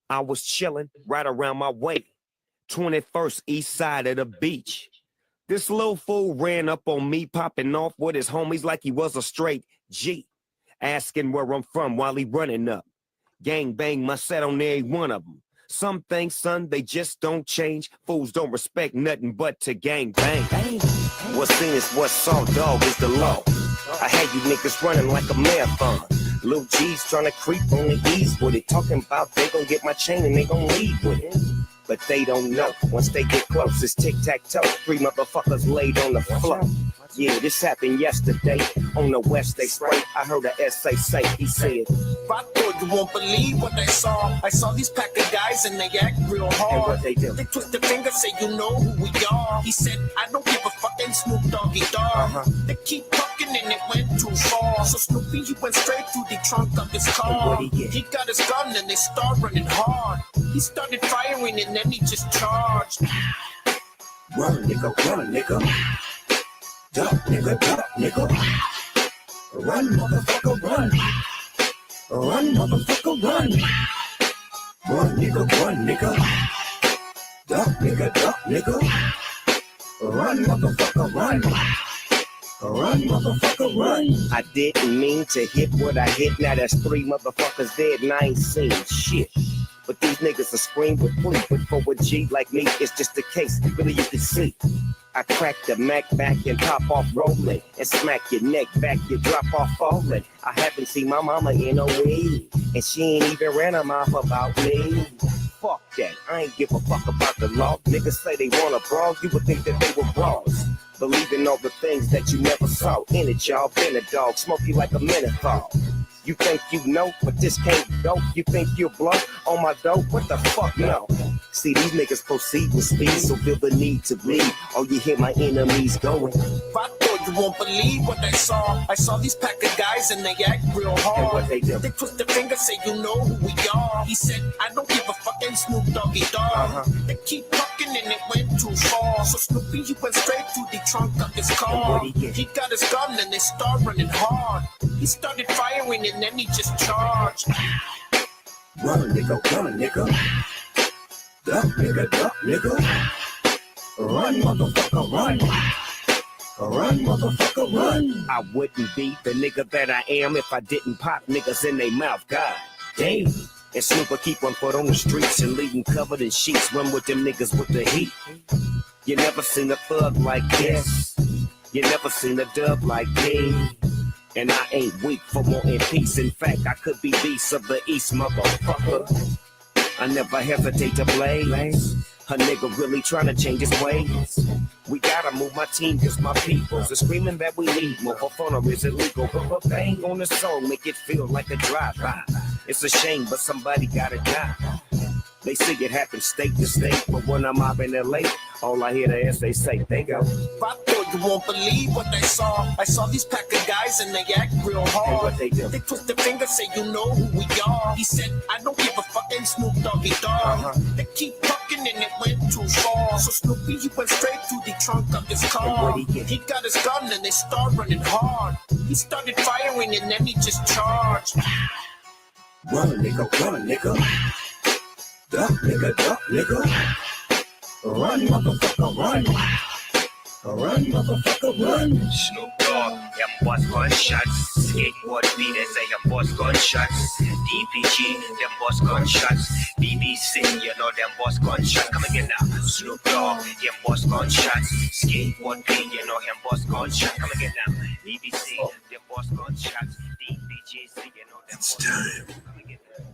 I was chilling right around my way, 21st east side of the beach. This little fool ran up on me, popping off with his homies like he was a straight G, asking where I'm from while he running up. Gang bang my set on every one of them. Some things, son, they just don't change. Fools don't respect nothing but to gang bang. What's seen is what's saw, dog, is the law. I had you niggas running like a marathon. Lil G's trying to creep on the ease with it. Talking about they gon' get my chain and they gon' leave with it. But they don't know. Once they get close, it's tic-tac-toe. 3 motherfuckers laid on the floor. Yeah, this happened yesterday. On the west, they straight. I heard a essay say, he said, I thought you won't believe what I saw. I saw these pack of guys and they act real hard. and what they do? They twist their finger, say you know who we are. He said, I don't give a fucking Snoop Doggy Dog. They keep talking and it went too far. So Snoopy, he went straight through the trunk of his car. He got his gun and they start running hard. He started firing and then he just charged. Run, nigga, run, nigga. Duck, nigga, duck, nigga. Run, motherfucker, run. Run, motherfucker, run. Run, nigga, run, nigga. Duck, nigga. Run, motherfucker, run. Run, motherfucker, run. I didn't mean to hit what I hit. Now that's 3 motherfuckers dead and I ain't seen shit. But these niggas are scream with plea. But for a G like me, it's just a case. Really, you can see. I crack the Mac back and pop off rolling. And smack your neck back, you drop off falling. I haven't seen my mama in a week. And she ain't even ran her mouth about me. Fuck that, I ain't give a fuck about the law. Niggas say they wanna brawl, you would think that they were brawls. Believe in all the things that you never saw. In it, y'all, been a dog, smoke you like a menthol. You think you know, but this can't go. You think you'll blow on my dope? What the fuck, no. See, these niggas proceed with speed, so feel the need to bleed. Oh, you hear my enemies going. I thought you won't believe what I saw. I saw these pack of guys and they act real hard. And what they do? They twist their finger, say you know who we are. He said, I don't give a fucking Snoop Doggy Dog. They keep talking and it went too far. So Snoopy, he went straight through the trunk of his car. He got his gun and they start running hard. He started firing and then he just charged. Run, nigga. Duck, nigga. Run, motherfucker, run. Run, motherfucker, run. I wouldn't be the nigga that I am if I didn't pop niggas in they mouth. God damn. And Snooper keep one foot on the streets and leave them covered in sheets. Run with them niggas with the heat. You never seen a thug like this. You never seen a dub like me. And I ain't weak for wanting peace. In fact, I could be beast of the East, motherfucker. I never hesitate to blaze. A nigga really trying to change his ways. We gotta move my team, cause my peoples are screaming that we need more. For fun or is illegal? But bang on the song, make it feel like a drive-by. It's a shame, but somebody gotta die. They see it happen state to state, but when I'm up in LA, all I hear the essay say, they go. I thought you won't believe what I saw. I saw these pack of guys and they act real hard. And what they do? They twist their finger, say you know who we are. He said, I don't give a fucking Snoop Doggy Dog. They keep talking and it went too far. So Snoopy, he went straight through the trunk of his car. He got his gun and they start running hard. He started firing and then he just charged. Run, nigga. Duck, nigga. Run, motherfucker, run. Run, motherfucker, run. Snoop Dogg, them boss gunshots. Skateboard beat, they say them boss gunshots. DPG, them boss gunshots. BBC, you know them boss gunshots. Come again now. Snoop Dogg, them boss gunshots. Skateboard beat, you know him boss gunshots. Come again now. BBC, them boss gunshots. DPG, you know them boss gunshots. Come again now.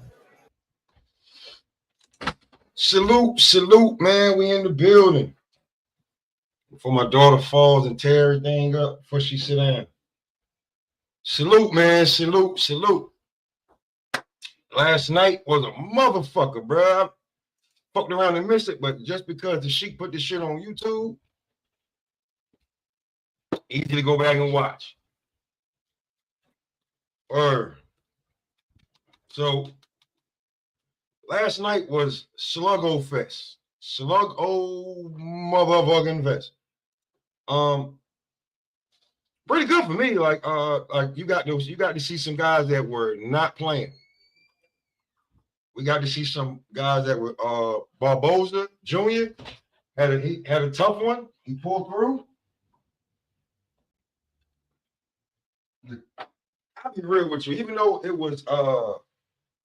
Salute, man. We in the building. Before my daughter falls and tear everything up, before she sit down. Salute, man. Salute. Last night was a motherfucker, bro. I fucked around and missed it, but just because the Sheik put this shit on YouTube, easy to go back and watch. So last night was Sluggo Fest. Sluggo motherfucking Fest. Pretty good for me. Like you got to see some guys that were not playing. we got to see some guys that were Barboza Jr. He had a tough one. He pulled through. I'll be real with you, even though it was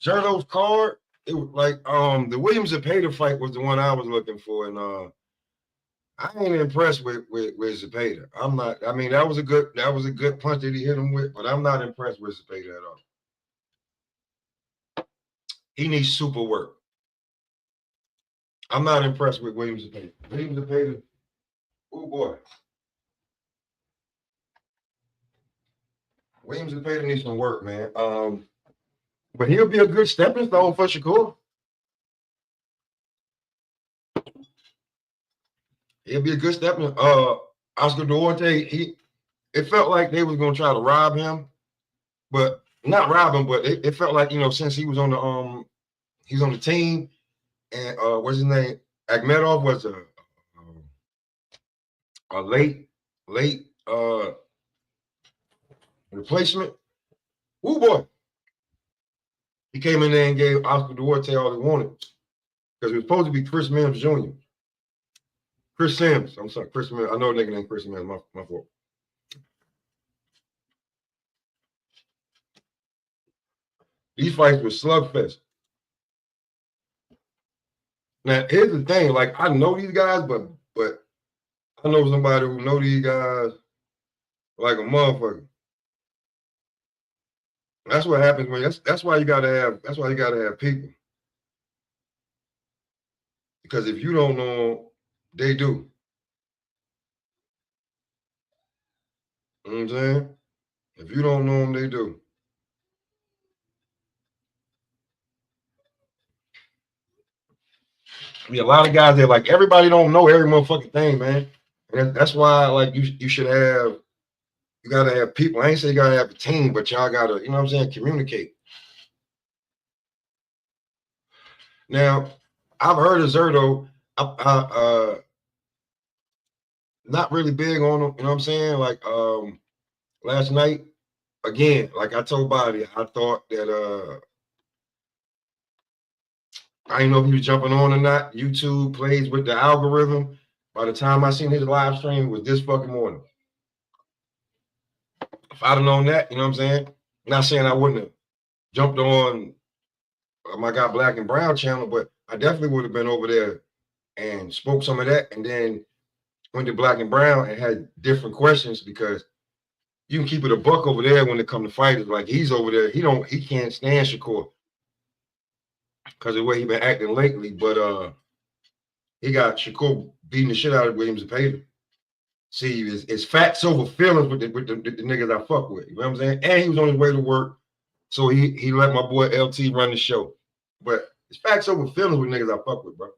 Zerto's card, it was like the Williams and Zepeda fight was the one I was looking for, and I ain't impressed with Zepeda. I'm not. I mean, that was a good punch that he hit him with, but I'm not impressed with Zepeda at all. He needs super work. I'm not impressed with Williams Zepeda. Williams Zepeda, oh boy. Williams Zepeda needs some work, man. But he'll be a good stepping stone for Shakur. He'll be a good stepping. Oscar Duarte, it felt like they was gonna try to rob him, but not rob him, but it felt like, you know, since he was on the team, and what's his name? Akhmedov was a late replacement. Woo boy. He came in there and gave Oscar Duarte all he wanted. Because it was supposed to be Chris Mims Jr. Chris Sims. I'm sorry, Chris Mims. I know a nigga named Chris Mims. My fault. These fights were slugfest. Now, here's the thing. Like, I know these guys, but I know somebody who know these guys like a motherfucker. That's what happens when that's why you gotta have people. Because if you don't know, they do. You know what I'm saying? If you don't know them, they do. A lot of guys, they're like, everybody don't know every motherfucking thing, man. And that's why, like, you should have, you gotta have people. I ain't say you gotta have a team, but y'all gotta, you know what I'm saying, communicate. Now, I've heard of Zerto. Not really big on him, you know what I'm saying? Like last night, again, like I told Bobby, I thought that I didn't know if he was jumping on or not. YouTube plays with the algorithm. By the time I seen his live stream, it was this fucking morning. If I'd have known that, you know what I'm saying? Not saying I wouldn't have jumped on my guy Black and Brown channel, but I definitely would have been over there and spoke some of that, and then went to Black and Brown and had different questions, because you can keep it a buck over there when it comes to fighters. Like, he's over there, he can't stand Shakur because of the way he been acting lately, but he got Shakur beating the shit out of Williams Zepeda. See, it's facts over feelings with the niggas I fuck with. You know what I'm saying? And he was on his way to work, so he let my boy LT run the show. But it's facts over feelings with niggas I fuck with, bro.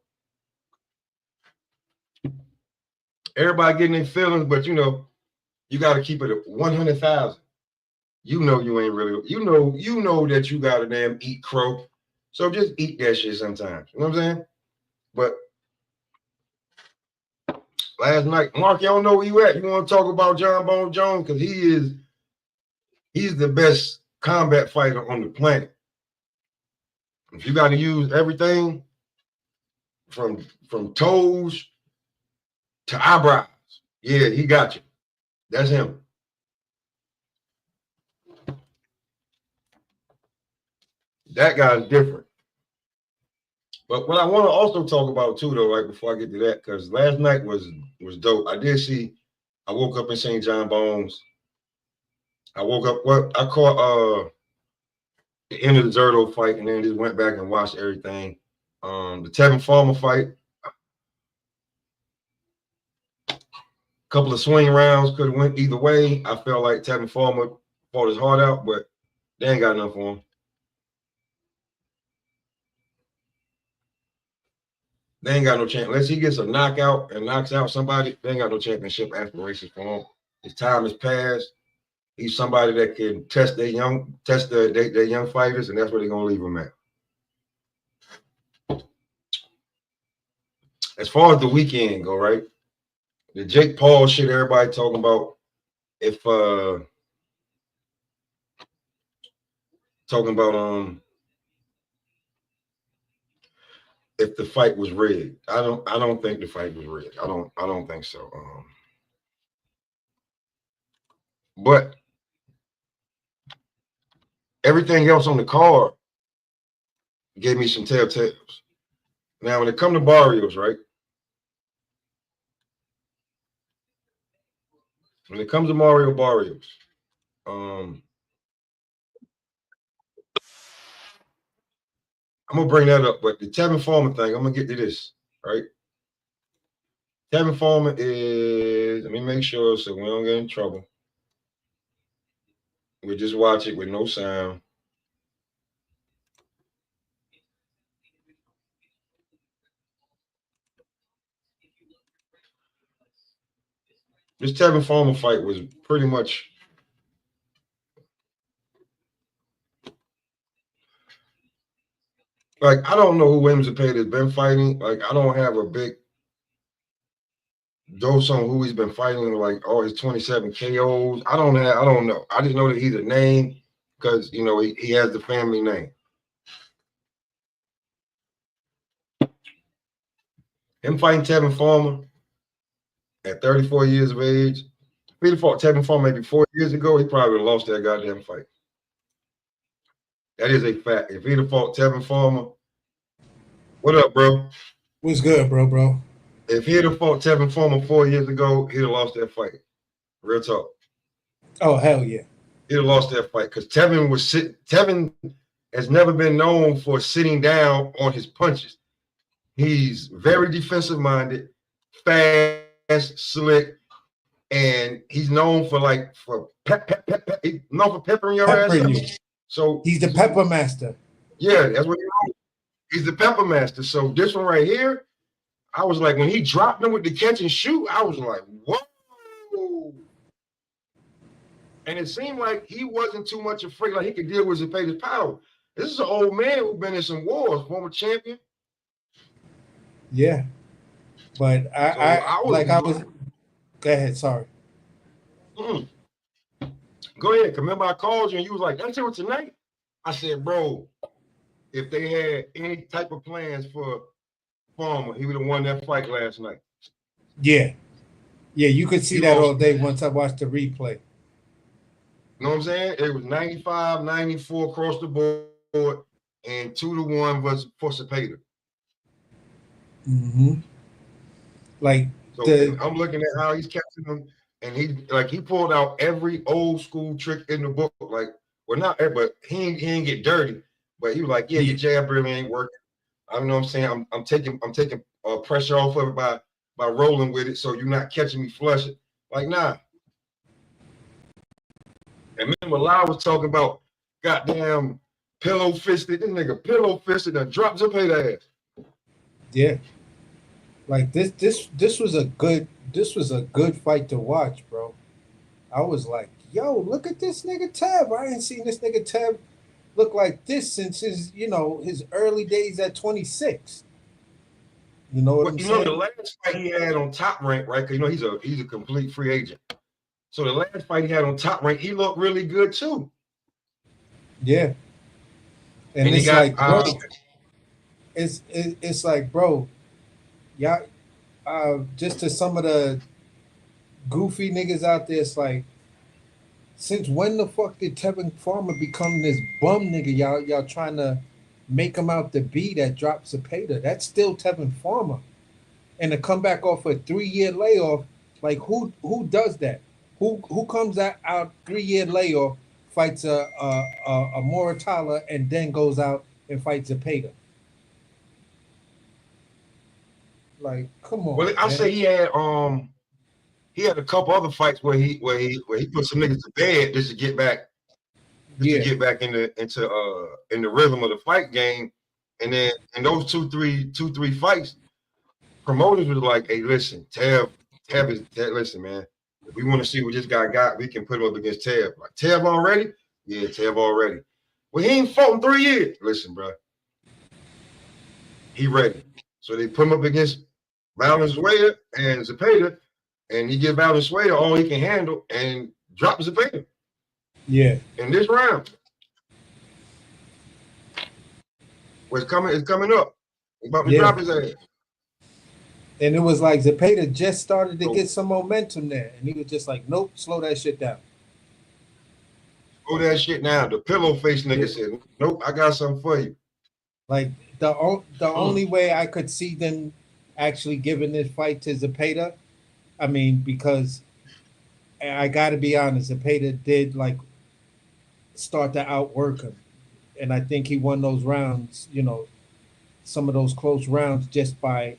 Everybody getting their feelings, but you know, you got to keep it at 100,000. You know you ain't really, you know that you got to damn eat crow. So just eat that shit sometimes. You know what I'm saying? But last night, Mark, you don't know where you at. You want to talk about John Bone Jones? Because he's the best combat fighter on the planet. If you got to use everything from toes to eyebrows, yeah, he got you. That's him. That guy's different. But what I want to also talk about too, though, right before I get to that, because last night was dope. I woke up in St. John Bones. I woke up, I caught the end of the Zerto fight, and then just went back and watched everything. The Tevin Farmer fight, a couple of swing rounds could have went either way. I felt like Tevin Farmer fought his heart out, but they ain't got enough for him. They ain't got no chance. Unless he gets a knockout and knocks out somebody, they ain't got no championship aspirations for him. His time has passed. He's somebody that can test their young fighters, and that's where they're gonna leave him at. As far as the weekend go, right? The Jake Paul shit, everybody talking about. If talking about if the fight was rigged. I don't think the fight was rigged. I don't think so. But everything else on the card gave me some telltales. Now, when it comes to Barrios, right? When it comes to Mario Barrios, I'm gonna bring that up, but the Tevin Foreman thing, I'm gonna get to this, right? Tevin Foreman is, let me make sure so we don't get in trouble. We just watch it with no sound. This Tevin Foreman fight was pretty much like, I don't know who Williams Zepeda has been fighting. Like, I don't have a big dose on who he's been fighting, like all his 27 KOs. I don't know. I just know that he's a name because, you know, he has the family name. Him fighting Tevin Foreman at 34 years of age. If he'd fought Tevin Foreman maybe 4 years ago, he probably would have lost that goddamn fight. That is a fact. If he'd have fought Tevin Foreman, what up, bro? What's good, bro? If he'd have fought Tevin Foreman 4 years ago, he'd have lost that fight. Real talk. Oh, hell yeah. He'd have lost that fight because Tevin has never been known for sitting down on his punches. He's very defensive minded, fast, slick, and he's known for he's known for peppering your ass up. So he's the pepper master. Yeah, that's what he's the pepper master. So this one right here, I was like, when he dropped him with the catch and shoot, I was like, whoa. And it seemed like he wasn't too much afraid, like he could deal with Zepeda's power. This is an old man who's been in some wars, former champion. Yeah. But I was go ahead, sorry. Go ahead. Remember I called you and you was like, that's it tonight? I said, bro, if they had any type of plans for Farmer, he would have won that fight last night. Yeah. Yeah, you could see that all day once I watched the replay. You know what I'm saying? It was 95, 94 across the board, and 2-1 was for Zepeda. Mm-hmm. Like, so I'm looking at how he's catching them, and he pulled out every old school trick in the book. Like, well, not but he ain't get dirty, but he was like, yeah, your jab really ain't working. I know what I'm saying. I'm taking pressure off of it by rolling with it, so you're not catching me flushing. Like, nah. And remember, Lau was talking about goddamn pillow fisted. This nigga pillow fisted and dropped Zepeda ass. Yeah. Like this was a good fight to watch, bro. I was like, yo, look at this nigga Tev. I ain't seen this nigga Tev look like this since his early days at 26. You know what I'm saying? You know, the last fight he had on Top Rank, right? Because he's a complete free agent. So the last fight he had on Top Rank, he looked really good too. Yeah. And it's like, bro, it's like, bro, y'all, just to some of the goofy niggas out there, it's like, since when the fuck did Tevin Farmer become this bum nigga y'all trying to make him out to be that dropped Zepeda? That's still Tevin Farmer. And to come back off a 3-year layoff, like who does that? Who comes out 3-year layoff, fights a Moratala, and then goes out and fights Zepeda? Like, come on. Well, I say he had a couple other fights where he put some niggas to bed just to get back, to get back in the rhythm of the fight game. And then in those two, three fights, promoters was like, hey, listen, Tev listen, man. If we want to see what this guy got, we can put him up against Tev. Like, Tev already? Yeah, Tev already. Well, he ain't fought in 3 years. Listen, bro. He ready. So they put him up against Valenzuela and Zepeda, and he give Valenzuela all he can handle and drop Zepeda. Yeah. In this round. What's coming up. He about to Yeah. drop his ass. And it was like Zepeda just started to get some momentum there, and he was just like, "Nope, slow that shit down." Slow that shit down. The pillow face nigga said, "Nope, I got something for you." Like the only way I could see them actually giving this fight to Zepeda, I mean, because I got to be honest, Zepeda did like start to outwork him, and I think he won those rounds. You know, some of those close rounds just by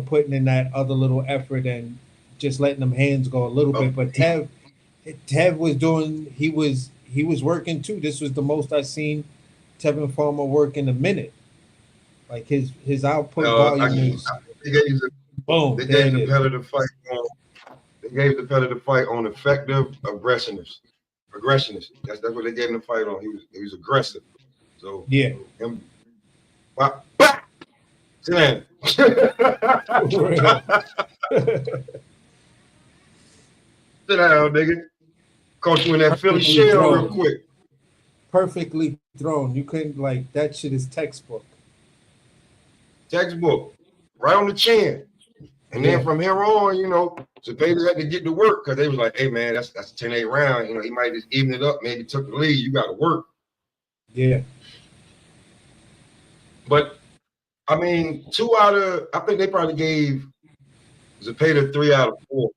putting in that other little effort and just letting them hands go a little bit. But Tev was doing. He was working too. This was the most I've seen Tevin Farmer work in a minute. Like his output volume is boom. They There gave it the is. Pellet the fight on. They gave the Pellet the fight on effective aggressiveness. That's what they gave him the fight on. He was aggressive. So Yeah. Him, bah, bah! Sit down. For real. Sit down, nigga. Caught you in that Philly Perfectly shell thrown. real quick. Perfectly thrown. You couldn't like that shit is textbook. Textbook. Right on the chin. And then from here on, Zepeda had to get to work because they was like, hey man, that's a 10-8 round. He might just even it up, maybe took the lead. You gotta work. Yeah. But I mean, I think they probably gave Zepeda 3 out of 4.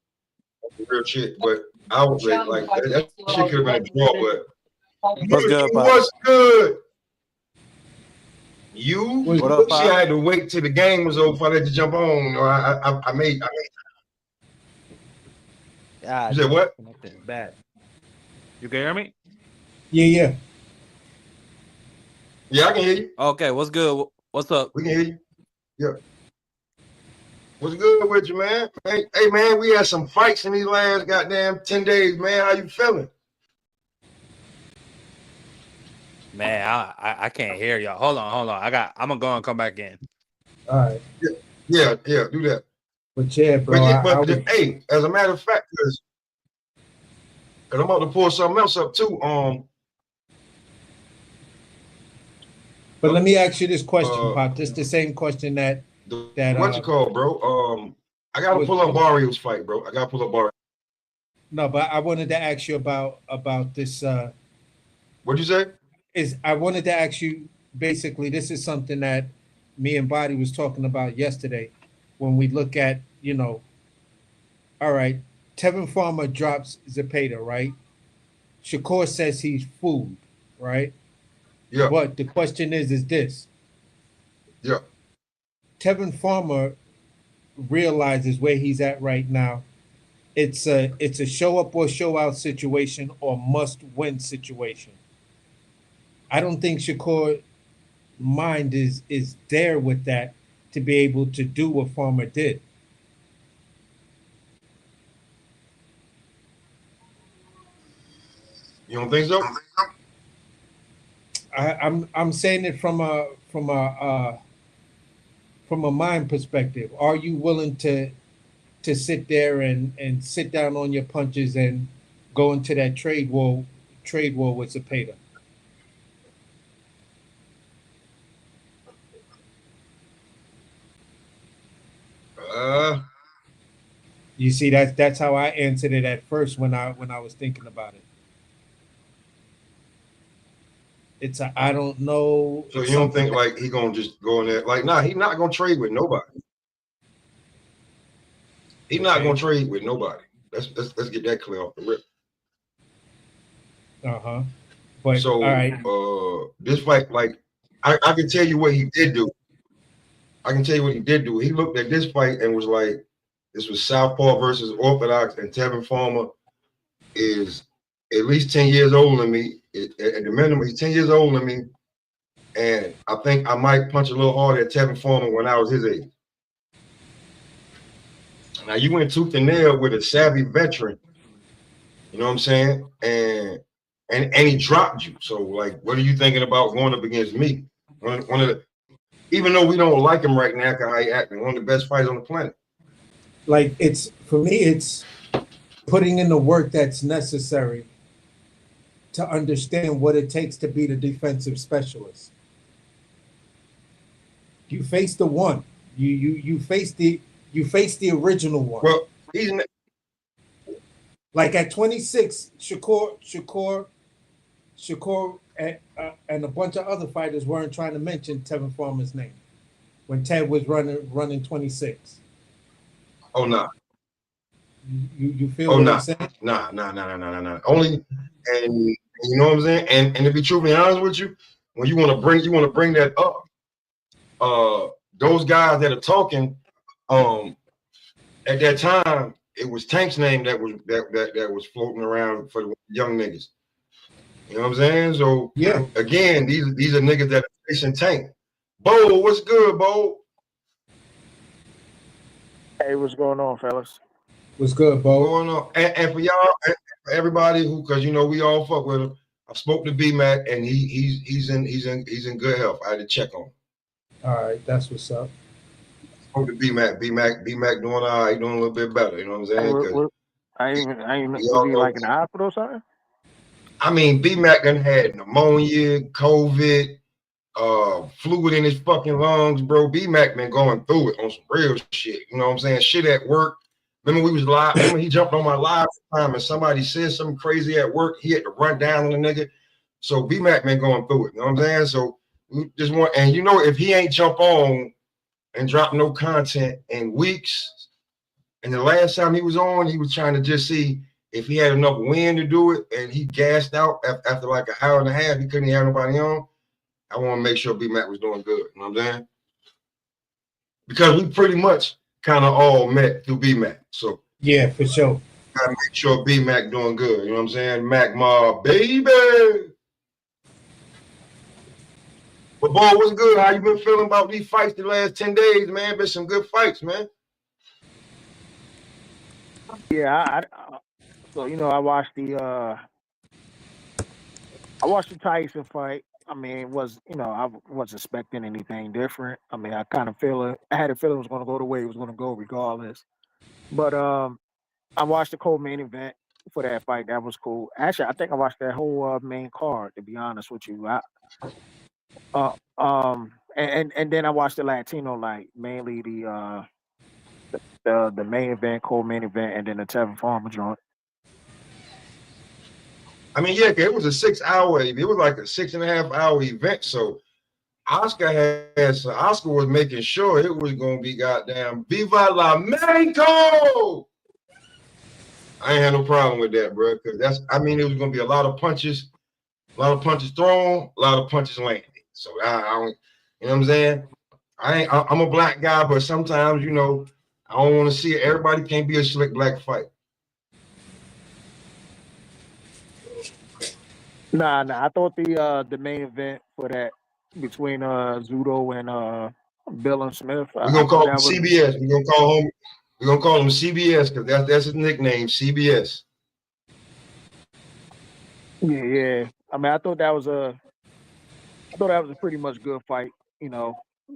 That's real shit. But I was like that shit could have been a draw, but what's good? What up, See, I had to wait till the game was over before I let you jump on. I made. You said what? Bad. You can hear me? Yeah. Yeah, I can hear you. Okay, what's good? What's up? We can hear you. Yeah. What's good with you, man? Hey, man, we had some fights in these last goddamn 10 days, man. How you feeling? Man, I can't hear y'all. Hold on. I'm gonna go and come back in. All right. Yeah, do that. But yeah, bro. Hey, as a matter of fact, because I'm about to pull something else up too. But let me ask you this question, Pop. Just the same question that what you call, bro? I gotta pull up Barrio's fight, bro. I gotta pull up Barrio. No, but I wanted to ask you about this. What'd you say? I wanted to ask you basically. This is something that me and Body was talking about yesterday. When we look at, all right, Tevin Farmer drops Zepeda, right? Shakur says he's fooled, right? Yeah. But the question is this. Yeah. Tevin Farmer realizes where he's at right now. It's a show up or show out situation or must win situation. I don't think Shakur mind is there with that to be able to do what Farmer did. You don't think so? I'm saying it from a mind perspective. Are you willing to sit there and sit down on your punches and go into that trade war with Zepeda? You see, that's how I answered it at first when I was thinking about it. It's I don't know. So you don't think like he gonna just go in there? Like, nah, he's not gonna trade with nobody. He's not gonna trade with nobody. Let's get that clear off the rip. But so, all right. This fight, like, I can tell you what he did do. He looked at this fight and was like, this was Southpaw versus Orthodox, and Tevin Farmer is at least 10 years older than me. At the minimum, he's 10 years older than me. And I think I might punch a little harder at Tevin Farmer when I was his age. Now, you went tooth and nail with a savvy veteran. You know what I'm saying? And he dropped you. So, like, what are you thinking about going up against me? One of the, even though we don't like him right now, because how he acting, one of the best fighters on the planet. Like, for me, it's putting in the work that's necessary to understand what it takes to be the defensive specialist. You face the one. You face the original one. Well, he's Like at 26, Shakur and a bunch of other fighters weren't trying to mention Tevin Farmer's name when Ted was running 26. oh nah. You feel Oh what nah. I'm saying? Nah. Only and you know what I'm saying? And to be truthfully honest with you, when you want to bring that up, those guys that are talking, at that time, it was Tank's name that was floating around for the young niggas. You know what I'm saying? So Yeah. again, these are niggas that are facing Tank. Bo, what's good, Bo? Hey, what's going on, fellas? What's good, Bo? Going on? And for y'all, and for everybody who, because you know we all fuck with him. I spoke to B Mac and he's in good health. I had to check on him. All right, that's what's up. Spoke to B Mac doing all right, doing a little bit better. You know what I'm Hey, saying? Because was he like in the hospital or something? I mean, B Mac done had pneumonia, COVID, fluid in his fucking lungs, bro. B Mac been going through it on some real shit. You know what I'm saying? Shit at work. Remember we was live. Remember he jumped on my live time and somebody said something crazy at work. He had to run down on the nigga. So B Mac been going through it. You know what I'm saying? So we just want, and you know, if he ain't jump on and drop no content in weeks, and the last time he was on, he was trying to just see if he had enough wind to do it, and he gassed out after like an hour and a half. He couldn't have nobody on. I want to make sure B Mac was doing good. You know what I'm saying? Because we pretty much kind of all met through B Mac. So yeah, for sure. gotta make sure B Mac doing good. You know what I'm saying? Mac Mob, baby. But boy, what's good? How you been feeling about these fights the last 10 days, man? Been some good fights, man. Yeah, so I watched the Tyson fight. I mean, I wasn't expecting anything different. I mean, I had a feeling it was going to go the way it was going to go regardless. But I watched the main event for that fight. That was cool. Actually, I think I watched that whole main card. To be honest with you, and then I watched the Latino Night, mainly the main event, main event, and then the Tevin Farmer joint. I mean, yeah, it was a 6 hour, it was like a 6.5 hour event. So Oscar was making sure it was gonna be goddamn Viva la Mexico. I ain't had no problem with that, bro. Because it was gonna be a lot of punches thrown, a lot of punches landing. So I don't, you know what I'm saying? I'm a black guy, but sometimes, you know, I don't want to see it. Everybody can't be a slick black fight. Nah. I thought the main event for that between Zudo and Bill and Smith. We're I gonna call thought him that was CBS. We're gonna call him CBS because that's his nickname, CBS. yeah. I mean, I thought that was a pretty much good fight.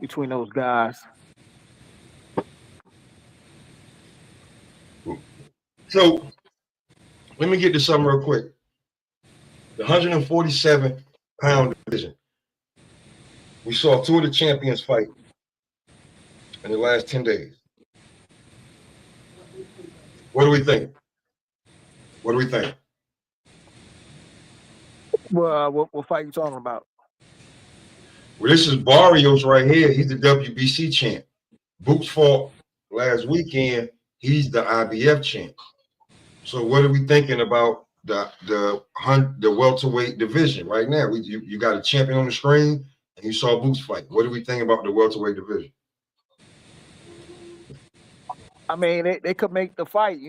Between those guys. So let me get to something real quick. The 147-pound division. We saw two of the champions fight in the last 10 days. What do we think? Well, what fight you talking about? Well, this is Barrios right here. He's the WBC champ. Boots fought last weekend. He's the IBF champ. So what are we thinking about the welterweight division right now? You got a champion on the screen, and you saw Boots fight. What do we think about the welterweight division? I mean, they could make the fight.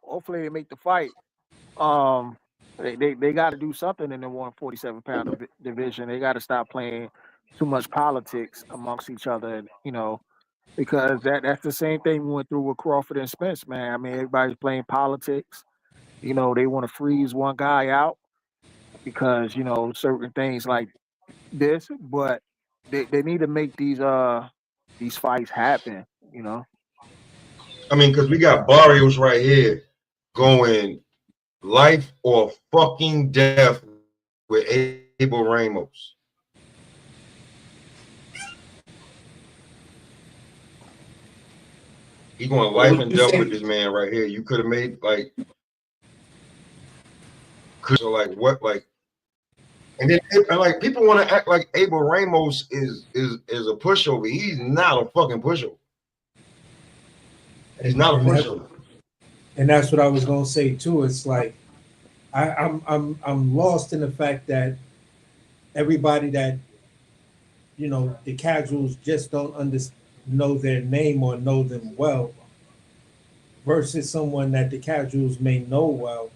Hopefully they make the fight. They got to do something in the 147-pound division. They got to stop playing too much politics amongst each other. Because that's the same thing we went through with Crawford and Spence, man. I mean, everybody's playing politics. They want to freeze one guy out because certain things like this, but they need to make these fights happen. I mean, because we got Barrios right here going life or fucking death with Abel Ramos. He going life and death with this man right here. You could have made like, so like what like, and then and like people want to act like Abel Ramos is a pushover. He's not a fucking pushover. He's not a pushover. And that's what I was gonna say too. It's like I'm lost in the fact that everybody that the casuals just don't know their name or know them well, versus someone that the casuals may know well.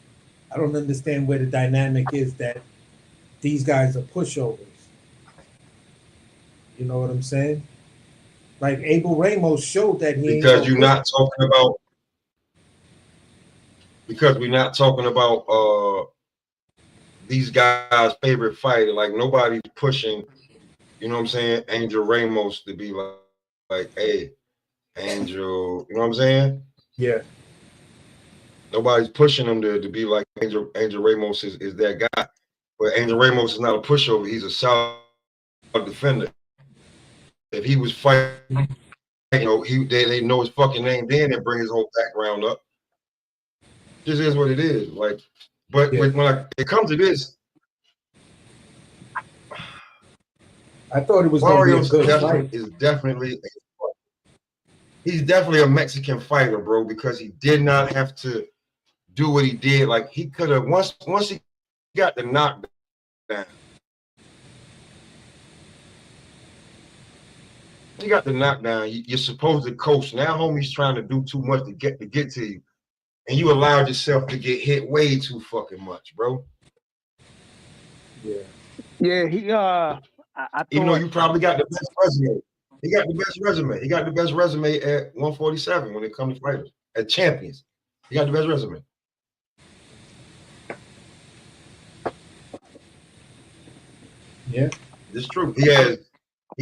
I don't understand where the dynamic is that these guys are pushovers. You know what I'm saying? Like Abel Ramos showed that he because ain't you're not talking about because we're not talking about these guys' favorite fighter. Like nobody's pushing, you know what I'm saying, Angel Ramos to be like hey, Angel, you know what I'm saying? Yeah. Nobody's pushing him to be like Angel Ramos is that guy. But Angel Ramos is not a pushover, he's a solid defender. If he was fighting, they know his fucking name then and bring his whole background up. This is what it is. Like, but when it comes to this, I thought it was going to be a good fight. He's definitely a Mexican fighter, bro, because he did not have to do what he did. Like he could have once he got the knockdown. You got the knockdown. You're supposed to coach. Now, homie's trying to do too much to get to you, and you allowed yourself to get hit way too fucking much, bro. Yeah. Yeah, he I even though you probably got the best resume. He got the best resume. He got the best resume at 147 when it comes to fighters. At champions. He got the best resume. Yeah. It's true. He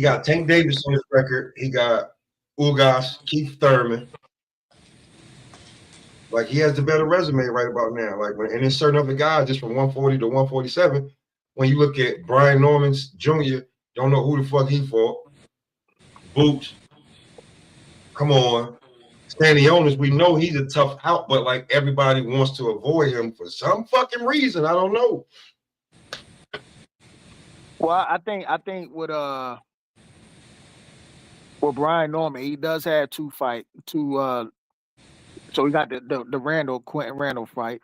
got Tank Davis on his record. He got Ugas, Keith Thurman. Like he has the better resume right about now. Like and there's certain other guys just from 140 to 147. When you look at Brian Normans Jr., don't know who the fuck he fought. Boots. Come on. Stanionis, we know he's a tough out, but like everybody wants to avoid him for some fucking reason. I don't know. Well, I think with Brian Norman, he does have two. So we got the Quentin Randall fight.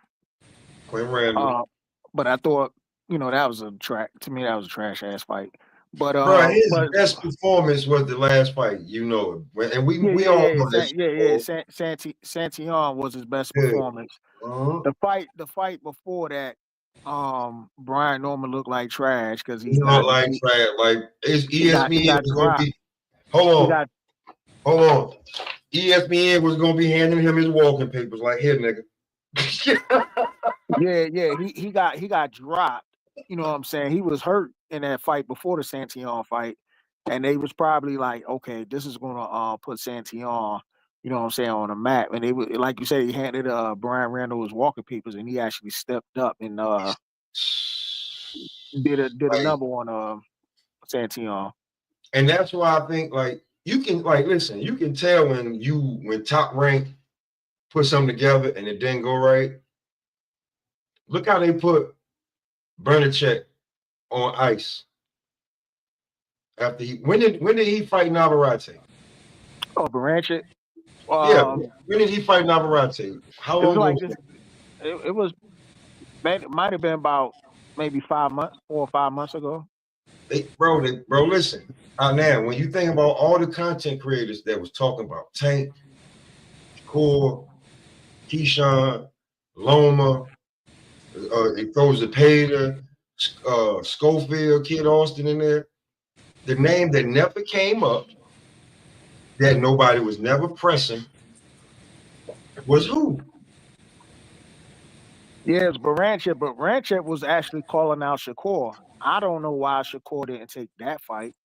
Quentin Randall. But I thought, that was a trash ass fight. But bro, his best performance was the last fight, and we all know this. Santion was his best performance. The fight before that, Brian Norman looked like trash because he looked like trash. Like ESPN was gonna be. Hold on. ESPN was gonna be handing him his walking papers, like here, nigga. yeah. He got dropped. You know what I'm saying? He was hurt in that fight before the Santion fight, and they was probably like, okay, this is gonna put Santion, you know what I'm saying, on the map. And they was, like you said, he handed Brian Randall his walking papers, and he actually stepped up and did a number on Santion. And that's why I think like you can listen, you can tell when Top Rank put something together and it didn't go right. Look how they put Bernacek on ice. After when did he fight Navarrete? Oh, Bernacek? Yeah, when did he fight Navarrete? How long ago? It was, man, it might have been about maybe 4 or 5 months ago. Bro, listen. Now, when you think about all the content creators that was talking about Tank, Core, Keyshawn, Loma, it throws the Pater, Schofield, Kid Austin in there. The name that never came up, that nobody was never pressing, was who? Yeah, it's Bernacek, but Bernacek was actually calling out Shakur. I don't know why Shakur didn't take that fight.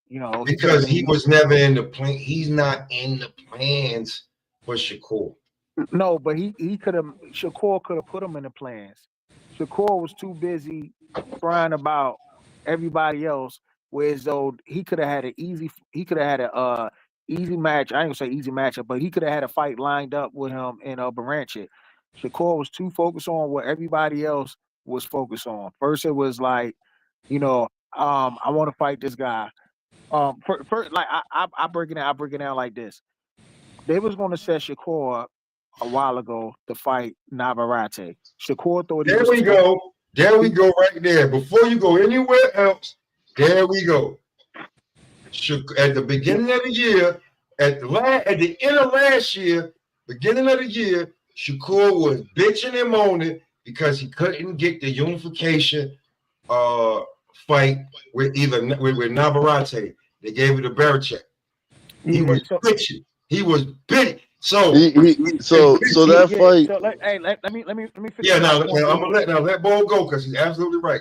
Because he was never in the plan. He's not in the plans for Shakur. No, but Shakur could have put him in the plans. Shakur was too busy crying about everybody else, whereas though he could have had easy match. I ain't gonna say easy matchup, but he could have had a fight lined up with him in Baranchik. Shakur was too focused on what everybody else was focused on. First, it was like, I want to fight this guy. Like I break it down. I break it down like this. They was going to set Shakur up a while ago to fight Navarrete. Shakur thought he There was. we go. There we go right there. Before you go anywhere else, there we go. At the beginning of the year, at the end of last year, beginning of the year, Shakur was bitching and moaning because he couldn't get the unification fight with with Navarrete. They gave it to Belichick. He was bitching. He was bitching. So that fight. So let me finish. Yeah, now I'm gonna let Bo go because he's absolutely right.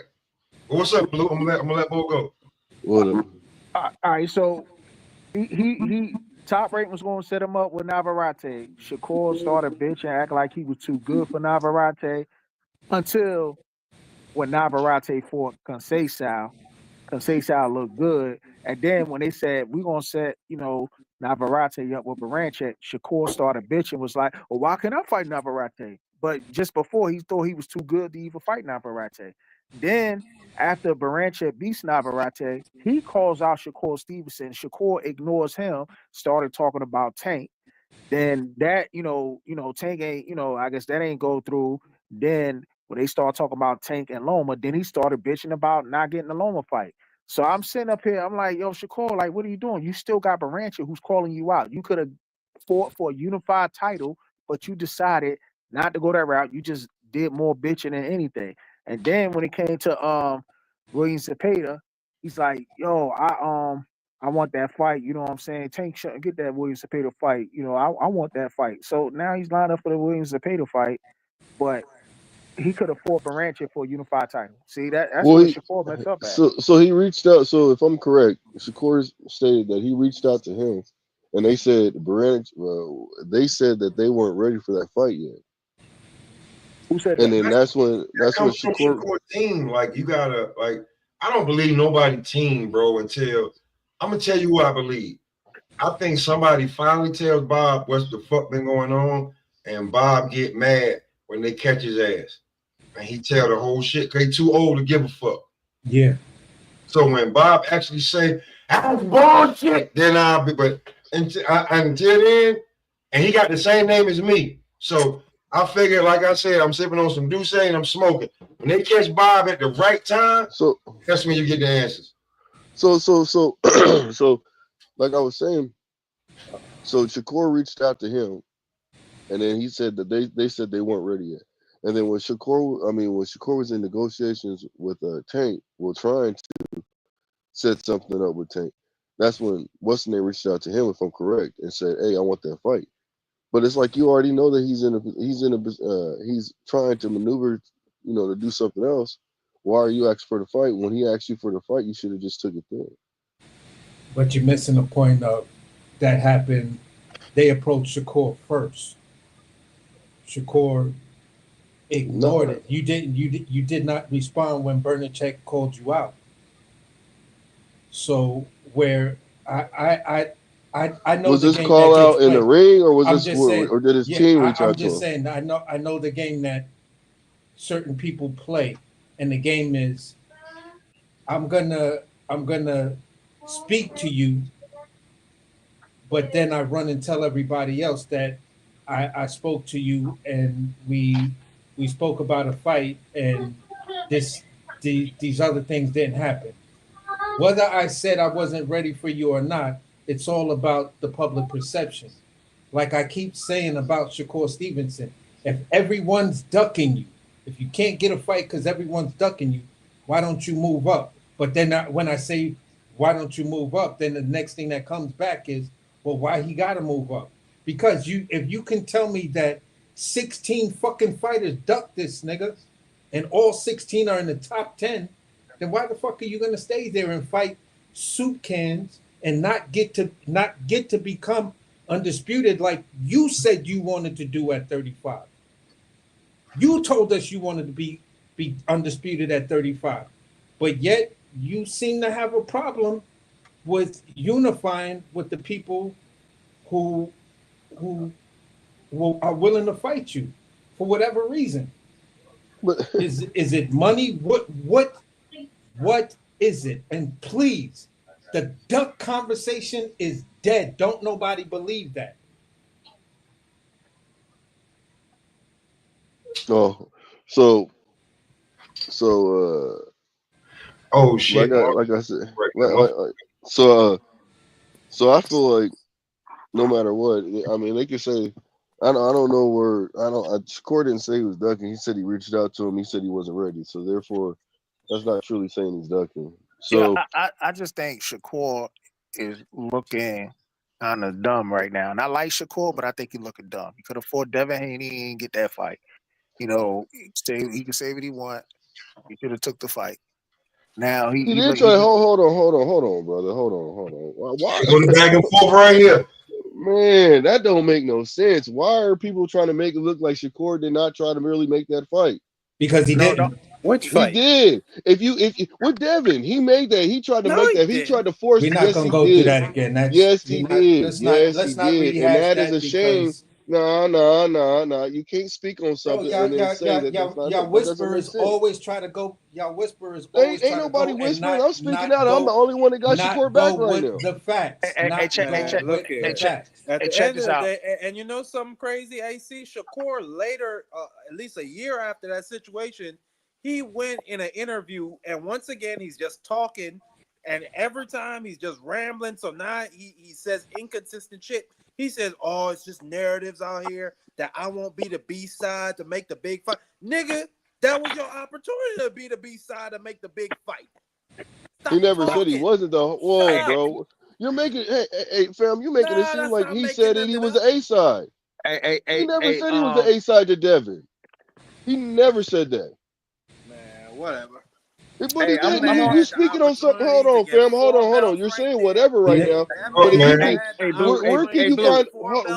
But what's up, Blue? I'm gonna let Bo go. What? All right, so he Top Rank was going to set him up with Navarrete. Shakur started bitching, acting like he was too good for Navarrete until when Navarrete fought Conceição. Conceição looked good, and then when they said we're gonna set Navarrete up with Baranchik, Shakur started bitching, was like, well, why can't I fight Navarrete? But just before he thought he was too good to even fight Navarrete. Then after Baranchik beats Navarrete, he calls out Shakur Stevenson. Shakur ignores him, started talking about Tank. Then that, Tank ain't, I guess that ain't go through. Then when they start talking about Tank and Loma, then he started bitching about not getting the Loma fight. So I'm sitting up here, I'm like, yo, Shakur, like, what are you doing? You still got Baranchik who's calling you out. You could have fought for a unified title, but you decided not to go that route. You just did more bitching than anything. And then when it came to William Cepeda, he's like, yo, I want that fight. You know what I'm saying? Tank shouldn't get that William Cepeda fight. I want that fight. So now he's lined up for the William Cepeda fight, but he could have fought Baranchik for a unified title. See, that's where Shakur messed up at. So he reached out. So if I'm correct, Shakur stated that he reached out to him, and they said they said that they weren't ready for that fight yet. Who said and that? then that's when Shakur team. Like, you gotta, like, I don't believe nobody team, bro, until I'm gonna tell you what I believe. I think somebody finally tells Bob what's the fuck been going on, and Bob get mad when they catch his ass. And he tell the whole shit because he's too old to give a fuck. Yeah. So when Bob actually say, that's bullshit, then I'll be, but until then, and he got the same name as me. So I figure, like I said, I'm sipping on some Douce and I'm smoking. When they catch Bob at the right time, so that's when you get the answers. So like I was saying, so Shakur reached out to him, and then he said that they said they weren't ready yet. And then when Shakur was in negotiations with Tank, trying to set something up with Tank, that's when what's name reached out to him, if I'm correct, and said, "Hey, I want that fight." But it's like you already know that he's trying to maneuver, to do something else. Why are you asking for the fight? When he asked you for the fight, you should have just took it then. But you're missing the point of that happened. They approached Shakur first. Shakur ignored it. You did not respond when Bernacek called you out. So where I know was the this game call that out in the ring, or was or did his team reach out to him? I'm just saying I know the game that certain people play, and the game is I'm gonna speak to you, but then I run and tell everybody else that I spoke to you and we spoke about a fight and these other things didn't happen. Whether I said I wasn't ready for you or not, it's all about the public perception. Like I keep saying about Shakur Stevenson, if everyone's ducking you, if you can't get a fight because everyone's ducking you, why don't you move up? But then when I say, why don't you move up? Then the next thing that comes back is, well, why he got to move up? Because if you can tell me that 16 fucking fighters duck this nigga and all 16 are in the top 10, then why the fuck are you going to stay there and fight soup cans and not get to become undisputed like you said you wanted to do at 35? You told us you wanted to be undisputed at 35, but yet you seem to have a problem with unifying with the people who are willing to fight you for whatever reason. But Is it money? What is it? And please, the duck conversation is dead. Don't nobody believe that. oh, so so Oh shit! like I said, so I feel like no matter what, I mean, they could say, I don't know where, Shakur didn't say he was ducking. He said he reached out to him. He said he wasn't ready. So therefore, that's not truly saying he's ducking. Yeah, So I just think Shakur is looking kind of dumb right now. And I like Shakur, but I think he's looking dumb. He could have fought Devin Haney and get that fight. You know, he can say what he want. He should have took the fight. Now he did try. Hold on, brother. Hold on. Why? Going back and forth right here. Man, that don't make no sense. Why are people trying to make it look like Shakur did not try to really make that fight? Because he didn't. Which He fight? did. If you with Devin, he made that. He tried to No, make he that. He didn't. tried to force. We're not Yes, gonna he go through did. that again. That's Yes, he did. Yes, let's he not did. And rehash that is a shame. because No. You can't speak on yo, something and then say that that's not. y'all That doesn't make whisperers sense. always try to go. Y'all whisperers always Ain't try to nobody go and whispering. I'm speaking out. I'm the go, only one that got Shakur not back go right with now. the facts, not check, go Man, look with here. the facts. At the check end this of the out. day, and you know something crazy, AC Shakur later, at least a year after that situation, he went in an interview, and once again he's just talking, and every time he's just rambling. So now he says inconsistent shit. He says, "Oh, it's just narratives out here that I won't be the B side to make the big fight, nigga. That was your opportunity to be the B side to make the big fight. Stop He never talking. said he wasn't though. Whoa, Stop. bro. You're making hey fam, you making it Nah, seem that's like not he making said that he nothing was up. the A side. He never said he was the A side to Devin. He never said that. Man, whatever. But he I'm did. on. You speaking on something. Hold on, fam. Hold on. You're saying whatever right now. Oh, But if you man. can, where can you Blue. find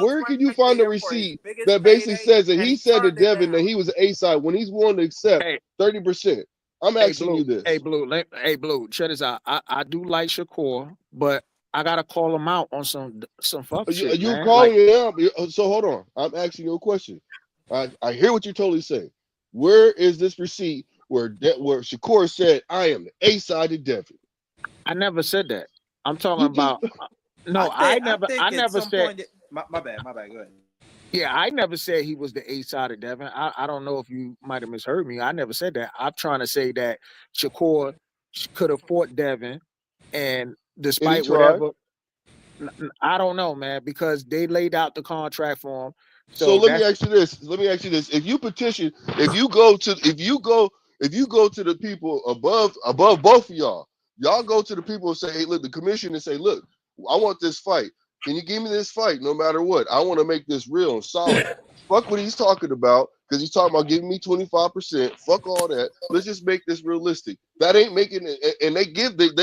where can you find the receipt that basically says that he said to Devin that he was the A side when he's willing to accept Hey, 30%? I'm asking you this. Blue. Check this out. I do like Shakur, but I gotta call him out on some fuck shit, You man. calling it out? So hold on. I'm asking you a question. I hear what you're totally saying. Where is this receipt where Shakur said I am the A side to Devin? I never said that. I'm talking You just about no. I think at never some said. point. My bad. Go ahead. Yeah, I never said he was the A side of Devin. I don't know if you might have misheard me. I never said that. I'm trying to say that Shakur could have fought Devin, and and he despite tried. whatever, I don't know, man, because they laid out the contract for him. So So let me that's ask you this. If you petition, if you go to the people above both of y'all go to the people and say, hey, look, the commission and say, look, I want this fight. Can you give me this fight no matter what? I want to make this real and solid. Fuck what he's talking about, because he's talking about giving me 25%. Fuck all that. Let's just make this realistic. That ain't making it. And they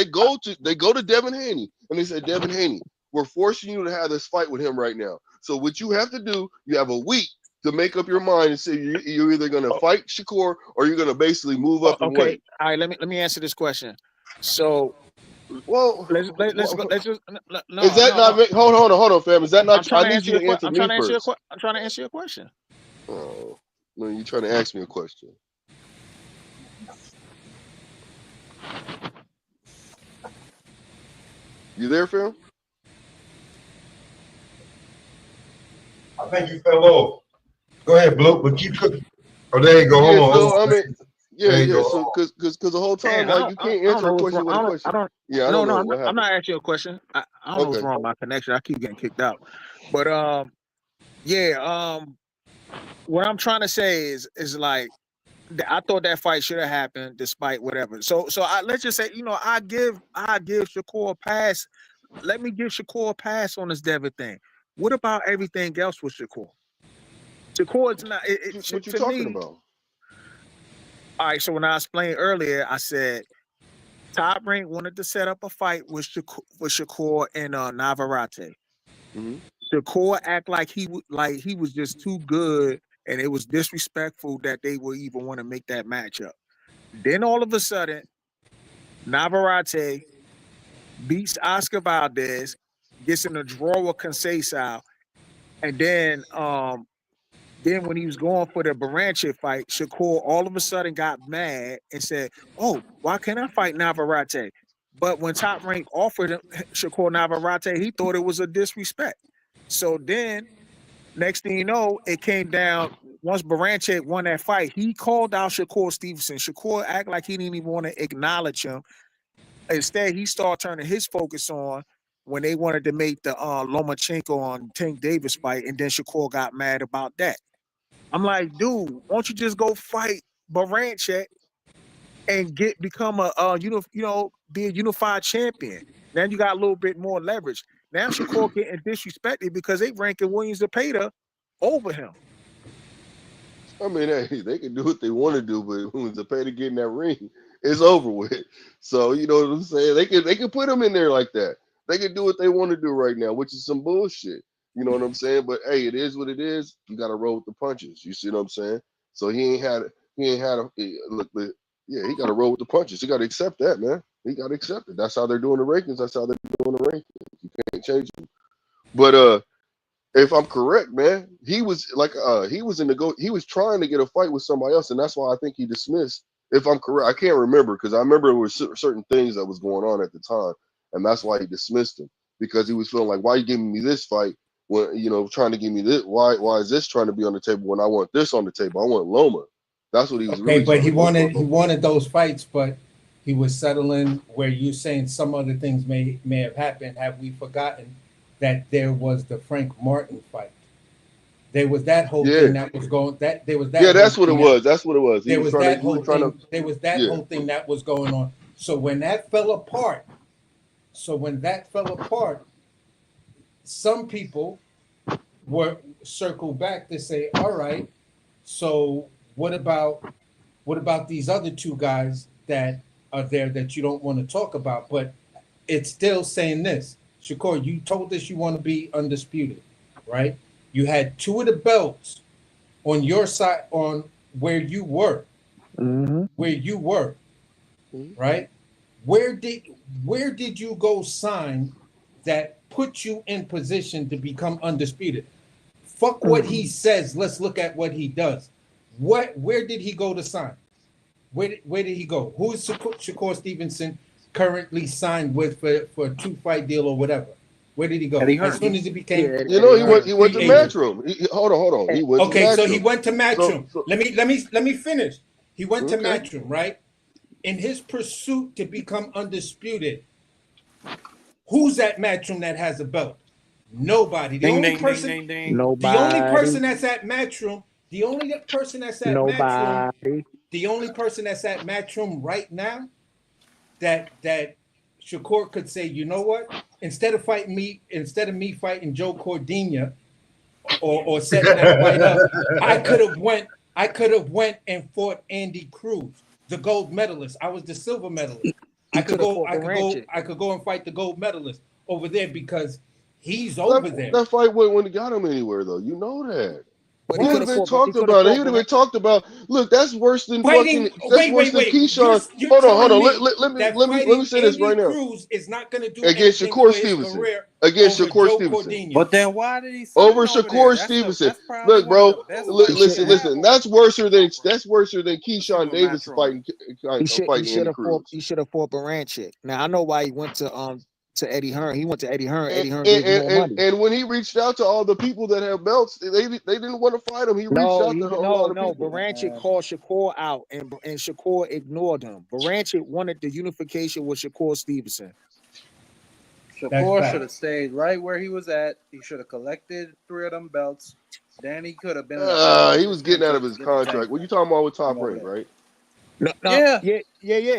go to Devin Haney and they say, Devin Haney, we're forcing you to have this fight with him right now. So what you have to do, you have a week to make up your mind and say you're either going to fight Shakur or you're going to basically move up and okay. wait. All right, let me answer this question. So Well, let's just is that not? Hold on, fam. Is that I'm not? trying I to need answer you your to question. answer me first. I'm trying to answer your question. Oh, no, you're trying to ask me a question. You there, fam? I think you fell off. Go ahead, Blue, but keep cooking. Oh, there you go. Yeah. Hold So on. I mean, There you yeah. go. So because the whole time, Man, like you can't I don't answer know a what's question wrong. with a question. Yeah, I don't know what I'm happened. not asking you a question. I don't know what's Okay. wrong with my connection. I keep getting kicked out. But what I'm trying to say is like I thought that fight should have happened despite whatever. So let's just say, I give Shakur a pass. Let me give Shakur a pass on this Devin thing. What about everything else with Shakur? Shakur's not What you to talking me. about? All right, so when I explained earlier, I said Top Rank wanted to set up a fight with Shakur and Navarrete. Mm-hmm. Shakur act like he was just too good, and it was disrespectful that they would even want to make that matchup. Then all of a sudden, Navarrete beats Oscar Valdez, gets in a draw with Conceição, and then when he was going for the Baranchik fight, Shakur all of a sudden got mad and said, "Oh, why can't I fight Navarrete?" But when Top Rank offered him Shakur Navarrete, he thought it was a disrespect. So then, next thing you know, it came down. Once Baranchik won that fight, he called out Shakur Stevenson. Shakur acted like he didn't even want to acknowledge him. Instead, he started turning his focus on when they wanted to make the Lomachenko on Tank Davis fight, and then Shakur got mad about that. I'm like, dude, why don't you just go fight Baranchik and become be a unified champion? Now you got a little bit more leverage. Now Shakur getting disrespected because they ranking Williams Zepeda over him. I mean, hey, they can do what they want to do, but when Zepeda get in that ring, it's over with. So you know what I'm saying? They can put him in there like that. They can do what they want to do right now, which is some bullshit. You know what I'm saying? But hey, it is what it is. You got to roll with the punches. You see what I'm saying? So he got to roll with the punches. He got to accept that, man. He got to accept it. That's how they're doing the rankings. That's how they're doing the rankings. You can't change them. But if I'm correct, man, he was trying to get a fight with somebody else, and that's why I think he dismissed. If I'm correct, I can't remember because I remember there were certain things that was going on at the time, and that's why he dismissed him because he was feeling like, why are you giving me this fight when trying to give me this? Why is this trying to be on the table when I want this on the table? I want Loma. That's what he was. Okay, really but he wanted those fights, but he was settling where you're saying some other things may have happened. Have we forgotten that there was the Frank Martin fight? There was that whole thing that was going. That's what it was. That's what it was. There was that whole thing. There was that whole thing that was going on. So when that fell apart, some people were circled back to say, all right, so what about these other two guys that are there that you don't want to talk about? But it's still saying this. Shakur, you told us you want to be undisputed, right? You had two of the belts on your side, on where you were, right? Where did you go sign that put you in position to become undisputed? Fuck what he says. Let's look at what he does. Where did he go to sign? Where did he go? Who is Shakur Stevenson currently signed with for a 2-fight deal or whatever? Where did he go? As soon as he became, he went to Matchroom. Hold on. He went. So he went to Matchroom. Let me finish. He went to Matchroom, right? In his pursuit to become undisputed, who's at Matchroom that has a belt? Nobody. The only person that's at Matchroom. The only person that's at Matchroom right now that Shakur could say, you know what? Instead of me fighting Joe Cordina or setting that fight up, I could have went and fought Andy Cruz, the gold medalist. I was the silver medalist. I could go and fight the gold medalist over there because he's over there. That fight wouldn't have got him anywhere though. You know that. But he would have been talked about. He would have been talked about. Look, that's worse than fucking. That's worse than Keyshawn. Hold on. Let me say this right now. Cruz is not going to do against Shakur Stevenson. Against Shakur Stevenson. But then why did he over Shakur Stevenson? Look, bro. Listen. That's worse than Keyshawn Davis fighting Andy Cruz. He should have fought Baranchik. Now I know why he went to Eddie Hearn. He went to Eddie Hearn. Eddie Hearn gave him more money. And when he reached out to all the people that have belts, they didn't want to fight him. He reached out to a lot of people. Baranchik called Shakur out, and Shakur ignored him. Baranchik wanted the unification with Shakur Stevenson. Shakur should have stayed right where he was at. He should have collected 3 of them belts. Then he could have been. He was getting out of his contract. What you talking about with Top Rank, right? Yeah.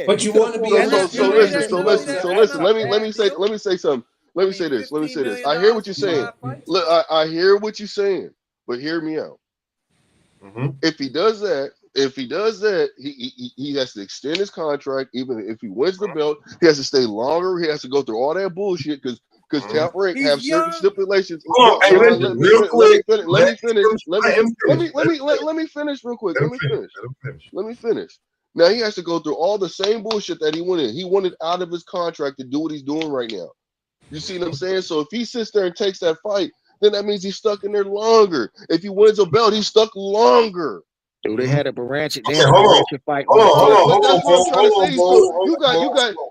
But you want to be. So listen. Let me say something. Let me say this. I hear what you're saying. Look, I hear what you're saying, but hear me out. Mm-hmm. If he does that, he has to extend his contract. Even if he wins the belt, he has to stay longer. He has to go through all that bullshit because Top Rank have certain stipulations. Let me finish real quick. Let me finish. Now he has to go through all the same bullshit that he went in. He wanted out of his contract to do what he's doing right now. You see what I'm saying? So if he sits there and takes that fight, then that means he's stuck in there longer. If he wins a belt, he's stuck longer. Dude, they had a Baranchi. They Okay, had a hold on. Baranchi fight Hold on. on, But that's what I'm trying to say. hold on,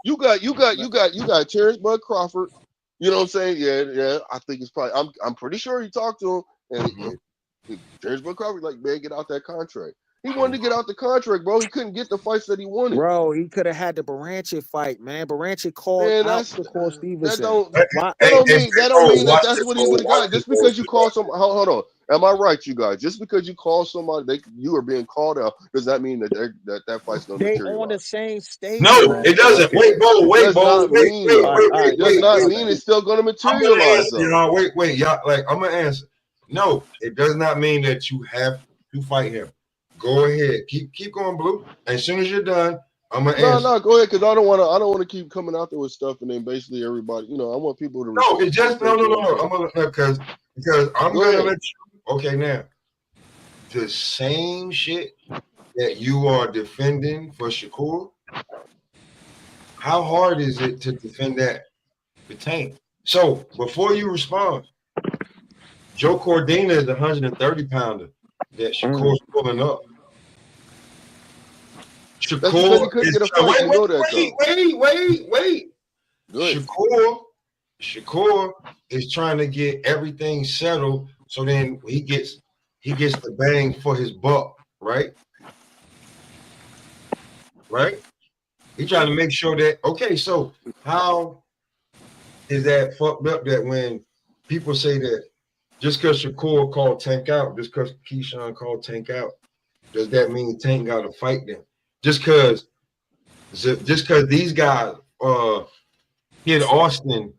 You got Terrence Bud Crawford. You know what I'm saying? Yeah. I think it's probably. I'm pretty sure he talked to him, and Terrence Bud Crawford like, man, get out that contract. He wanted to get out the contract, bro. He couldn't get the fights that he wanted. Bro, he could have had the Baranchi fight, man. Baranchi called Man, out that's Shakur Stevenson. that don't mean that that's what he would have got. Just because you call some, hold on, am I right, you guys? Just because you call somebody, you are being called out. Does that mean that that fight's gonna They materialize? on the same stage. No, man. it doesn't. Wait, Bo, Does not mean though. Wait, Does not wait. mean it's still gonna I'm gonna materialize answer, though. y'all. Wait, y'all. Like, I'm gonna answer. No, it does not mean that you have to fight him. Go ahead, keep going, Blue. As soon as you're done, I'm gonna answer. No, go ahead, because I don't want to keep coming out there with stuff and then basically everybody, I want people to. No, it's just no. I'm gonna because I'm gonna let you. Okay, now the same shit that you are defending for Shakur. How hard is it to defend that with Tank? So before you respond, Joe Cordina is the 130 pounder that Shakur's pulling up. That's because he couldn't is get a fight. You know that, wait. Good. Shakur is trying to get everything settled so then he gets the bang for his buck, right? Right? He's trying to make sure that, okay, so how is that fucked up that when people say that just because Shakur called Tank out, just because Keyshawn called Tank out, does that mean Tank got to fight them? Just because these guys, Kid Austin,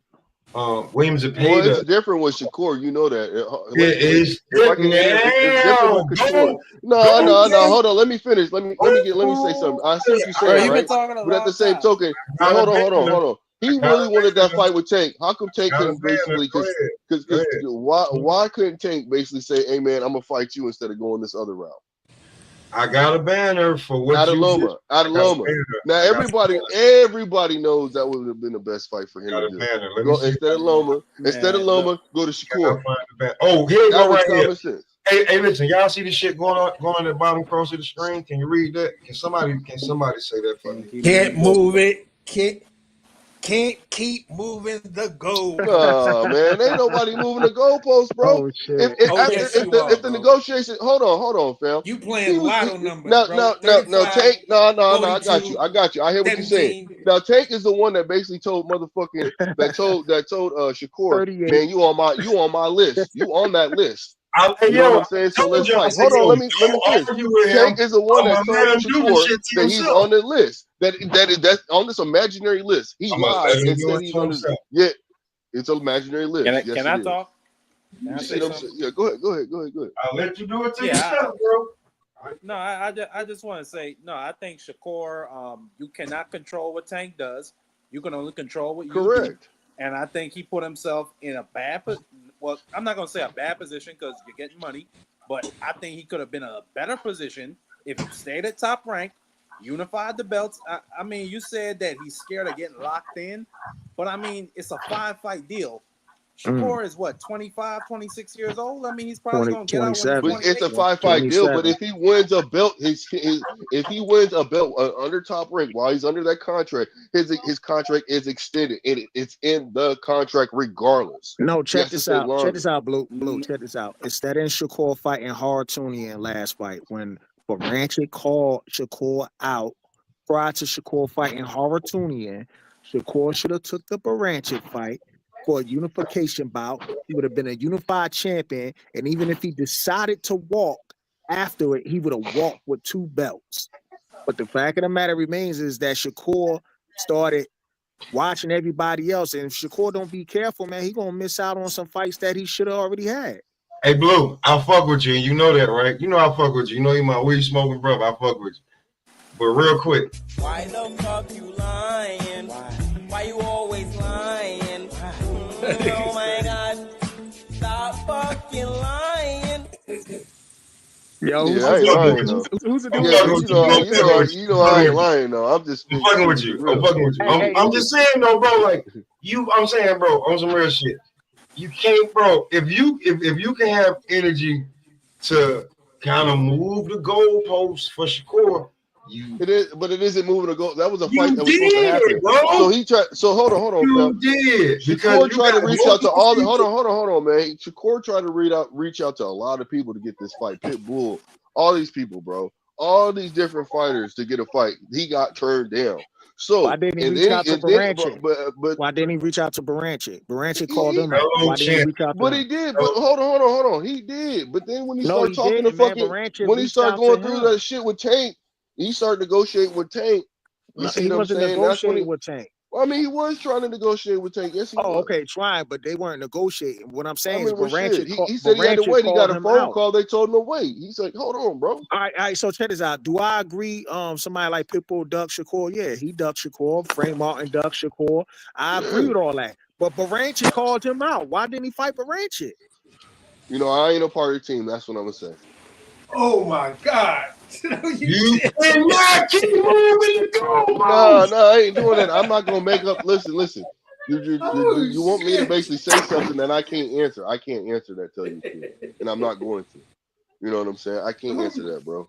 Williams and Well, Payda. it's different with Shakur. You know that. It is different. It's different with Shakur. No. Hold on. Let me finish. Let me say something. I see what you're saying, right? But at the same token, hold on. He really wanted that fight with Tank. How come Tank couldn't basically? Because why couldn't Tank basically say, "Hey man, I'm gonna fight you" instead of going this other route? I got a banner for what out of you Loma. Out of Loma. Now everybody knows that would have been the best fight for him to do. Go instead of Loma, go to Shakur. Oh, here we go right here. Sense. Hey, listen, y'all see this shit going on at the bottom across of the screen? Can you read that? Can somebody say that for me? Can't move it. Can't keep moving the goal. No, man, ain't nobody moving the goalpost, bro. Oh, shit. If the negotiation, hold on, fam. You playing lotto numbers, no, bro. Tank, I got you. I hear what you're saying. Now, Tank is the one that basically told motherfucking that told Shakur, 38. man, you on my list. You on that list. You know what I'm saying? So let's fight. Hold on, let me finish. Tank is the one that told Shakur that he's on the list. That's on this imaginary list. He lied and said he's on this. Yeah, it's an imaginary list. Can I talk? You see what I'm saying? Yeah, go ahead. I'll let you do it to yourself, bro. No, I just want to say, no, I think Shakur, you cannot control what Tank does. You can only control what you do. And I think he put himself in a bad well, I'm not going to say a bad position because you're getting money, but I think he could have been in a better position if he stayed at top rank, unified the belts. I mean, you said that he's scared of getting locked in, but I mean, it's a 5-fight deal. Shakur is what, 25, 26 years old? I mean, he's probably going to get out when he's 28. It's a 5-fight deal, but if he wins a belt, if he wins a belt under top rank while he's under that contract, his contract is extended. It's in the contract regardless. No, check this out. Check this out, Blue. Check this out. Instead of Shakur fighting Haratunian last fight, when Baranchi called Shakur out prior to Shakur fighting Haratunian, Shakur should have took the Baranchi fight for a unification bout. He would have been a unified champion, and even if he decided to walk after it, he would have walked with 2 belts. But the fact of the matter remains is that Shakur started watching everybody else, and if Shakur don't be careful, man, he gonna miss out on some fights that he should have already had. Hey, Blue, I fuck with you, and you know that, right? You know I fuck with you. You know you're my weed smoking brother. I fuck with you. But real quick, why the fuck you lying? Why you always lying? Oh my God, stop fucking lying. Yo, Yeah, who's I the ain't dude? lying though. Who's the dude? Yeah, fucking but with you. I'm fucking with you. I ain't lying though. I'm just I'm fucking with keeping it you. I'm real. fucking with you. Hey, I'm just saying though, bro. Like I'm saying, bro, on some real shit. You can't, bro. If you can have energy to kind of move the goalposts for Shakur, It is, but it isn't moving to go. That was a you fight that was supposed to did, happen. bro. So he tried. So hold on, fam. You did because Shakur you tried to got reach out to multiple all the. people. Hold on, man. Shakur tried to reach out to a lot of people to get this fight. Pitbull, all these people, bro. All these different fighters to get a fight. He got turned down. So Why didn't he reach out to Baranchik? Why didn't he reach out to Baranchik? Baranchik called him out. Why didn't he reach out to him? But he did. But hold on. He did. But then when he started talking to fucking, when he started going through that shit with Tank, he started negotiating with Tank. You see what I'm saying? That's when with Tank. I mean, he was trying to negotiate with Tank. Yes, he was. Okay, trying, but they weren't negotiating. What I'm saying is, Baranchik. He said he had to wait. He got a phone call. They told him to wait. He's like, "Hold on, bro." All right. So check this out. Do I agree? Somebody like Pitbull ducked Shakur. Yeah, he ducked Shakur. Frank Martin ducked Shakur. I agree with all that. But Baranchik called him out. Why didn't he fight Baranchik? You know, I ain't a part of the team. That's what I'm gonna say. Oh my God! You cannot keep moving the goalposts. No, I ain't doing that. I'm not gonna make up. Listen. You want me to basically say something that I can't answer. I can't answer that, tell you the truth. And I'm not going to. You know what I'm saying? I can't answer that, bro.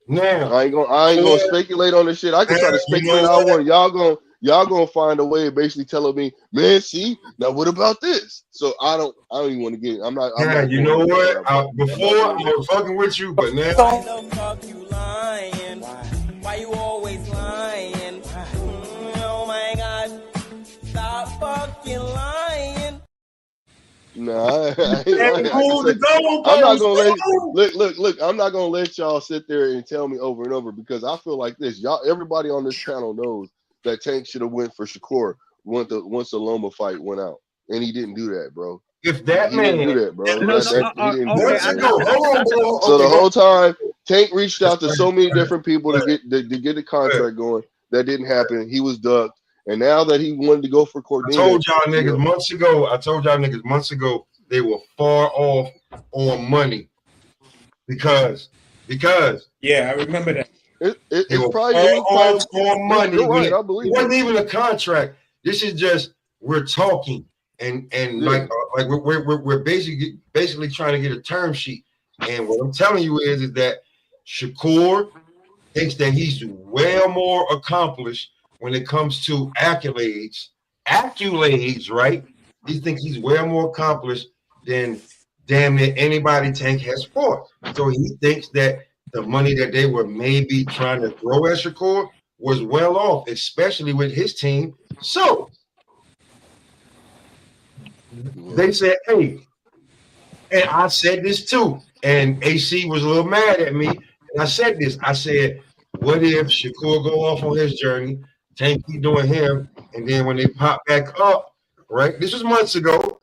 Now I ain't gonna speculate on this shit. I can try to speculate all I want. Y'all gonna find a way of basically telling me, man, see, now what about this? So I don't even want to get it. I'm not you know what? Before I was fucking with you, but now Why the fuck you lying? Why you always lying? Oh my God, stop fucking lying. No, I'm not gonna look. I'm not gonna let y'all sit there and tell me over and over because I feel like this. Everybody on this channel knows that Tank should have went for Shakur once the Loma fight went out, and he didn't do that, bro. If that man didn't do that, bro. He didn't do that. Hold on, so the whole time, Tank reached out to so many different people to get the contract going. That didn't happen. He was ducked. And now that he wanted to go for Cordina, I told y'all niggas months ago they were far off on money because yeah, I remember that. It's probably off on money. You're right, I believe it wasn't even a contract. This is just we're talking and like we're basically trying to get a term sheet. And what I'm telling you is that Shakur thinks that he's well more accomplished when it comes to accolades, right? He thinks he's well more accomplished than damn near anybody Tank has fought. So he thinks that the money that they were maybe trying to throw at Shakur was well off, especially with his team. So they said, hey, and I said this too, and AC was a little mad at me. And I said this, I said, what if Shakur go off on his journey, Tank keep doing him, and then when they pop back up, right? This was months ago,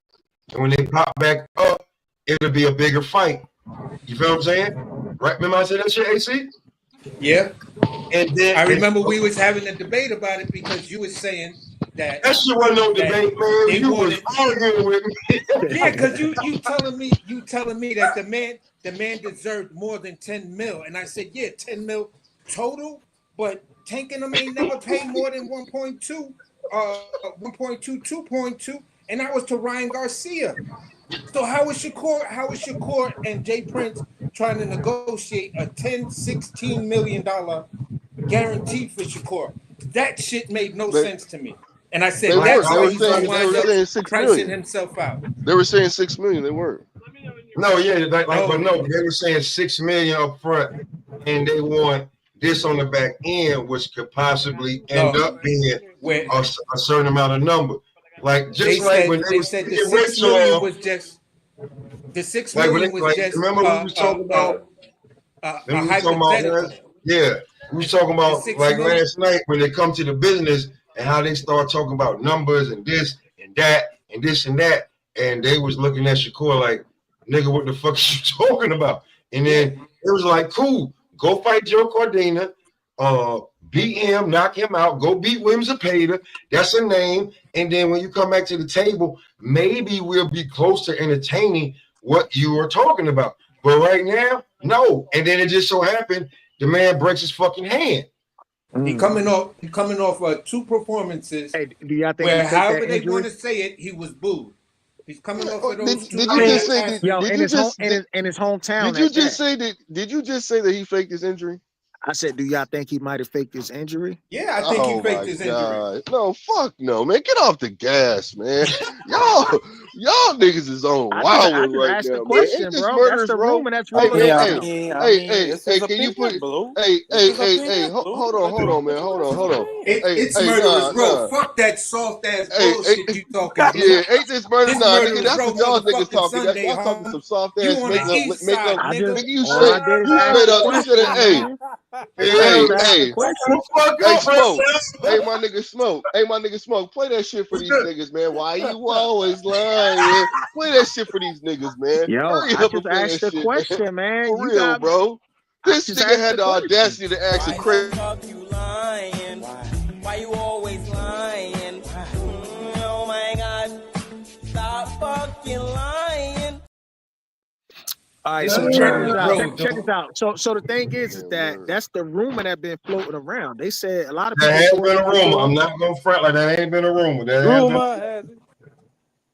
and when they pop back up, it'll be a bigger fight. You feel what I'm saying? Right? Remember I said that shit, AC? Yeah. And then I remember we was having a debate about it because you was saying that shit wasn't no debate, man. You was arguing with me. Yeah, because you telling me that the man deserved more than 10 mil. And I said, yeah, 10 mil total, but Tank and them ain't never paid more than 1.2, 1.2, 2.2, and that was to Ryan Garcia. So how is Shakur and Jay Prince trying to negotiate a $16 million guarantee for Shakur? That shit made no sense to me. And I said that's why he's gonna wind up pricing himself out. They were saying $6 million. They weren't. No, yeah, but no, they were saying $6 million up front, and they want this on the back end, which could possibly end up being a certain amount of number. Like just when they said the $6 million was just the $6 million was just. Remember we was talking about a hypothetical. Yeah, we was talking about like last night when they come to the business and how they start talking about numbers and this and that and this and that, and they was looking at Shakur like, nigga, what the fuck are you talking about? And then it was like, cool, go fight Joe Cordina, beat him, knock him out, go beat William Zepeda. That's a name. And then when you come back to the table, maybe we'll be close to entertaining what you are talking about. But right now, no. And then it just so happened the man breaks his fucking hand. He coming off 2 performances. Hey, do y'all think where he faked however that they want injury? to say it, he was booed. He's coming off of those 2. Did you just say that? Yo, Did in you his home just in his hometown. did you just say that? Did you just say that he faked his injury? I said, do y'all think he might have faked his injury? Yeah, I think he faked his injury. No, fuck no, man. Get off the gas, man. y'all niggas is on wild one right now, man. Ain't this murders, that's the bro? rumor that's Hey, rolling around. hey, can you put hold on, man. Hold on. It's murderous, bro. Fuck that soft ass bullshit you talking, bro. Yeah, ain't this murder? This Nah, nigga, murderous, that's bro, what y'all niggas motherfucking talking. Sunday, Y'all talking huh? some soft You ass on the east side, nigga. Nigga, you All I straight, did is you ask straight the up, you said question, it, hey, Smoke. Hey, Hey, my nigga Smoke. Play that shit for these niggas, man. Why you always lying? Play that shit for these niggas, man. Yo, Hurry I up just and play asked that the shit, question, man. For You real, got, bro. This just nigga asked had the the question. audacity to ask a Why crazy. the fuck you lying? Why you always lying? Oh my God. Stop fucking lying. All right, so check this out. Check this out. So the thing is that that's the rumor that been floating around. They said a lot of people. That has thought been a rumor. Shakur- I'm not gonna front like that ain't been a rumor. That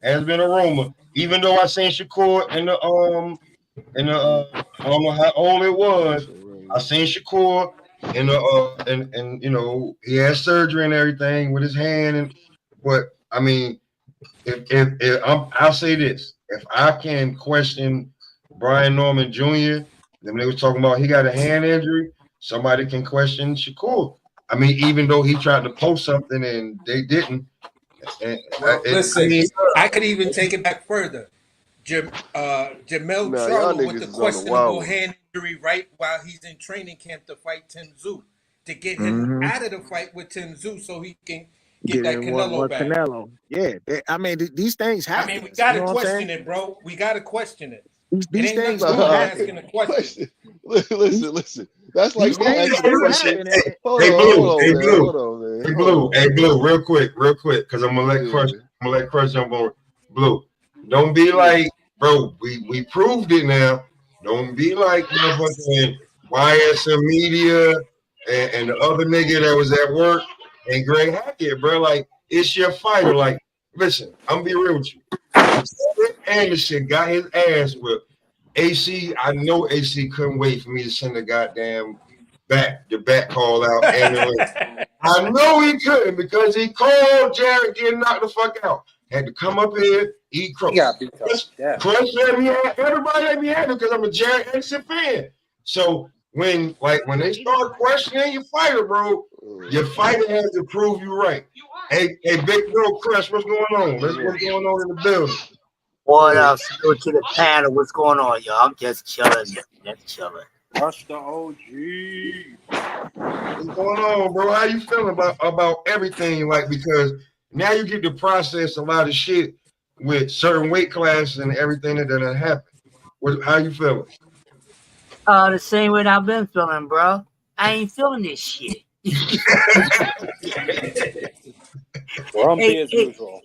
has been a rumor. Even though I seen Shakur in the I don't know how old it was. I seen Shakur in the and you know he had surgery and everything with his hand but I mean if I'll say this, if I can question Brian Norman Jr., then they was talking about he got a hand injury, somebody can question Shakur. I mean, even though he tried to post something and they didn't. Well, listen, I mean, I could even take it back further. Jamel Nah, y'all Charlo with niggas the is on the questionable wild one. hand injury right while he's in training camp to fight Tenzou, to get him out of the fight with Tenzou so he can get that Getting Canelo what back. Canelo. Yeah, I mean these things happen. I mean, we gotta you know question it, bro. We gotta question it. These It ain't things nothing do wrong with happen. asking a question. Listen. That's like These me things asking a do question. happen. Hold Hey on, man. Blue, Hold on, man. hey Blue, real quick, because I'm gonna let Crush jump on. Blue, don't be like, bro. We proved it now. Don't be like motherfucking YSM Media and the other nigga that was at work and Greg Hackett, bro. Like it's your fighter. Like, listen, I'm gonna be real with you. Anderson got his ass whipped. AC, I know AC couldn't wait for me to send the goddamn the back call out. I know he couldn't because he called Jared getting knocked the fuck out. Had to come up here, eat crow. Crush let me have everybody let me have him because I'm a Jared Anderson fan. So when they start questioning your fighter, bro, your fighter has to prove you right. Hey, big bro, Crush, what's going on? What's going on in the building? What up? Salute to the panel. What's going on, y'all? I'm just chilling. Rush the OG. What's going on, bro? How you feeling about everything? Like, because now you get to process a lot of shit with certain weight classes and everything that done happened. How you feeling? The same way I've been feeling, bro. I ain't feeling this shit. Grumpy as usual.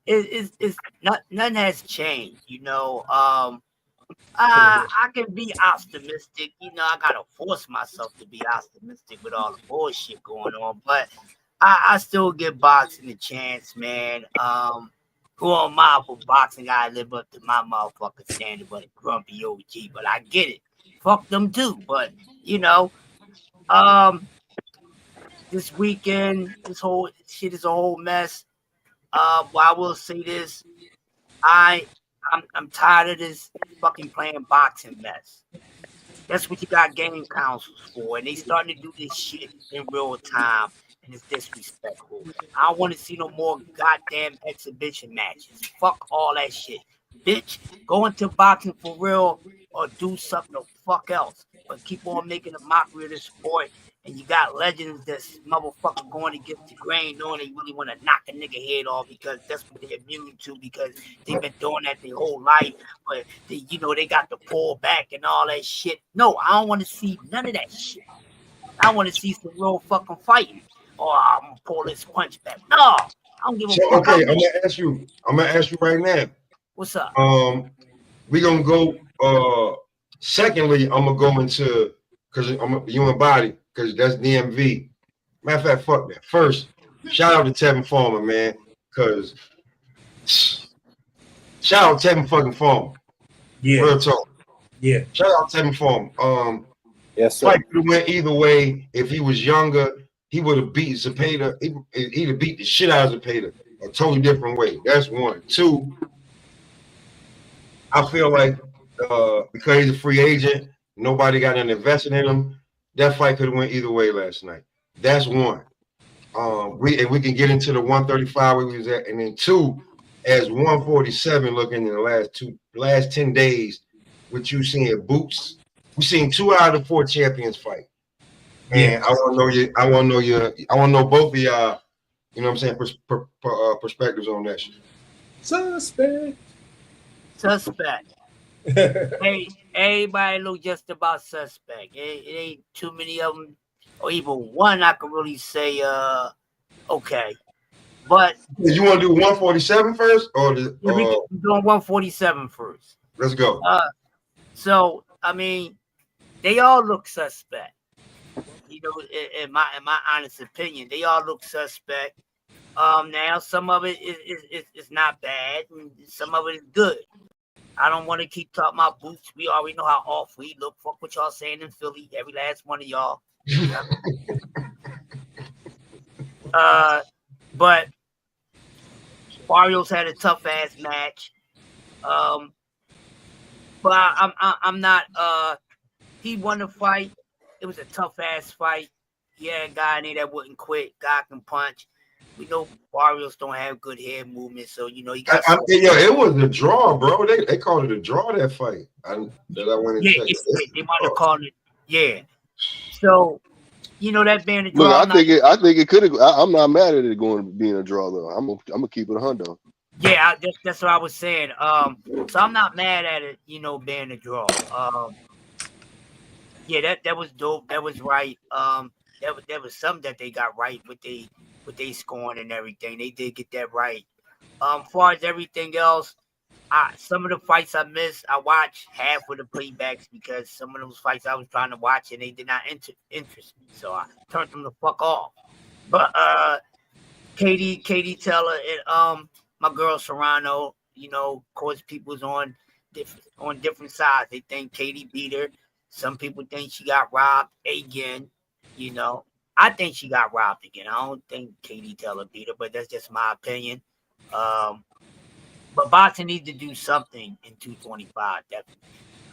It's not, nothing has changed, you know. I can be optimistic, you know. I gotta force myself to be optimistic with all the bullshit going on, but I still give boxing a chance, man. Who am I for boxing? I live up to my motherfucking standard, but a grumpy OG. But I get it. Fuck them too. But you know, this weekend, this whole shit is a whole mess. But I will say this: I'm tired of this fucking playing boxing mess. That's what you got game councils for, and they starting to do this shit in real time, and it's disrespectful. I don't want to see no more goddamn exhibition matches. Fuck all that shit, bitch. Go into boxing for real, or do something the fuck else. But keep on making a mockery of the sport, and you got legends that's motherfucker going against the grain, knowing they really want to knock a nigga head off because that's what they're immune to because they've been doing that their whole life. But they got to pull back and all that shit. No, I don't want to see none of that shit. I want to see some real fucking fighting. Or I'm gonna pull this punch back. No, I don't give a fuck. Okay, I'm gonna ask you right now. What's up? we gonna go. Secondly, I'm gonna go into because I'm human body because that's DMV. Matter of fact, fuck that. First, shout out to Tevin Farmer, man, because shout out Tevin fucking Farmer. Yeah, Real talk. yeah. Shout out Tevin Farmer. Yes, sir. Fight could have went either way. If he was younger, he would have beat Zepeda. He'd have beat the shit out of Zepeda a totally different way. That's one. Two, I feel like because he's a free agent, nobody got nothing invested in him. That fight could have went either way last night. That's one. We can get into the 135 where we was at, and then two, as 147 looking in the last 10 days, what you seeing boots. We seen 2 out of the 4 champions fight. And Yeah. I want to know both of y'all, you know what I'm saying, perspectives on that shit. Suspect. Hey, everybody look just about suspect. It ain't too many of them, or even one I could really say, okay. But you want to do 147 first, or we doing 147 first? Let's go. So I mean, they all look suspect. You know, in my honest opinion, they all look suspect. Now some of it is not bad, and some of it is good. I don't want to keep talking about boots. We already know how off we look. Fuck what y'all saying in Philly, every last one of y'all. But Barrios had a tough ass match. But I'm not. He won the fight. It was a tough ass fight. Yeah, guy in there that wouldn't quit. Guy can punch. We know Barrios don't have good head movement, so you know he got. It was a draw, bro. They called it a draw, that fight. I went and checked. They might have called it. Yeah. So, you know that being a draw. Look, I think it could have. I'm not mad at it being a draw though. I'm gonna keep it a hundo. Yeah, that's what I was saying. So I'm not mad at it, you know, being a draw. Yeah, that was dope. That was right. There was something that they got right with they scoring and everything. They did get that right. As far as everything else, some of the fights I missed, I watched half of the playbacks because some of those fights I was trying to watch and they did not interest me, so I turned them the fuck off. But Katie Taylor and my girl Serrano, you know, of course, people's on different sides. They think Katie beat her. Some people think she got robbed again. You know, I think she got robbed again. I don't think Katie Taylor beat her, but that's just my opinion. But boxing needs to do something in 225. Definitely.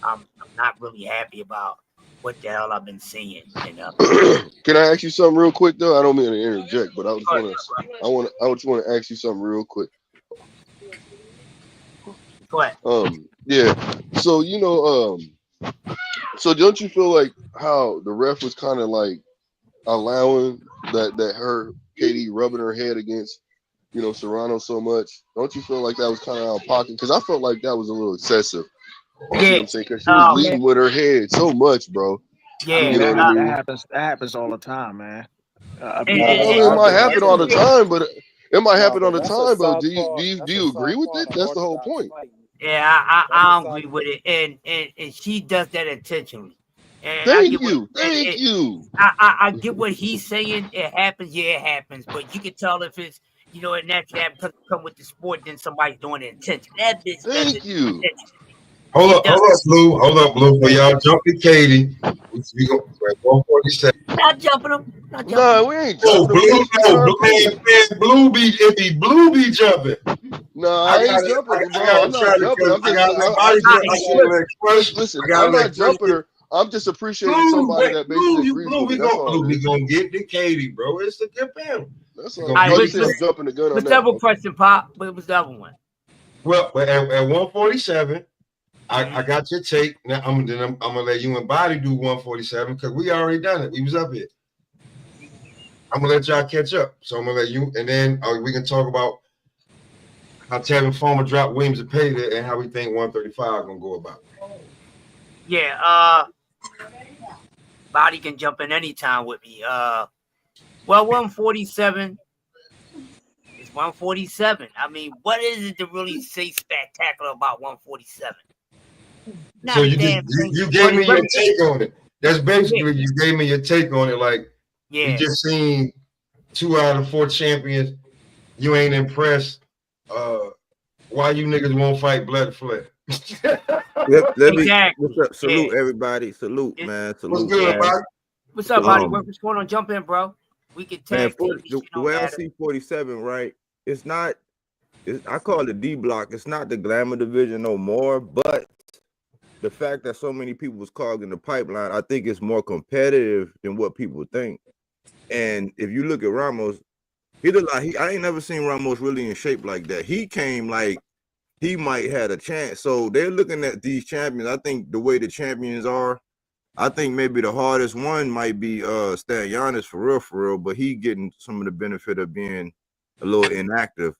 I'm not really happy about what the hell I've been seeing. You know? Can I ask you something real quick though? I don't mean to interject, but I just want to ask you something real quick. Go ahead. Yeah. So you know, so don't you feel like how the ref was kind of like allowing that her Katie rubbing her head against, you know, Serrano so much? Don't you feel like that was kind of out of pocket? Because I felt like that was a little excessive. You see what I'm saying? Because she was leading with her head so much, bro. Yeah, you know what I mean? That happens all the time, man. It might happen all the time, but it might happen all the time. But do you agree with it? That's the whole point. Yeah, I don't agree with it, and she does that intentionally. And Thank you. I get what he's saying. It happens, yeah, it happens. But you can tell if it's, you know, it naturally happens come with the sport, then somebody's doing it intentionally. That bitch. Thank you. Hold up, Blue. For y'all jumping Katie, we go 147. Not jumping him. No, we ain't jumping him. Blue be jumping. No, I ain't jumping, bro. I'm not jumping. Listen, I'm not jumping her. I'm just appreciating somebody that basically agrees with me. That's all. We gonna get the Katie, bro. It's a good panel. That's all. I'm jumping the gun on that. What's the other question, Pop? What was the other one? Well, at 147, I got your take. Now I'm gonna let you and Body do 147 because we already done it. We was up here. I'm gonna let y'all catch up. So I'm gonna let you, and then we can talk about how Tevin Farmer dropped Williams and Payton and how we think 135 gonna go about. Yeah, Body can jump in anytime with me. Well, 147 is 147. I mean, what is it to really say spectacular about 147? Not So a you damn thing. you gave me your take on it. That's basically Yeah. you gave me your take on it. Like you Yeah. just seen 2 out of 4 champions. You ain't impressed. Why you niggas won't fight Blood Flair? Yep, let me. Exactly. What's up? Salute Yeah. everybody. Salute, It- man. What's Salute, good, man. Bobby? What's up, buddy? Um, What's going on? Jump in, bro. We can man, tag team this shit the on way I matter. see 47, right? It's not. I call it D block. It's not the glamour division no more, but the fact that so many people was clogging the pipeline, I think it's more competitive than what people think. And if you look at Ramos, I ain't never seen Ramos really in shape like that. He came like he might had a chance. So they're looking at these champions. I think the way the champions are, I think maybe the hardest one might be Stan Giannis for real, but he getting some of the benefit of being a little inactive.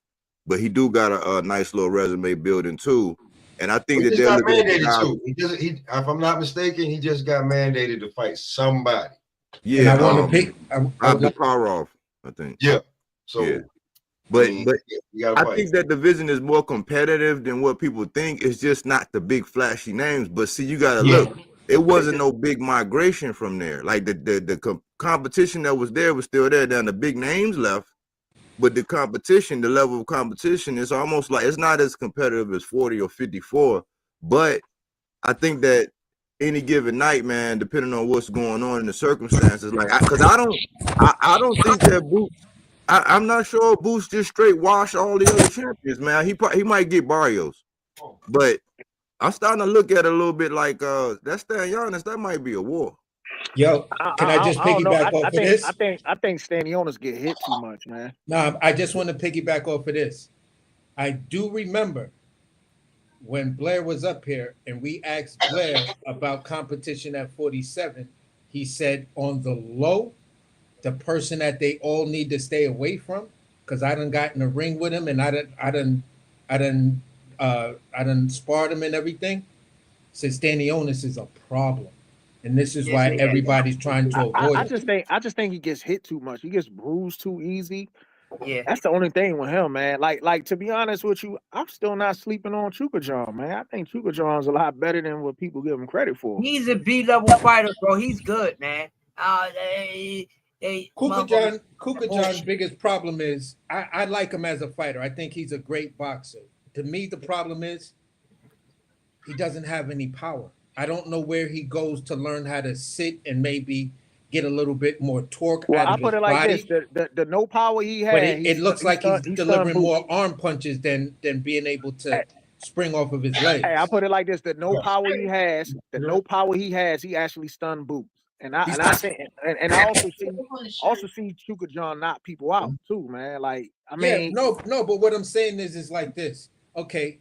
But he do got a nice little resume building too. And I think He that just they're got looking at the mandated guy. too. If I'm not mistaken, he just got mandated to fight somebody. And I Yeah, want to pick. I would like, Abduparov, I think. Yeah. So Yeah. But I mean, but you gotta I fight. think that division is more competitive than what people think. It's just not the big flashy names. But see, you gotta look. It wasn't no big migration from there. Like the competition that was there was still there. Then the big names left, but the competition, the level of competition, is almost like it's not as competitive as 40 or 54. But I think that any given night, man, depending on what's going on in the circumstances, like because I don't think that Boots. I'm not sure Boots just straight wash all the other champions, man. He might get Barrios, but I'm starting to look at it a little bit like that's Stan Giannis. That might be a war. yo, can I just I don't know. piggyback off of this? I think Stanionis get hit too much, man. No, I just want to piggyback off of this. I do remember when Blair was up here and we asked Blair about competition at 47. He said on the low, the person that they all need to stay away from, because I done got in the ring with him and I done sparred him and everything. Said Stanionis is a problem. And this is why everybody's trying to avoid I just think he gets hit too much. He gets bruised too easy. Yeah. That's the only thing with him, man. Like to be honest with you, I'm still not sleeping on Chuka John, man. I think Chuka John's a lot better than what people give him credit for. He's a B-level fighter, bro. He's good, man. Kuka John's biggest problem is I like him as a fighter. I think he's a great boxer. To me, the problem is he doesn't have any power. I don't know where he goes to learn how to sit and maybe get a little bit more torque Well, out I'll of put his it like body. this: the no power he But had, it looks like he's delivering Boots. more arm punches than being able to spring off of his legs. Hey, I put it like this: the no power he has, he actually stunned Boots. And I think, and I also see Chuka John knock people out too, man. Like I mean, no, but what I'm saying is like this. Okay,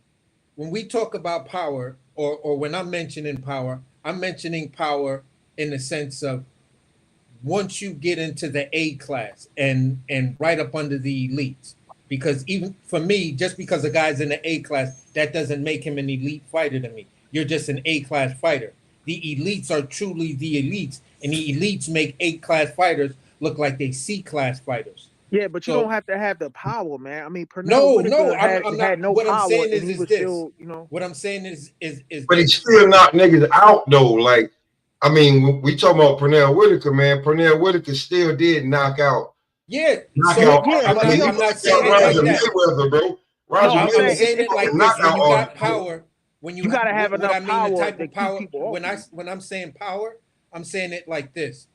when we talk about power, or when I'm mentioning power, I'm mentioning power in the sense of once you get into the A class and right up under the elites. Because even for me, just because a guy's in the A class, that doesn't make him an elite fighter to me. You're just an A class fighter. The elites are truly the elites, and the elites make A class fighters look like they C class fighters. yeah, but you don't have to have the power, man. I mean, No, I'm not. Had no what power, I'm saying and he was this. still, you know. What I'm saying is But he still knocked niggas out though. Like, I mean, we talking about Pernell Whitaker, man. Pernell Whitaker still did knock out. Yeah, I'm not saying it like that. Mayweather, bro. I'm saying it like this. When you got power, when you gotta have enough power. The type of power. When I'm saying power, I'm saying it like this: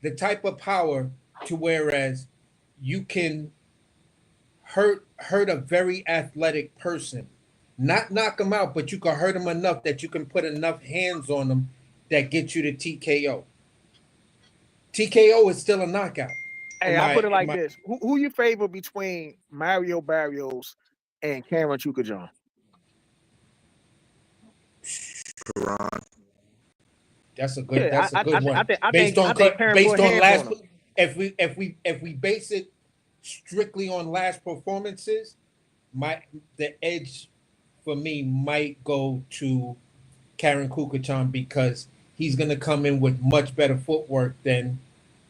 the type of power to whereas you can hurt a very athletic person, not knock them out, but you can hurt them enough that you can put enough hands on them that get you to TKO. TKO is still a knockout. Hey, I put it like this: who you favor between Mario Barrios and Cameron Chuka John? That's a good. That's a good one. Based on last, if we base it strictly on last performances, the edge for me might go to Karen Kukuchan because he's going to come in with much better footwork than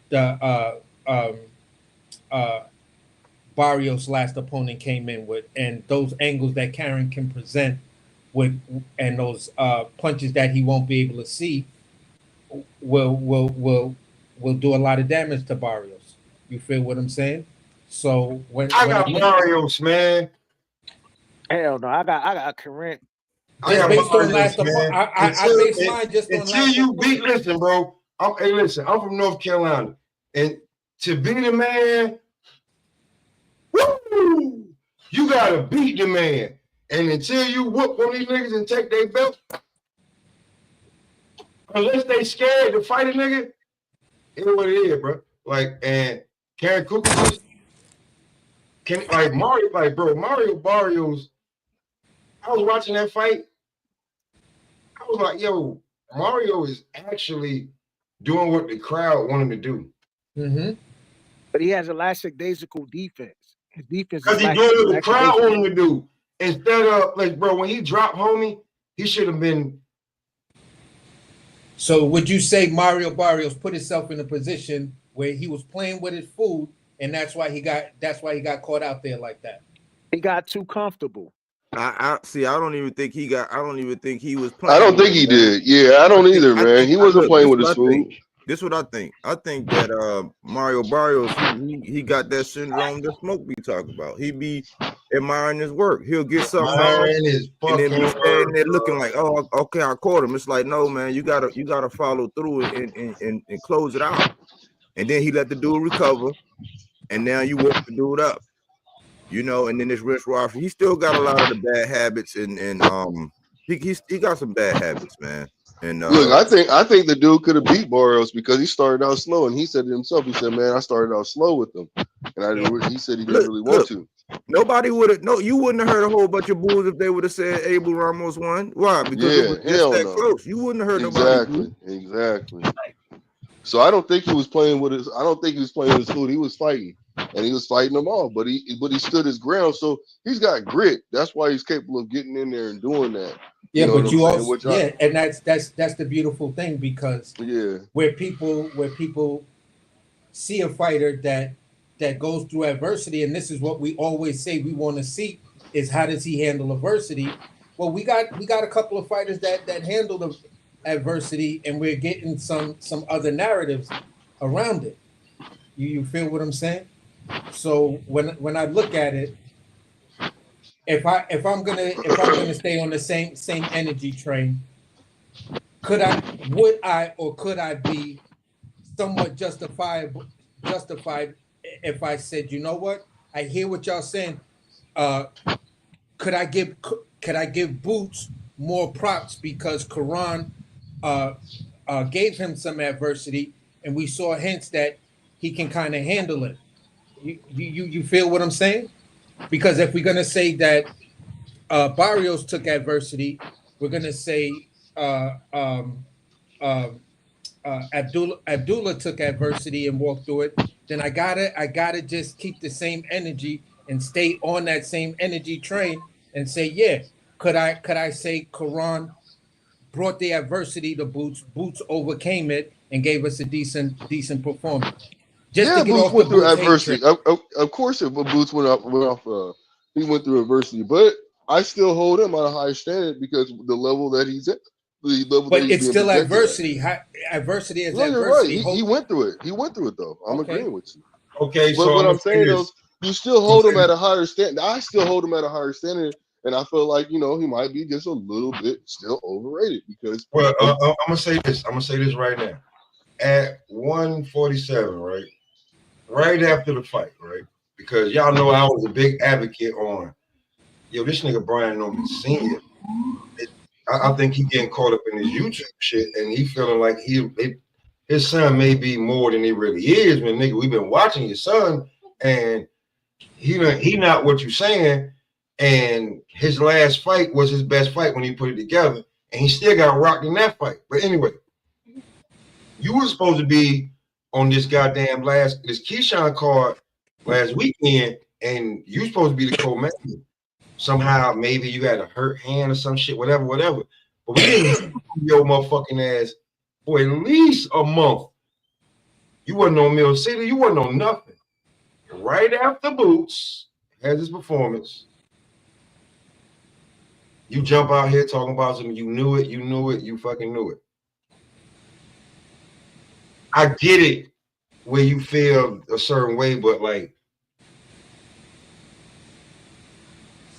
the Barrios' last opponent came in with, and those angles that Karen can present and those punches that he won't be able to see will do a lot of damage to Barrios. You feel what I'm saying? So I when got Barrios, man. Hell no, I got Corinne. I just got based on Barrios, last man. I based mine just on Until last you beat, listen, bro. Hey, listen, I'm from North Carolina, and to beat a man, woo, you gotta beat the man. And until you whoop one of these niggas and take their belt, unless they scared to fight a nigga, it is what it is, bro. Like, and Karen Cooper just like Mario, like, bro, Mario Barrios. I was watching that fight. I was like, yo, Mario is actually doing what the crowd want him to do. Mm-hmm. But he has a lackadaisical defense. His defense Because is he's doing what the crowd lackadaisical. want him to do. Instead of, like, bro, when he dropped homie, he should have been. So would you say Mario Barrios put himself in a position where he was playing with his food, and that's why he got caught out there like that? He got too comfortable. I see. I don't even think he was playing. I don't think he did. Yeah, I don't either, man. He wasn't playing with his food. This is what I think. I think that Mario Barrios, he got that syndrome that Smoke be talking about. He be admiring his work. He'll get something wrong, and then be standing there looking like, oh, okay, I caught him. It's like, no, man, you gotta follow through and close it out. And then he let the dude recover, and now you woke the dude up. You know, and then this Rich Roth, he still got a lot of the bad habits, and he got some bad habits, man. And look, I think the dude could have beat Barrios because he started out slow, and he said it himself. He said, "Man, I started out slow with him," and I didn't. He said he didn't really want to. Nobody would have. No, you wouldn't have heard a whole bunch of bulls if they would have said Abel Ramos won. Why? Because it was just that close. You wouldn't have heard nobody. Exactly. So I don't think he was playing with his. I don't think he was playing with his food. He was fighting, and he was fighting them all. But he stood his ground. So he's got grit. That's why he's capable of getting in there and doing that. Yeah, but you also and that's the beautiful thing, because where people see a fighter that goes through adversity, and this is what we always say we want to see, is how does he handle adversity? Well, we got a couple of fighters that handle the adversity, and we're getting some other narratives around it. You feel what I'm saying? So when I look at it, if I'm gonna stay on the same energy train, could I be somewhat justified if I said, you know what, I hear what y'all saying. Could I give Boots more props because Karan gave him some adversity, and we saw hints that he can kind of handle it. You feel what I'm saying? Because if we're gonna say that Barrios took adversity, we're gonna say Abdullah took adversity and walked through it. Then I gotta just keep the same energy and stay on that same energy train and say, yeah, could I say Karan brought the adversity to Boots. Boots overcame it and gave us a decent performance. Just to get Boots off went the through Boots adversity. Of course, if Boots went off, he went through adversity. But I still hold him on a higher standard because the level that he's at, the level but that he's it's still being adversity. Adversity is no, you're adversity. right. He went through it. He went through it though. I'm agreeing with you. Okay, but so what I'm saying is, you still hold him at a higher standard. I still hold him at a higher standard. And I feel like, he might be just a little bit still overrated because. Well, I'm gonna say this. I'm gonna say this right now. At 147, right after the fight, right? Because y'all know I was a big advocate on, this nigga Brian Norman Sr. I think he getting caught up in his YouTube shit, and he feeling like his son may be more than he really is. Man, nigga, we've been watching your son, and he not what you saying. And his last fight was his best fight when he put it together, and he still got rocked in that fight. But anyway, you were supposed to be on this goddamn this Keyshawn card last weekend, and you supposed to be the co-main. Somehow, maybe you had a hurt hand or some shit, whatever. But we didn't your motherfucking ass for at least a month. You wasn't on Mill City. You wasn't on nothing. Right after Boots has his performance, You jump out here talking about something, you knew it, you fucking knew it. I get it where you feel a certain way, but like,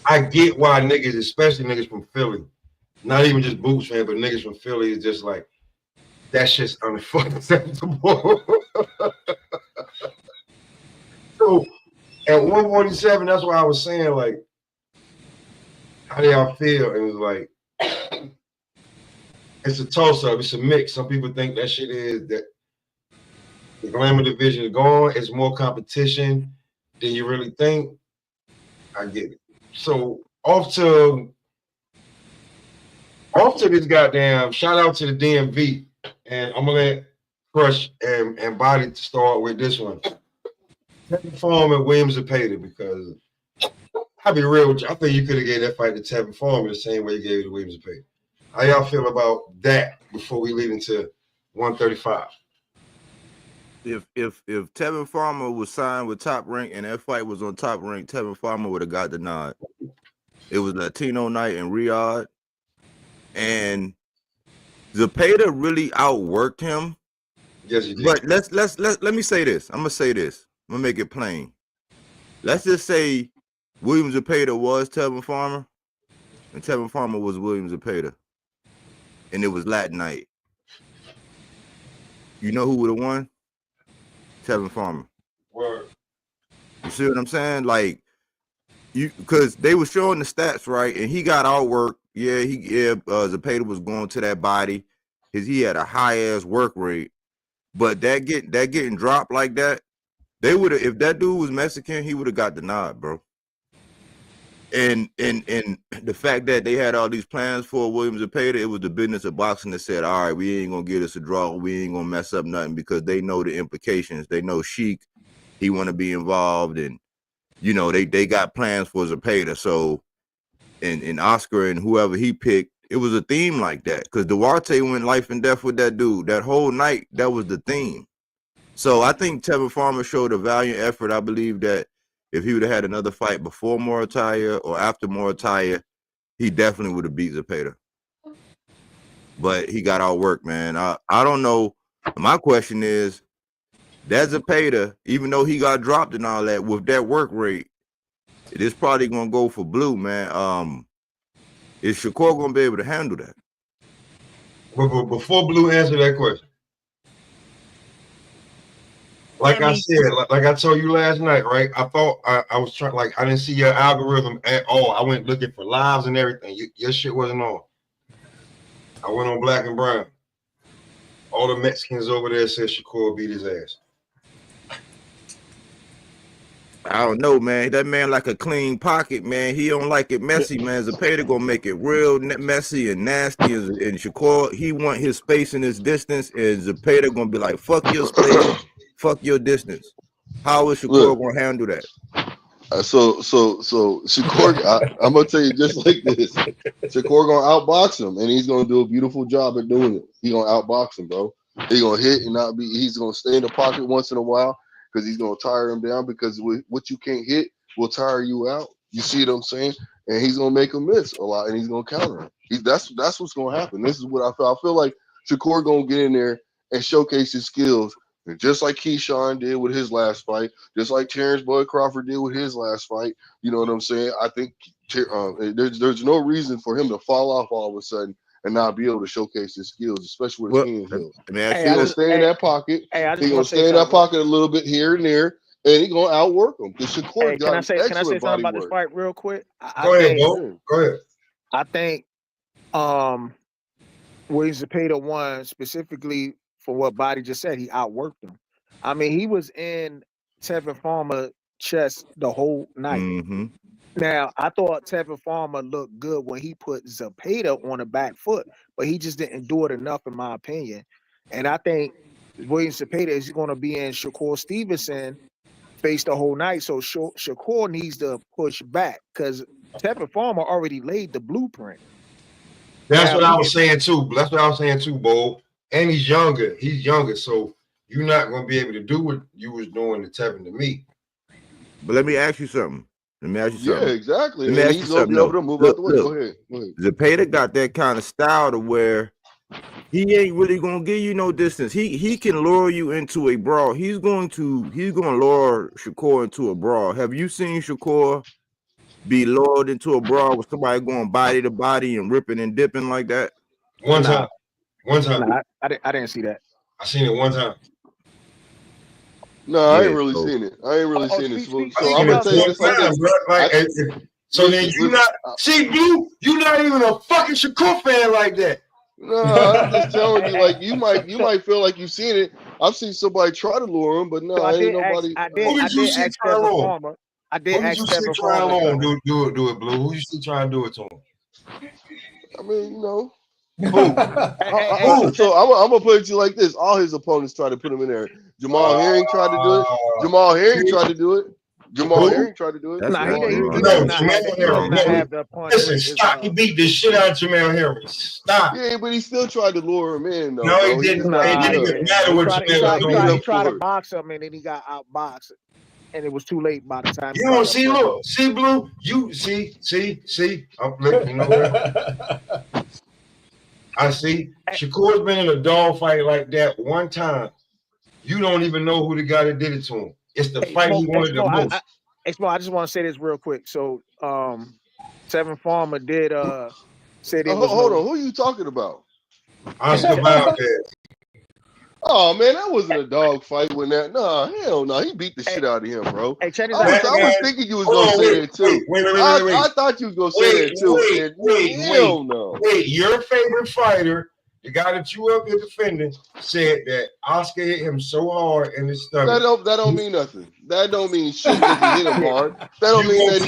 I get why niggas, especially niggas from Philly, not even just Boots fan, but niggas from Philly is just like, that shit's unacceptable. So at 147, that's why I was saying, like, how do y'all feel? And it was like, it's a toss-up, it's a mix. Some people think that shit is that the glamour division is gone, it's more competition than you really think. I get it. So off to this goddamn shout out to the DMV. And I'm gonna let Crush and Body start with this one. Tevin Farmer and Williams Zepeda, because I'll be real with you. I think you could have gave that fight to Tevin Farmer the same way you gave it to Williams Zepeda. How y'all feel about that before we lead into 135? If Tevin Farmer was signed with Top Rank and that fight was on Top Rank, Tevin Farmer would have got the nod. It was Latino Night in Riyadh, and Zepeda really outworked him. Yes, he did. But let me say this. I'm gonna say this. I'm gonna make it plain. Let's just say William Zepeda was Tevin Farmer, and Tevin Farmer was William Zepeda, and it was Latin Night. You know who would have won? Tevin Farmer. Word. You see what I'm saying? Like, because they were showing the stats, right? And he got outworked. Zepeda was going to that body. He had a high ass work rate. But that getting dropped like that, they would have, if that dude was Mexican, he would have got the nod, bro. And the fact that they had all these plans for Williams Zepeda, it was the business of boxing that said, all right, we ain't gonna get us a draw, we ain't gonna mess up nothing, because they know the implications. They know Sheik, he want to be involved, and they got plans for Zepeda. So and Oscar and whoever he picked, it was a theme like that, because Duarte went life and death with that dude that whole night. That was the theme. So I think Tevin Farmer showed a valiant effort. I believe that if he would have had another fight before Morataya or after Morataya, he definitely would have beat Zepeda. But he got outworked, man. I don't know. My question is, that Zepeda, even though he got dropped and all that, with that work rate, it is probably gonna go for Blue, man. Is Shakur gonna be able to handle that? But before Blue answer that question, like I said, like I told you last night, right? I thought I was trying, like, I didn't see your algorithm at all. I went looking for lives and everything. Your shit wasn't on. I went on Black and Brown. All the Mexicans over there said Shakur beat his ass. I don't know, man. That man like a clean pocket, man. He don't like it messy, man. Zepeda gonna make it real messy and nasty. And Shakur, he want his space and his distance, and Zepeda gonna be like, fuck your space, fuck your distance. How is Shakur gonna handle that? So Shakur, I'm gonna tell you just like this. Shakur gonna outbox him, and he's gonna do a beautiful job at doing it. He gonna outbox him, bro. He gonna hit and not be. He's gonna stay in the pocket once in a while, because he's gonna tire him down, because what you can't hit will tire you out. You see what I'm saying? And he's gonna make him miss a lot, and he's gonna counter him. That's what's gonna happen. This is what I feel. I feel like Shakur gonna get in there and showcase his skills, and just like Keyshawn did with his last fight, just like Terrence Bud Crawford did with his last fight. You know what I'm saying? I think there's no reason for him to fall off all of a sudden and not be able to showcase his skills, especially with his hands. He's gonna stay in that pocket. He's gonna stay in that pocket a little bit here and there, and he's gonna outwork him. Because Shakur got excellent can I say something body about work. this fight real quick? Go ahead, Bo. Go ahead. I think William Zepeda won specifically for what Body just said. He outworked him. I mean, he was in Tevin Farmer chest the whole night. Mm-hmm. Now, I thought Tevin Farmer looked good when he put Zepeda on the back foot, but he just didn't do it enough, in my opinion. And I think William Zepeda is going to be in Shakur Stevenson face the whole night. So Shakur needs to push back, because Tevin Farmer already laid the blueprint. That's what I was saying too. That's what I was saying too, Bo. And he's younger. So you're not going to be able to do what you was doing to Tevin to me. But let me ask you something. Let me ask you Yeah, something. exactly. Let me And ask you he's gonna something. be able to move out the way. Go ahead. Zepeda got that kind of style to where he ain't really gonna give you no distance. He can lure you into a brawl. He's gonna lure Shakur into a brawl. Have you seen Shakur be lured into a brawl with somebody going body to body and ripping and dipping like that? One time. Nah, I didn't see that. I seen it one time. No, I ain't really seen it. I ain't really seen it. So I'm gonna tell you this like this. So then you not see Blue, you not even a fucking Shakur fan like that. No, I'm just telling you, like you might feel like you've seen it. I've seen somebody try to lure him, but no, So I ain't did nobody. Who did you see try to lure? I did Who did you see try to lure? Do it, Blue. Who you see try to do it to him? I mean, you know. Who? So I'm gonna put it to you like this: all his opponents tried to put him in there. Jamal Herring tried to do it. Jamal Herring tried to do it. Jamal Herring tried to do it. Jamal Herring. Listen, stop. He beat the shit out of Jamal Herring. Stop. Yeah, but he still tried to lure him in, though. No, bro. he didn't. It didn't matter what He tried to box him, and then he got outboxed, and it was too late by the time. You don't see, look, see, Blue. You see. Look, you know what? I see. Shakur's been in a dogfight like that one time. You don't even know who the guy that did it to him. It's the fight he wanted the most. I just want to say this real quick. So, Seven Farmer did say there was hold on. Who are you talking about? Oscar Valdez. Oh man, that wasn't a dog fight when that. Nah, hell no. He beat the shit out of him, bro. Hey, check this out. I was thinking you was gonna say that too. Wait. I thought you was gonna say that too. Hell no. Wait, your favorite fighter, the guy that you up here defending, said that Oscar hit him so hard in his stomach. That don't mean nothing. That don't mean shit if he hit him hard. That don't mean that he.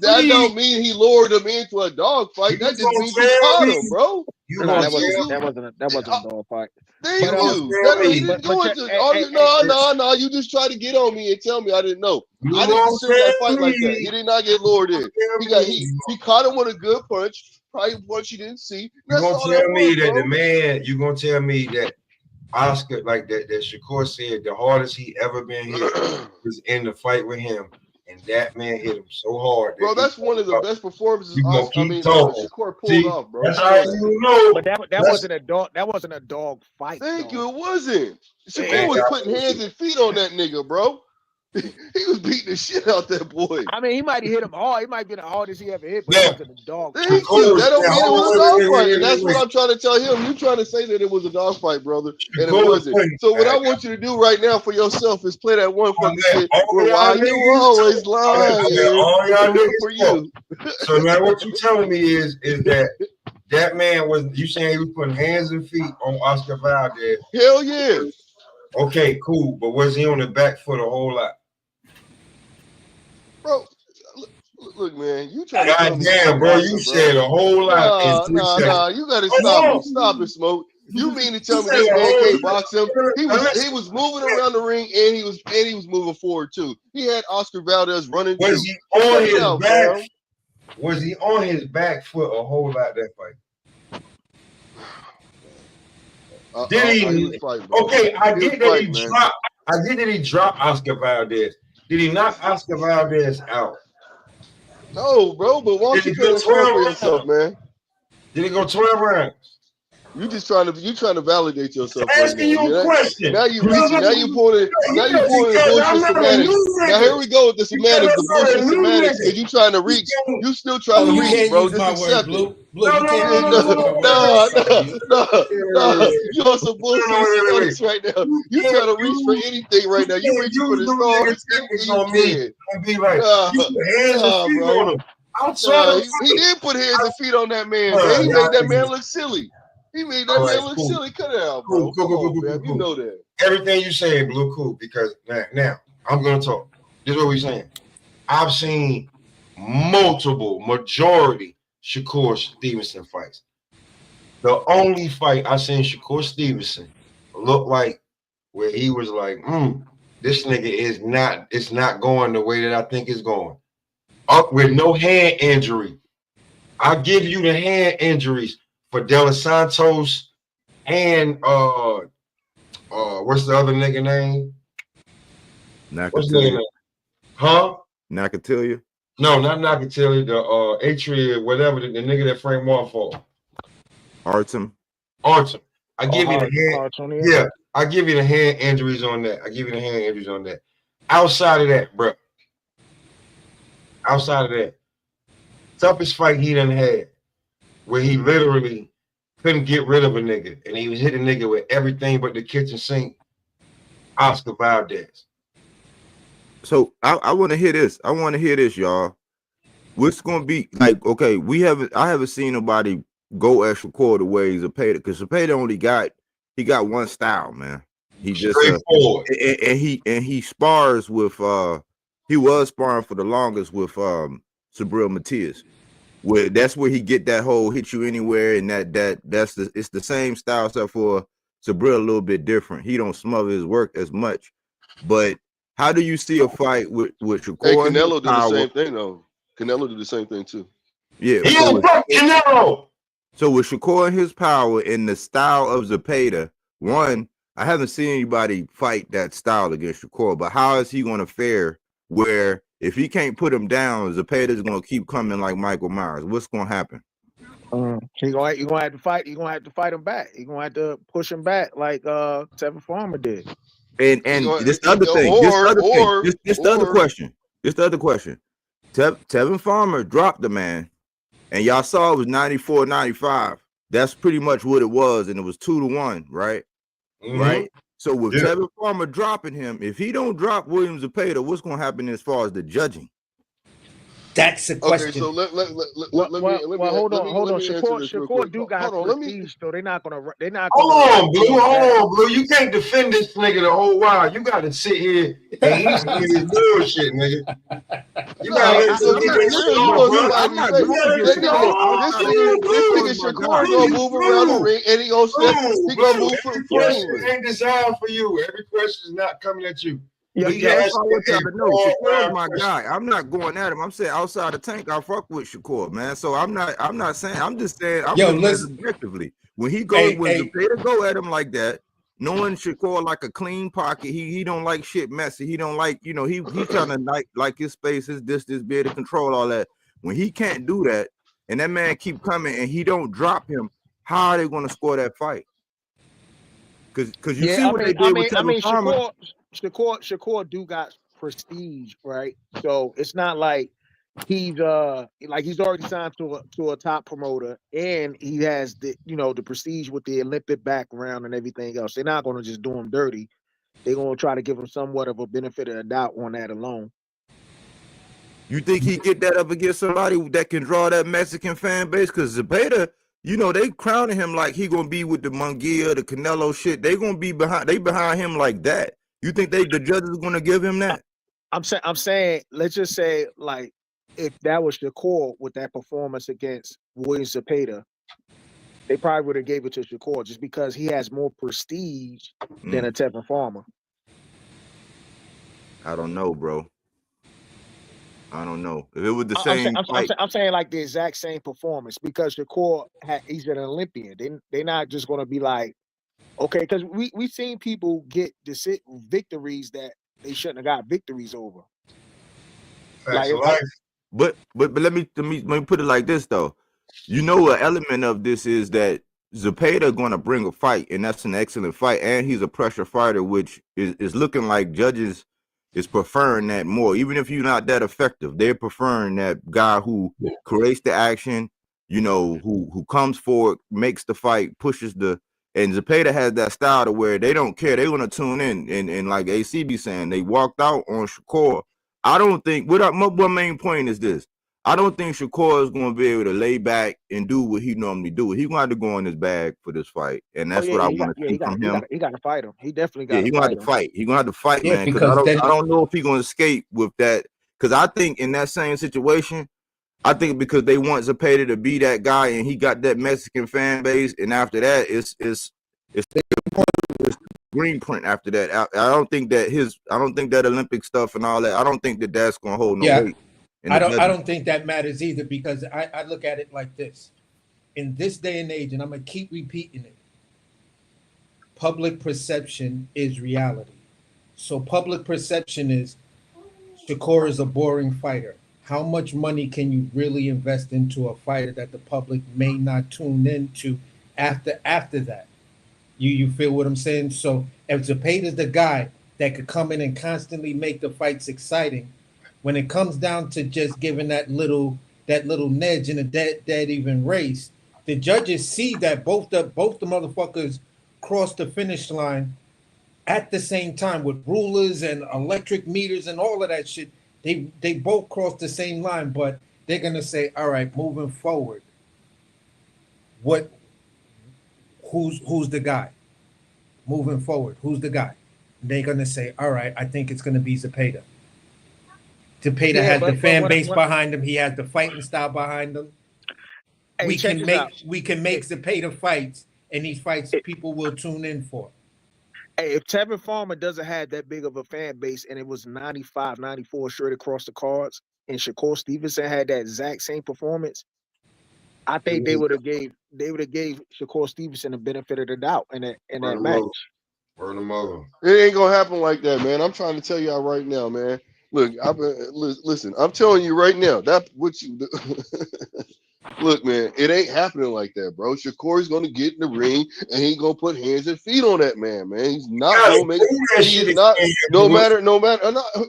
That don't mean he lured him into a dog fight. That just means he caught him, bro. That wasn't a dog fight. Thank you. He didn't do it. No. You just try to get on me and tell me I didn't know. I didn't consider that fight like that. He did not get lured in. He caught him with a good punch. Probably one you didn't see. You're gonna tell me that the man. You're gonna tell me that Oscar, like that Shakur said, the hardest he ever been hit was in the fight with him. And that man hit him so hard. Bro, that's one of the best performances Shakur pulled off, bro. That's how you know. But that wasn't a dog. That wasn't a dog fight. Thank you. It wasn't. Shakur was putting hands and feet on that nigga, bro. He was beating the shit out that boy. I mean, he might have hit him hard. He might be the hardest he ever hit, but it wasn't a dog. Thank you. That don't mean it was a dog fight. And that's what I'm trying to tell him. You trying to say that it was a dog fight, brother, and it wasn't. So what I want you to do right now for yourself is play that one fucking shit where why you always lying. For you. So now what you telling me is that man was, you saying he was putting hands and feet on Oscar Valdez? Hell yeah. Okay, cool. But was he on the back foot a whole lot? Bro, look, man, you trying to goddamn, bro, you said a whole lot. Nah, you gotta stop it, Smoke. You mean to tell me this man can't box him? He was moving around the ring and he was moving forward too. He had Oscar Valdez running. Was he on his back? Was he on his back foot a whole lot that fight? Did he? Okay, I get that he dropped Oscar Valdez. Did he knock Oscar Valdez out? No, bro, but why don't you try to stand for yourself, man? Did he go 12 rounds? You trying to validate yourself. Asking you a question. Now you reaching. Now you pulling bullshit semantics. Now here we go with the semantics, the bullshit semantics. Because you trying to reach. You still trying to reach, bro. Just accept it. No. You on some bullshit semantics right now. You trying to reach for anything right now. You reaching for the stars. On me and be like, bro. He did put hands and feet on that man. Man. He made that man look silly. He made that man look silly. Cut it out, bro. Cool. You know that. Everything you saying, Blue, cool. Because now I'm gonna talk. This is what we're saying. I've seen majority Shakur Stevenson fights. The only fight I seen Shakur Stevenson look like where he was like, this nigga it's not going the way that I think it's going. Up with no hand injury. I'll give you the hand injuries for De Los Santos and what's the other nigga name? What's the name? Huh? Nakatilia? No, not Nakatilia. The Atria, whatever. The nigga that framed one for Artem? Artem. I give you the hand. Hartonia? Yeah, I give you the hand injuries on that. I give you the hand injuries on that. Outside of that, bro. Outside of that, toughest fight he done had, where he literally couldn't get rid of a nigga, and he was hitting a nigga with everything but the kitchen sink. Oscar Valdez. So I want to hear this. I want to hear this, y'all. What's gonna be like? Okay, I haven't seen nobody go at Shakur the way Zepeda, because Zepeda only got one style, man. He just straightforward, and he spars with he was sparring for the longest with Sabril Matias. Where that's where he get that whole hit you anywhere, and it's the same style, except for Sabril a little bit different. He don't smother his work as much. But how do you see a fight with Shakur? Hey, Canelo did the same thing though. Canelo did the same thing too. Yeah, he don't fuck Canelo. So with Shakur and his power and the style of Zepeda, one, I haven't seen anybody fight that style against Shakur, but how is he going to fare where if he can't put him down, Zepeda's going to keep coming like Michael Myers? What's going to happen? You're gonna have to fight. You're gonna have to fight him back. You're gonna have to push him back like Tevin Farmer did. And this other thing, this the other question. This the other question. Tevin Farmer dropped the man, and y'all saw it was 94-95. That's pretty much what it was, and it was 2-1, right? Mm-hmm. Right. So with Tevin Farmer dropping him, if he don't drop William Zepeda, what's going to happen as far as the judging? That's the question. Okay, so let me hold on. Shakur do got prestige, so they're not gonna. Hold on, Blue. You can't defend this nigga the whole while. You got to sit here and he's this bullshit, nigga. You got to let this Shakur gonna move around the ring and he gonna move for the question ain't designed for you. Every question is not coming at you. Yeah, that's all what y'all know. Shakur's my guy. I'm not going at him. I'm saying outside the tank, I fuck with Shakur, man. So I'm not saying. I'm just saying. I'm listen objectively. When he goes, Zepeda go at him like that, knowing Shakur like a clean pocket, he don't like shit messy. He don't like, he's trying to like his space, his distance, be able to control all that. When he can't do that, and that man keep coming and he don't drop him, how are they going to score that fight? Because you see what they did with Tevin Farmer. Shakur do got prestige, right? So it's not like he's already signed to a top promoter, and he has the prestige with the Olympic background and everything else. They're not going to just do him dirty. They're going to try to give him somewhat of a benefit of the doubt on that alone. You think he get that up against somebody that can draw that Mexican fan base? Because Zepeda, they crowning him like he gonna be with the Munguia, the Canelo shit. They gonna be behind him like that. You think the judges are gonna give him that? I'm saying, let's just say, like, if that was Shakur with that performance against William Zepeda, they probably would have gave it to Shakur just because he has more prestige than a Tevin Farmer. I don't know, bro. I don't know. If it was the same I'm saying like the exact same performance, because Shakur he's an Olympian. They're not just gonna be like, okay, because we've seen people get victories that they shouldn't have got victories over. But let me put it like this though. An element of this is that Zepeda going to bring a fight, and that's an excellent fight, and he's a pressure fighter, which is looking like judges is preferring that more. Even if you're not that effective, they're preferring that guy who creates the action, who comes forward, makes the fight, pushes and Zepeda has that style to where they don't care. They want to tune in. And like AC be saying, they walked out on Shakur. I don't think, my main point is this. I don't think Shakur is going to be able to lay back and do what he normally do. He's going to have to go in his bag for this fight. And that's what I want to see from him. He got to fight him. He definitely got to fight him. He's going to have to fight. He's going to have to fight, man. Because I don't know if he's going to escape with that. Because I think in that same situation, I think because they want Zepeda to be that guy and he got that Mexican fan base. And after that, it's green print after that. I don't think that Olympic stuff and all that, I don't think that that's going to hold no weight. I don't think that matters either, because I look at it like this. In this day and age, and I'm going to keep repeating it, public perception is reality. So public perception is Shakur is a boring fighter. How much money can you really invest into a fighter that the public may not tune into after that? You feel what I'm saying? So if Zepeda's the guy that could come in and constantly make the fights exciting, when it comes down to just giving that little nudge in a dead even race, the judges see that both the motherfuckers cross the finish line at the same time with rulers and electric meters and all of that shit. They both cross the same line, but they're gonna say, all right, moving forward, who's the guy? Moving forward, who's the guy? They're gonna say, all right, I think it's gonna be Zepeda. Zepeda has the fan base behind him. He has the fighting style behind him. Hey, we can make Zepeda fights, and these fights people will tune in for. Hey, if Tevin Farmer doesn't have that big of a fan base and it was 95, 94 straight across the cards, and Shakur Stevenson had that exact same performance, I think they would have gave Shakur Stevenson the benefit of the doubt in that match. Word of mother. It ain't gonna happen like that, man. I'm trying to tell y'all right now, man. Look, listen. I'm telling you right now. That what you do. Look, man, it ain't happening like that, bro. Shakur's gonna get in the ring and he gonna put hands and feet on that man. He's not gonna make it. He's not. No matter.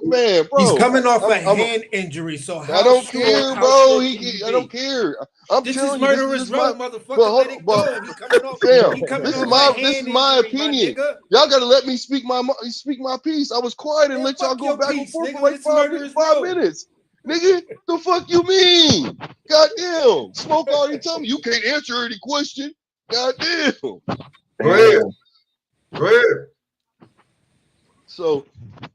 Man, bro. He's coming off a hand injury, so I don't care, bro. I don't care. I'm this telling is you, murderous row, motherfucker. This is my opinion. Y'all gotta let me speak my piece. I was quiet and let y'all go back and forth for like 5 minutes. Nigga, the fuck you mean? Goddamn. Smoke already told me you can't answer any question. Goddamn. Go ahead. So,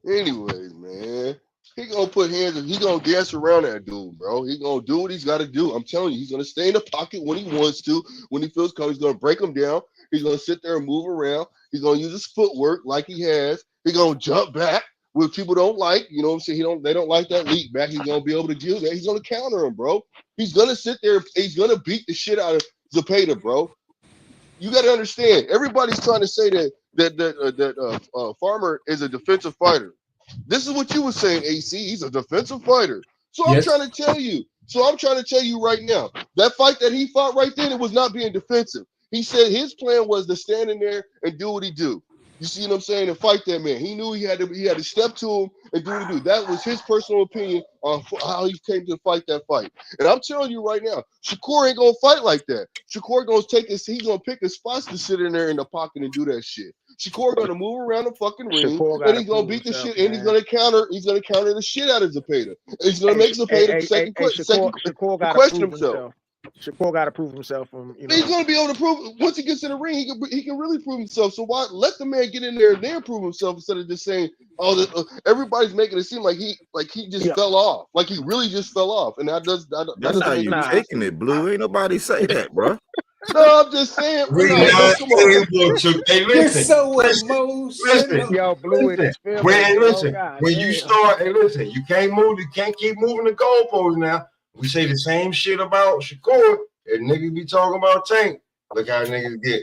anyways, man, he gonna put hands and he gonna dance around that dude, bro. He gonna do what he's gotta do. I'm telling you, he's gonna stay in the pocket when he wants to. When he feels comfortable, he's gonna break him down. He's gonna sit there and move around. He's gonna use his footwork like he has. He's gonna jump back. What people don't like, you know what I'm saying? They don't like that leap back. He's gonna be able to do that. He's gonna counter him, bro. He's gonna sit there. He's gonna beat the shit out of Zepeda, bro. You got to understand. Everybody's trying to say that Farmer is a defensive fighter. This is what you were saying, AC. He's a defensive fighter. So I'm trying to tell you. Right now, that fight that he fought right then, it was not being defensive. He said his plan was to stand in there and do what he do. You see what I'm saying? And fight that man. He knew he had to step to him and do what he do. That was his personal opinion on how he came to fight that fight. And I'm telling you right now, Shakur ain't gonna fight like that. Shakur he's gonna pick his spots to sit in there in the pocket and do that shit. Shakur gonna move around the fucking ring and he's gonna beat the shit and he's gonna counter the shit out of Zepeda. He's gonna make Zepeda question himself. Shakur got to prove himself. He's going to be able to prove once he gets in the ring. He can really prove himself. So why let the man get in there and then prove himself instead of just saying, "Oh, everybody's making it seem like he just fell off, like he really just fell off." And that's how you taking it, Blue. Ain't nobody say that, bro. No, I'm just saying. Hey, you're so emotional. Yo, Blue, listen. When you start, listen. You can't keep moving the goalposts now. We say the same shit about Shakur, and niggas be talking about Tank. Look how niggas get.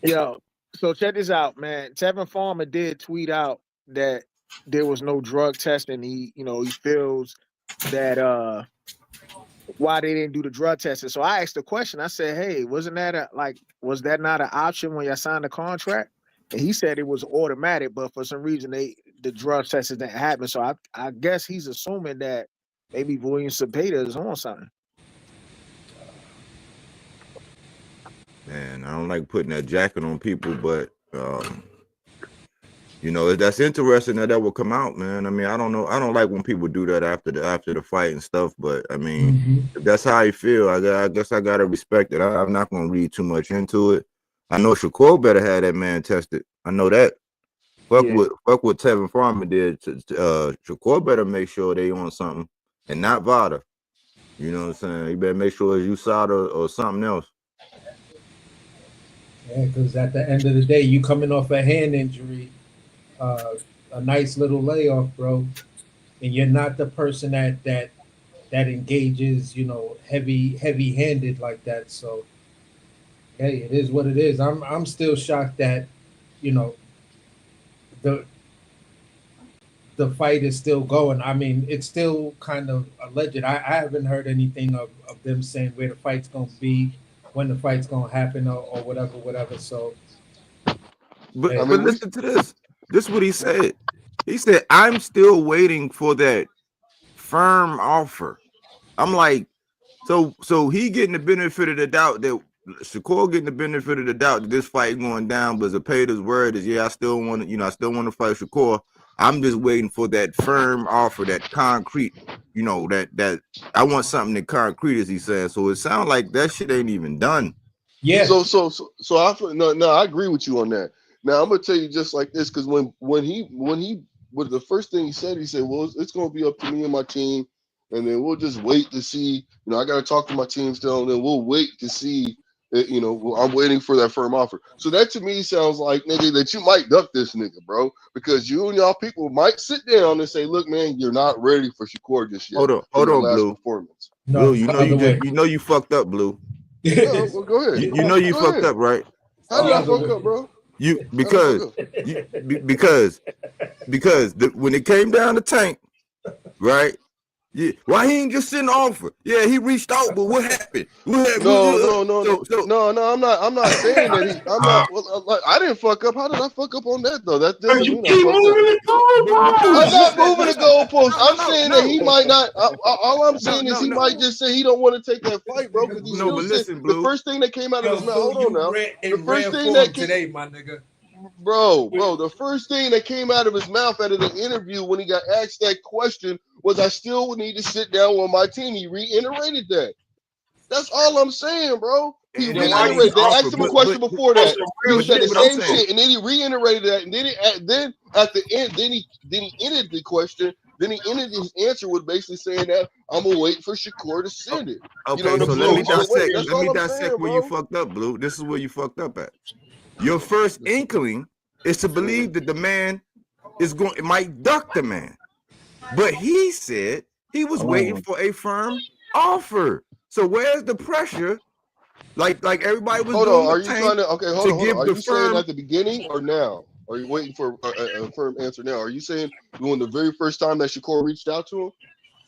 Yo, so check this out, man. Tevin Farmer did tweet out that there was no drug testing. He feels that why they didn't do the drug testing. So I asked the question. I said, hey, was that not an option when you signed the contract? And he said it was automatic, but for some reason the drug testing didn't happen. So I guess he's assuming that maybe William Zepeda is on something. Man, I don't like putting that jacket on people, but that's interesting that will come out, man. I mean, I don't know. I don't like when people do that after the fight and stuff, but I mean, if that's how you feel, I guess I gotta respect it. I'm not gonna read too much into it. I know Shakur better have that man tested. I know that. Fuck what Tevin Farmer did. Shakur better make sure they on something and not Vada. You know what I'm saying? You better make sure it's USADA or something else. Yeah, because at the end of the day, you coming off a hand injury, a nice little layoff, bro, and you're not the person that engages, heavy-handed like that. So, hey, it is what it is. I'm still shocked that, the fight is still going. I mean, it's still kind of alleged. I haven't heard anything of them saying where the fight's gonna be, when the fight's gonna happen, or whatever. So, But I hey, but mean, listen to this. This is what he said. He said, "I'm still waiting for that firm offer." I'm like, so he getting the benefit of the doubt that Shakur getting the benefit of the doubt that this fight going down, but Zepeda's word is, yeah, I still want to, I still want to fight Shakur. I'm just waiting for that firm offer, that concrete, that I want something that concrete, as he said. So it sounds like that shit ain't even done. yeah, So I feel, no, I agree with you on that. Now I'm gonna tell you just like this, because when he was the first thing he said, well, it's gonna be up to me and my team, and then we'll just wait to see. I got to talk to my team still, and then we'll wait to see. I'm waiting for that firm offer. So that to me sounds like, nigga, that you might duck this nigga, bro, because you and y'all people might sit down and say, look, man, you're not ready for Shakur just yet Hold from your on, last Blue. performance. no, Blue, it's the other way. you fucked up, Blue. No, well, go ahead. You know you Go fucked ahead. up, right? How The did I other fuck way. up, bro? You How did I fuck because up? when it came down to Tank, right? Yeah, why he ain't just send an offer? Yeah, he reached out, but what happened? No. I'm not saying that he. I'm not. Well, like, I didn't fuck up. How did I fuck up on that though? That doesn't You mean I keep fucked up. moving the I'm because not goalposts. moving the goalposts. I'm saying that he no, might not. All I'm saying is no, he no, might just say he don't want to take that fight, bro. Because he no. still But said listen, the Blue. first thing that came out of Yo, his mouth. Blue, Hold on you now. read The in first rare thing form that came, today, my nigga. bro, the first thing that came out of his mouth out of the interview when he got asked that question was, "I still need to sit down with my team." He reiterated that. That's all I'm saying, bro. He And then why he reiterated. They offer? asked him a question before that. He But said this the what I'm same saying. shit, and then he reiterated that. And then at the end, then he ended the question. Then he ended his answer with basically saying that I'm gonna wait for Shakur to send it. You know Okay, what I'm so saying? So wait, that's let me all I'm dissect saying, where you bro. fucked up, Blue. This is where you fucked up at. Your first inkling is to believe that the man might duck the man. But he said he was waiting for a firm offer. So where's the pressure? Like everybody was Hold doing on. Are with you Tank trying to? Okay, hold to on, hold on. give Are the you saying firm. at the beginning or now? Are you waiting for a firm answer now? Are you saying when the very first time that Shakur reached out to him?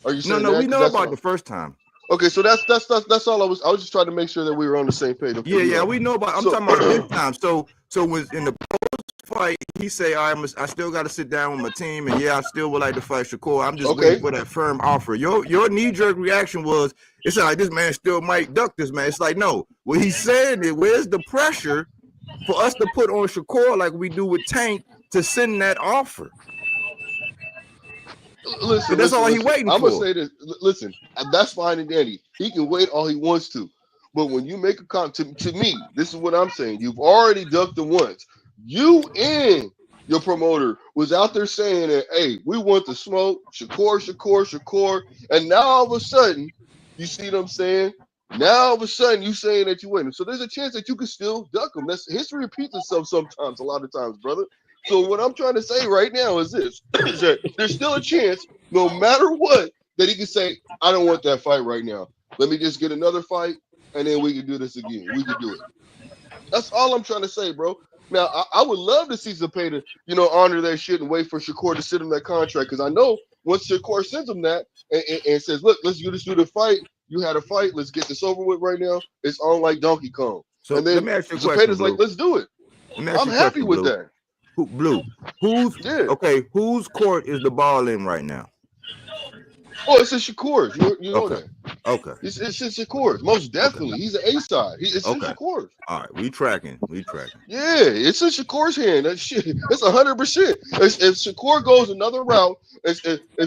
Are you saying No, that? we Because know that's about what. the first time. Okay, so that's all I was. I was just trying to make sure that we were on the same page. Okay, Yeah, no. we know about. I'm So talking about this time. So was in the fight, he say, I still got to sit down with my team, and yeah, I still would like to fight Shakur. I'm just waiting okay, for that firm offer. Your knee jerk reaction was, it's like this man still might duck this man. It's like, no, what he's saying is, where's the pressure for us to put on Shakur like we do with Tank to send that offer? listen, That's all he listen. waiting I'm gonna for. say this. Listen, that's fine and dandy. He can wait all he wants to, but when you make a comment to me, this is what I'm saying. You've already ducked him once. You and your promoter was out there saying that, hey, we want the smoke, Shakur, and now all of a sudden, you see what I'm saying? Now all of a sudden, you saying that you win. So there's a chance that you can still duck him. That's history repeats itself sometimes, a lot of times, brother. So what I'm trying to say right now is this: is that there's still a chance, no matter what, that he can say, I don't want that fight right now. Let me just get another fight, and then we can do this again. We can do it. That's all I'm trying to say, bro. Now, I would love to see Zepeda, honor that shit and wait for Shakur to send him that contract, because I know once Shakur sends him that and says, look, let's do the fight. You had a fight. Let's get this over with right now. It's on like Donkey Kong. So And let then me ask you a question, Zepeda's like, Blue. let's do it. Let me ask I'm you a happy question, with Blue. that. Blue, whose Yeah. whose court is the ball in right now? Oh, it's in Shakur's. You know Okay. that. Okay. It's in Shakur's. Most Okay. definitely. He's an A side. It's in Okay. Shakur's. All right. We tracking. Yeah, it's in Shakur's hand. That shit, it's 100%. If Shakur goes another route, if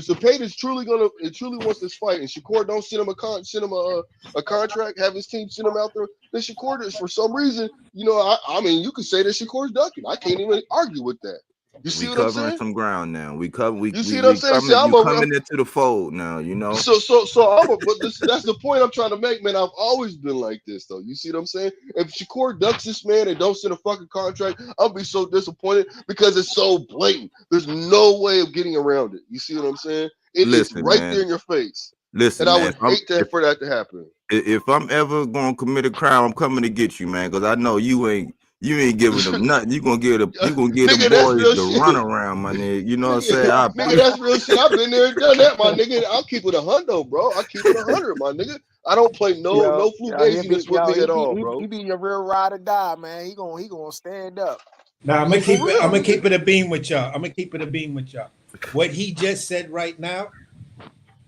Zepeda's truly wants this fight, and Shakur don't send him a contract, have his team send him out there, then Shakur is for some reason, I mean, you could say that Shakur's ducking. I can't even argue with that. You see We what I'm covering saying? some ground now. We You see what I'm saying? See, you coming into the fold now, but that's the point I'm trying to make, man. I've always been like this, though. You see what I'm saying? If Shakur ducks this man and don't send a fucking contract, I'll be so disappointed because it's so blatant. There's no way of getting around it. You see what I'm saying? It's Listen, right there man. in your face. And Listen, I man. would hate that for that to happen. If I'm ever gonna commit a crime, I'm coming to get you, man, because I know you ain't You ain't giving them nothing. You gonna give the Nigga, that's boys real the shit. runaround, my nigga. You know what I'm saying? Nigga, that's real shit. I've been there and done that, my nigga. I'll keep it 100, bro. I'll keep it 100, my nigga. I don't play no fugaziness with me at all, bro. He be your real ride or die, man. He gonna stand up. Now I'm gonna keep it. I'm gonna nigga. keep it a beam with y'all. What he just said right now,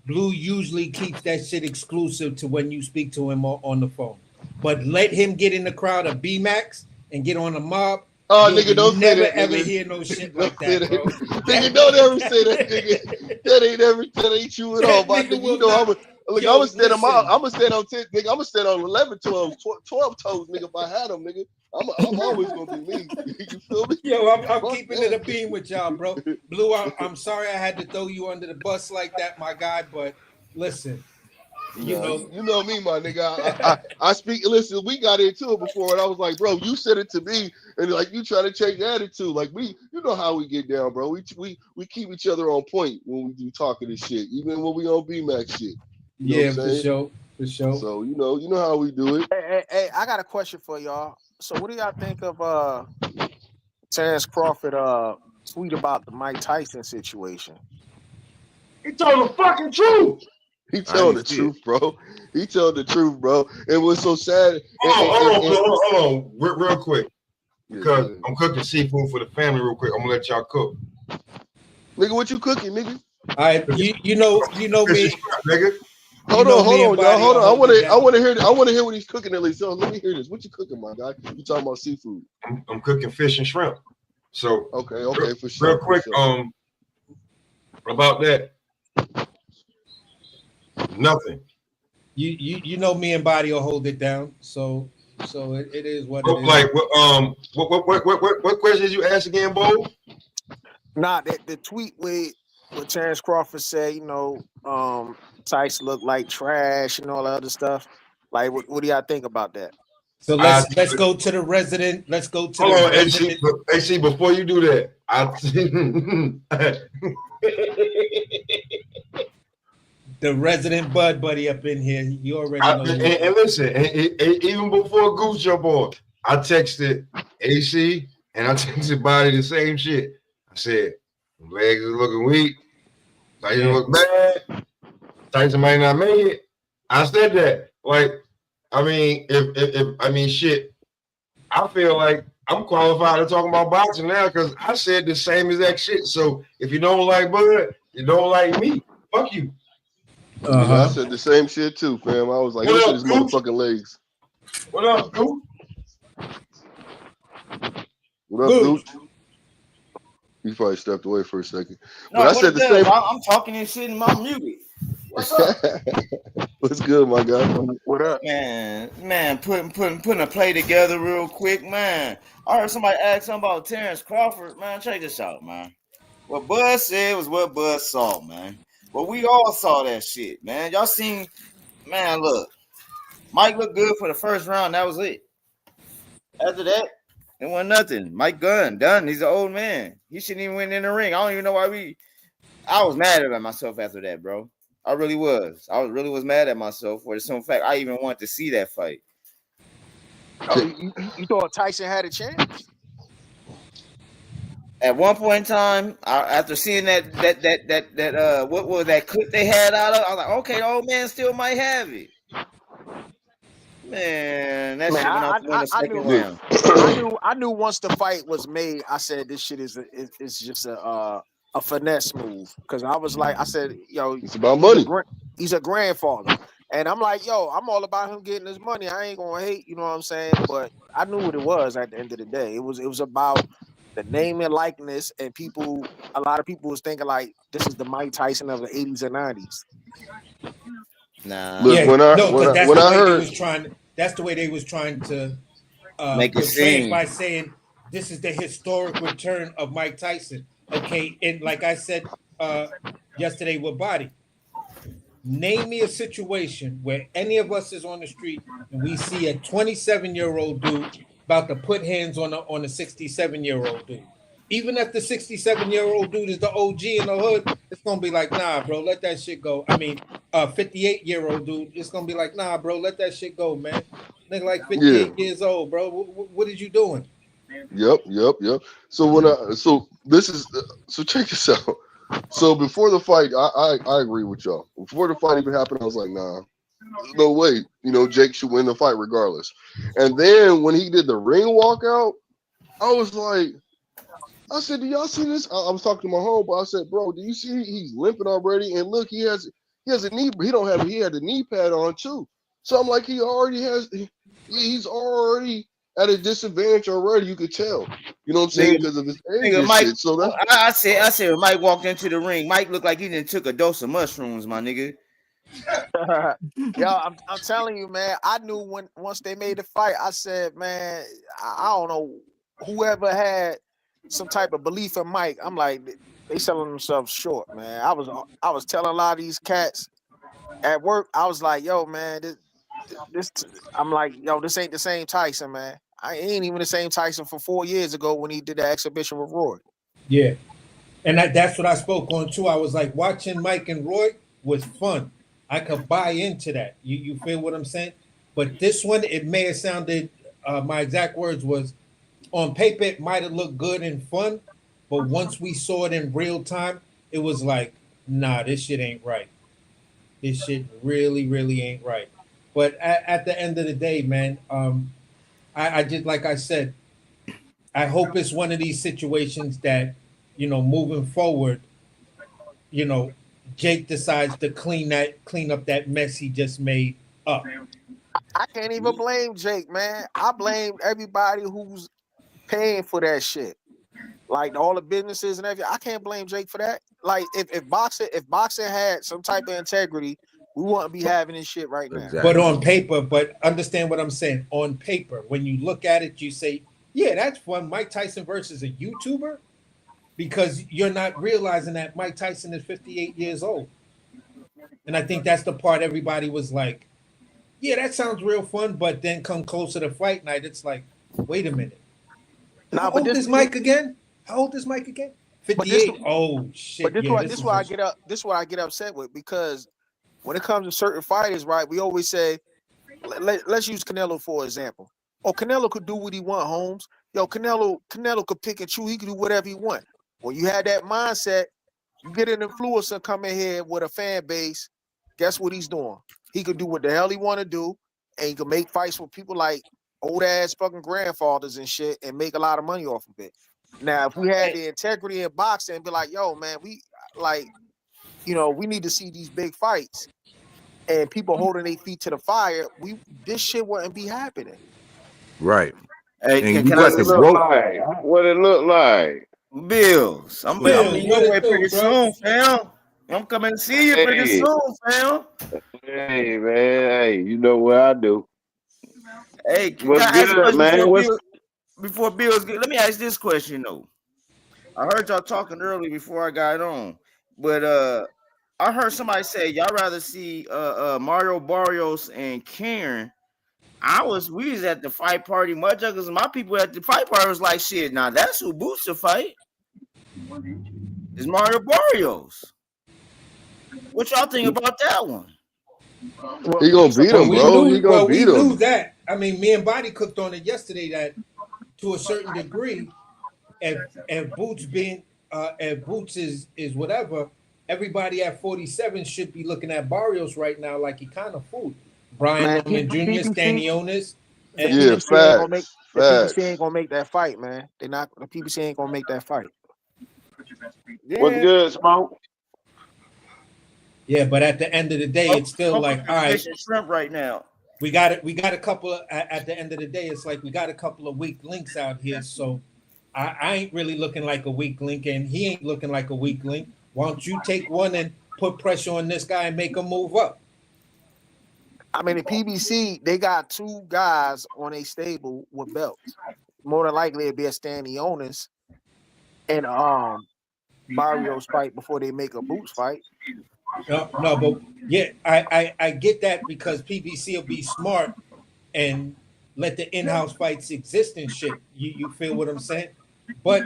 Blue usually keeps that shit exclusive to when you speak to him on the phone. But let him get in the crowd of B-Max and get on the mob. Oh, nigga, don't say never that, ever nigga. hear no shit Don't like say that, that. bro. Nigga, don't ever say that, nigga. That ain't true at all, my Nigga nigga. will You know not. I'm Yo, gonna stand on listen. I'm gonna stand on 10, nigga. I'm gonna stand on 11, 12 toes, nigga. If I had them, nigga, I'm always gonna be me. You feel me? Yo, I'm Fuck keeping it a that. beam with y'all, bro. Blue, I'm sorry I had to throw you under the bus like that, my guy. But listen, you Nah, know, you know me, my nigga. I speak. Listen, we got into it before, and I was like, bro, you said it to me, and like you try to change the attitude. Like you know how we get down, bro. We keep each other on point when we do talking this shit, even when we on B-Max shit. You know yeah, what I'm saying? for sure. So you know how we do it. Hey, I got a question for y'all. So what do y'all think of Terrence Crawford tweet about the Mike Tyson situation? He told the fucking truth. He telling the truth, bro. He telling the truth, bro. It was so sad. Hold on, real quick. Because Yeah, I'm cooking seafood for the family real quick. I'm gonna let y'all cook. nigga, what you cooking, nigga? All right, you know me. Nigga. Hold on, y'all. Hold on. I want to hear what he's cooking at least. So let me hear this. What you cooking, my guy? You talking about seafood? I'm cooking fish and shrimp. So okay, for sure. Real quick, about that. Nothing. You know me and Body will hold it down. So it is what it is. Like what questions you asked again, Bo? Nah, the tweet with Terrence Crawford said, Tyson looked like trash and all that other stuff. Like, what do y'all think about that? So let's go to the resident. Let's go to hold the on, resident. AC, before you do that, the resident Bud Buddy up in here. You already know. And listen, even before Goose jump on, I texted AC and I texted Body the same shit. I said, legs are looking weak. Tyson look bad. Tyson might not make it. I said that. Like, I mean, if shit, I feel like I'm qualified to talk about boxing now because I said the same exact shit. So if you don't like Bud, you don't like me. Fuck you. I said the same shit too, fam. I was like, look at his motherfucking legs. What up, Gooch? What up, Gooch? He probably stepped away for a second. No, but I said the same. I'm talking and shit and my muted. What's up? What's good, my guy? What up? Man, putting a play together real quick, man. I heard somebody ask something about Terrence Crawford. Man, check this out, man. What Bud said was what Bud saw, man. But we all saw that shit, man. Y'all seen, man, look. Mike looked good for the first round. That was it. After that, it wasn't nothing. Mike done. He's an old man. He shouldn't even win in the ring. I don't even know why I was mad at myself after that, bro. I really was. I really was mad at myself for the simple fact I even wanted to see that fight. Oh, you thought Tyson had a chance? At one point in time, after seeing that what was that clip they had out of, I was like, okay, the old man still might have it. Man, that shit went out the second round. I knew once the fight was made, I said this shit is just a finesse move. Because I was like, I said, yo, it's about money. He's a grandfather. And I'm like, yo, I'm all about him getting his money. I ain't gonna hate, you know what I'm saying? But I knew what it was at the end of the day. It was about the name and likeness, and a lot of people was thinking like this is the Mike Tyson of the 80s and 90s. Nah. Look, that's the way they was trying to make it seem by saying this is the historic return of Mike Tyson. Okay, and like I said yesterday with Body, name me a situation where any of us is on the street and we see a 27-year-old dude about to put hands on a 67-year-old dude. Even if the 67-year-old dude is the OG in the hood, it's gonna be like, nah, bro, let that shit go. I mean, 58-year-old dude, it's gonna be like, nah, bro, let that shit go, man. Nigga like 58 years old, bro. What is you doing? Yep. So check this out. So before the fight, I agree with y'all. Before the fight even happened, I was like, nah, there's no way. Jake should win the fight regardless. And then when he did the ring walkout, I was like, I said, do y'all see this? I was talking to my homeboy. I said, bro, do you see he's limping already? And look, he has a knee. He had the knee pad on too. So I'm like, he's already at a disadvantage already. You could tell. You know what I'm saying? Because of his age and Mike, shit. So that's I said when Mike walked into the ring, Mike looked like he didn't took a dose of mushrooms, my nigga. Yo, I'm telling you, man. I knew once they made the fight, I said, man, I don't know, whoever had some type of belief in Mike, I'm like, they selling themselves short, man. I was telling a lot of these cats at work, I was like, yo, man, I'm like, yo, this ain't the same Tyson, man. I ain't even the same Tyson from 4 years ago when he did the exhibition with Roy. Yeah. And that's what I spoke on too. I was like, watching Mike and Roy was fun. I could buy into that. You feel what I'm saying? But this one, it may have sounded, my exact words was, on paper, it might have looked good and fun. But once we saw it in real time, it was like, nah, this shit ain't right. This shit really, really ain't right. But at the end of the day, man, I did, like I said, I hope it's one of these situations that, moving forward, Jake decides to clean up that mess he just made up. I can't even blame Jake, man. I blame everybody who's paying for that shit. Like all the businesses and everything. I can't blame Jake for that. Like if boxing had some type of integrity, we wouldn't be having this shit right now. But on paper, but understand what I'm saying. On paper, when you look at it, you say, yeah, that's fun. Mike Tyson versus a YouTuber, because you're not realizing that Mike Tyson is 58 years old. And I think that's the part everybody was like, yeah, that sounds real fun. But then come closer to fight night, it's like, wait a minute. How old is Mike again? 58. Oh shit. But this is why I get upset with, because when it comes to certain fighters, right, we always say, let's use Canelo for example. Oh, Canelo could do what he want, Holmes. Yo, Canelo could pick and choose. He could do whatever he want. When you had that mindset, you get an influencer come in here with a fan base, guess what he's doing? He could do what the hell he want to do, and he could make fights with people like old ass fucking grandfathers and shit and make a lot of money off of it. Now, if we had the integrity in boxing and be like, yo, man, we need to see these big fights and people holding their feet to the fire, this shit wouldn't be happening. Right. Hey, and can you I got the look broke. like? What it look like? Bills. I'm in your way pretty soon, fam. I'm coming to see you pretty soon, fam. Hey, man. Hey, you know what I do. Hey, can What's I ask a good, question man? before Bills? Let me ask this question though. I heard y'all talking early before I got on, but I heard somebody say y'all rather see Mario Barrios and Karen. We was at the fight party, because my people at the fight party was like, shit, now that's who boots the fight. It's Mario Barrios. What y'all think about that one? He gonna beat him, bro. He gonna beat him. We knew that. I mean, me and Body cooked on it yesterday that to a certain degree, if Boots is whatever, everybody at 47 should be looking at Barrios right now like he kind of fooled. Brian Norman Jr., Stanionis. Yeah, facts. The PBC ain't gonna make that fight, man. The PBC ain't gonna make that fight. What's good, Smoke? Yeah, but at the end of the day, it's still like, all right, shrimp right now. We got a couple of, at the end of the day, it's like we got a couple of weak links out here. So I ain't really looking like a weak link, and he ain't looking like a weak link. Why don't you take one and put pressure on this guy and make him move up? I mean, the PBC, they got two guys on a stable with belts. More than likely, it'd be a Stanionis and Barrios fight before they make a Boots fight. No, but yeah, I get that, because PBC will be smart and let the in-house fights exist and shit. You feel what I'm saying? But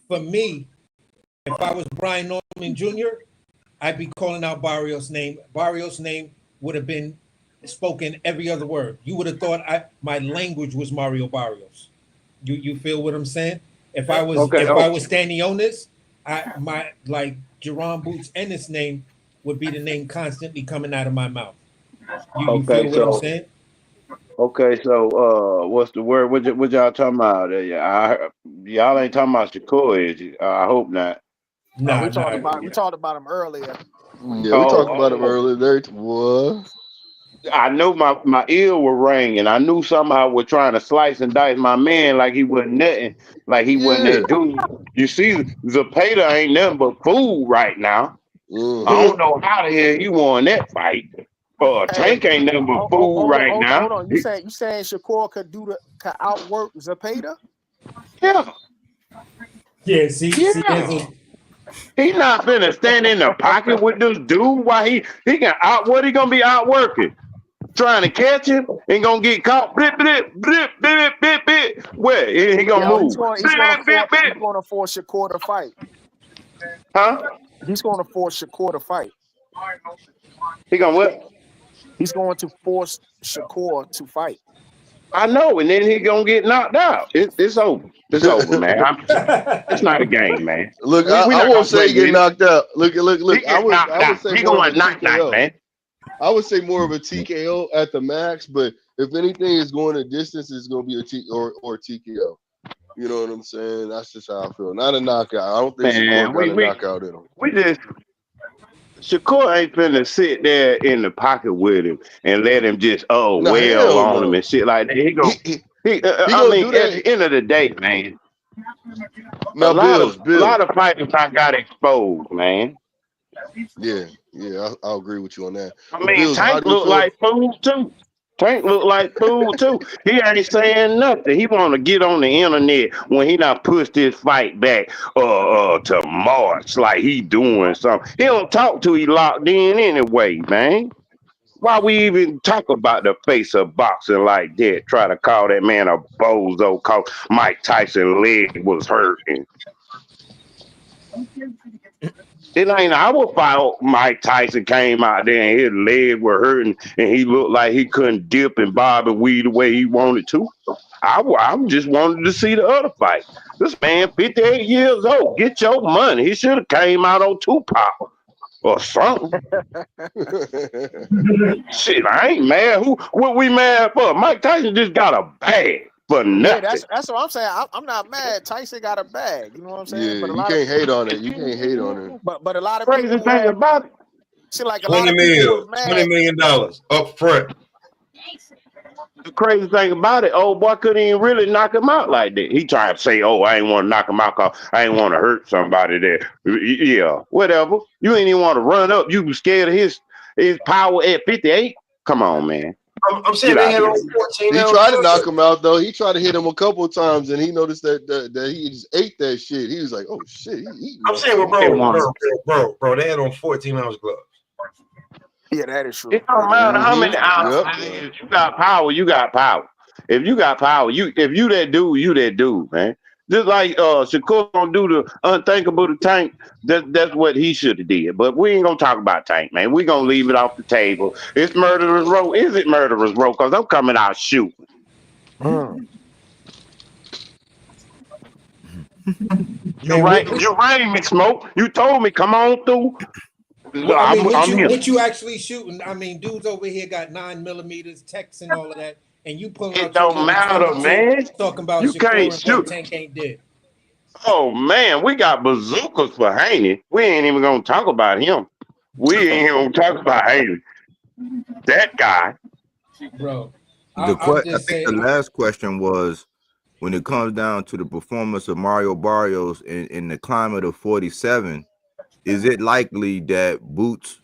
for me, if I was Brian Norman Jr., I'd be calling out Barrios' name. Barrios' name would have been spoken every other word. You would have thought my language was Mario Barrios. You feel what I'm saying? If I was Okay. I was standing on this, my like Jerron Boots Ennis name would be the name constantly coming out of my mouth. You Okay. feel what I'm So saying? okay. So what's the word? What y'all talking about? Y'all ain't talking about Shakur, is you? I hope not. We Nah, talked nah. about him earlier. Yeah, we talked about him Oh, earlier. There, what? I know my ear was ringing. I knew somehow was trying to slice and dice my man like he wasn't nothing, like he wasn't Yeah. that dude. You see, Zapata ain't nothing but fool right now. I Uh-huh. don't know how the hell he won that fight. Hey, Tank ain't nothing but fool right now. hold on. You saying Shakur could outwork Zapata? Yeah, Yeah, see, there's yeah. a He not finna stand in the pocket with this dude. Why he can out? What he gonna be outworking? Trying to catch him and gonna get caught. Blip, blip, blip, blip, blip, blip. Where he gonna Yo, move? Blip, blip, he's blip. gonna force Shakur to fight. Huh? He's gonna force Shakur to fight. He gonna what? He's going to force Shakur to fight. I know, and then he gonna get knocked out. It's over. It's over, man. It's not a game, man. Look, We I not won't gonna say play he get with it. knocked out. Look. He I get would knocked out. say He more of a going night night, TKO. man. I would say more of a TKO at the max, but if anything is going a distance, it's going to be a or TKO. You know what I'm saying? That's just how I feel. Not a knockout. I don't think Shakur Man, got a knockout in him. we just Shakur ain't finna sit there in the pocket with him and let him just Nah, wail hell on him no. and shit like that. He I gonna mean, do at that. the end of the day, man, Now, a Bill. lot of fighters I got exposed, man. Yeah, I'll agree with you on that. I But mean, Bills, how Tank do you look feel? like food too. Tank look like food too. He ain't saying nothing. He want to get on the internet when he not pushed his fight back to March like he doing something. He don't talk till he locked in anyway, man. Why we even talk about the face of boxing like that? Try to call that man a bozo cause Mike Tyson leg was hurting. It ain't our fault Mike Tyson came out there and his leg were hurting and he looked like he couldn't dip and bob and weave the way he wanted to. I just wanted to see the other fight. This man, 58 years old, get your money. He should have came out on Tupac or something. Shit, I ain't mad. What we mad for? Mike Tyson just got a bag for Yeah, nothing. that's what I'm saying. I'm not mad. Tyson got a bag. You know what I'm saying? Yeah, But a you lot of can't hate on it. You can't hate on it. but a lot of Crazy people thing had about it, see like a lot 20 of people was mil, $20 mad. million up front. the crazy thing about it, old boy couldn't even really knock him out like that. He tried to say, "Oh, I ain't want to knock him out cause I ain't want to hurt somebody there." Yeah, whatever. You ain't even want to run up. You was scared of his power at 58. Come on, man. I'm saying Get they out had of here. on 14 He rounds. tried to knock him out though. He tried to hit him a couple of times, and he noticed that he just ate that shit. He was like, "Oh shit, he eating I'm that saying, well, shit." They want. bro, they had on 14-ounce gloves. Yeah, that is true. It don't That is matter true. how many Yep. ounces it is. You got power. You got power. If you got power, if you that dude, you that dude, man. Just like Shakur gonna do the unthinkable to Tank. That's what he should have did. But we ain't gonna talk about Tank, man. We gonna leave it off the table. It's murderer's row. Is it murderer's row? Cause I'm coming out shooting. Mm. You man. rang me, Smoke. You told me come on through. I mean, I'm here. what you actually shooting? I mean, dudes over here got 9mm techs and all of that, and you pulling It out your don't little matter, 22 man. talking about You can't Shakur and what shoot. Tank ain't did. Oh man, we got bazookas for Haney. We ain't even gonna talk about him. We ain't gonna talk about Haney. That guy. Bro. I'm I just think the saying. last question was when it comes down to the performance of Mario Barrios in the climate of 47, is it likely that Boots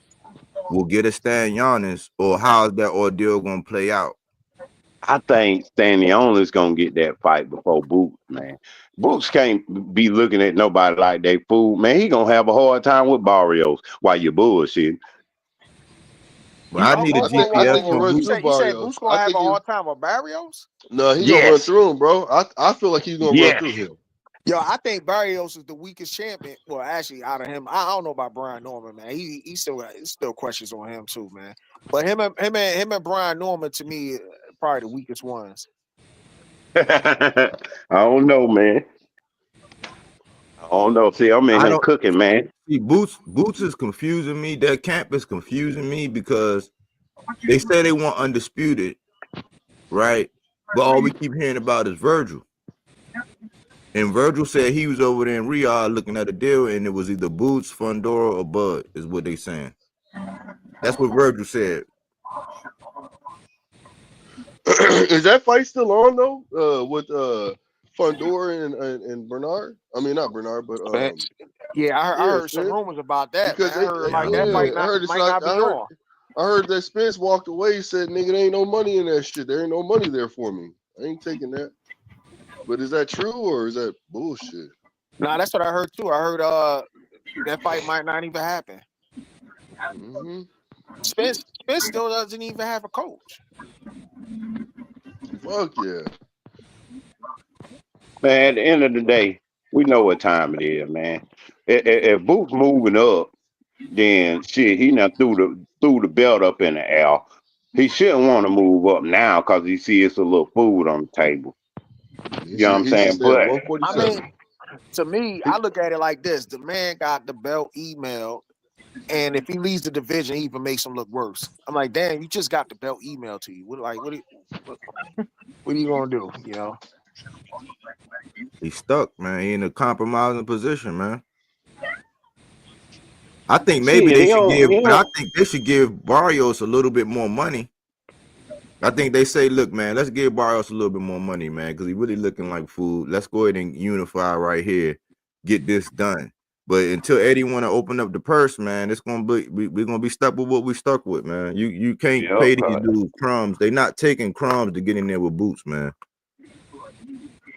will get a Stan Giannis, or how's that ordeal gonna play out? I think Stanley is gonna get that fight before Boots, man. Boots can't be looking at nobody like they fool, man. He gonna have a hard time with Barrios while you bullshit. But I need a I GPS think he from run Boots. through You say Barrios. Boots gonna have a hard time with Barrios? No, he gonna run Yes, through him, bro. I feel like he's gonna run yes. through him. Yo, I think Barrios is the weakest champion. Well, actually, out of him, I don't know about Brian Norman, man. He still got still questions on him too, man. But him and Brian Norman to me probably the weakest ones. I don't know, man. I don't know. See, I'm in I here don't cooking, man. see Boots is confusing me. That camp is confusing me because they say they want undisputed, right? But all we keep hearing about is Virgil. And Virgil said he was over there in Riyadh looking at a deal, and it was either Boots, Fundora, or Bud, is what they saying. That's what Virgil said. Is that fight still on though? With Fundora and Bernard? I mean, not Bernard, but Yeah, I yeah, heard some Spence. rumors about that, man. Because I heard Yeah, I like don't that know. fight I heard it's might not. not be on. I heard that Spence walked away. Said, "Nigga, there ain't no money in that shit. There ain't no money there for me. I ain't taking that." But is that true or is that bullshit? Nah, that's what I heard too. I heard that fight might not even happen. Mm-hmm. Spence still doesn't even have a coach. Fuck yeah. Man, at the end of the day, we know what time it is, man. If Boots moving up, then shit, he now threw the belt up in the air. He shouldn't want to move up now because he sees it's a little food on the table. You know what I'm He should saying? stay at But I 147. mean, to me, I look at it like this: the man got the belt emailed, and if he leaves the division, he even makes him look worse. I'm like, damn, you just got the belt emailed to you. What are you gonna do? You know? He's stuck, man. He in a compromising position, man. I think maybe shit, they should he but I don't. think they should give Barrios a little bit more money. I think they say, look, man, let's give Barrios a little bit more money, man, because he really looking like food. Let's go ahead and unify right here, get this done. But until Eddie want to open up the purse, man, it's gonna be we're gonna be stuck with what we stuck with, man. You can't Yep. pay these dudes crumbs. They not taking crumbs to get in there with Boots, man.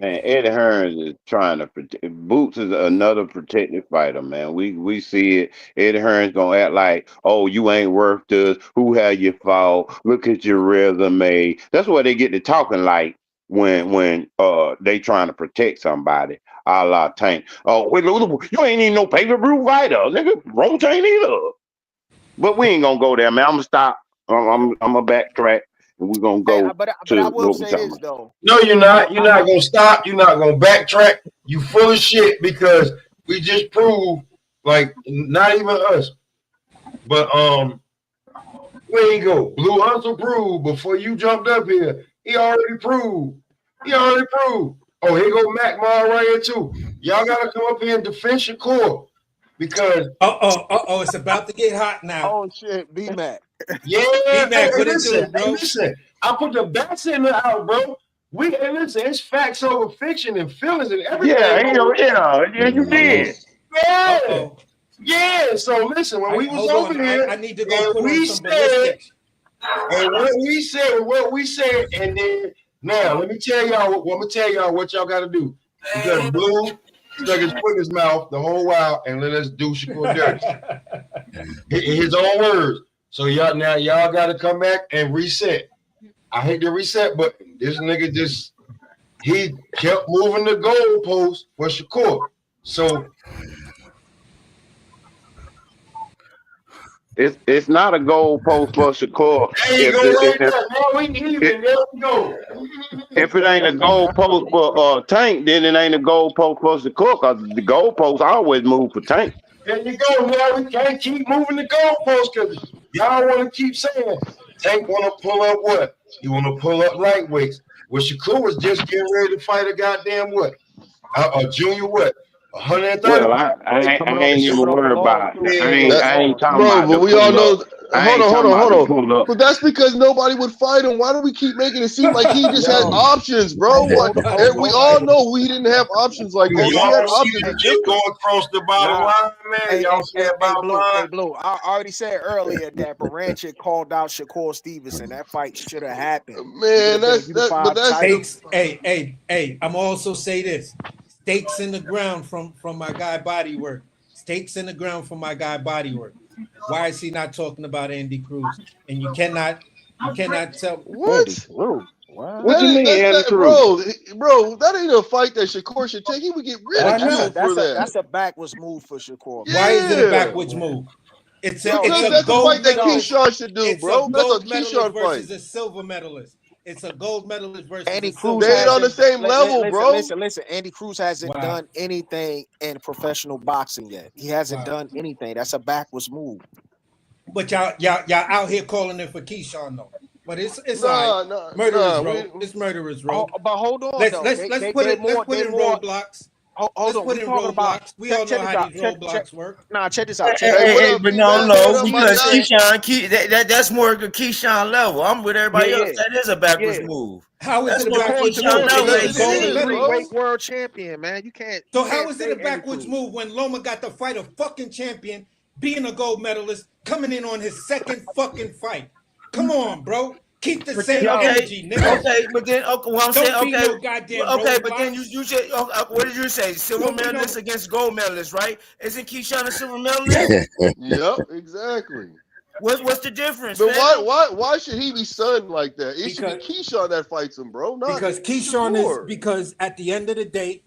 Man, Eddie Hearns is trying to protect. Boots is another protected fighter, man. We see it. Eddie Hearns gonna act like, oh, you ain't worth this. Who had your fault? Look at your resume. That's why they get to talking like when they trying to protect somebody. A la Tank. Oh, wait, look, you ain't even no paper brew fighter, nigga. Roach ain't either. But we ain't gonna go there, man. I'm gonna stop. I'm gonna backtrack, and we're gonna Hey, go but I to will what we say talking this about. though. No, you're not. You're not gonna stop. You're not gonna backtrack. You full of shit because we just proved, like, not even us, but where he go? Blue Hustle proved before you jumped up here. He already proved. Oh, here go Mac Ma right here too. Y'all gotta come up here and defend Shakur because It's about to get hot now. Oh shit, B Mac. yeah. B-Mac, what it Listen, do, bro? listen. I put the bats in the out, bro. Listen. It's facts over fiction and feelings and everything. Yeah, you did. Yeah. Yeah. So listen, when we was Hold over on. here, I need to go and put on we some said, ballistics. and what we said, and then now let me tell y'all. I'm gonna tell y'all what y'all got to do because Blue stuck his foot in his mouth the whole while and let us do Shakur dirty. In his own words. So y'all got to come back and reset. I hate the reset button. This nigga he kept moving the goalpost for Shakur. So It's not a goal post for Shakur. there you go right there. Now we even. There we go. If it ain't a goal post for Tank, then it ain't a goal post for Shakur because the goal post always move for Tank. There you go. Now we can't keep moving the goalpost because y'all want to keep saying Tank want to pull up what? He want to pull up lightweights. Well, Shakur was just getting ready to fight a goddamn what? A junior what? 130. Well, I ain't even worried about it. I ain't talking Bro, about but the we all pull know. up. I ain't talking about the pull up. But that's because nobody would fight him. Why do we keep making it seem like he just had options, bro? Like we all know he didn't have options like that. He had options. Just go across the bottom line, man. Y'all see that bottom line? Blue. I already said earlier that Baranchik called out Shakur Stevenson. That fight should have happened. Man, but that's stakes. Hey, I'm also say this. Stakes in the ground from my guy Bodywork. Stakes in the ground from my guy Bodywork. Why is he not talking about Andy Cruz? And you cannot tell what? What you mean, Andy Cruz? Bro, that ain't a fight that Shakur should take. He would get ridiculed for that. That's a backwards move for Shakur. Yeah. Why is it a backwards move? It's a fight that gold Keyshawn should do, it's bro. a That's a gold medalist Keyshawn fight. versus a silver medalist. It's a gold medalist versus Andy a silver. Cruz They ain't on the hasn't. same level, bro. Listen. Andy Cruz hasn't Wow. done anything in professional boxing yet. He hasn't done anything. That's a backwards move. But y'all out here calling it for Keyshawn though. But it's all right. Murderers row. It's murderers row. But hold on, Let's though. put in roadblocks. Hold Let's on. put We in talking about. roadblocks. We all know how these roadblocks work. Nah, check this out. Hey, but no, because guy? Keyshawn, that's more of a Keyshawn level. I'm with everybody else. That is a backwards Yeah. move. How is That's it a more backwards Keyshawn move? level. It's a gold medal. Three-weight world champion, man. You can't. So how is it a backwards move when Loma got to fight a fucking champion, being a gold medalist, coming in on his second fucking fight? Come on, bro. Keep the same energy, nigga. Okay, but then well, I'm Don't saying be no goddamn okay, but then roadblocks. you said what did you say? Silver Don't be medalist no- against gold medalist, right? Isn't Keyshawn a silver medalist? Yep, exactly. What's the difference? But man? why should he be sunned like that? It should be Keyshawn that fights him, bro. Not Because Keyshawn Shakur. because at the end of the day,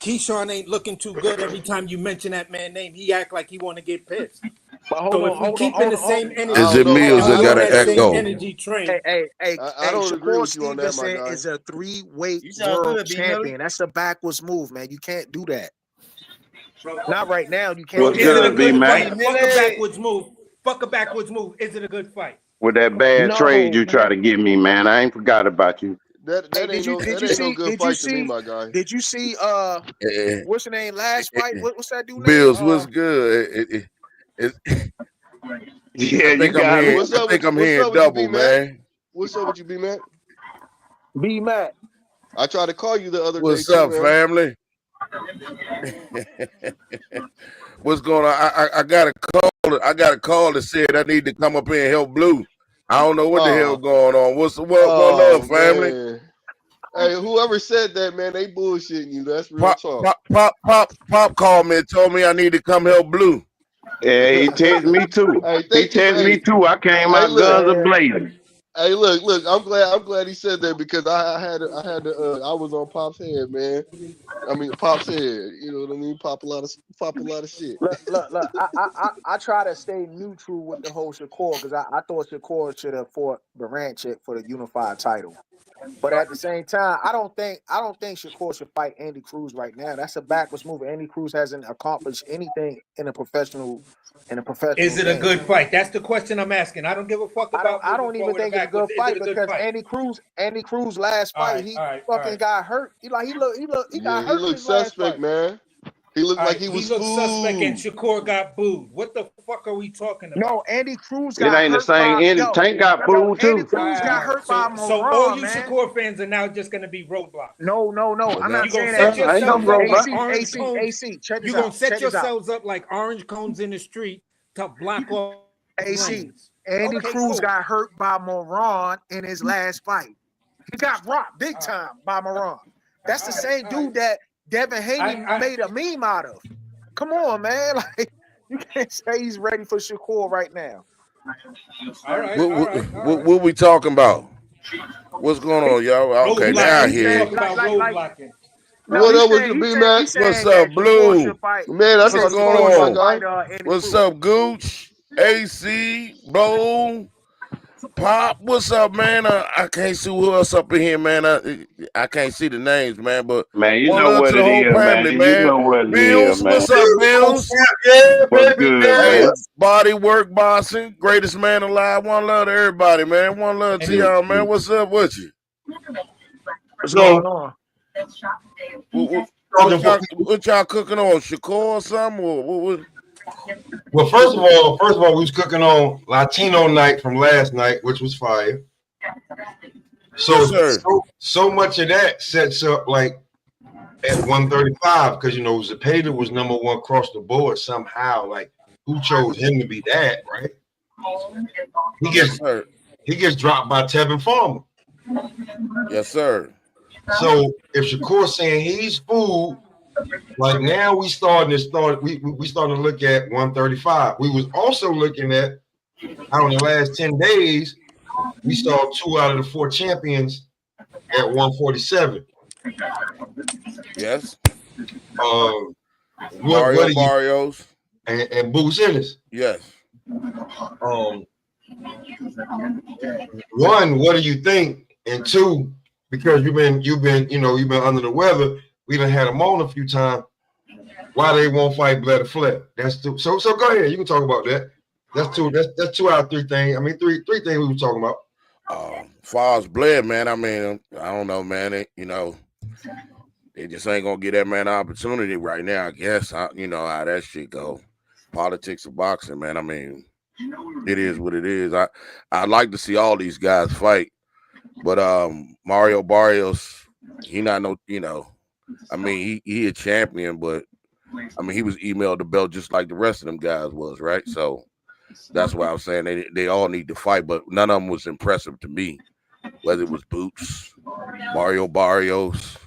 Keyshawn ain't looking too good. Every time you mention that man's name, he act like he want to get pissed. But So if we keep in the same energy, Is it me or is it got an echo? energy train. Hey, I don't agree with you on that, my Stevenson guy. is a three-weight You sound world good, B. champion. Millie. That's a backwards move, man. You can't do that. Not right now. You can't. What's Is it a good, B, good man? fight? Fuck a backwards move. Fuck a backwards move. Is it a good fight? With that bad No, trade you man. try to give me, man. I ain't forgot about you. That ain't no good fight to me, my guy. Did you see what's the name last fight? What's that dude Bills, name? what's good? Yeah, I think I'm hearing. I think I'm hearing double, man. What's up with you, B Mac? B Mac. I tried to call you the other What's day. up, too, family? What's going on? I got a call. I got a call that said I need to come up here and help Blue. I don't know what the hell going on. What love, family? Man. Hey, whoever said that, man, they bullshitting you. That's real talk. Pop called me and told me I need to come help Blue. Yeah, he texted me too. He texted me too. I came out guns a blazing. Hey, look. I'm glad he said that because I was on Pop's head, man. I mean, Pop's head. You know what I mean? Pop a lot of shit. Look. I try to stay neutral with the whole Shakur because I thought Shakur should have fought Baranchik for the unified title. But at the same time, I don't think Shakur should fight Andy Cruz right now. That's a backwards move. Andy Cruz hasn't accomplished anything in a professional. Is it a good fight? That's the question I'm asking. I don't give a fuck about. I don't even think it's a good fight because Andy Cruz last fight he got hurt. He got hurt. He looked suspect, man. He looked like he was looked suspect and Shakur got booed. What the fuck are we talking about? No, Andy Cruz got It ain't the same. Andy Tank got booed too. Andy Cruz got hurt by Moran, So all you man. Shakur fans are now just going to be roadblocks. No. I'm not saying that. that. AC, check this out. You're going to set yourselves up like orange cones in the street to block off AC. Andy Cruz got hurt by Moran in his last fight. He got rocked big time by Moran. That's the same dude that Devin Haney made a meme out of. Come on, man. Like, you can't say he's ready for Shakur right now. All right. What we talking about? What's going on, y'all? Okay, now I hear it. What up with the B-Mac? What's up, Blue? Man, that's what's going on, my guy. What's up, Gooch? AC, Bo, Pop, what's up, man? I can't see who else up in here, man. I can't see the names, man. But man, you know what it is, family, man. You know what it Bills, is, man. what's up, Bills? What's good, man? Body work, boxing, greatest man alive. One love to everybody, man. One love to y'all, man. What's up with you? What's going on? What y'all cooking on? Shakur or something? What? Well, first of all, we was cooking on Latino Night from last night, which was fire. So much of that sets up like at 135 because Zepeda was number one across the board somehow. Like, who chose him to be that, right? He gets dropped by Tevin Farmer. Yes, sir. So if Shakur's saying he's fooled, like now we starting to look at 135. We was also looking at how in the last 10 days we saw 2 out of the 4 champions at 147. Yes. Barrios and Boots Ennis. Yes. One, what do you think? and two, because you've been under the weather. We done had them on a few times. Why they won't fight Blair to Flair? That's two. So go ahead. You can talk about that. That's two. That's 2 out of 3 things. I mean, three things we were talking about. Far as Blair, man, I mean, I don't know, man. They just ain't gonna get that man an opportunity right now. I guess you know how that shit go. Politics of boxing, man. I mean, it is what it is. I'd like to see all these guys fight, but Mario Barrios, he not no, you know. I mean, he a champion, but I mean, he was emailed the belt just like the rest of them guys was, right? So that's why I'm saying they all need to fight, but none of them was impressive to me. Whether it was Boots, Mario Barrios,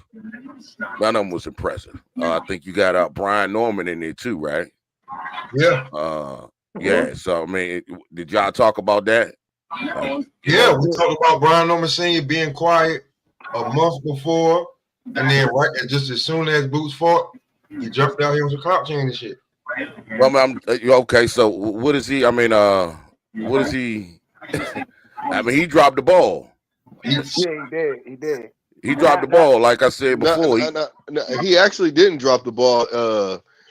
none of them was impressive. I think you got Brian Norman in there too, right? Yeah. Yeah. So I mean, did y'all talk about that? Yeah, we talked about Brian Norman Sr. being quiet a month before, and then just as soon as Boots fought, he jumped out here with a clout chain and shit. Well, okay. So what is he? I mean, what is he? I mean, he dropped the ball. Yeah, he did. He dropped the ball, like I said before. He actually didn't drop the ball.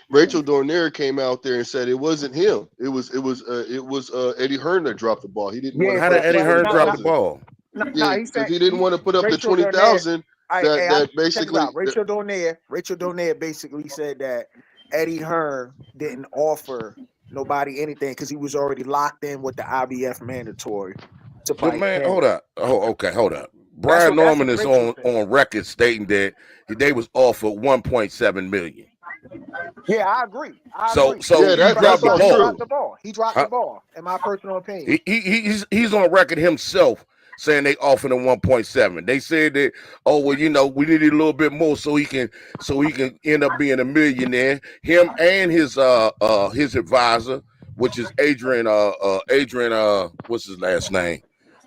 Rachel Dornier came out there and said it wasn't him. It was Eddie Hearn that dropped the ball. He didn't. How did Eddie Hearn drop the ball? Yeah, because he didn't want to put up the 20,000. That basically Rachel Dornier basically said that Eddie Hearn didn't offer nobody anything because he was already locked in with the IBF mandatory to fight. But man, hold up. Hold up. Brian Norman is on record stating that they was offered $1.7 million. Yeah, I agree. So he dropped the ball. He dropped the ball, in my personal opinion. He's on record himself saying they offered him 1.7. They said that, oh well, you know, we needed a little bit more so he can end up being a millionaire. Him and his advisor, which is Adrian, what's his last name?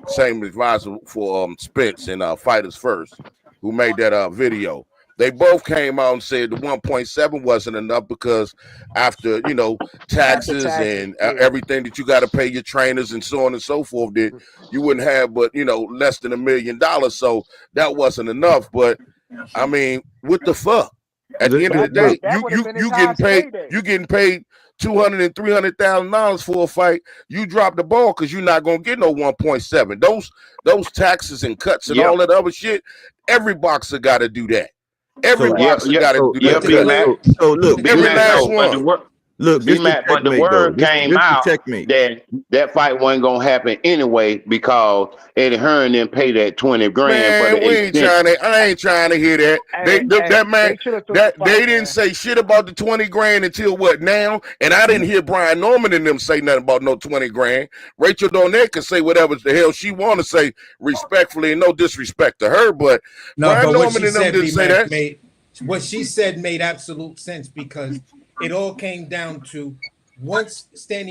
Same advisor for Spence and Fighters First, who made that video. They both came out and said the 1.7 wasn't enough because after, you know, taxes and everything that you got to pay your trainers and so on and so forth, that you wouldn't have but, you know, less than $1 million. So that wasn't enough. But I mean, what the fuck? At the end of the day, you getting paid $200,000 and $300,000 for a fight. You drop the ball because you're not gonna get no 1.7. Those taxes and cuts and all that other shit. Every boxer got to do that. Every boxer got to do that. So look, every last one. Look, but the word came out that fight wasn't gonna happen anyway because Eddie Hearn didn't pay that $20,000 for the I ain't trying to hear that. They didn't say shit about the $20,000 until what now? And I didn't hear Brian Norman and them say nothing about no $20,000. Rachel Dornier can say whatever the hell she want to say respectfully, and no disrespect to her, but Brian Norman and them didn't say that. What she said made absolute sense because it all came down to once what's the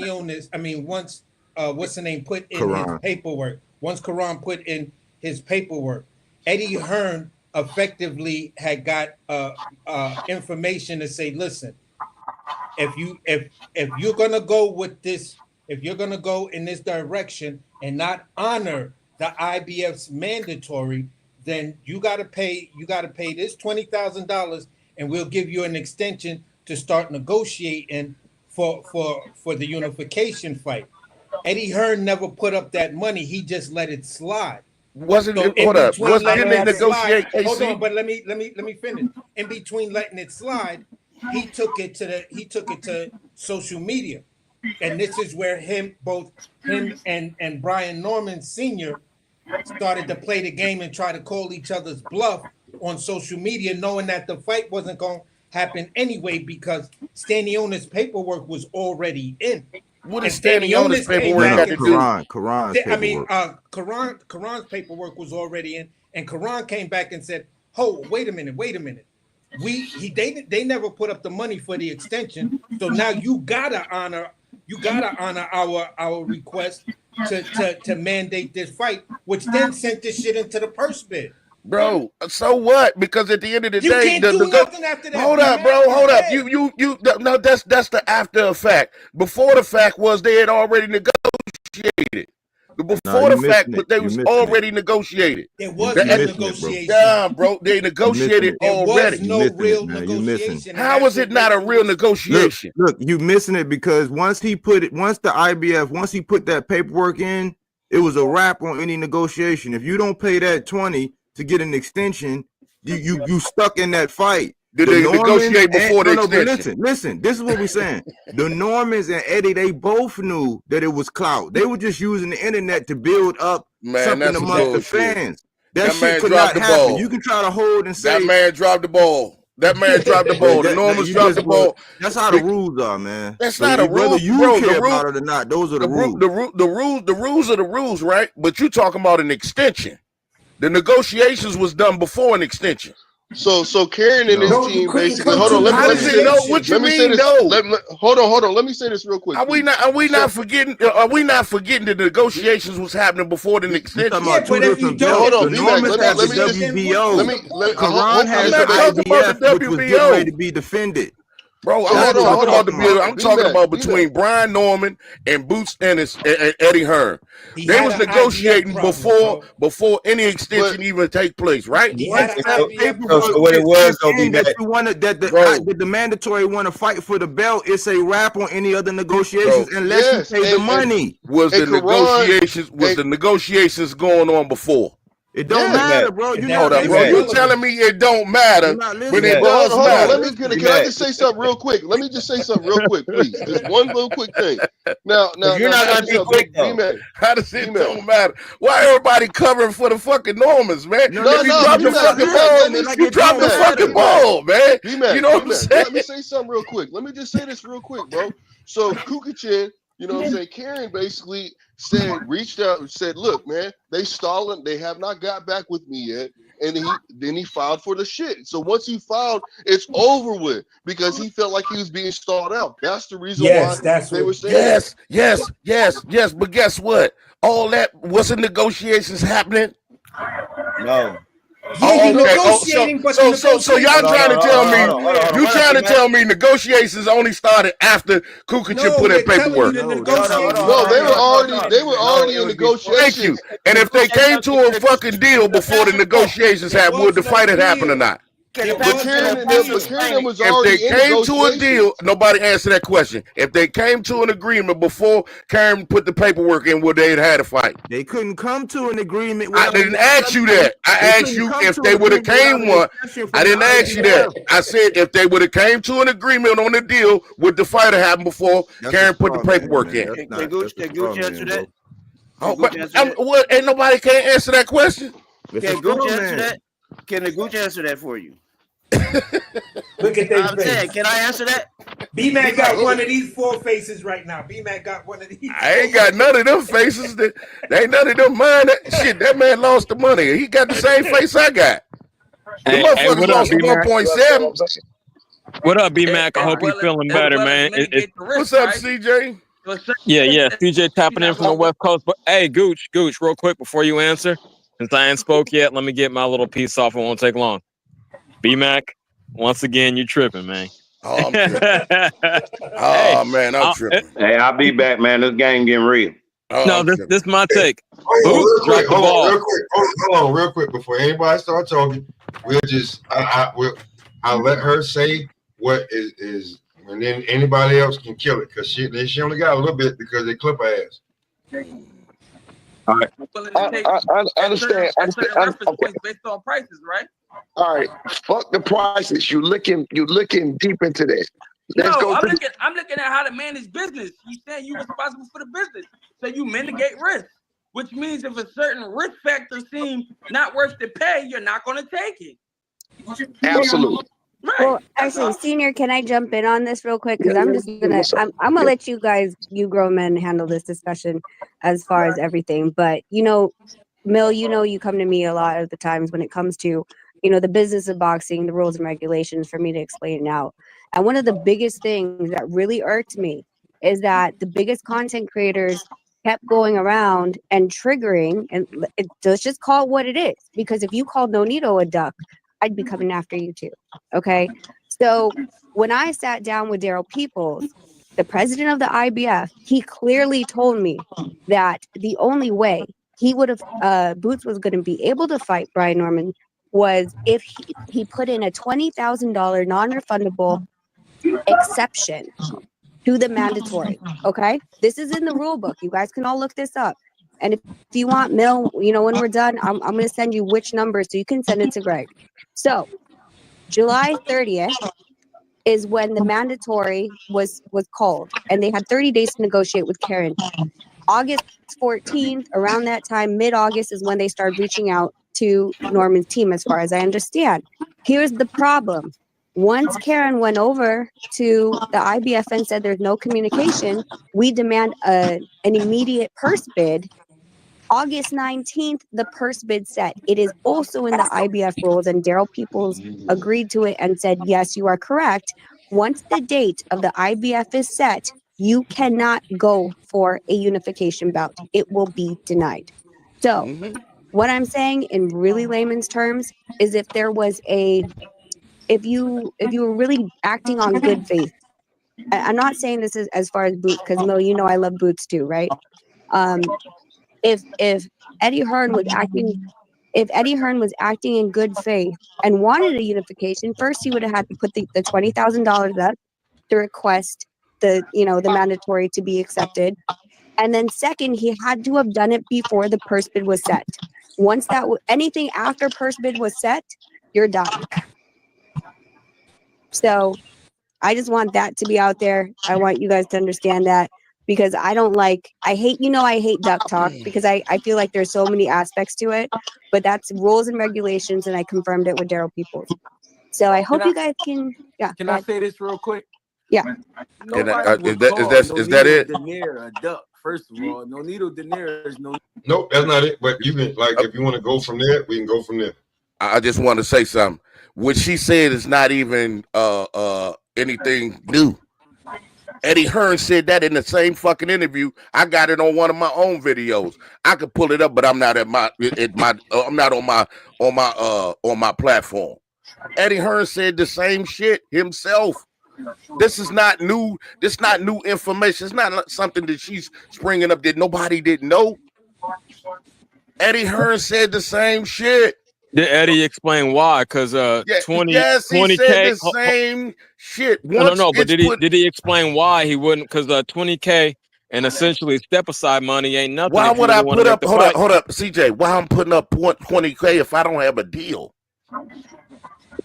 name put in his paperwork. Once Karan put in his paperwork, Eddie Hearn effectively had got information to say, listen, if you're gonna go with this, if you're gonna go in this direction and not honor the IBF's mandatory, then you gotta pay this $20,000 and we'll give you an extension to start negotiating for the unification fight. Eddie Hearn never put up that money. He just let it slide. Hold on, but let me finish. In between letting it slide, he took it to social media. And this is where both him and Brian Norman Sr. started to play the game and try to call each other's bluff on social media, knowing that the fight wasn't going to happen anyway because Stanionis' paperwork was already in. What is Stanionis' paperwork got to do? Karan's paperwork. Karan's paperwork was already in, and Karan came back and said, "Oh, wait a minute. They never put up the money for the extension, so now you gotta honor our request to mandate this fight, which then sent this shit into the purse bid." Bro, so what? Because at the end of the day, nothing after that. Hold up, bro. Hold up. No, that's the after effect. Before the fact was they had already negotiated. Before you the fact, missing but it. they You was missing it. already negotiated. There was You no missing it, bro. negotiation. Yeah, bro, they You missing negotiated it. There was already. You no missing real it, man. You missing. negotiation. and How that's was what it not a makes real this- negotiation? Look, you missing it because once the IBF, once he put that paperwork in, it was a wrap on any negotiation. If you don't pay that 20 to get an extension, you stuck in that fight. Did The they Normans negotiate before the but extension? listen. This is what we're saying. The Normans and Eddie, they both knew that it was clout. They were just using the internet to build up Man, something that's some amongst the bullshit. fans. That That shit man could dropped not the happen. ball. You can try to hold and That say, man dropped the ball. That man dropped the ball. The Normans dropped the ball. That's how the rules are, man. That's So not a whether rule, you bro. care about it or not, those are the rules. The rules are the rules, right? But you talking about an extension. The negotiations was done before an extension. So Karen and his team basically. Hold on, How let me say this. What you mean, though? Hold on. Let me say this real quick. Are we not forgetting the negotiations was happening before the extension? Talking about two different belts. Hold on, The B-Mac, Normans let has me the just WBO. Karan I'm has not the talking about the IBF, which was getting ready to WBO. be defended. Bro, I'm That's not what talking about the bill. I'm talking B-Mac, about between Brian Norman and Boots Ennis and Eddie Hearn. They was negotiating before any extension even take place, right? Once that paperwork what it was gonna be that you wanted that the mandatory want to fight for the belt, it's a wrap on any other negotiations unless you pay the money. Was the negotiations going on before? It don't matter, bro. You Hold up, bro. You telling me it don't matter, but it does matter. Can I just say something real quick? Let me just say something real quick, please. Just one little quick thing. Now, you're not gonna be quick though. How does it don't matter? Why everybody covering for the fucking Normans, man? You dropped the fucking ball. You dropped the fucking ball, man. You know what I'm saying? Let me say something real quick. Let me just say this real quick, bro. So Kukachin, you know what I'm saying? Karen basically reached out and said, look, man, they stalling. They have not got back with me yet. And then he filed for the shit. So once he filed, it's over with because he felt like he was being stalled out. That's the reason why they were saying Yes. But guess what? All that wasn't negotiations happening. No. So y'all trying to tell me you trying to tell me negotiations only started after Kukachin put in paperwork? No, they were already in negotiations. Thank you. And if they came to a fucking deal before the negotiations happened, would the fight have happened or not? But Karen was If already they in came to a negotiations. deal, nobody answered that question. If they came to an agreement before Karen put the paperwork in, would they have had a fight? They couldn't come to an agreement. I didn't ask you that. I asked you if they would have came one. I didn't ask you that. I said if they would have came to an agreement on the deal, would the fight have happened before Karen put the paperwork in? Can Gucci answer that? Ain't nobody can't answer that question. Can Gucci answer that? Can the Gucci answer that for you? Look at that face. Can I answer that? B-Mac got one of these four faces right now. B-Mac got one of these. I ain't got none of them faces. They ain't none of them mine. That man lost the money. He got the same face I got. The motherfuckers lost 1.7. What up, B-Mac? I hope you're feeling better, man. What's up, CJ? Yeah. CJ tapping in from the West Coast. But hey, Gooch, real quick before you answer, since I ain't spoke yet, let me get my little piece off. It won't take long. B-Mac, once again, you tripping, man. Oh, I'm tripping. Man, I'm tripping. Hey, I'll be back, man. This game getting real. This is my take. Hold on, real quick before anybody start talking. We'll just I'll let her say what is and then anybody else can kill it because she only got a little bit because they clip her ass. All right. I understand. Okay. Based on prices, right? All right. Fuck the prices. You looking deep into this. I'm looking at how to manage business. You saying you're responsible for the business, so you mitigate risk. Which means if a certain risk factor seems not worth the pay, you're not going to take it. Absolutely. Right. Well, actually, Senior, can I jump in on this real quick? Because I'm gonna let you guys, you grown men, handle this discussion as far as everything. But Mill, you come to me a lot of the times when it comes to the business of boxing, the rules and regulations for me to explain it out. And one of the biggest things that really irked me is that the biggest content creators kept going around and triggering, and let's just call it what it is. Because if you called Nonito a duck, I'd be coming after you too. Okay. So when I sat down with Daryl Peoples, the president of the IBF, he clearly told me that the only way he would have Boots was going to be able to fight Brian Norman was if he put in a $20,000 non-refundable exception to the mandatory. Okay, this is in the rule book. You guys can all look this up. And if you want, Mill, when we're done, I'm going to send you which number so you can send it to Greg. So July 30th is when the mandatory was called, and they had 30 days to negotiate with Karen. August 14th, around that time, mid-August, is when they started reaching out to Norman's team, as far as I understand. Here's the problem. Once Karen went over to the IBF and said there's no communication, we demand an immediate purse bid. August 19th, the purse bid set. It is also in the IBF rules, and Daryl Peoples agreed to it and said, yes, you are correct. Once the date of the IBF is set, you cannot go for a unification bout. It will be denied. So what I'm saying in really layman's terms is if you were really acting on good faith, I'm not saying this is as far as Boots, because Mo, I love Boots too, right? If Eddie Hearn was acting in good faith and wanted a unification, first he would have had to put the $20,000 up to request the mandatory to be accepted, and then second, he had to have done it before the purse bid was set. Once anything after purse bid was set, you're done. So I just want that to be out there. I want you guys to understand that, because I hate duck talk, because I feel like there's so many aspects to it, but that's rules and regulations, and I confirmed it with Daryl Peoples. So I hope you guys can. Yeah. Can I say this real quick? Yeah. Nobody is that it? Denier a duck. First of all, Nonito Denier is no. Nope, that's not it. But you can, like, if you want to go from there, we can go from there. I just want to say something. What she said is not even anything new. Eddie Hearn said that in the same fucking interview. I got it on one of my own videos. I could pull it up, but I'm not I'm not on my platform. Eddie Hearn said the same shit himself. This is not new. This is not new information. It's not something that she's springing up that nobody didn't know. Eddie Hearn said the same shit. Did Eddie explain why? Because 20, yes, he 20K, said the same shit. No, but did he explain why he wouldn't? Because 20K and essentially step aside money ain't nothing. Why would I put up? Hold up, CJ. Why I'm putting up 20K if I don't have a deal?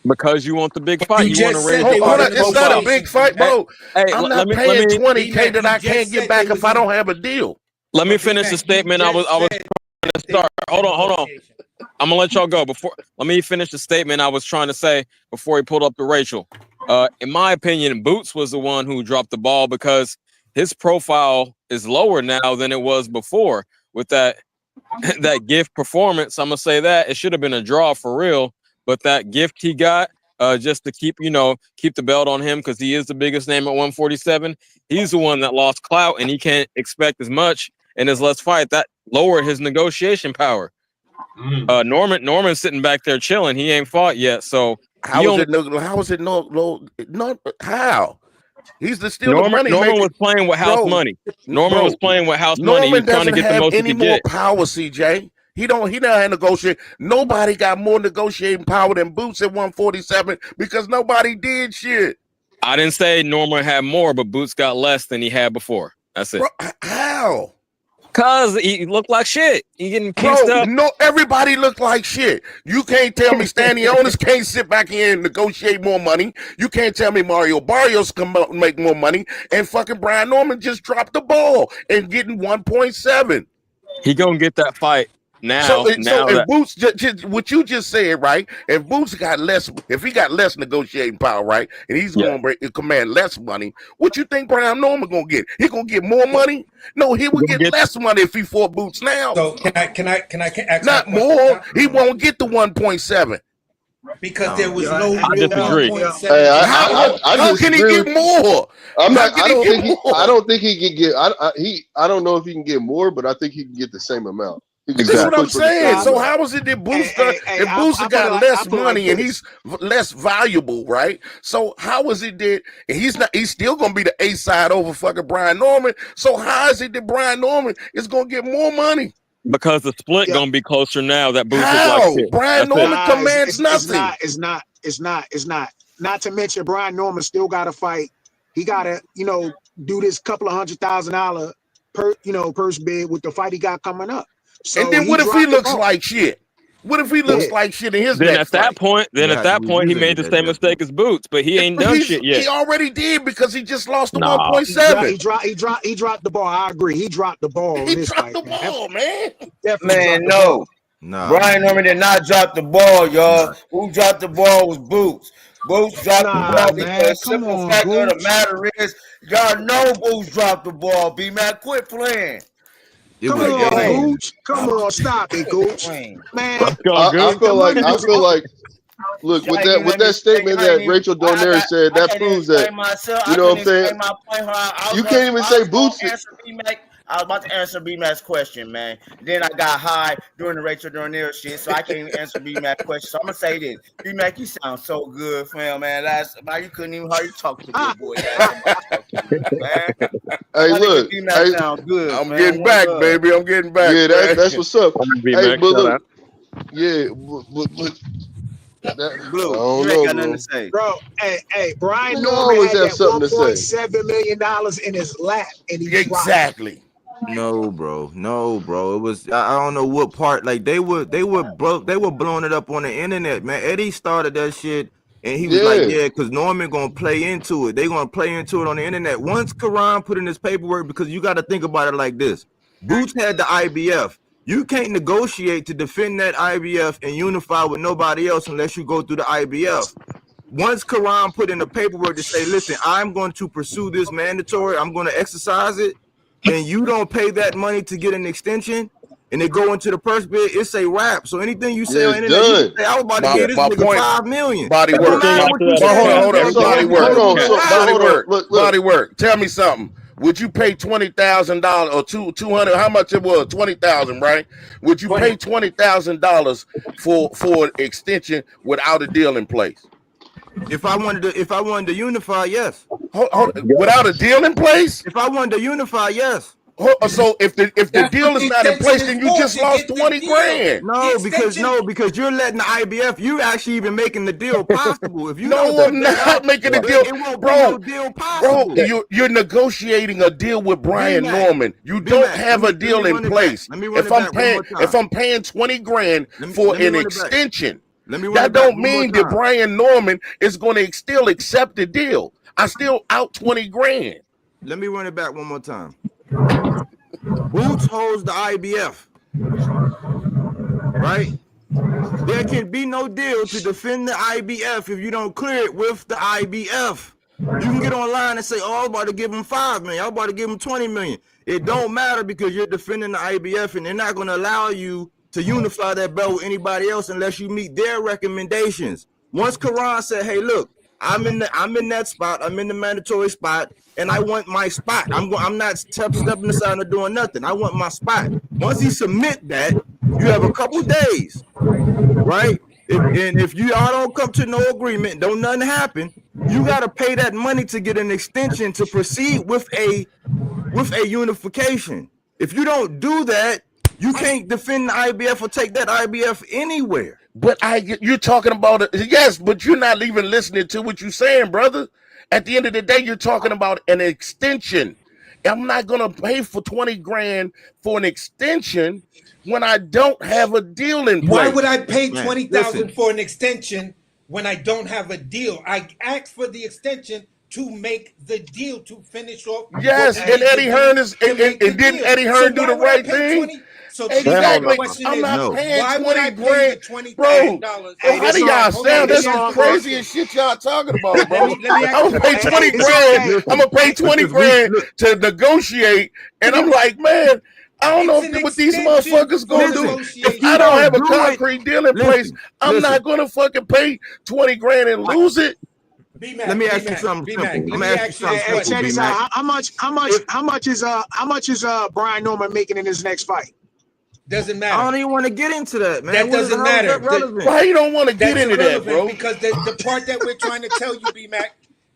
Because you want the big fight. You want to raise hold on, it's not a big fight, bro. I'm not paying 20K that I can't get back if I don't have a deal. Let me finish the statement I was trying to start. Hold on. I'm gonna let y'all go let me finish the statement I was trying to say before he pulled up to Rachel. In my opinion, Boots was the one who dropped the ball because his profile is lower now than it was before with that gift performance. I'm gonna say that it should have been a draw for real, but that gift he got just to keep the belt on him, because he is the biggest name at 147. He's the one that lost clout, and he can't expect as much in his last fight. That lowered his negotiation power. Norman's sitting back there chilling. He ain't fought yet. So how is it how? He's still the money. Norman was playing with house money. Norman was playing with house money. He was trying to get the most he could get. Power, CJ. He don't have negotiate. Nobody got more negotiating power than Boots at 147 because nobody did shit. I didn't say Norman had more, but Boots got less than he had before. That's it. Bro, how? Cause he looked like shit. He getting pieced up. No, everybody looked like shit. You can't tell me Stanionis can't sit back here and negotiate more money. You can't tell me Mario Barrios can make more money. And fucking Brian Norman just dropped the ball and getting 1.7. He gonna get that fight now. If Boots, just what you just said, right? If Boots got less, if he got less negotiating power, right, and he's going to command less money, what you think Brian Norman gonna get? He gonna get more money? No, he would get less money if he fought Boots now. So can I ask not more? He won't get the 1.7. Because there was no I disagree. How can he get more? I don't think he can get. I don't know if he can get more, but I think he can get the same amount. That's what I'm push for the saying. same So amount. how is it that Booster, hey, if I Booster put it got like- I less put it like money and this. he's less valuable, right? So how is it that he's still gonna be the A side over fucking Brian Norman? So how is it that Brian Norman is gonna get more money? Because the split gonna be closer now that Boots is like How? shit. Brian That's it. Norman commands nothing. It's not. Not to mention Brian Norman still got to fight. He got to, do this couple of $100,000 purse bid with the fight he got coming up. So And then what if he dropped the looks ball. like shit? What if he looks like shit in his Then next at that fight? point, he made the same mistake as Boots, but he ain't done shit yet. He already did because he just lost the Nah. 1.7. He dropped the ball. I agree. He dropped the ball. He dropped the ball, man. Man, no. Brian Norman did not drop the ball, y'all. Who dropped the ball was Boots. Boots dropped the ball because the simple fact of the matter is, y'all know Boots dropped the ball. B-Man, quit playing. Come on, Gooch. Come on, stop it, Gooch. Man, I feel like look with that statement that Rachel Donaire said, that proves that you know what I'm saying. You can't even say Boots. I was about to answer B-Mac's question, man. Then I got high during the Rachel Donaire shit, so I can't even answer B-Mac's question. So I'm gonna say this. B-Mac, you sound so good, fam, man. You couldn't even hardly talk to me, boy. Hey, look, sound good, I'm man. getting back, baby. I'm getting back. Yeah, man. that's what's up. Hey, but look, yeah, but Blue, I don't you ain't know, got bro. nothing to say. Bro, hey, Brian Nigga Norman always had have that something to say. $1.7 million in his lap, and he Exactly. No, bro. It was I don't know what part. Like they were blowing it up on the internet, man. Eddie started that shit, and he was like, yeah, because Norman gonna play into it. They gonna play into it on the internet. Once Karan put in his paperwork, because you got to think about it like this: Boots had the IBF. You can't negotiate to defend that IBF and unify with nobody else unless you go through the IBF. Once Karan put in the paperwork to say, listen, I'm going to pursue this mandatory, I'm going to exercise it, and you don't pay that money to get an extension, and they go into the purse bid, it's a wrap. So anything you say on the internet, you can say, I was about to give this nigga $5 million. Body It work. don't matter what you say. Hold on. Body work. Body work. Look. Body work. Tell me something. Would you pay $20,000 or $200? How much it was? $20,000, right? Would you pay $20,000 for an extension without a deal in place? If I wanted to unify, yes. Without a deal in place? If I wanted to unify, yes. So if the deal is not in place, then you just lost 20 grand. No, because you're letting the IBF. You actually even making the deal possible. If you I'm not making the deal, it won't bro. be no deal possible. Bro, you're negotiating a deal with Brian Norman. You don't have a deal in place. If I'm paying 20 grand for an extension, that don't mean that Brian Norman is going to still accept the deal. I still out 20 grand. Let me run it back one more time. Boots holds the IBF, right? There can be no deal to defend the IBF if you don't clear it with the IBF. You can get online and say, oh, I was about to give him $5 million. I was about to give him $20 million. It don't matter because you're defending the IBF, and they're not going to allow you to unify that belt with anybody else unless you meet their recommendations. Once Karan said, hey, look, I'm in that spot. I'm in the mandatory spot, and I want my spot. I'm not stepping aside or doing nothing. I want my spot. Once he submit that, you have a couple days, right? If you all don't come to no agreement, don't nothing happen, you got to pay that money to get an extension to proceed with a unification. If you don't do that, you can't defend the IBF or take that IBF anywhere. But you're talking about it. Yes, but you're not even listening to what you're saying, brother. At the end of the day, you're talking about an extension. I'm not gonna pay for 20 grand for an extension when I don't have a deal in place. Why would I pay $20,000 for an extension when I don't have a deal? I asked for the extension to make the deal, to finish off. Yes, and Eddie Hearn didn't Eddie Hearn do the right thing? Exactly. I'm not paying 20 grand, bro. How do y'all sound? That's the craziest shit y'all talking about, bro. I'm gonna pay 20 grand. I'm gonna pay 20 grand to negotiate, and I'm like, man, I don't know what these motherfuckers gonna do. If I don't have a concrete deal in place, I'm not gonna fucking pay 20 grand and lose it. Let me ask you something simple. I'm gonna ask you something simple. Check this out. How much is Brian Norman making in his next fight? Doesn't matter. I don't even want to get into that, man. That What doesn't the hell is matter. that relevant? Why you don't want to get That's into that, irrelevant bro? because the part that we're trying to tell you,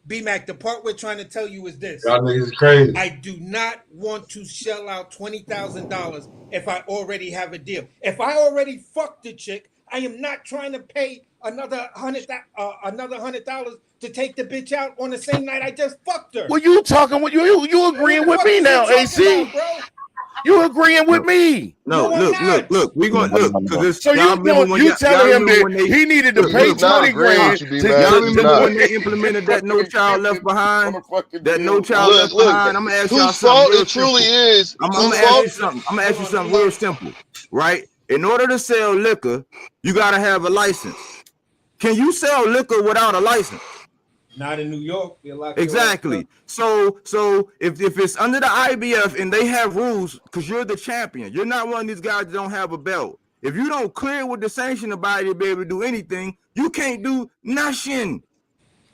B-Mac, the part we're trying to tell you is this. Y'all niggas is crazy. I do not want to shell out $20,000 if I already have a deal. If I already fucked the chick, I am not trying to pay another $100 to take the bitch out on the same night I just fucked her. Well, you talking with you agreeing with me now, AC? About, you agreeing with me? No, look. We gonna look because so you telling him that he needed to pay 20 grand y'all remember when they implemented that No Child Left Behind? That No Child Left Behind. I'm gonna ask y'all something real simple. I'm gonna ask you something real simple, right? In order to sell liquor, you gotta have a license. Can you sell liquor without a license? Not in New York. Exactly. So if it's under the IBF and they have rules, because you're the champion, you're not one of these guys that don't have a belt. If you don't clear with the sanction body to be able to do anything, you can't do nothing.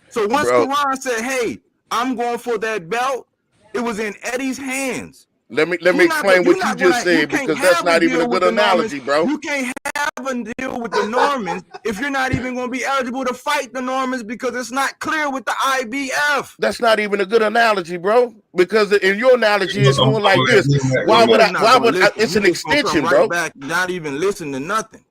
So once Karan said, "Hey, I'm going for that belt," it was in Eddie's hands. Let me explain what you just said, because that's not even a good analogy, bro. You can't have a deal with the Normans if you're not even going to be eligible to fight the Normans because it's not clear with the IBF. That's not even a good analogy, bro. Because in your analogy, it's more like this. Why would I? It's an extension, bro. Back, not even listen to nothing,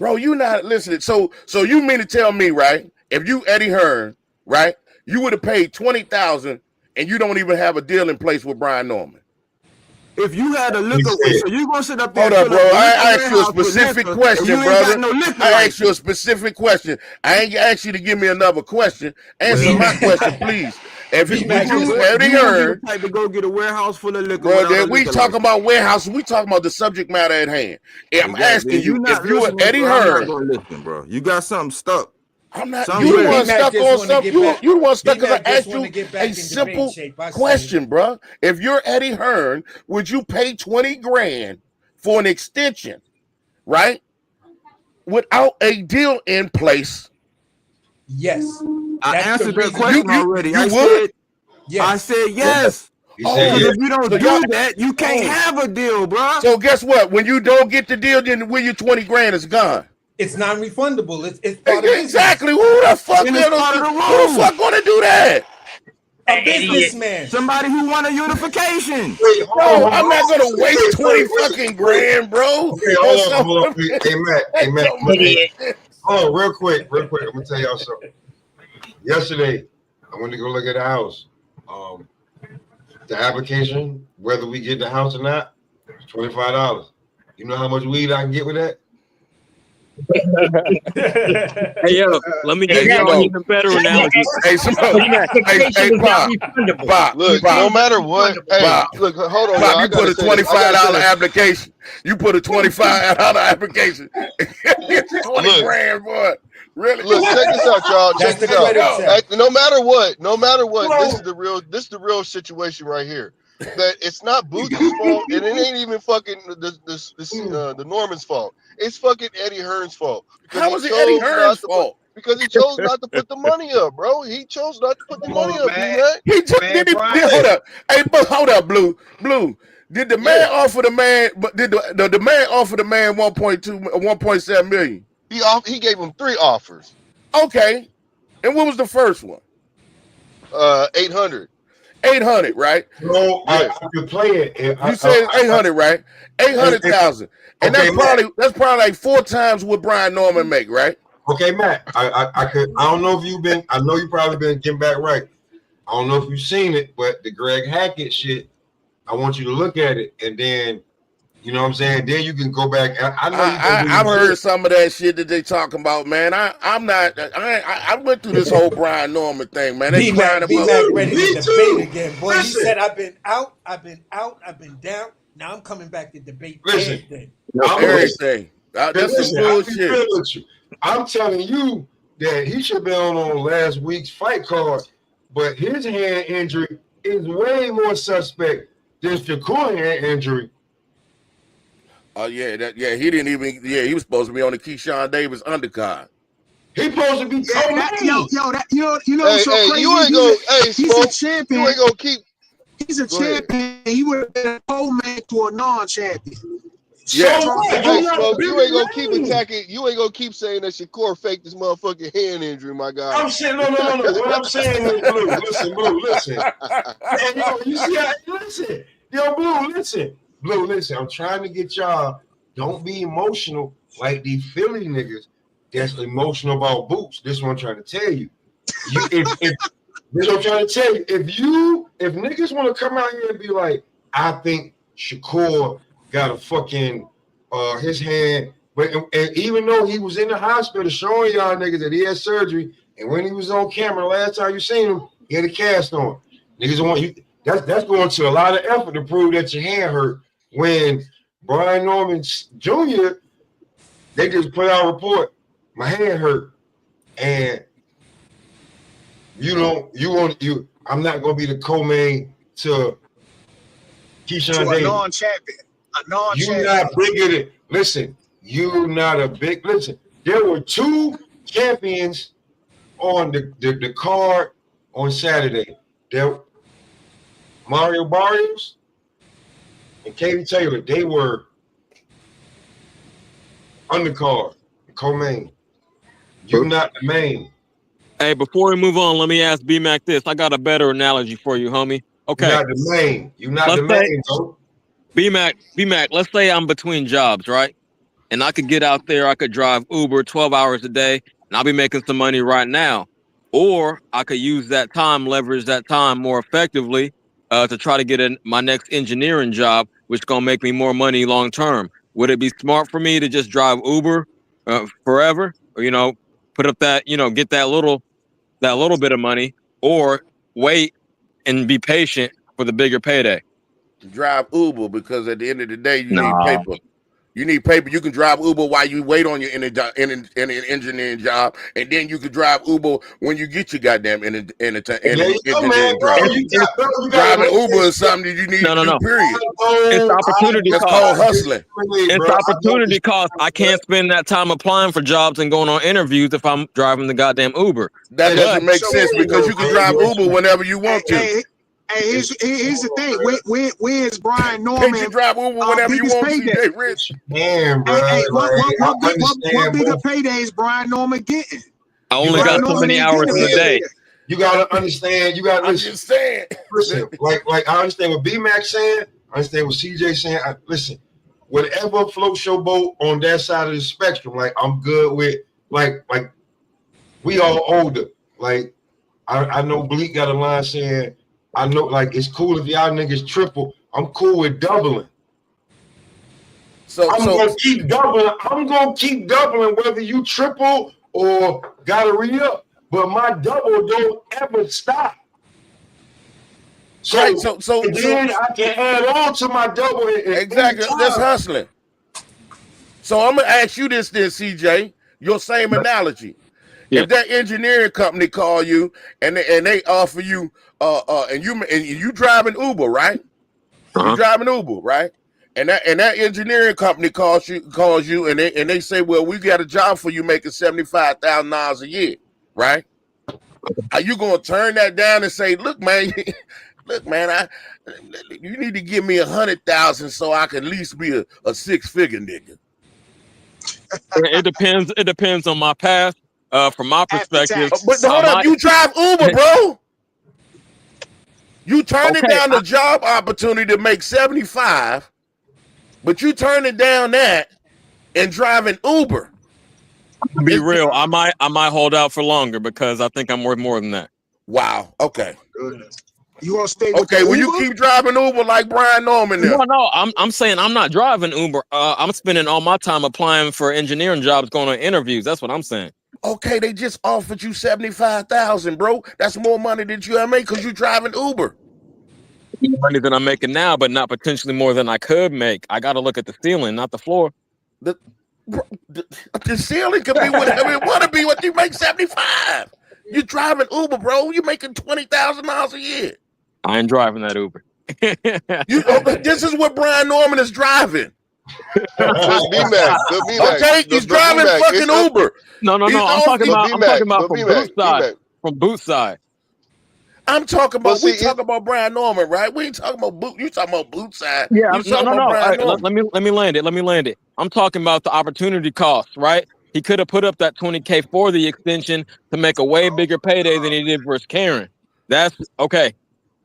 bro. You not listening. So you mean to tell me, right? If you Eddie Hearn, right, you would have paid $20,000 and you don't even have a deal in place with Brian Norman. If you had a liquor, so you gonna sit up there? Hold up, bro. I asked you a specific question, brother. I asked you a specific question. I ain't asked you to give me another question. Answer my question, please. If you Eddie Hearn, type to go get a warehouse full of liquor, bro, we talking about warehouses. We talking about the subject matter at hand. I'm asking you, if you were Eddie Hearn, listen, bro, you got something stuck. I'm not. You the one stuck on something. You the one stuck because I asked you a simple question, bro. If you're Eddie Hearn, would you pay 20 grand for an extension, right? Without a deal in place? Yes. I answered that question already. I said yes. Because if you don't do that, you can't have a deal, bro. So guess what? When you don't get the deal, then when your 20 grand is gone. It's non-refundable. It's part of exactly. Who the fuck gonna do that? A businessman. Somebody who want a unification. Bro, I'm not gonna waste 20 fucking grand, bro. Okay, hold on. Hey, Matt. Hold on, real quick. I'm gonna tell y'all something. Yesterday, I went to go look at the house. The application, whether we get the house or not, it's $25. You know how much weed I can get with that? Hey, yo, let me give you an even better analogy. Bob, look, no matter what, look, hold on. Bob, you put a $25 application. You put a $25 application. 20 grand, boy. Really? Look, check this out, y'all. Check this out. No matter what, this is the real situation right here. That it's not Bootsy's fault, and it ain't even fucking the Norman's fault. It's fucking Eddie Hearn's fault. How was it Eddie Hearn's fault? Because he chose not to put the money up, bro. He chose not to put the money up, man. He just did. Hold up. Hey, but hold up, Blue. Did the man offer the man? But did the man offer the man 1.7 million? He gave him 3 offers. Okay, and what was the first one? 800. 800, right? No, I could play it. You said 800, right? 800,000, and that's probably like 4 times what Brian Norman make, right? Okay, Matt. I don't know if you've been. I know you probably been getting back right. I don't know if you've seen it, but the Greg Hackett shit. I want you to look at it, and then you know what I'm saying. Then you can go back. I've heard some of that shit that they talking about, man. I went through this whole Brian Norman thing, man. They crying about ready to debate again, boy. Listen. He said, "I've been out, I've been down. Now I'm coming back to debate everything." Everything. That's some bullshit. I'm telling you that he should be on last week's fight card, but his hand injury is way more suspect than Shakur hand injury. Oh he didn't even. Yeah, he was supposed to be on the Keyshawn Davis undercard. He supposed to be so crazy. You ain't gonna. He's a champion. You ain't gonna keep. He's a champion. He would have been a co-man to a non-champion. Yeah. So what? Hey, You're not a Smoke, you ain't gonna keep bigger name. attacking. You ain't gonna keep saying that Shakur faked this motherfucking hand injury, my guy. I'm saying no. What I'm saying is, Blue, listen. And yo, you see how listen. Yo, Blue, listen. I'm trying to get y'all. Don't be emotional like these Philly niggas that's emotional about Boots. This is what I'm trying to tell you. If this is what I'm trying to tell you. If niggas want to come out here and be like, I think Shakur got a fucking his hand, but and even though he was in the hospital showing y'all niggas that he had surgery, and when he was on camera last time you seen him, he had a cast on. Niggas want you. That's going to a lot of effort to prove that your hand hurt. When Brian Norman Jr. they just put out a report, my hand hurt, and I'm not gonna be the co-main to Keyshawn To a Davis. non-champion. You're not bigger than. Listen, you're not a big. Listen, there were two champions on the card on Saturday. There, Mario Barrios and Katie Taylor. They were undercard, co-main. You're not the main. Hey, before we move on, let me ask B-Mac this. I got a better analogy for you, homie. Okay. You're not the main. You're not the main, bro. B-Mac, let's say I'm between jobs, right? And I could get out there, I could drive Uber 12 hours a day, and I'll be making some money right now. Or I could use that time, leverage that time more effectively to try to get my next engineering job, which is going to make me more money long term. Would it be smart for me to just drive Uber forever? Or, put up that, get that little bit of money, or wait and be patient for the bigger payday? Drive Uber, because at the end of the day, you need paper. You need paper. You can drive Uber while you wait on your engineering job, and then you can drive Uber when you get your goddamn engineering job. Driving Uber is something that you need to do, period. It's opportunity cost. It's called hustling. It's opportunity cost. I can't spend that time applying for jobs and going on interviews if I'm driving the goddamn Uber. That doesn't make sense, because you can drive Uber whenever you want to. Hey, here's the thing. When is Brian Norman? Can't you drive Uber whenever you want to, CJ Rich? Damn, bro. What bigger payday is Brian Norman getting? I only got so many hours in the day. You gotta understand. You gotta listen. I'm just saying. Listen, like I understand what B-Mac saying. I understand what CJ saying. Listen, whatever floats your boat on that side of the spectrum. Like I'm good with. Like we all older. Like I know Bleak got a line saying, I know, like, it's cool if y'all niggas triple. I'm cool with doubling. I'm gonna keep doubling. I'm gonna keep doubling whether you triple or gotta re-up. But my double don't ever stop. So then I can add on to my double. Exactly. That's hustling. So I'm gonna ask you this then, CJ. Your same analogy. Yeah. If that engineering company call you and they offer you and you driving Uber, right? You driving Uber, right? And that engineering company calls you and they say, well, we got a job for you making $75,000 a year, right? Are you gonna turn that down and say, look, man, you need to give me $100,000 so I can at least be a six-figure nigga? It depends on my path. From my perspective, but hold up, you drive Uber, bro. You turning down the job opportunity to make 75, but you turning down that and driving Uber. To be real, I might hold out for longer because I think I'm worth more than that. Wow. Okay. You gonna stay with okay? Will you keep driving Uber like Brian Norman? There? No. I'm saying I'm not driving Uber. I'm spending all my time applying for engineering jobs, going on interviews. That's what I'm saying. Okay, they just offered you $75,000, bro. That's more money than you have made because you're driving Uber. Money than I'm making now, but not potentially more than I could make. I got to look at the ceiling, not the floor. The ceiling could be whatever it want to be. What you make 75? You're driving Uber, bro. You're making $20,000 a year. I ain't driving that Uber. This is what Brian Norman is driving. Okay, he's driving fucking Uber. No. I'm talking about from Booth side. From Booth side. I'm talking But about. We see, talking about Brian Norman, right? We ain't talking about boot. You talking about boot side? Yeah, We no, talking no, about no. All Brian right, Norman. let me land it. Let me land it. I'm talking about the opportunity cost, right? He could have put up that $20K for the extension to make a way bigger payday than he did versus Karen. That's okay.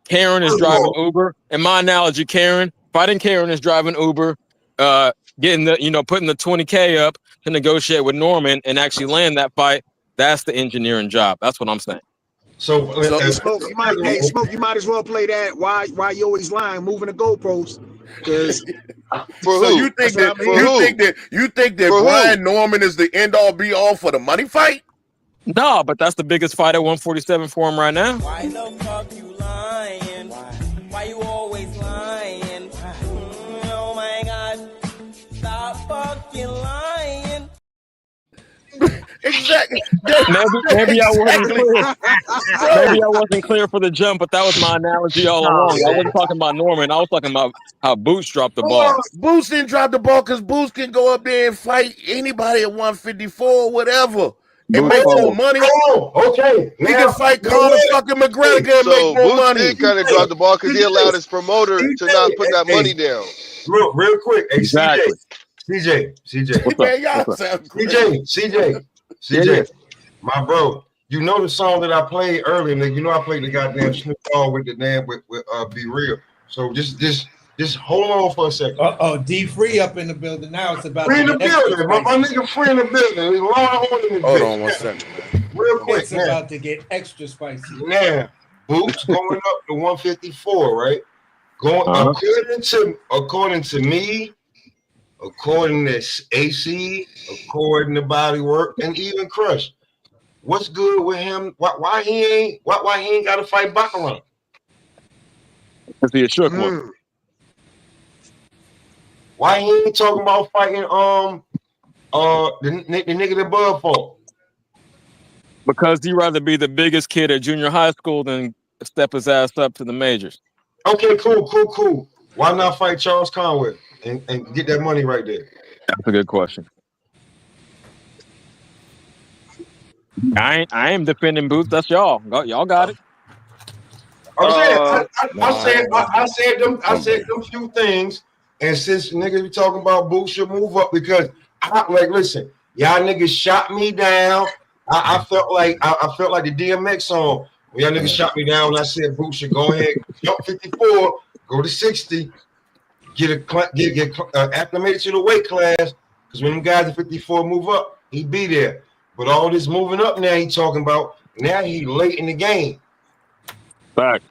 Karen is driving Uber. In my analogy, fighting Karen is driving Uber, getting putting the $20K up to negotiate with Norman and actually land that fight. That's the engineering job. That's what I'm saying. So, Smoke, you might as well play that. Why you always lying, moving the goalposts? Because for So who? you think that's what that I'm For hearing. who? you think that For who? Brian Norman is the end all be all for the money fight? No, but that's the biggest fight at 147 for him right now. Why the fuck you lying? Why you always lying? Oh my god. Stop fucking lying. Exactly. Maybe I wasn't Exactly, clear. bro. Maybe I wasn't clear for the jump, but that was my analogy all along. I wasn't talking about Norman. I was talking about how Boots dropped the ball. Boots didn't drop the ball because Boots can go up there and fight anybody at 154 or whatever and Boots make more fumbled. money. Okay. He Now, can fight Conor fucking McGregor and make So more Boots money. did kind of drop the ball because he allowed his promoter to not put that money down. real quick. Hey, Exactly. CJ. What's up? Man, y'all What's up? sound crazy. Yeah. My bro. You know the song that I played earlier, nigga. You know I played the goddamn Snoop Dogg with the damn with Be Real. So just hold on for a second. D Free up in the building now. It's about Free to in the get extra building. My spicy. nigga free in the building. There's a lot of on in this Hold bitch. on one second. Real quick, It's man. about to get extra spicy. Now, Boots going up to 154, right? Going according to me, according to AC, according to Bodywork, and even Crush. What's good with him? Why he ain't got to fight Baccarat? Because he a shook one. Why he ain't talking about fighting the nigga that Bud fought? Because he'd rather be the biggest kid at junior high school than step his ass up to the majors. Okay, cool. Why not fight Charles Conway and get that money right there? That's a good question. I am defending Boots. That's y'all. Y'all got it. I'm saying Nah, I said them few things, and since niggas be talking about Boots should move up because listen, y'all niggas shot me down. I felt like the DMX song when y'all niggas shot me down. And I said Boots should go ahead, jump 54, go to 60, get acclimated to the weight class. Because when them guys at 54 move up, he be there. But all this moving up now, he talking about now he late in the game. Fact.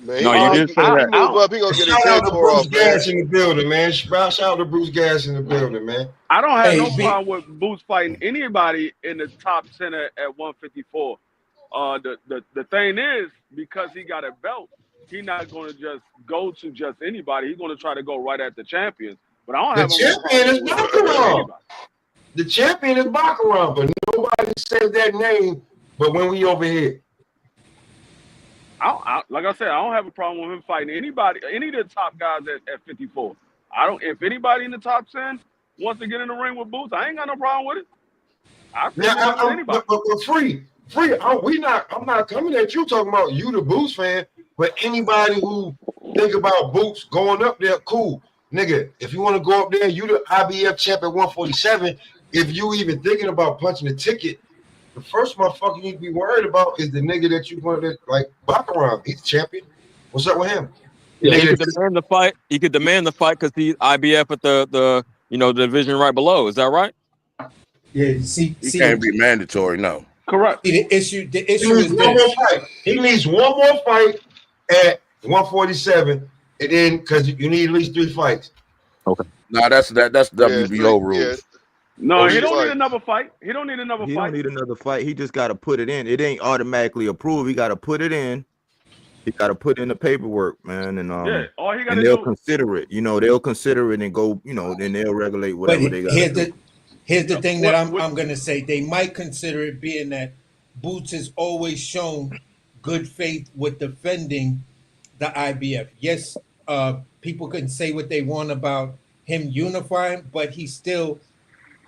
Man, No, you did say he that. move up, he gonna get his Shout head out to tore Bruce off, man. Gas in the building, man. Shout out to Bruce Gas in the building, man. I don't have no problem with Boots fighting anybody in the top center at 154. The thing is, because he got a belt, he's not going to just go to just anybody. He's going to try to go right at the champions. But I don't have no problem with anybody. The champion is Baccarat, but nobody says that name. But when we over here, Like I said, I don't have a problem with him fighting anybody, any of the top guys at 54. If anybody in the top 10 wants to get in the ring with Boots, I ain't got no problem with it. I fit in with anybody. but free. I'm not coming at you talking about you, the Boots fan, but anybody who think about Boots going up there, cool, nigga. If you want to go up there, you the IBF champ at 147. If you even thinking about punching a ticket, the first motherfucker you need to be worried about is the nigga that you want to like Baccarat. He's champion. What's up with him? Yeah, he could demand the fight. He could demand the fight because he's IBF at the division right below. Is that right? Yeah, he can't be mandatory, no. Correct. The issue is one more this. fight. He needs one more fight at 147, and then because you need at least 3 fights. Okay. Nah, that's WBO rules. Yeah. No, he don't need another fight. He don't need another He fight. don't need another fight. He just got to put it in. It ain't automatically approved. He got to put it in. He got to put in the paperwork, man, and all he and they'll consider it. They'll consider it and go. Then they'll regulate whatever they got. Here's the thing that I'm gonna say. They might consider it being that Boots has always shown good faith with defending the IBF. Yes, people can say what they want about him unifying, but he still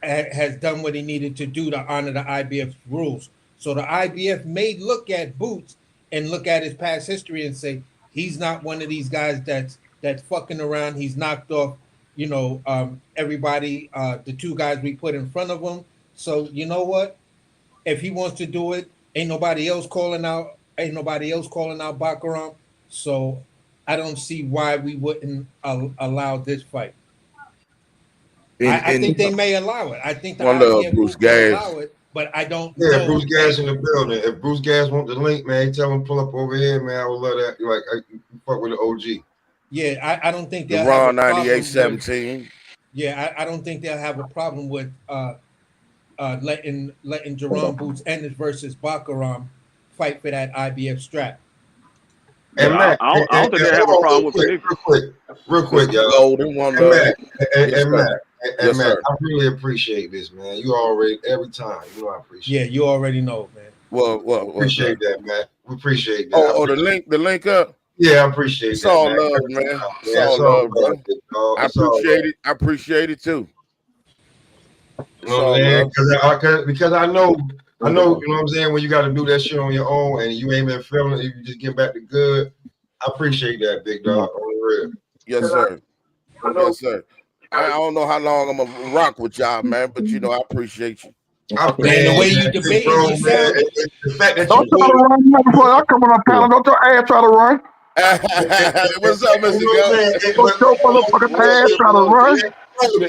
has done what he needed to do to honor the IBF rules. So the IBF may look at Boots and look at his past history and say he's not one of these guys that's fucking around. He's knocked off, everybody, the two guys we put in front of him. So you know what? If he wants to do it, ain't nobody else calling out. Ain't nobody else calling out Bakaram. So I don't see why we wouldn't allow this fight. I think they may allow it. I think the IBF Bruce will Gas. allow it, but I don't Yeah, know. Bruce Gas in the building. If Bruce Gas want the link, man, tell him pull up over here, man. I would love that. Like, I fuck with the OG. Yeah, I don't think The they'll Raw have a problem 98-17. with, yeah, I don't think they'll have a problem with letting Jerome Boots Ennis versus Bakaram fight for that IBF strap. And Yeah, Matt, I don't think they have a problem with it. real quick, y'all. Golden, one and love. Matt, and Matt, Yes, Matt, sir. I really appreciate this, man. You already every time, I appreciate. Yeah, you already know, man. Well, appreciate that, Matt. We appreciate that. Oh, the link up. Yeah, I appreciate It's that. all man. love, man. It's Yeah, all love, bro. I It's all appreciate it. I appreciate it too. You know what I'm saying? Because I know, you know what I'm saying, when you got to do that shit on your own and you ain't been feeling it, you just get back to good. I appreciate that, big dog. On the real. Yes, sir. Yes, sir. I don't know how long I'm gonna rock with y'all, man, but I appreciate you. Man, the way you debating, you sound. The fact that Don't try to run before I come on a panel. Don't your ass try to run. What's up, Mr. Gus? Don't your motherfucking ass try to run.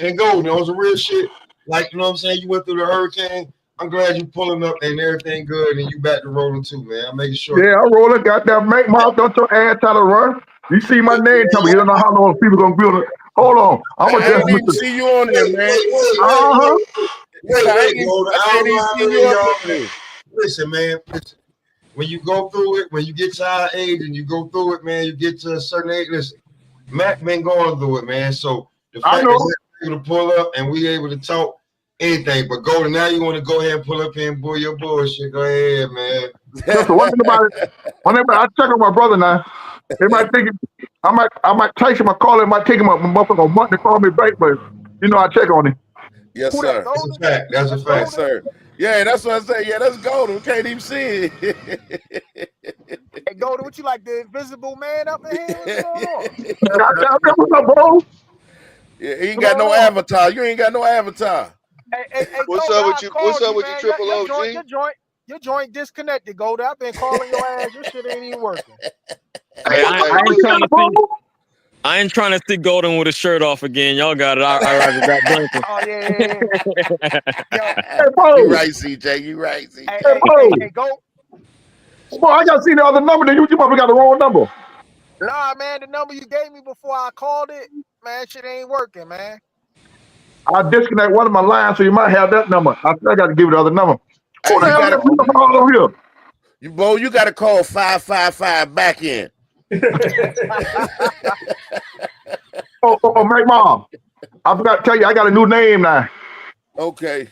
And golden on some real shit. Like, you know what I'm saying? You went through the hurricane. I'm glad you pulling up and everything good and you back to rolling too, man. I'm making sure. Yeah, I roll it. Goddamn, make mouth. Don't your ass try to run. You see my name, tell me. You don't know how long people gonna build it. Hold on. I'm gonna I ain't even see you on there, man. Listen, man. When you go through it, when you get to our age and you go through it, man, you get to a certain age. Listen, Matt been going through it, man. So the fact that we're able to pull up and we able to talk anything, but Golden, now you want to go ahead and pull up here and bull your bullshit. Go ahead, man. Listen, whenever I check on my brother now, they might think I might text him, I call him, I might take him up a month to call me back, but I check on him. Yes, sir. That's a fact. That's a fact. Yes, sir. Yeah, that's what I say. Yeah, that's Golden. We can't even see it. Hey, Golden, what you like, the invisible man up in here? What's up, bro? Yeah, he ain't got no avatar. You ain't got no avatar. Hey, What's Golden, up with you? What's up with you, Triple OG? Your joint disconnected, Golden. I've been calling your ass. Your shit ain't even working. Hey, I ain't trying to see Golden with his shirt off again. Y'all got it. I got blanket. Oh yeah. You right, CJ. You right, CJ. Hey, go. Boy, I gotta see the other number. Then you probably got the wrong number. Nah, man, the number you gave me before I called it, man, shit ain't working, man. I disconnect one of my lines, so you might have that number. I got to give you the other number. Hey, Who the hell is this on here? You got to call 555 back in. Oh, Mike Mom. I forgot to tell you, I got a new name now. Okay.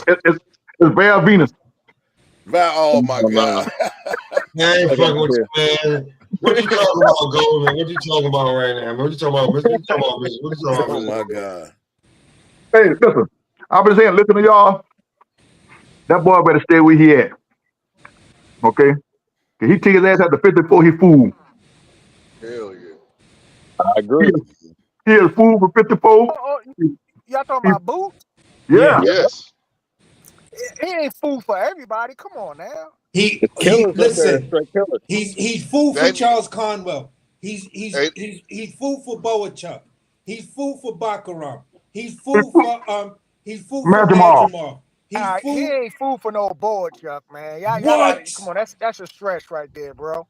It's Val Venus. Oh my God. Man, I ain't fucking with you, man. What you talking about, Golden? What you talking about right now, man? What you talking about? What you talking about? What you talking about? Oh my God. Hey, listen. I've been saying, listen to y'all. That boy better stay where he at. Okay? Cause he take his ass out to 54, he fool. Hell yeah. I agree. He is fool for 54. Y'all talking about Boots? Yeah. Yes. He ain't fool for everybody. Come on now. Listen. He's fool for Charles Conwell. He's fool for Boachuk. He's fool for Bakaram. He's fool for Madrimov. He ain't fool for no Boachuk, man. Y'all come on, that's a stretch right there, bro.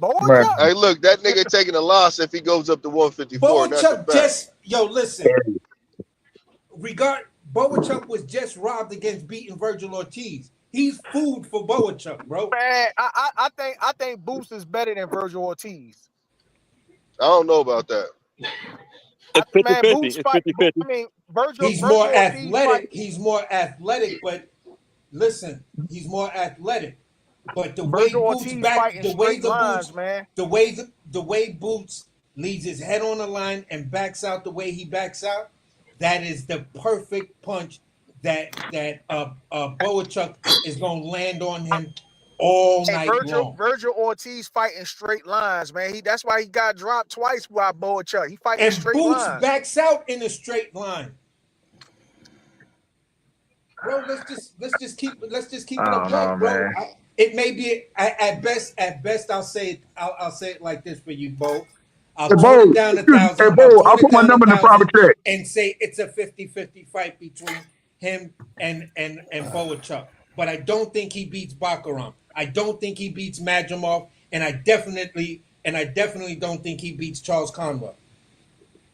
Boachuk? Hey, look, that nigga taking a loss if he goes up to 154. Boachuk listen. Boachuk was just robbed against beating Virgil Ortiz. He's food for Boachuk, bro. Man, I think Boots is better than Virgil Ortiz. I don't know about that. It's 50-50. It's 50-50. I mean, Virgil more Ortiz athletic. He's more athletic, but listen, he's more athletic. But the way Boots the way Boots leaves his head on the line and backs out the way he backs out, that is the perfect punch that Boachuk is gonna land on him all Hey, night long. Virgil Ortiz fighting straight lines, man. That's why he got dropped twice by Boachuk. He fighting And straight Boots lines. backs out in a straight line. Bro, let's just keep it a buck, bro. It may be at best I'll say it like this for you, Bo. I'll Hey, tone Bo, it down excuse me. Hey, Bo, I'll put my number in the private chat. and say it's a 50-50 fight between him and Boachuk. But I don't think he beats Bakaram. I don't think he beats Madrimov, and I definitely don't think he beats Charles Conwell.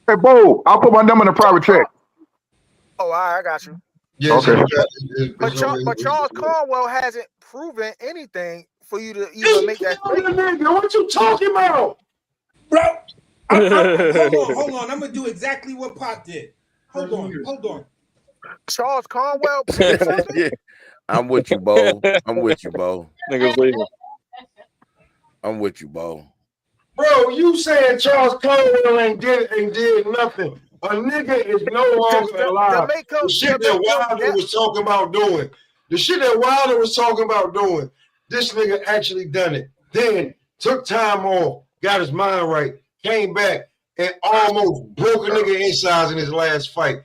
Hey, Bo, I'll put my number in the private chat. Oh, all right, I got you. Yeah, Okay. But Charles Conwell hasn't proven anything for you to even make that statement. Nigga, what you talking about? Bro, hold on. I'm gonna do exactly what Pop did. Hold on. Charles Conwell proved something? Yeah. I'm with you, Bo. I'm with you, Bo. Niggas leaving. I'm with you, Bo. Bro, you saying Charles Conwell ain't did nothing. A nigga is no longer alive. The shit that Wilder was talking about doing. The shit that Wilder was talking about doing. This nigga actually done it. Then took time off, got his mind right, came back, and almost broke a nigga insides in his last fight.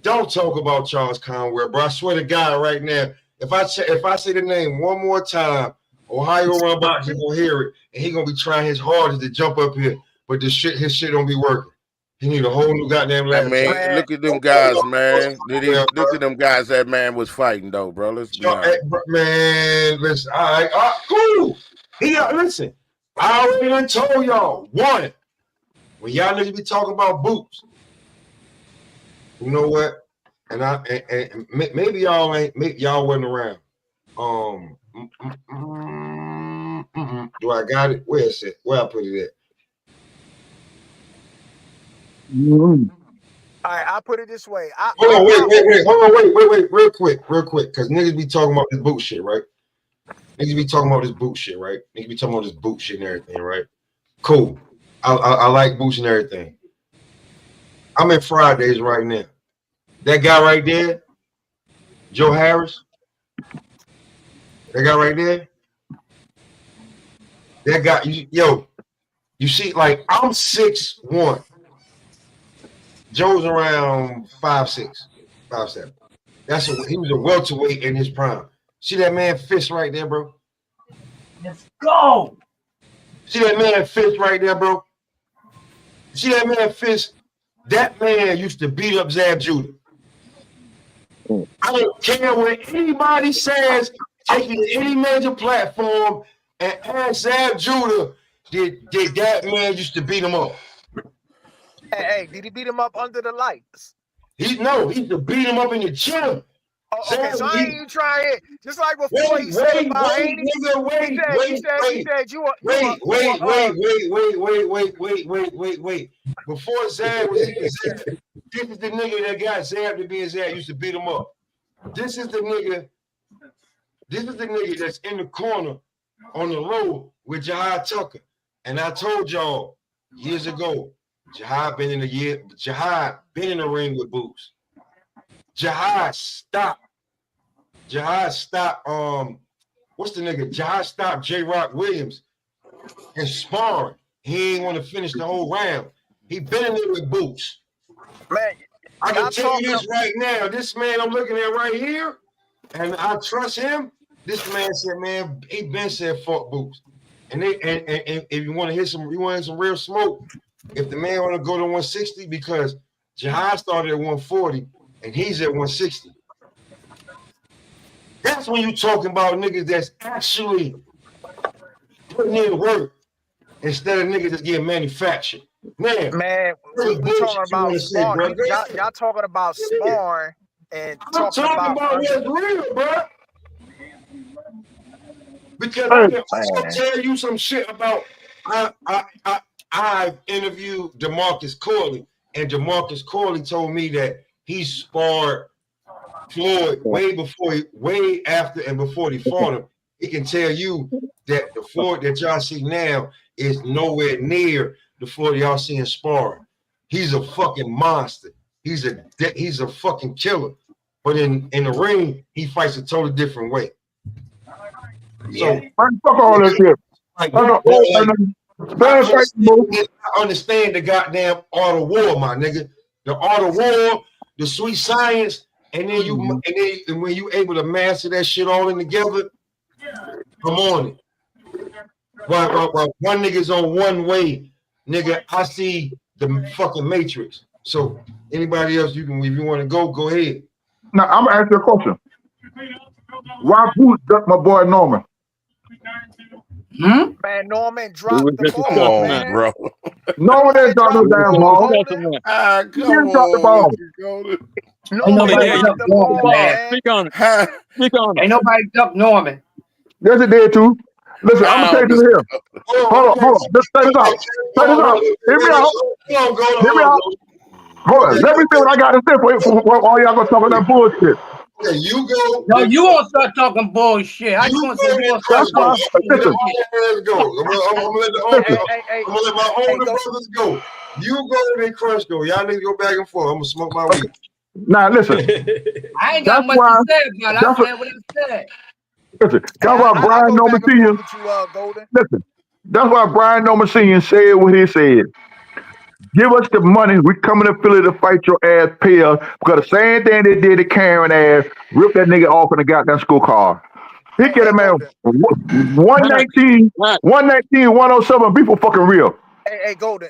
Don't talk about Charles Conwell, bro. I swear to God right now, if I say the name one more time, Ohio Run Boxing gonna hear it, and he gonna be trying his hardest to jump up here, but his shit don't be working. He need a whole new goddamn I last mean, shot. look at them guys, man. Look at them guys that man was fighting, though, bro. Let's be honest. Man, listen, all right, cool. Listen, I already done told y'all, one, when y'all niggas be talking about boots, you know what? And maybe y'all wasn't around. Do I got it? Where is it? Where I put it at? All right, I'll put it this way. Hold on, wait, real quick, because niggas be talking about this boot shit, right? Niggas be talking about this boot shit, right? Niggas be talking about this boot shit and everything, right? Cool. I like boots and everything. I'm in Fridays right now. That guy right there, Joe Harris. That guy right there. That guy, you see, like, I'm 6'1". Joe's around 5'6", 5'7". He was a welterweight in his prime. See that man fist right there, bro? Let's go. See that man fist right there, bro? See that man fist? That man used to beat up Zab Judah. I don't care what anybody says, take you to any major platform and ask Zab Judah, did that man used to beat him up? Hey, did he beat him up under the lights? He used to beat him up in the gym. Oh, okay, so I ain't even trying it. Just like before he said about Haney. He said you wait. Before Zab was even Zab, this is the nigga that got Zab to being Zab, used to beat him up. This is the nigga that's in the corner on the low with Jihad Tucker. And I told y'all years ago, Jihad been in the ring with Boots. Jihad stopped. What's the nigga? Jihad stopped J. Rock Williams and sparring. He ain't want to finish the whole round. He been in there with Boots. Man, I can tell you this right now. This man I'm looking at right here, and I trust him. This man said, man, he been said fuck Boots. And if you want to hit some real smoke, if the man want to go to 160, because Jihad started at 140 and he's at 160. That's when you talking about niggas that's actually putting in work instead of niggas that's getting manufactured. Man, we talking about sparring. Y'all talking about sparring and talking about what's real, bro. Because I can also tell you some shit about I've interviewed DeMarcus Corley, and DeMarcus Corley told me that he sparred Floyd way after and before he fought him. He can tell you that the Floyd that y'all see now is nowhere near the Floyd y'all see in sparring. He's a fucking monster. He's a fucking killer. But in the ring, he fights a totally different way. So Man, fuck all that shit. like, That's bro, a I understand the goddamn art of war, my nigga. The art of war, the sweet science, and then and when you able to master that shit all in together, come on it. While one nigga's on one way, nigga, I see the fucking Matrix. So anybody else, you can, if you want to go ahead. Now I'm gonna ask you a question. Why Boots duck my boy Norman? Man, Norman dropped the Come ball, on, man. bro. Norman didn't drop no damn ball. He Come didn't drop the on, ball. Norman dropped the ball, man. Speak on it. Speak on it. Ain't nobody duck Norman. Yes, it did too. Listen, I'm gonna say this here. Hold on. Just say this out. Say this out. Hear me out. Hear me out. Hold on. Let me say what I got to say for all y'all gonna talk about that bullshit. Okay, you go. No, you won't start talking bullshit. How you gonna say you won't start talking Listen. I'm gonna let my older brothers go. You go and Crush go. Y'all niggas go back and forth. I'm gonna smoke my weed. Now listen. I ain't got much to say about it. I said what I said. Listen. That's why Brian Norman Sr. Listen. That's why Brian Norman Sr. said what he said. Give us the money. We coming to Philly to fight your ass, pay us. Because the same thing they did to Karen ass, rip that nigga off in the goddamn school car. He get a man 119, 107. Be for fucking real. Hey, Golden.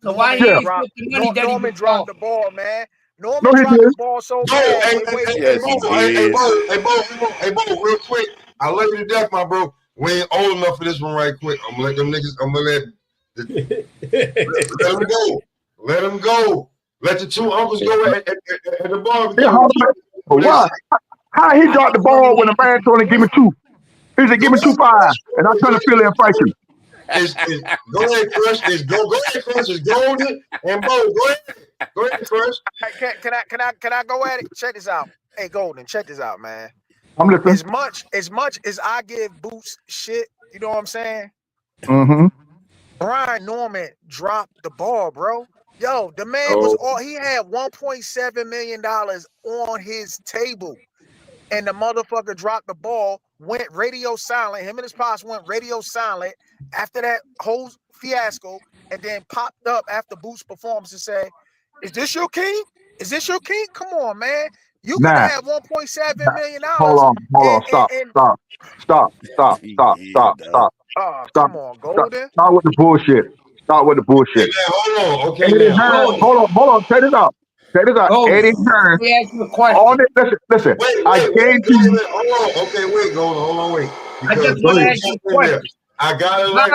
So why he ain't dropped the money that Norman he dropped the ball, man? Norman No, he dropped did. the ball so bad. Hey, Bo, real quick. I love you to death, my bro. We ain't old enough for this one right quick. I'm gonna let them niggas, let them go. Let them go. Let the two uncles go at the barbecue. Yeah, why? How he dropped the ball when the man told him to give me two? He said, give me 2-5, and I'm trying to Philly and fight you. Go ahead, Crush. Go ahead, Crush. It's Golden and Bo. Go ahead, Crush. Can I go at it? Check this out. Hey, Golden, check this out, man. I'm listening. As much as I give Boots shit, you know what I'm saying? Mm-hmm. Brian Norman dropped the ball, bro. Yo, the man was all he had $1.7 million on his table. And the motherfucker dropped the ball, went radio silent. Him and his pops went radio silent after that whole fiasco, and then popped up after Boots' performance and said, "Is this your king? Is this your king? Come on, man. You could Nah. have $1.7 million. Hold on. Stop. Oh, come on, Golden. Start with the bullshit. Hey, man, hold on. Okay, Eddie now. Hearn, hold on. Check this out. Eddie Hearn. Let me ask you a question. All this, listen. I guarantee you. Hold on. Okay, wait, hold on, wait. I just want to ask you a question. I gotta let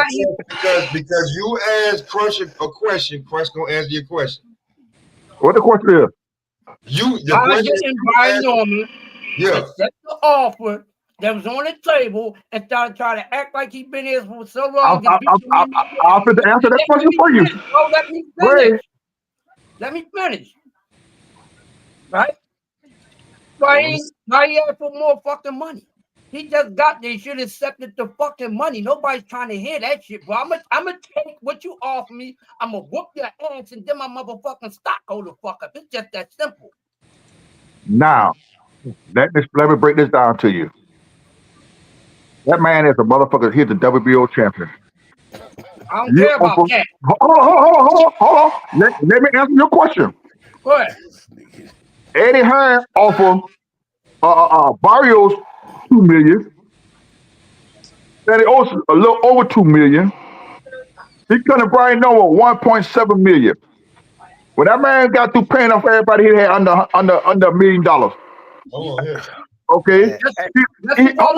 because you asked Crush a question. Crush gonna answer your question. What the question is? Why didn't Brian Norman accept the offer that was on the table and started trying to act like he's been here for so long? I'll answer that question for you. Let me finish. Let me finish. Right? Why he asked for more fucking money? He just got there. He should have accepted the fucking money. Nobody's trying to hear that shit, bro. I'm gonna take what you offer me. I'm gonna whoop your ass and then my motherfucking stock go the fuck up. It's just that simple. Now, let me break this down to you. That man is a motherfucker. He's a WBO champion. I don't care about that. Hold on. Let me answer your question. Go ahead. Eddie Hearn offered Barrios $2 million. Then he also a little over $2 million. He couldn't Brian Norman $1.7 million. When that man got through paying off everybody, he had under $1 million. Okay. Hold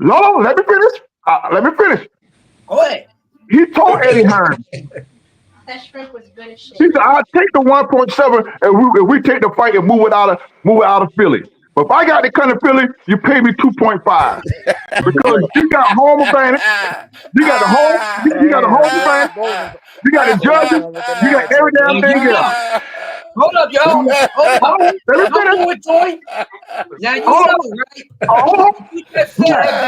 on, let me finish. Go ahead. He told Eddie Hearn. That shrimp was good as shit. He said, "I'll take the 1.7 and we take the fight and move it out of Philly. But if I got to come to Philly, you pay me 2.5 because you got home advantage. You got the home advantage. You got the judges. You got every damn thing else." Hold up, yo. Now you know, right? You just said that.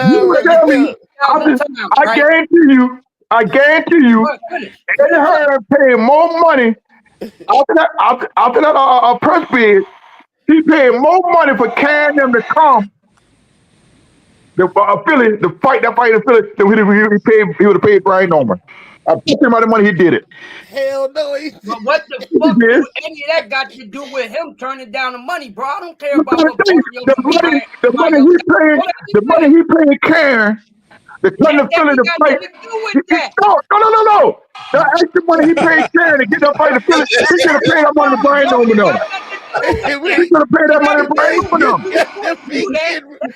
I guarantee you, Eddie Hearn paid more money after that press bid. He paid more money for carrying them to come Philly, the fight in Philly, he would have paid Brian Norman. I put him out of money, he did it. Hell no, But what the fuck do any of that got to do with him turning down the money, bro? I don't care about what Barrios the money he paid Karen to come to Philly to fight. No. The extra money he paid Karen to get that fight to Philly, he could have paid that money to Brian Norman. He could have paid that money to Brian Norman.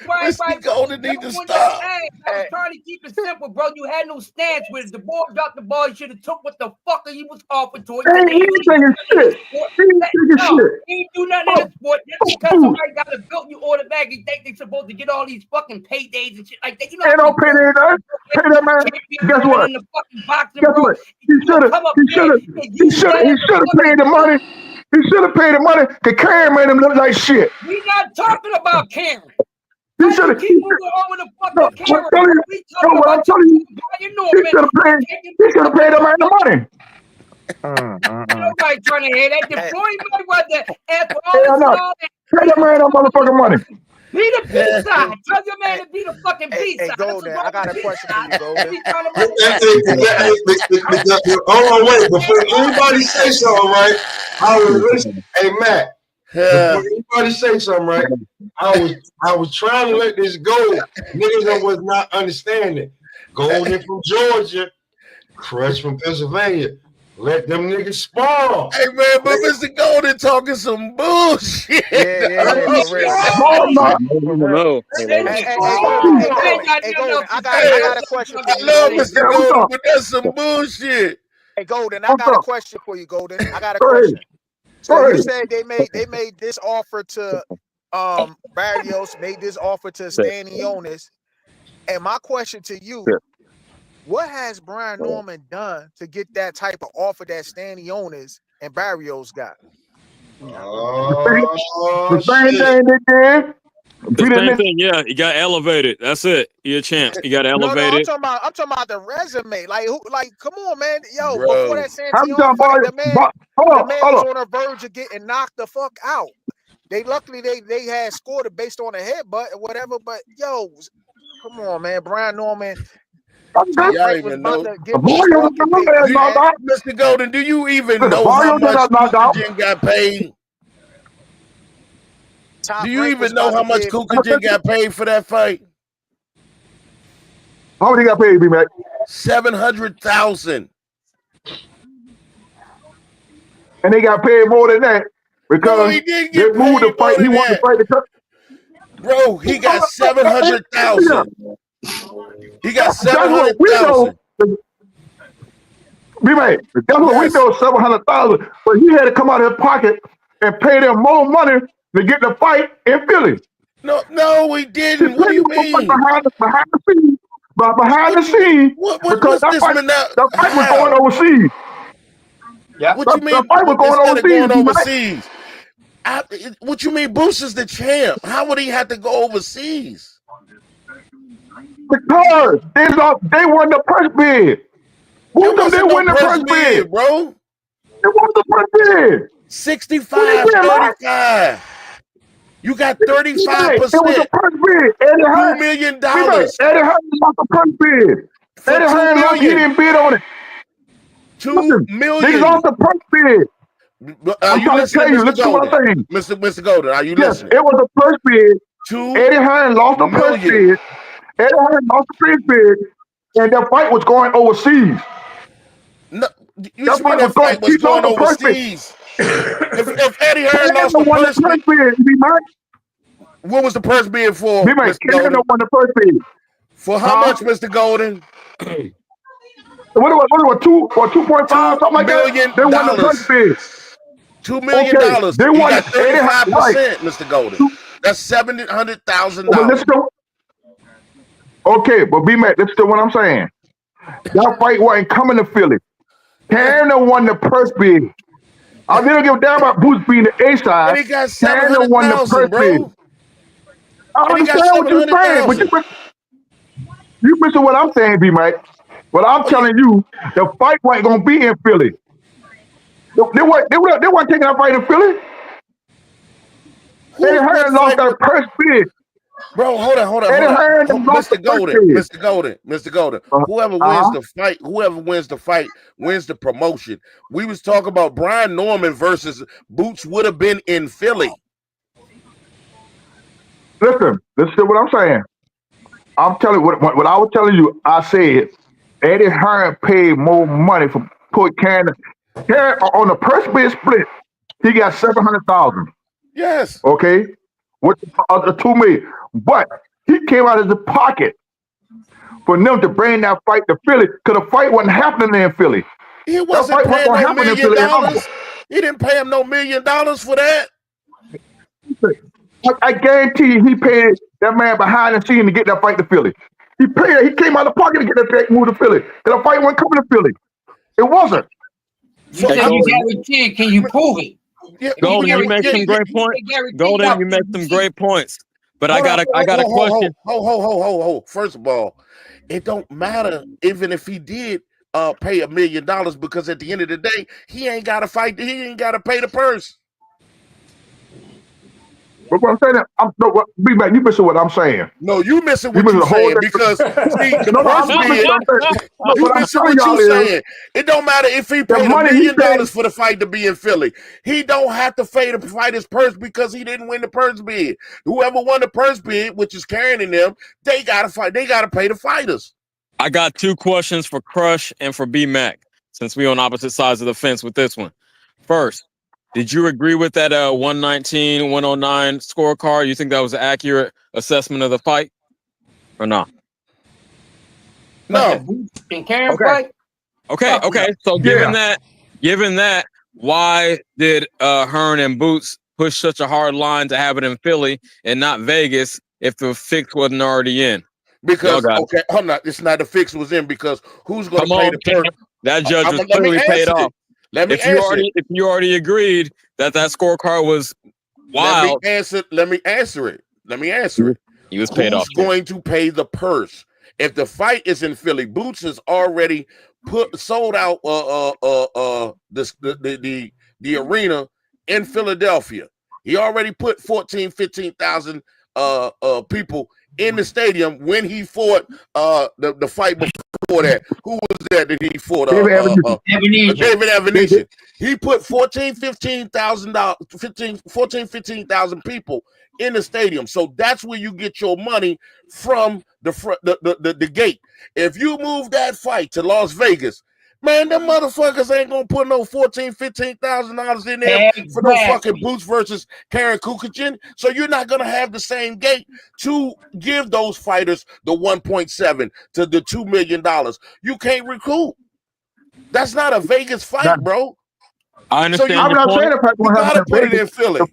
Mr. Golden need to stop. I was trying to keep it simple, bro. You had no stance with it. The ball dropped the ball. You should have took what the fuck he was offered to it. He ain't taking shit. He ain't do nothing in the sport. Just because somebody got a belt, you automatically think they're supposed to get all these fucking paydays and shit like that. You know, ain't no payday. Pay that man. Guess what? In the fucking boxing, Guess what? He should have paid the money. He should have paid the money because Karen made him look like shit. We not talking about Karen. He should have. Keep moving over the fucking camera. What I'm telling you, he should have paid that man the money. Nobody trying to hear that. The Floyd Mayweather after all this, pay that man that motherfucking money. Be the B-side. Tell your man to be the fucking B-side. Golden, I got a question for you, Golden. Hold on, wait. Before anybody say something, right? Hey, Matt. Before anybody say something, right? I was trying to let this go. Niggas was not understanding. Golden from Georgia, Crush from Pennsylvania. Let them niggas spar. Hey man, but Mr. Golden talking some bullshit. Yeah, No. Hey, Golden, I got a question for you. I love Mr. Golden, but that's some bullshit. Hey, Golden, I got a question for you, Golden. I got a question. So you said they made this offer to Barrios, made this offer to Stanionis. And my question to you, what has Brian Norman done to get that type of offer that Stanionis and Barrios got? The same thing they did. The same thing, yeah. He got elevated. That's it. He a champ. He got elevated. No, I'm talking about the resume. Like, come on, man. Yo, Bro. before that Stanionis fight, the man was on the verge of getting knocked the fuck out. Luckily they had scored it based on a headbutt or whatever. But yo, come on, man. Brian Norman. Y'all even know. Mr. Golden, do you even know how much Kukagen got paid? Do you even know how much Kukagen got paid for that fight? How much he got paid, B-Mac? $700,000. And they got paid more than that because he didn't they get moved the fight. He wanted to fight the cut. Bro, he got $700,000. He got $700,000. B-Mac, that's what we know, $700,000. But he had to come out of his pocket and pay them more money to get the fight in Philly. No, we didn't. What do you mean? Behind the scenes, because that fight was going overseas. Yeah. What you mean? The fight was going overseas. What you mean? Boots is the champ. How would he have to go overseas? Because they won the press bid. They won the press bid, bro. They won the press bid. 65-35. You got 35%. It was a press bid. $2 million. Eddie Hearn lost the press bid. Eddie Hearn lost. He didn't bid on it. $2 million. They lost the press bid. Are you listening, Listen to what I'm saying. Mr. Golden, are you listening? It was a press bid. Eddie Hearn lost the press bid. Eddie Hearn lost the press bid, and that fight was going overseas. No, you mean that fight was going overseas? If Eddie Hearn lost the purse bid, what was the purse bid for? Mr. Golden? Won the purse bid. For how much, Mr. Golden? What was 2 or 2.5 something like that? They won the purse bid. $2 million. They won 35%, Mr. Golden. That's $700,000. Okay, but B-Mac, listen to what I'm saying. That fight wasn't coming to Philly. Karen won the purse bid. I didn't give a damn about Boots being the A side. And he got $700,000, bro. I understand what you're saying, but you missing what I'm saying, B-Mac. But I'm telling you, the fight wasn't gonna be in Philly. They weren't taking that fight in Philly. They had lost that purse bid. Bro, hold on. Eddie Hearn lost the Mr. Golden. Whoever wins the fight wins the promotion. We was talking about Brian Norman versus Boots would have been in Philly. Listen to what I'm saying. I'm telling you what I was telling you. I said Eddie Hearn paid more money for put Cannon on the purse bid split. He got $700,000. Yes. Okay, with the other $2 million, but he came out of his pocket for them to bring that fight to Philly because the fight wasn't happening in Philly. He wasn't paying no $1 million. He didn't pay him no $1 million for that. I guarantee you, he paid that man behind the scene to get that fight to Philly. He came out of pocket to get that fight moved to Philly. Because the fight wasn't coming to Philly. It wasn't. You said you guarantee it. Can you prove it? Golden, you make some great points. Golden, you make some great points. But I got a question. Hold. First of all, it don't matter even if he did pay $1 million because at the end of the day, he ain't got to fight. He ain't got to pay the purse. But what I'm saying, you missing what I'm saying. No, you missing what you're saying because see, the you missing what you're saying. It don't matter if he paid $1 million for the fight to be in Philly. He don't have to pay to fight his purse because he didn't win the purse bid. Whoever won the purse bid, which is carrying them, they gotta fight. They gotta pay the fighters. I got 2 questions for Crush and for B-Mac, since we on opposite sides of the fence with this one. First, did you agree with that 119, 109 scorecard? You think that was an accurate assessment of the fight or not? No. Okay. So given that, why did Hearn and Boots push such a hard line to have it in Philly and not Vegas if the fix wasn't already in? Because hold on, it's not the fix was in because who's going to pay the purse? That judge was clearly paid off. If you already agreed that scorecard was wild, let me answer it. He was paid off. Who's going to pay the purse? If the fight is in Philly, Boots has already sold out the arena in Philadelphia. He already put 15,000 people in the stadium when he fought the fight before that. Who was that he fought? David Evanesian. He put 15,000 people in the stadium. So that's where you get your money from the gate. If you move that fight to Las Vegas, man, them motherfuckers ain't gonna put no $15,000 in there for no fucking Boots versus Karen Kukichin. So you're not gonna have the same gate to give those fighters the 1.7 to the $2 million. You can't recoup. That's not a Vegas fight, bro. I understand your point. You gotta put it in Philly. I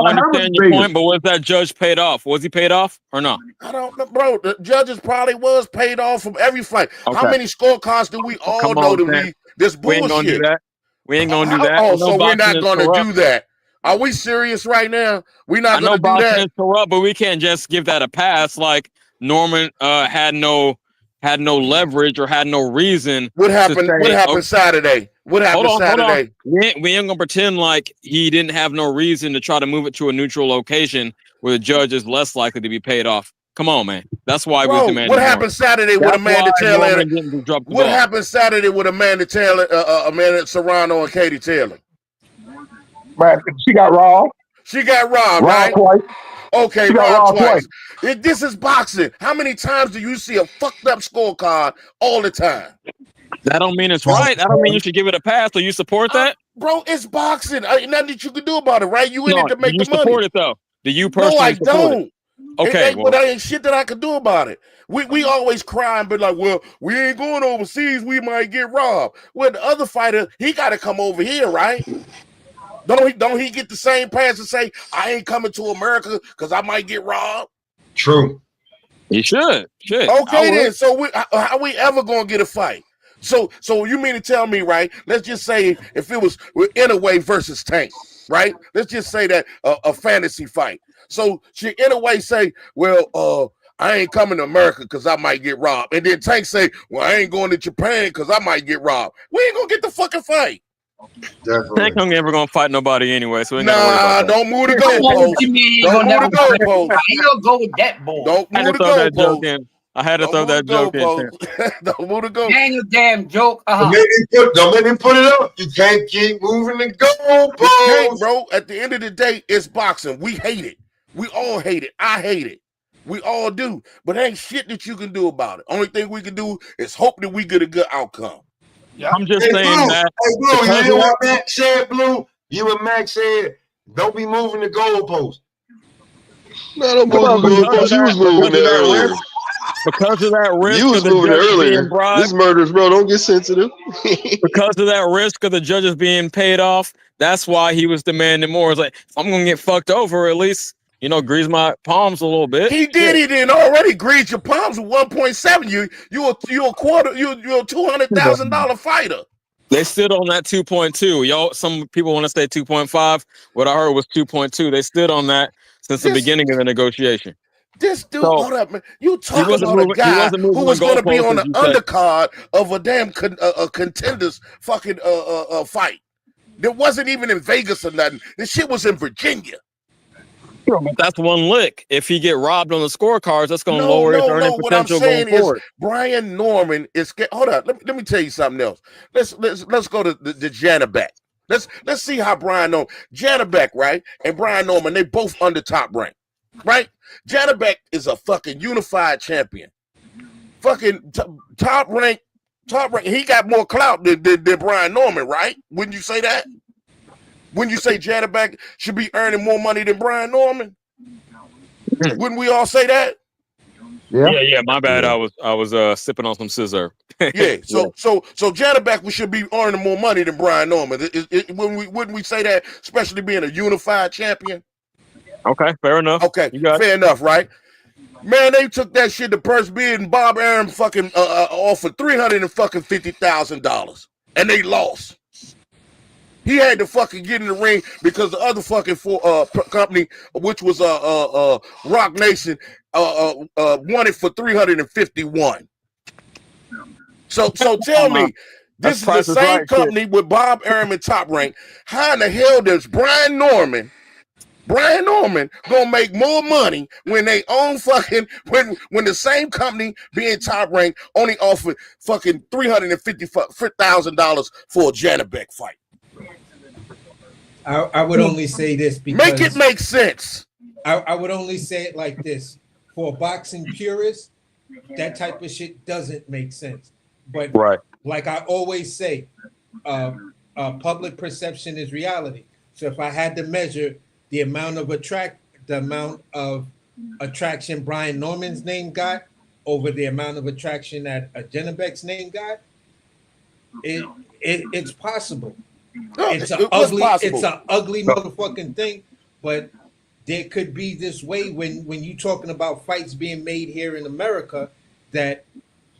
understand your point, but was that judge paid off? Was he paid off or not? I don't know, bro. The judges probably was paid off from every fight. Okay. How many scorecards do we all know that this bullshit? We ain't gonna do that. We ain't gonna do that. Oh, so we're not gonna do that. Are we serious right now? We're not gonna do that. Is corrupt, but we can't just give that a pass. Like Norman had no leverage or had no reason. What happened? What happened Saturday? What happened Saturday? We ain't gonna pretend like he didn't have no reason to try to move it to a neutral location where the judge is less likely to be paid off. Come on, man. That's why we demanded. What happened Saturday with Amanda Taylor? What happened Saturday with Amanda Taylor, Amanda Serrano, and Katie Taylor? Man, she got robbed. She got robbed, right? Twice. Okay, she got robbed twice. This is boxing. How many times do you see a fucked up scorecard all the time? That don't mean it's right. That don't mean you should give it a pass. So you support that? Bro, it's boxing. Nothing that you can do about it, right? You in it to make the money. You support it, though? Do you personally No, I support don't. it? Okay, but there ain't shit that I can do about it. We always cry and be like, well, we ain't going overseas. We might get robbed. Well, the other fighter, he got to come over here, right? Don't he get the same pass and say, I ain't coming to America because I might get robbed? True. He should. Okay, then. So how we ever going to get a fight? So you mean to tell me, right? Let's just say if it was Inouye versus Tank, right? Let's just say that a fantasy fight. So she Inouye say, well, I ain't coming to America because I might get robbed. And then Tank say, well, I ain't going to Japan because I might get robbed. We ain't going to get the fucking fight. Tank Definitely. ain't ever gonna fight nobody anyway, so we ain't gotta worry Nah, about that. don't move the What you goalpost. mean he Don't gonna move never the fight? goalpost. He'll go with that boy. Don't I had move to the throw that joke goalpost. in. I had to Don't throw move the that joke in. goalpost. Don't move the goalpost. Daniel damn joke. Don't let him put it up. You can't keep moving the You can't, goalposts. bro. At the end of the day, it's boxing. We hate it. We all hate it. I hate it. We all do. But ain't shit that you can do about it. Only thing we can do is hope that we get a good outcome. I'm just Hey, saying Blue. that Hey, Blue, you because hear of what that, Max said, Blue? You and Max said, don't be moving the goalposts. No, don't well, move the goalposts. You was moving there earlier. because of that risk You of was the moving it judges being earlier. bribed, This murders, bro. Don't get sensitive. because of that risk of the judges being paid off, that's why he was demanding more. It's like, if I'm gonna get fucked over, at least, grease my palms a little bit. He did it and already greased your palms with 1.7. You a $200,000 fighter. They stood on that 2.2. Y'all, some people want to say 2.5. What I heard was 2.2. They stood on that since the beginning of the negotiation. This dude, So, hold up, man. You he talking wasn't about a moving. He guy wasn't who moving was the going to be goalposts, on as the you say. undercard of a damn contenders fucking fight. That wasn't even in Vegas or nothing. This shit was in Virginia. Sure, but that's one lick. If he get robbed on the scorecards, that's going to No. lower his earning What I'm potential going saying is forward. Brian Norman is. Hold on. Let me tell you something else. Let's go to the Janabek. Let's see how Brian Norman, Janabek, right, and Brian Norman, they both under top rank, right? Janabek is a fucking unified champion. Fucking top rank. He got more clout than Brian Norman, right? Wouldn't you say that? Wouldn't you say Janabek should be earning more money than Brian Norman? Wouldn't we all say that? Yeah. My bad. I was sipping on some scissor. Yeah. So Janabek should be earning more money than Brian Norman. Wouldn't we say that, especially being a unified champion? Okay, fair enough. Okay, fair enough, right? Man, they took that shit to Purse Bid and Bob Arum fucking offered $350,000, and they lost. He had to fucking get in the ring because the other fucking company, which was Rock Nation, wanted for $351. So tell me, this is the same company with Bob Arum and Top Rank. How in the hell does Brian Norman gonna make more money when they own fucking when the same company being Top Rank only offered fucking $350,000 for a Janabek fight? I would only say this because make it make sense. I would only say it like this: for a boxing purist, that type of shit doesn't make sense. But like I always say, public perception is reality. So if I had to measure the amount of attraction Brian Norman's name got over the amount of attraction that Janabek's name got, it's possible. It's an ugly motherfucking thing, but there could be this way when you talking about fights being made here in America that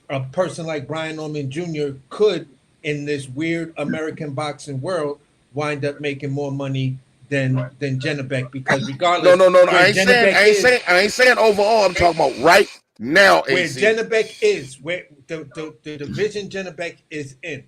a person like Brian Norman Jr. could, in this weird American boxing world, wind up making more money than Janabek, because regardless. No. I ain't saying overall. I'm talking about right now. Where AC. Janabek is, where the division Janabek is in,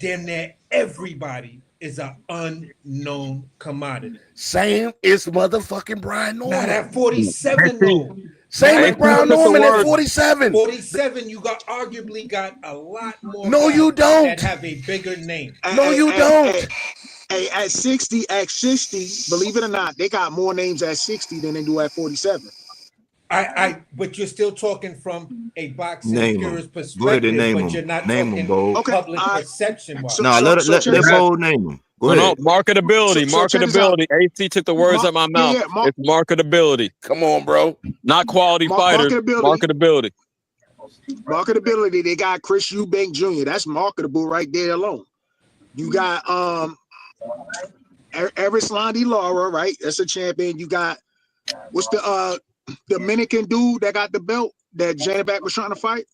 damn near everybody is an unknown commodity. Same as motherfucking Brian Norman. Not at 47 though. Same with Brian Norman at 47. 47, you arguably got a lot more. No, you don't. That have a bigger name. No, you don't. Hey, at 60, believe it or not, they got more names at 60 than they do at 47. But you're still talking from a boxing Name purist them. perspective, Go ahead and name but them. you're not Name talking them, Bo. public perception. Let Bo name them. Go ahead. Marketability. Marketability. AC took the words out of my mouth. It's marketability. Come on, bro. Not quality fighters. Marketability. Marketability. They got Chris Eubank Jr. That's marketable right there alone. You got Erislandy Lara, right? That's a champion. You got what's the Dominican dude that got the belt that Janabek was trying to fight?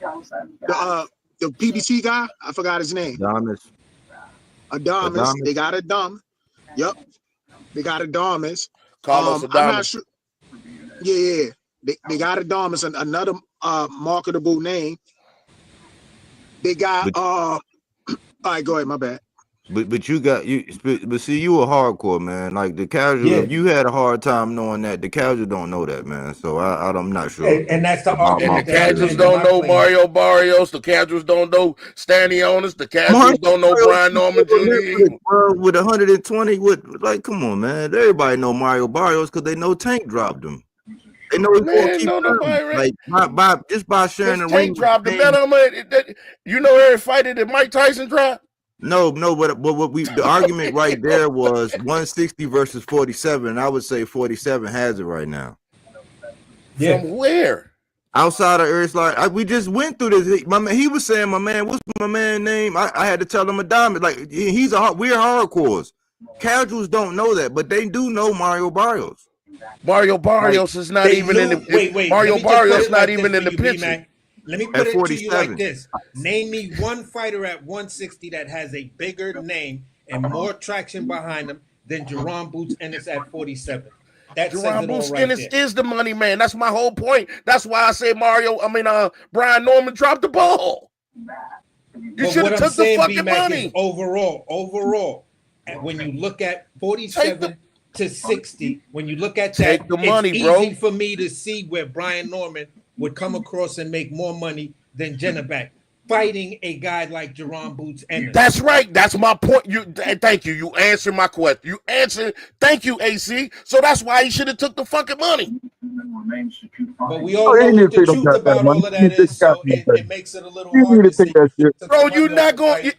The PBC guy, I forgot his name. Adames. They got Adames. Yep. They got Adames. Carlos I'm not sure. Yeah. They got Adames, another marketable name. They got All right, go ahead. My bad. But you got you. But see, you a hardcore man. Like the casual, Yeah. if you had a hard time knowing that, the casual don't know that, man. So I'm not sure. And that's the And the argument that I casuals made in don't my know plan. Mario Barrios. The casuals don't know Stanionis. The Mario casuals don't know Brian Norman Jr. with 120. Like, come on, man. Everybody know Mario Barrios because they know Tank dropped him. They know he's gonna Man, keep no nobody. coming. Like by sharing Because the ring Tank with dropped the Tank. bet on it. You know every fighter that Mike Tyson dropped? No, but what the argument right there was 160 versus 47. And I would say 47 has it right now. Yeah. From where? Outside of Earth, like we just went through this. My man, he was saying, "My man, what's my man name?" I had to tell him a diamond. Like we're hardcores. Casuals don't know that, but they do know Mario Barrios. Mario Barrios is not even in the. Wait. Mario Let me just put Barrios it not like even this in for the you, picture. B-Mac. Let me put At it to you 47. like this. Name me one fighter at 160 that has a bigger name and more traction behind him than Jerome Boots Ennis at 47. That says Jerome it all Boots right Ennis there. is the money man. That's my whole point. That's why I say Brian Norman dropped the ball. You But should what have I'm took the saying, fucking B-Mac, money. is overall, and when you look at 47 to 60, when you look at Take that, the money, it's bro. easy for me to see where Brian Norman would come across and make more money than Jenneback, fighting a guy like Jerome Boots Ennis. That's right. That's my point. Thank you. You answered my question. You answered. Thank you, AC. So that's why he should have took the fucking money. But we all know what the truth about all of that is, so it makes it a little hard to say. Bro, you're not going.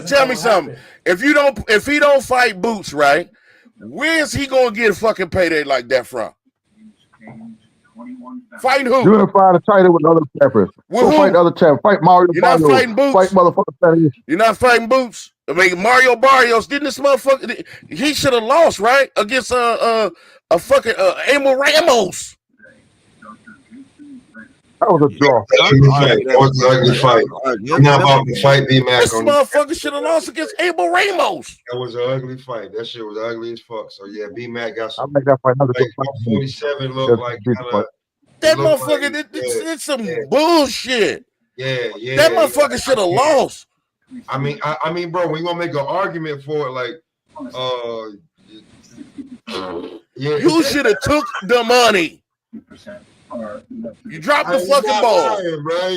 Tell me something. If he don't fight Boots, right? Where's he gonna get a fucking payday like that from? Fighting who? Unify the title with other champions. Go fight other champions. Fight Mario You're not Barrios. fighting Boots. Fight motherfucker. You're not fighting Boots. I mean, Mario Barrios, didn't this motherfucker? He should have lost, right? Against a fucking Emil Ramos. That was a draw. That was an ugly fight. I'm not about to fight B-Mac This on motherfucker should have lost against Emil Ramos. That was an ugly fight. That shit was ugly as fuck. So yeah, B-Mac got I'll some. make that fight another Like, good fight. 47 looked like kind of. That motherfucker did some bullshit. Yeah. That motherfucker should have lost. I mean, bro, we gonna make an argument for it, like, yeah. You should have took the money. You dropped the fucking ball. Lying, bro.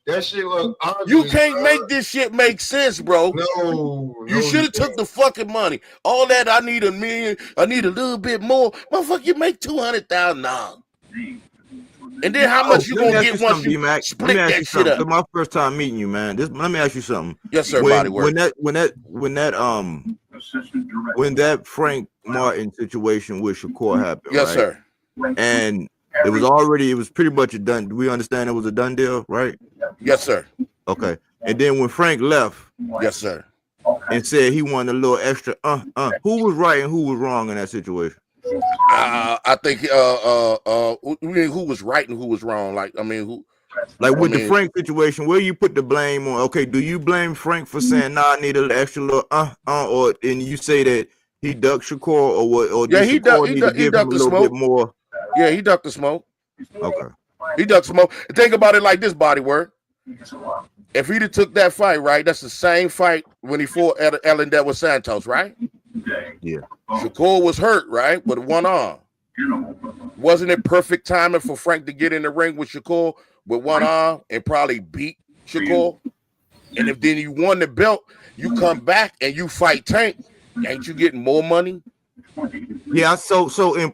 That shit look ugly. You can't make this shit make sense, bro. No, you should have took the fucking money. All that I need $1 million. I need a little bit more. Motherfucker, you make $200,000. And then how much you gonna get once you split that shit up? This is my first time meeting you, man. Let me ask you something. Yes, sir. When that Frank Martin situation with Shakur happened, yes, right? sir. And it was pretty much a done. Do we understand it was a done deal, right? Yes, sir. Okay. And then when Frank left, yes, sir, and said he wanted a little extra, who was right and who was wrong in that situation? I think who was right and who was wrong? Like the Frank situation, where you put the blame on? Okay, do you blame Frank for saying I need an extra little or and you say that he ducked Shakur or what? Or yeah, he ducked the smoke. Bit more? Yeah, he ducked the smoke. Okay, he ducked smoke. Think about it like this, body work. If he'd have took that fight, right? That's the same fight when he fought Ellen Del Santos, right? Yeah. Shakur was hurt, right? With one arm. Wasn't it perfect timing for Frank to get in the ring with Shakur with one arm and probably beat Shakur? And if then you won the belt, you come back and you fight Tank. Ain't you getting more money? Yeah,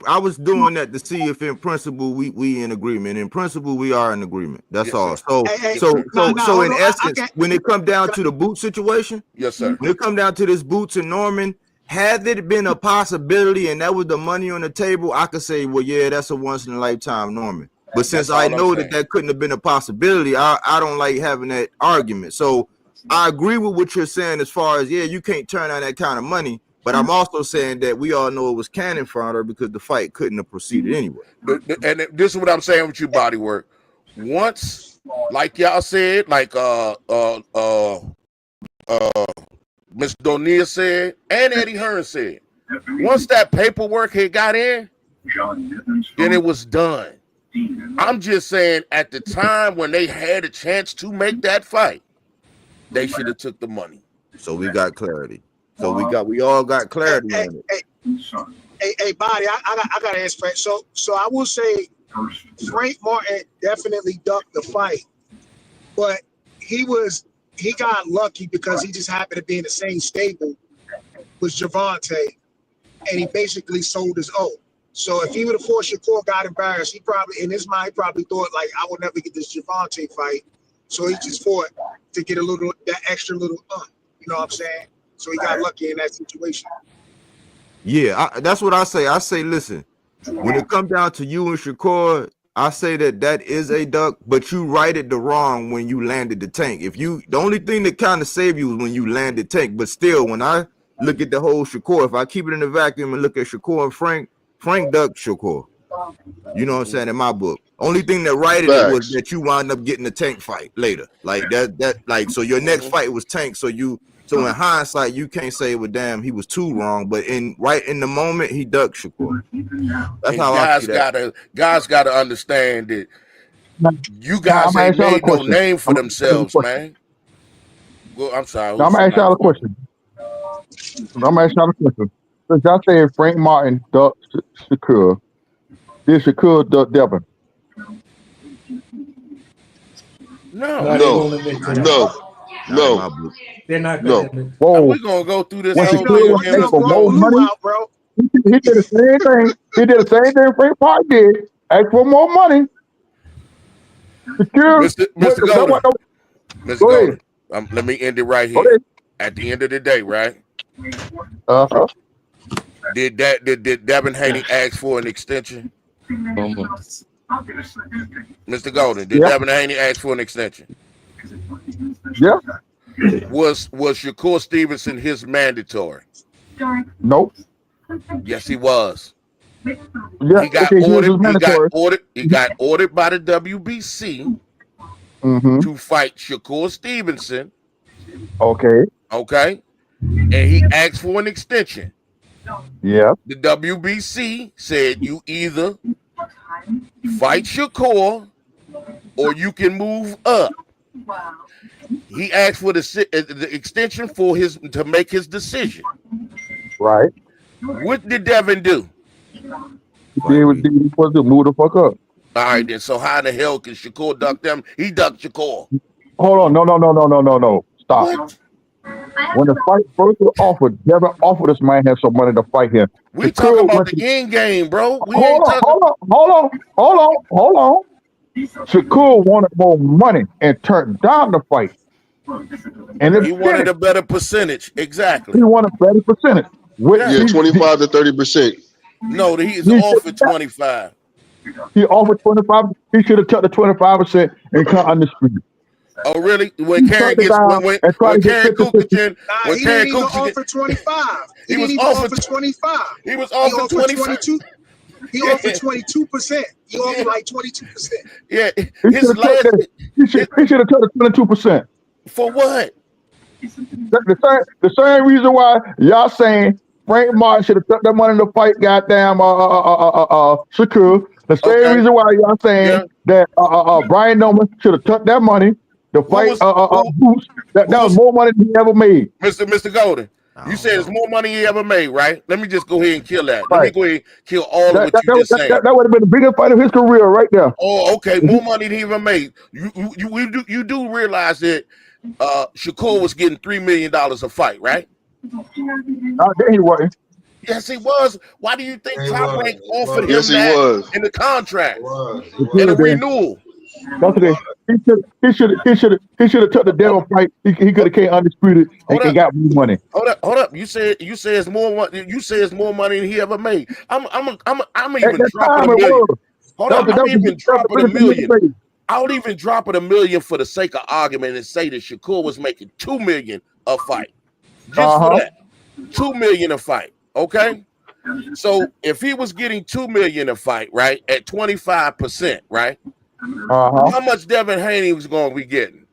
I was doing that to see if in principle we in agreement. In principle, we are in agreement. That's all. So in essence, when it comes down to the boot situation, yes, sir. When it come down to this Boots and Norman, had it been a possibility and that was the money on the table, I could say, well, yeah, that's a once in a lifetime Norman. But since I know that couldn't have been a possibility, I don't like having that argument. So I agree with what you're saying as far as, yeah, you can't turn on that kind of money. But I'm also saying that we all know it was cannon fodder because the fight couldn't have proceeded anyway. And this is what I'm saying with you, body work. Once, like y'all said, like Ms. Donia said, and Eddie Hearn said, once that paperwork had got in, then it was done. I'm just saying at the time when they had a chance to make that fight, they should have took the money. So we got clarity. So we all got clarity Hey, on it. hey, Body, I got to answer that. So I will say Frank Martin definitely ducked the fight, but he got lucky because he just happened to be in the same stable with Javante, and he basically sold his own. So if he would have forced Shakur, got embarrassed, he probably, in his mind, probably thought like, I will never get this Javante fight. So he just fought to get that extra little, you know what I'm saying? So he got lucky in that situation. Yeah, that's what I say. I say, listen, when it comes down to you and Shakur, I say that is a duck, but you righted the wrong when you landed the Tank. The only thing that kind of saved you was when you landed Tank. But still, when I look at the whole Shakur, if I keep it in the vacuum and look at Shakur and Frank ducked Shakur. You know what I'm saying? In my book, only thing that righted it was that you wound up getting the Tank fight later. Like that. So your next fight was Tank. So in hindsight, you can't say, well, damn, he was too wrong. But right in the moment, he ducked Shakur. That's how I see that. Guys gotta understand that you guys ain't made no name for themselves, man. Well, I'm sorry. Now, I'm gonna ask y'all a question. Since y'all saying Frank Martin ducked Shakur, did Shakur duck Devin? No. They're not gonna admit. Whoa. We gonna go through this When whole Shakur was thing. asked for more money, he did the same thing. He did the same thing Frank Martin did. Asked for more money. Mr. Golden. Mr. Golden. Let me end it right here. At the end of the day, right? Did Devin Haney ask for an extension? Mr. Golden, did Devin Haney ask for an extension? Yeah. Was Shakur Stevenson his mandatory? Nope. Yes, he was. Yeah, He got ordered. He got ordered by the WBC to fight Shakur Stevenson. Okay. And he asked for an extension. Yeah. The WBC said you either fight Shakur or you can move up. He asked for the extension to make his decision. Right. What did Devin do? He did what he was supposed to do, move the fuck up. All right, then. So how the hell can Shakur duck them? He ducked Shakur. Hold on. No. Stop. What? When the fight first was offered, Devin offered this man had some money to fight him. We talking about the end game, bro. Hold on. Shakur wanted more money and turned down the fight. And he wanted a better percentage. Exactly. He wanted a better percentage. 25 to 30%. No, he's offered 25. He offered 25. He should have took the 25% and come undisputed. Oh, really? When Karen gets when Karen Kukuchin, when he Karen didn't even Kukuchin, offer 25. He was offered 25. He was offered 22. He offered 22%. He offered like 22%. Yeah, he should have took the 22%. For what? The same reason why y'all saying Frank Martin should have took that money in the fight, goddamn Shakur. The same reason why y'all saying that Brian Noman should have took that money to fight Boots. That was more money than he ever made. Mr. Golden, you said it's more money he ever made, right? Let me just go ahead and kill that. Let me go ahead and kill all of what you just said. That would have been the biggest fight of his career right there. Oh, okay. More money than he ever made. You do realize that Shakur was getting $3 million a fight, right? Then he wasn't. Yes, he was. Why do you think Top Rank offered him that in the contract and a renewal? He should have took the devil fight. He could have came undisputed and got more money. Hold up. You say it's more money. You say it's more money than he ever made. I'm even dropping $1 million. Hold up. I'm even dropping $1 million. I'll even drop it $1 million for the sake of argument and say that Shakur was making $2 million a fight. Just for that. $2 million a fight. Okay. So if he was getting $2 million a fight, right, at 25%, right? How much Devin Haney was going to be getting?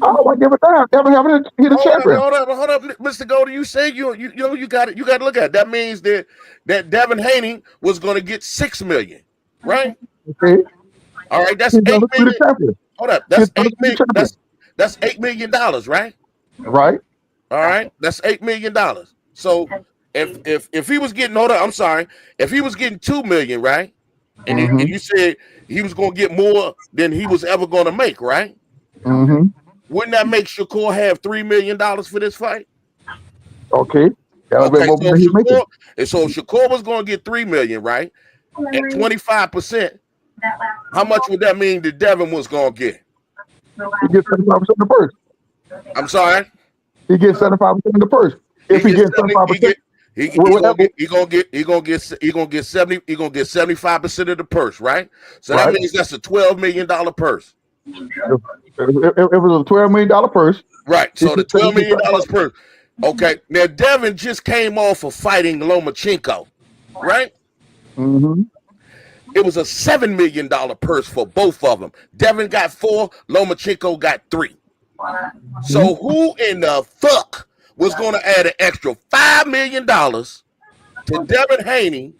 Oh, give it down. Devin having hit a champion. Hold up, Mr. Golden. You say you got to look at it. That means that Devin Haney was going to get $6 million, right? Okay. All right, that's $8 million. Hold up, that's $8 million. That's $8 million, right? Right. All right, that's $8 million. So if he was getting, hold on, I'm sorry, if he was getting $2 million, right, and Mm-hmm. you said he was going to get more than he was ever going to make, right? Mm-hmm. Wouldn't that make Shakur have $3 million for this fight? Okay. That would be Okay, more so than he's making. if Shakur was going to get $3 million, right, at 25%, how much would that mean that Devin was going to get? He gets 75% of the purse. I'm sorry. He gets 75% of the purse. If he gets 75%, he gonna get 75% of the purse, right? So that means that's a $12 million purse. If it was a $12 million purse, right? So the $12 million purse. Okay, now Devin just came off of fighting Lomachenko, right? Mm-hmm. It was a $7 million purse for both of them. Devin got 4, Lomachenko got 3. So who in the fuck was going to add an extra $5 million to Devin Haney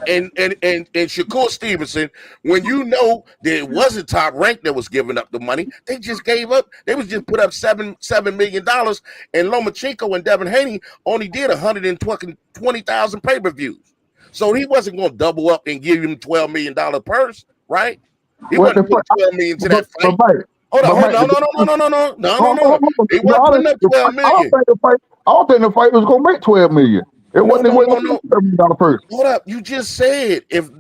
and Shakur Stevenson when you know that it wasn't Top Rank that was giving up the money? They just gave up. They was just put up $7 million, and Lomachenko and Devin Haney only did 120,000 pay-per-views. So he wasn't going to double up and give him $12 million purse, right? He wasn't putting $12 million to that fight. Hold on. No. He wasn't putting up $12 million. I don't think the fight was gonna make $12 million. It wasn't $12 million purse. Hold up. You just said if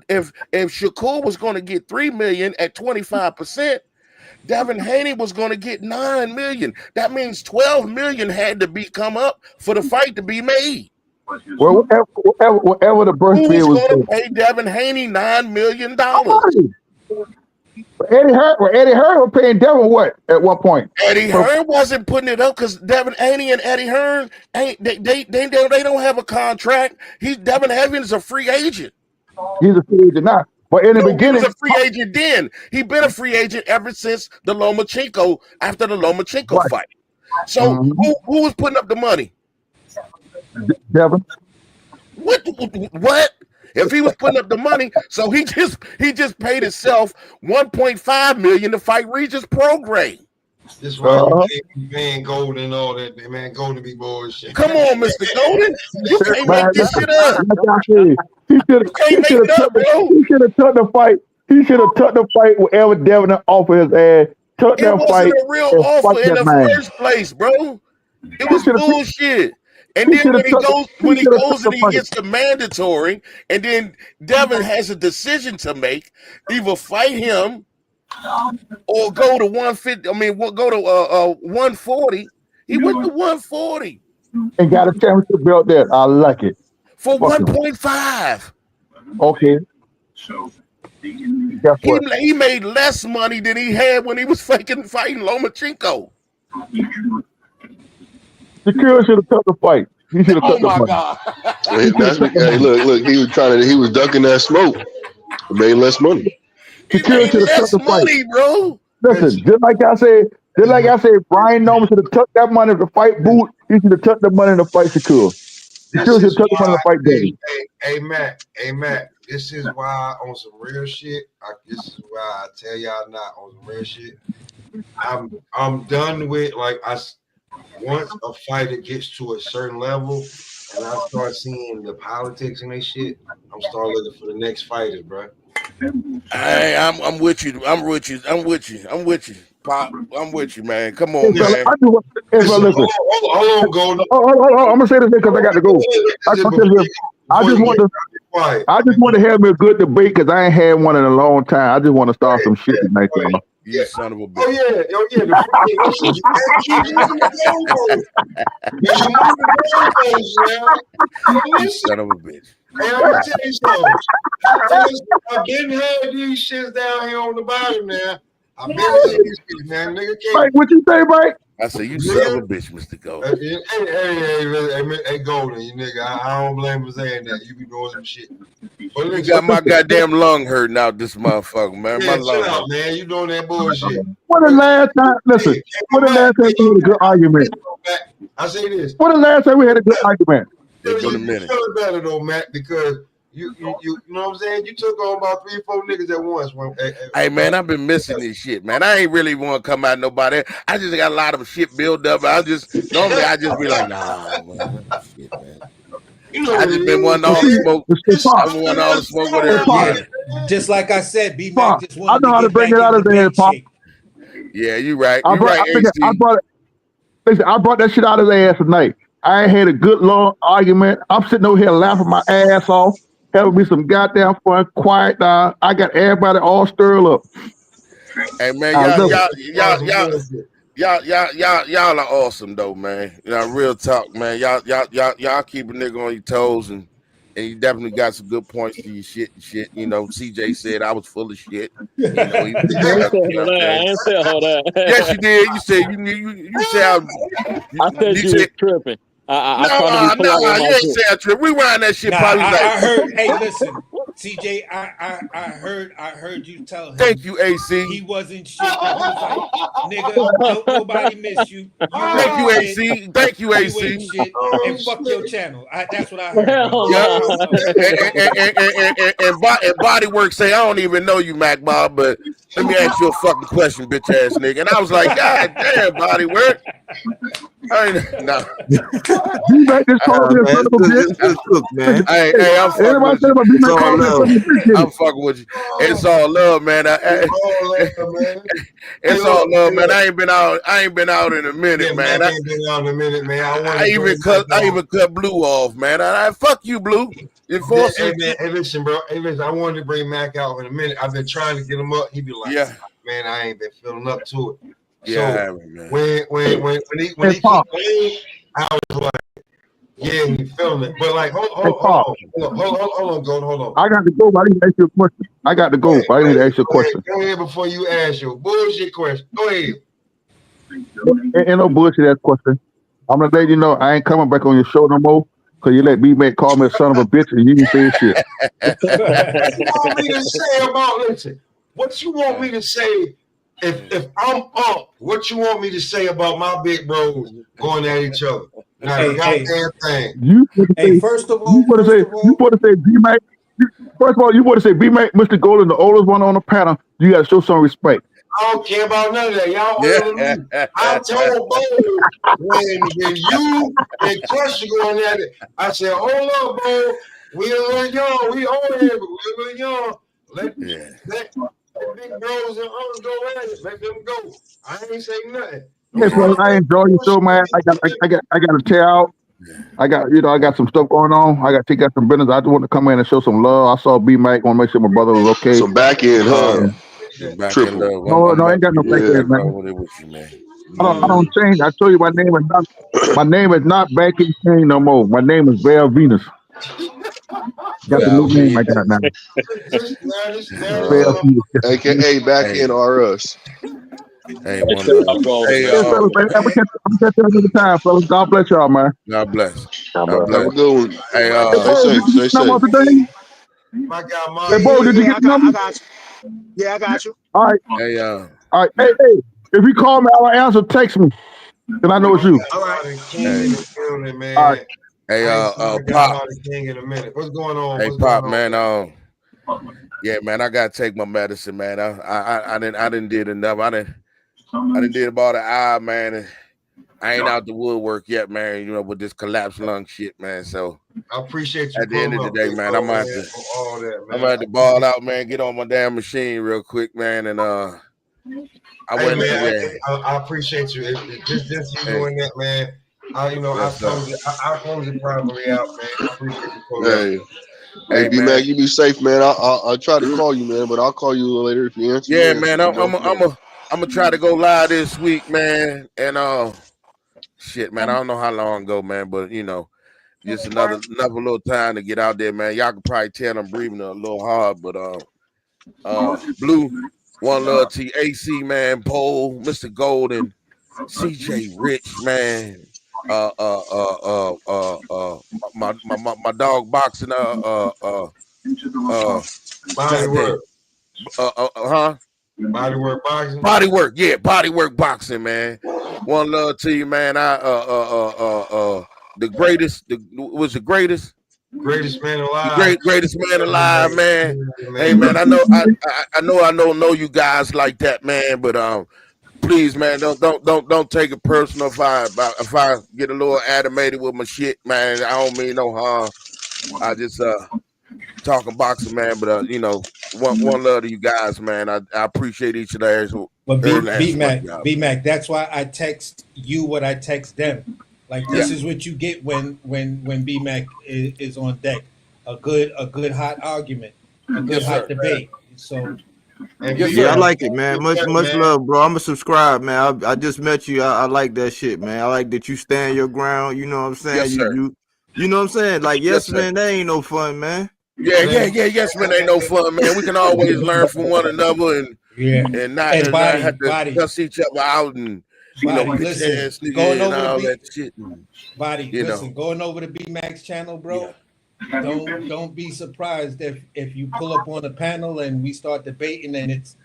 Shakur was going to get $3 million at 25%, Devin Haney was going to get $9 million. That means $12 million had to come up for the fight to be made. Well, whatever the birth Who bid was was going to pay Devin Haney $9 million? Eddie Hearn was paying Devin what at one point? Eddie Hearn wasn't putting it up because Devin Haney and Eddie Hearn they don't have a contract. Devin Haney is a free agent. He's a free agent now. But in the beginning, he was a free agent then. He been a free agent ever since the Lomachenko fight. So who was putting up the money? Devin. What? If he was putting up the money, so he just paid himself $1.5 million to fight Regis Prograis. This is why you can't man Golden and all that, man. Golden be bullshit. Come on, Mr. Golden. You can't make this shit up. He should have tucked the fight. He should have tucked the fight wherever Devin offered his ass. Tuck that fight. It wasn't a real offer in the first place, bro. It was bullshit. And then when he goes and he gets the mandatory, and then Devin has a decision to make: either fight him or go to 150. I mean, go to 140. He went to 140 and got a championship belt there. I like it for 1.5. Okay. So he made less money than he had when he was fighting Lomachenko. Shakur should have took the fight. He should have took the fight. God. Hey, look, he was ducking that smoke. He made less money. Shakur should have took the fight, bro. Listen, just like I said, Brian Norman should have took that money to fight Boot. He should have took the money to fight Shakur. Shakur should have took the money to fight David. Hey, Matt. This is why on some real shit. This is why I tell y'all not on some real shit. I'm done with once a fighter gets to a certain level and I start seeing the politics and that shit, I'm starting looking for the next fighters, bro. Hey, I'm with you. I'm with you, Pop. I'm with you, man. Come on, man. Hold on, Golden. I'm gonna say this because I got to go. I just want to have me a good debate because I ain't had one in a long time. I just want to start some shit tonight, man. You son of a bitch. Oh yeah. You son of a bitch. Hey, I'm gonna tell you something. I've been had these shits down here on the bottom now. I've been had these shits, man. Nigga can't. Mike, what you say, Mike? I say you son of a bitch, Mr. Golden. Hey, Golden, you nigga. I don't blame for saying that. You be doing some shit. But you got my goddamn lung hurting out this motherfucker, man. Yeah, chill out, man. You doing that bullshit. When the last time we had a good argument? I say this. When the last time we had a good argument? You feel better though, Matt, because You know what I'm saying? You took on about 3 or 4 niggas at once. Hey man, I've been missing this shit, man. I ain't really want to come out nobody. I just got a lot of shit built up. I just be like, nah, man, shit, man. You know, I just been wanting all the smoke. I've been wanting all the smoke with everybody. Just like I said, B-Mac just I wanted know to how to get bring back it out in of there, debate Pop. shape. Yeah, you right. I You brought, right, I, think I AC. brought it. Listen, I brought that shit out of his ass tonight. I ain't had a good long argument. I'm sitting over here laughing my ass off, having me some goddamn fun, quiet down. I got everybody all stirred up. Hey man, I love it. y'all are awesome though, man. You know, real talk, man. Y'all keep a nigga on your toes, and you definitely got some good points to your shit and shit. You know, CJ said I was full of shit. You know, he was, I ain't you know what I'm saying? I ain't say all that. Yes, you did. You said you said I said you was tripping. I try to be polite with my you ain't shit. say I trip. Rewind that shit, Nah, probably like. I heard. Hey, listen, CJ, I heard you tell him. Thank you, AC. He wasn't shit. You was like, nigga, nobody miss you. Thank you, AC. Thank you, AC. You ain't shit, and fuck your channel. That's what I heard. Yeah. And Bodywork say, I don't even know you, Mac Bob, but let me ask you a fucking question, bitch ass nigga. And I was like, God damn, Bodywork. I ain't no. B-Mac just called me a son of a bitch. It's good cook, man. Hey, I'm fucking Everybody with said you. about It's B-Mac all called me a love. son of a bitch. I'm fucking with you. It's all love, man. It's all love, man. I ain't been out in a minute, man. I ain't been out in a minute, man. I even cut Blue off, man. I fuck you, Blue. Hey, listen, bro. Hey, listen. I wanted to bring Mac out in a minute. I've been trying to get him up. He be like, man, I ain't been feeling up to it. Yeah, so man. when he keep playing, I was like, yeah, he feeling it. But like, hold on, Golden, hold on. I got to go, but I need to ask you a question. I got to go, but I need to ask you a question. Go ahead before you ask your bullshit question. Go ahead. Ain't no bullshit ass question. I'm gonna let you know I ain't coming back on your show no more because you let B-Mac call me a son of a bitch and you didn't say shit. What you want me to say about listen? What you want me to say if I'm up? What you want me to say about my big bros going at each other? Not a goddamn thing. First of all, you want to say B-Mac. First of all, you want to say B-Mac, Mr. Golden, the oldest one on the panel. You got to show some respect. I don't care about none of that. Y'all older than me. I told Bo when you and Crush are going at it, I said, hold up, Bo. We a little young. We old here, but we a little young. Let big bros and uncles go at it. Let them go. I ain't say nothing. Hey, fellas, I enjoy your show, man. I got to tear out. I got some stuff going on. I got to take out some business. I just want to come in and show some love. I saw B-Mac. Want to make sure my brother was okay. Some back end, huh? Triple. No, I ain't got no back end, man. I don't change. I told you my name is not back end King no more. My name is Val Venus. Got the new name I got now. AKA back in RS. Hey, one love. Hey, I'm gonna catch you another time, fellas. God bless y'all, man. God bless. Have a good one. Hey, stay safe. My God, Hey, Bo, did you get the number? I got you. Yeah, I got you. All right. Hey, all right. Hey, if you call me, I'll answer. Text me, and I know it's you. All right, King in the building, man. All right. Hey, Pop. King in a minute. What's going on? Hey, Pop, man. Yeah, man. I gotta take my medicine, man. I didn't did enough. I didn't did about an hour, man. And I ain't out the woodwork yet, man. You know, with this collapsed lung shit, man. So I appreciate you. At the end of the day, man, I'm gonna have to ball out, man. Get on my damn machine real quick, man, and I appreciate you. Just you doing that, man. I close it properly out, man. I appreciate you. Hey, B-Mac, you be safe, man. I'll try to call you, man, but I'll call you later if you answer. Yeah, man. I'm gonna try to go live this week, man. And shit, man. I don't know how long ago, man, but you know, just another little time to get out there, man. Y'all can probably tell I'm breathing a little hard, but Blue, one love to AC, man. Pole, Mr. Golden, CJ Rich, man. My dog boxing. Body work. Body work boxing. Body work, yeah. Body work boxing, man. One love to you, man. The greatest. Was the greatest. Greatest man alive. Greatest man alive, man. Hey, man, I know know you guys like that, man, but please, man, don't take it personal if I get a little animated with my shit, man. I don't mean no harm. I just talking boxing, man, but one love to you guys, man. I appreciate each and every But last one, y'all. B Mac, that's why I text you what I text them. Like this is what you get when B Mac is on deck. A good hot argument, a good hot debate. So yeah, I like it, man. Much love, bro. I'm a subscribe, man. I just met you. I like that shit, man. I like that you stand your ground. You know what I'm saying? Yes, sir. You know what I'm saying? Like, yes, Yes, man, that ain't no fun, man. Yeah. Yes, man, ain't no fun, man. We can always learn from one another and not have to cuss each other out and pitch ass nigga and all that shit. Listen, going over to B Mac's channel, bro. Don't be surprised if you pull up on a panel and we start debating and it's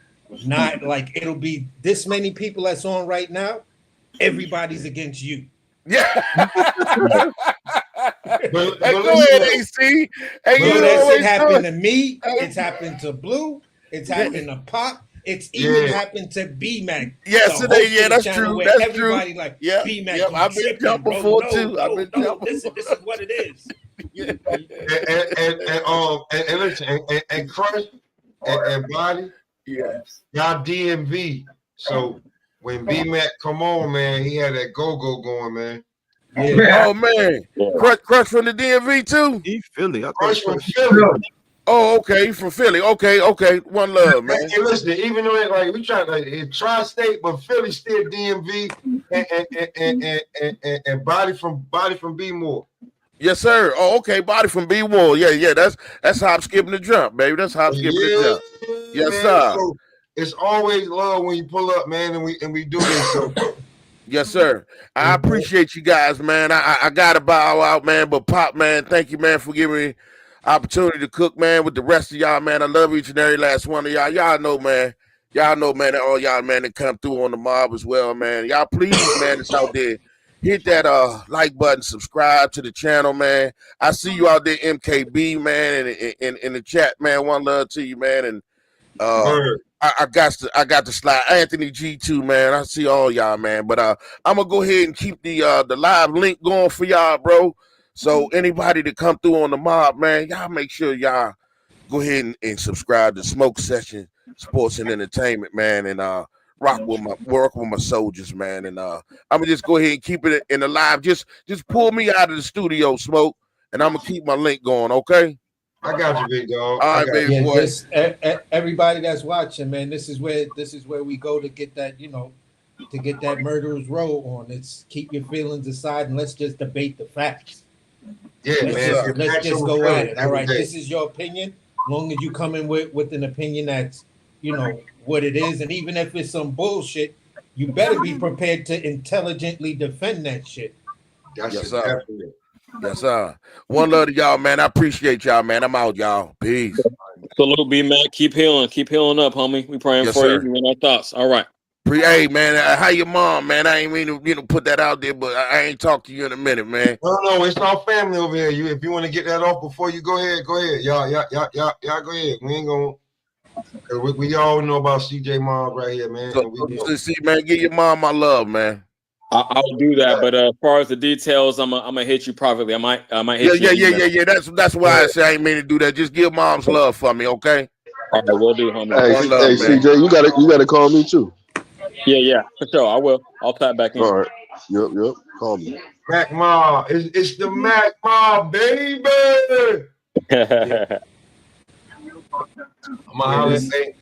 not like it'll be this many people that's on right now. Everybody's against you. Yeah. But go ahead, AC. Hey, it happened to me. It's happened to Blue. It's happened to Pop. It's even happened to B Mac. Yes, that's true. That's true. Everybody like B Mac. I've been jumped before too. I've been jumped. This is what it is. And listen, and Crush and Body, y'all DMV. So when B Mac come on, man, he had that go going, man. Yeah. Oh man, Crush from the DMV too. He Philly. Crush from Philly. Oh, okay, from Philly. Okay. One love, man. Hey, listen, even though like we try it's tri-state, but Philly still DMV and Body from B More. Yes, sir. Oh, okay. Body from B Wall. Yeah. That's hop skipping the jump, baby. That's hop skipping the jump. Yes, man, sir. So it's always love when you pull up, man, and we do this. So. Yes, sir. I appreciate you guys, man. I gotta bow out, man. But Pop, man, thank you, man, for giving me opportunity to cook, man, with the rest of y'all, man. I love each and every last one of y'all. Y'all know, man, that all y'all, man, that come through on the mob as well, man. Y'all please, man, it's out there. Hit that like button, subscribe to the channel, man. I see you out there, MKB, man, and in the chat, man. One love to you, man. And I got to slide Anthony G too, man. I see all y'all, man. But I'm gonna go ahead and keep the live link going for y'all, bro. So anybody that come through on the mob, man, y'all make sure y'all go ahead and subscribe to Smoke Session Sports and Entertainment, man, and work with my soldiers, man. And I'm gonna just go ahead and keep it in the live. Just pull me out of the studio, Smoke, and I'm gonna keep my link going, okay? I got you, big dog. All right, baby boy. Everybody that's watching, man, this is where we go to get that, to get that murderer's row on. It's keep your feelings aside and let's just debate the facts. Yeah, let's just go at it. All right, this is your opinion. As long as you come in with an opinion that's, what it is, and even if it's some bullshit, you better be prepared to intelligently defend that shit. Yes, sir. Yes, sir. One love to y'all, man. I appreciate y'all, man. I'm out, y'all. Peace. Salute, B Mac. Keep healing up, homie. We praying for you. You in our thoughts. All right. Hey, man. How your mom, man? I ain't mean to put that out there, but I ain't talked to you in a minute, man. No, it's all family over here. If you want to get that off before you go ahead. Y'all go ahead. We ain't gonna. We all know about CJ mom right here, man. So see, man, give your mom my love, man. I'll do that, but as far as the details, I'm gonna hit you privately. I might hit you. Yeah. That's why I say I ain't mean to do that. Just give mom's love for me, okay? All right, we'll do, homie. Hey, CJ, you gotta call me too. Yeah, for sure. I will. I'll tap back in. All right. Yep. Call me. Mac Ma, it's the Mac Ma, baby. I'm gonna say,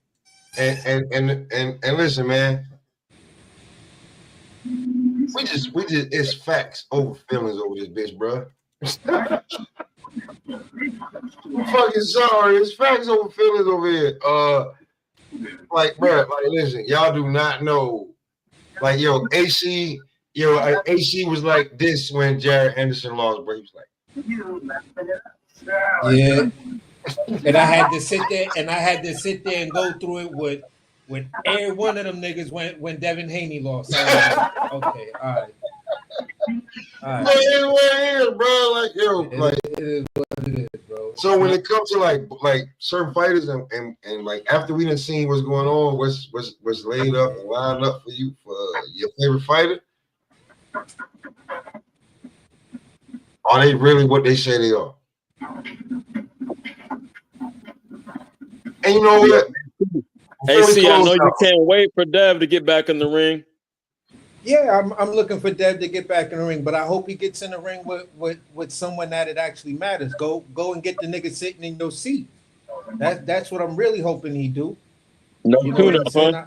and listen, man. We just it's facts over feelings over this bitch, bro. I'm fucking sorry. It's facts over feelings over here. Listen, y'all do not know. Like, AC was like this when Jared Henderson lost, bro. He was like, yeah. And I had to sit there and go through it with every one of them niggas when Devin Haney lost. Okay, all right. All No, right. it is what it is, bro. Like, yo, like It is what it is, bro. so when it comes to like certain fighters and like after we done seen what's going on, what's laid up and lined up for you for your favorite fighter, are they really what they say they are? And you know what? Hey, see, I know you can't wait for Dev to get back in the ring. Yeah, I'm looking for Dev to get back in the ring, but I hope he gets in the ring with someone that it actually matters. Go and get the nigga sitting in your seat. That's what I'm really hoping he do. No You know what I'm tune-up, saying? huh?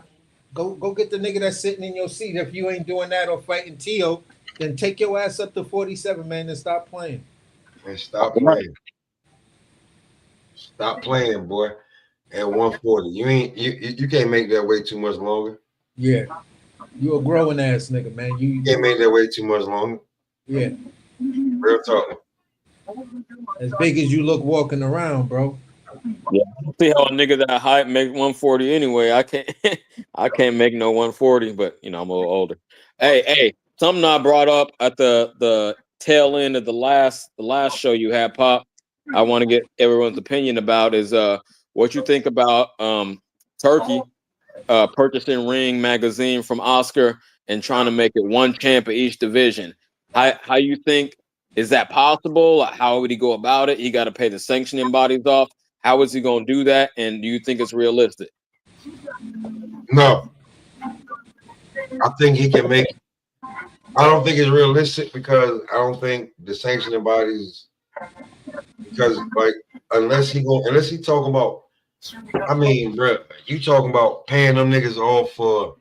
Go get the nigga that's sitting in your seat. If you ain't doing that or fighting Tio, then take your ass up to 47, man, and stop playing. And stop playing. Stop playing, boy. At 140, you can't make that way too much longer. Yeah, you a growing ass nigga, man. You can't make that way too much longer. Yeah, Real talk. as big as you look walking around, bro. Yeah, see how a nigga that height make 140 anyway. I can't make no 140, but you know I'm a little older. Hey, something I brought up at the tail end of the last show you had, Pop. I want to get everyone's opinion about is what you think about Turkey purchasing Ring magazine from Oscar and trying to make it one champ of each division. How you think, is that possible? How would he go about it? He got to pay the sanctioning bodies off. How is he going to do that? And do you think it's realistic? No. I think he can make. I don't think it's realistic because I don't think the sanctioning bodies, because like unless he talking about, I mean, bro, you talking about paying them niggas off for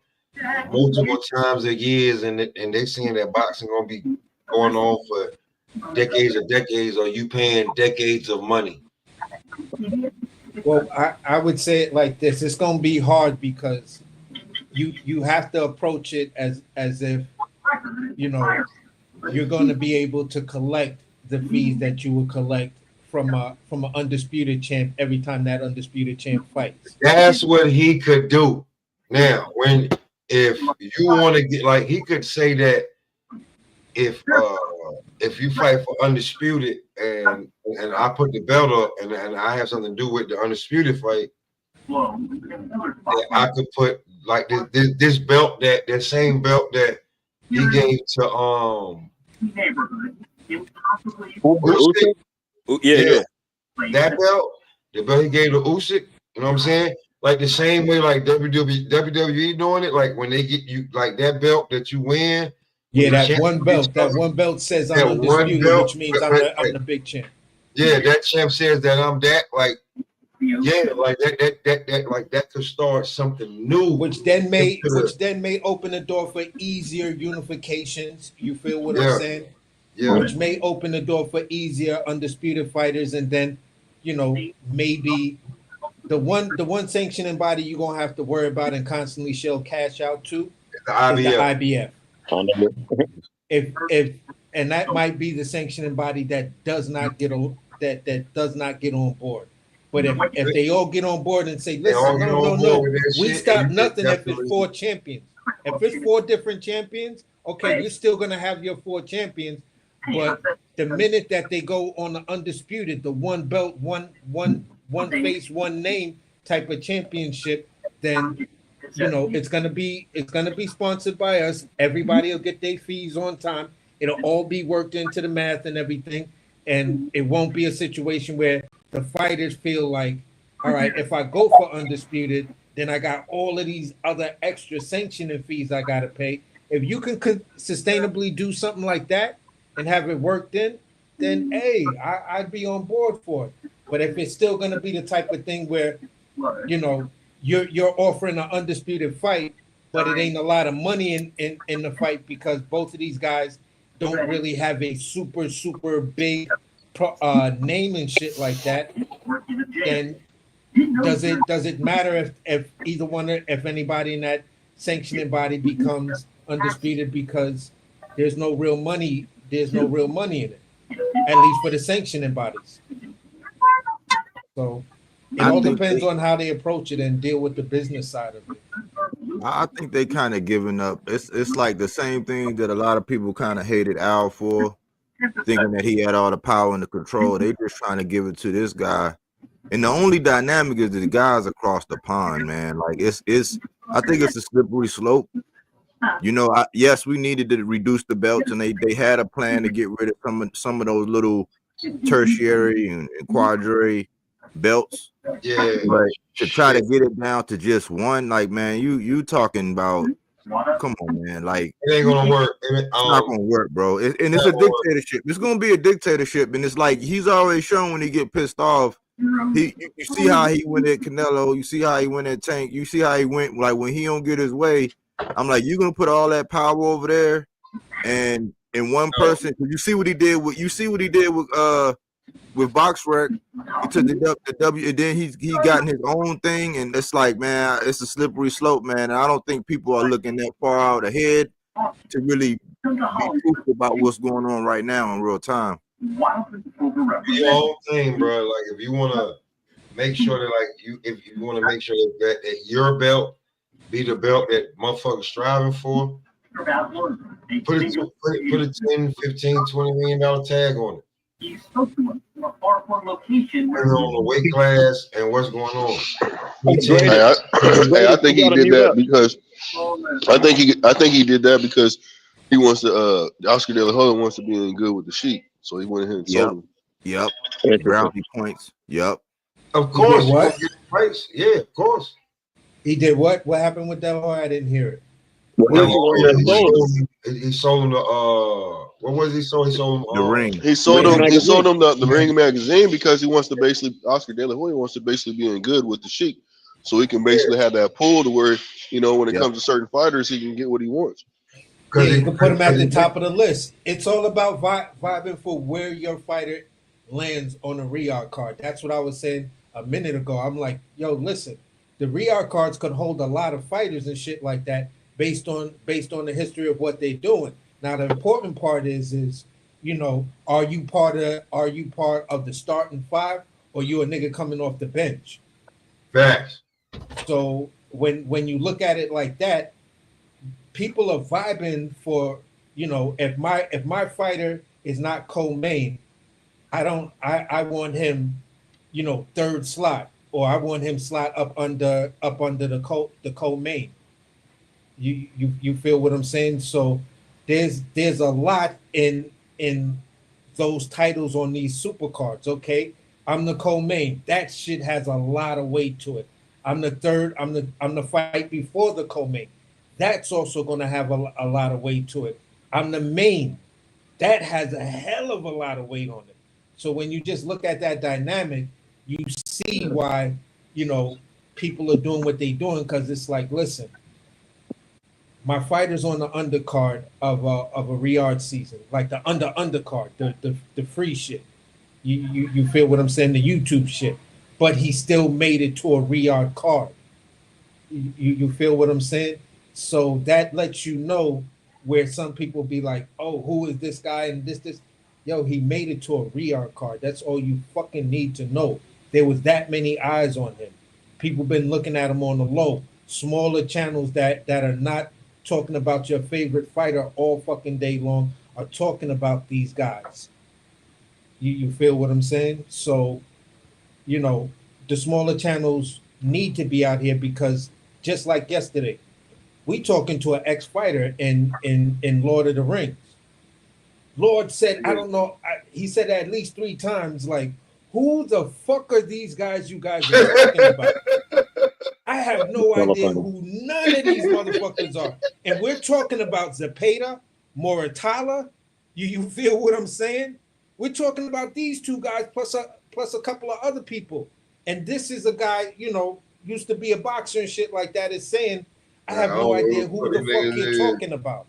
multiple times a years, and they seeing that boxing gonna be going on for decades and decades, or you paying decades of money? Well, I would say it like this: it's gonna be hard because you have to approach it as if you know you're going to be able to collect the fees that you will collect from an undisputed champ every time that undisputed champ fights. That's what he could do. Now, if you want to get, like, he could say that if you fight for undisputed and I put the belt up and I have something to do with the undisputed fight, I could put like this belt, that same belt that he gave to Usyk. Yeah. That belt, the belt he gave to Usyk, you know what I'm saying? Like the same way like WWE doing it, like when they get you like that belt that you win. Yeah, that one belt says I'm undisputed, which means I'm the big champ. Yeah, that champ says that I'm that, like, yeah, like that like that could start something new. Which then may open the door for easier unifications. You feel what I'm saying? Yeah. Which may open the door for easier undisputed fighters, and then, you know, maybe the one sanctioning body you're gonna have to worry about and constantly shell cash out to is the IBF. If and that might be the sanctioning body that does not get on board. But if they all get on board and say, listen, no, we stop nothing if it's 4 champions. If it's 4 different champions, okay, you're still gonna have your 4 champions. But the minute that they go on the undisputed, the one belt, one face, one name type of championship, then you know it's gonna be sponsored by us. Everybody will get their fees on time. It'll all be worked into the math and everything, and it won't be a situation where the fighters feel like, all right, if I go for undisputed, then I got all of these other extra sanctioning fees I gotta pay. If you can sustainably do something like that and have it worked in, then hey, I'd be on board for it. But if it's still gonna be the type of thing where, you know, you're offering an undisputed fight, but it ain't a lot of money in the fight because both of these guys don't really have a super big name and shit like that, then does it matter if either one, if anybody in that sanctioning body becomes undisputed, because there's no real money in it, at least for the sanctioning bodies. So it all depends on how they approach it and deal with the business side of it. I think they kind of giving up. It's like the same thing that a lot of people kind of hated Al for, thinking that he had all the power and the control. They just trying to give it to this guy. And the only dynamic is the guys across the pond, man. Like it's I think it's a slippery slope. You know, yes, we needed to reduce the belts, and they had a plan to get rid of some of those little tertiary and quadri belts. Yeah. But to try to get it down to just one, like, man, you talking about, come on, man, like it ain't gonna work. It's not gonna work, bro. And it's a dictatorship. It's gonna be a dictatorship, and it's like he's already shown when he get pissed off. You see how he went at Canelo. You see how he went at Tank. You see how he went, like, when he don't get his way. I'm like, you gonna put all that power over there, and in one person. You see what he did with BoxRec. He took the W, and then he gotten his own thing, and it's like, man, it's a slippery slope, man. And I don't think people are looking that far out ahead to really be truthful about what's going on right now in real time. Your whole thing, bro. Like, if you want to make sure that, like, if you want to make sure that your belt be the belt that motherfuckers striving for, put a 10, 15, $20 million tag on it. Depending on the weight class and what's going on. I think he did that because I think he did that because he wants to. Oscar De La Hoya wants to be in good with the Sheik, so he went ahead and sold him. Yep. Brownie points. Yep. Of course. What? Price. Yeah, of course. He did what? What happened with De La Hoya? I didn't hear it. He sold him the what was he sold? He sold him the ring. He sold him the Ring magazine because he wants to basically Oscar De La Hoya wants to basically be in good with the Sheik, so he can basically have that pull to where, you know, when it comes to certain fighters, he can get what he wants. Yeah, you can put him at the top of the list. It's all about vibing for where your fighter lands on the Riyadh card. That's what I was saying a minute ago. I'm like, yo, listen, the Riyadh cards could hold a lot of fighters and shit like that based on the history of what they're doing. Now, the important part is you know, are you part of the starting five, or you a nigga coming off the bench? Facts. So when you look at it like that, people are vibing for, you know, if my fighter is not co-main, I want him, you know, third slot, or I want him slot up under the co-main. You feel what I'm saying? So there's a lot in those titles on these super cards. Okay, I'm the co-main. That shit has a lot of weight to it. I'm the third. I'm the fight before the co-main. That's also going to have a lot of weight to it. I'm the main. That has a hell of a lot of weight on it. So when you just look at that dynamic, you see why, you know, people are doing what they're doing, because it's like, listen, my fighter's on the undercard of a Riyadh season, like the undercard, the free shit. You feel what I'm saying? The YouTube shit, but he still made it to a Riyadh card. You feel what I'm saying? So that lets you know where some people be like, oh, who is this guy and this. Yo, he made it to a Riyadh card. That's all you fucking need to know. There was that many eyes on him. People been looking at him on the low. Smaller channels that are not talking about your favorite fighter all fucking day long are talking about these guys. You feel what I'm saying? So, you know, the smaller channels need to be out here, because just like yesterday, we talking to an ex-fighter in Lord of the Rings. Lord said, I don't know, he said at least 3 times, like, who the fuck are these guys you guys are talking about? I have no idea who none of these motherfuckers are. And we're talking about Zepeda, Moratala. You feel what I'm saying? We're talking about these 2 guys plus a couple of other people. And this is a guy, you know, used to be a boxer and shit like that, is saying, I have no idea who the fuck you're talking about.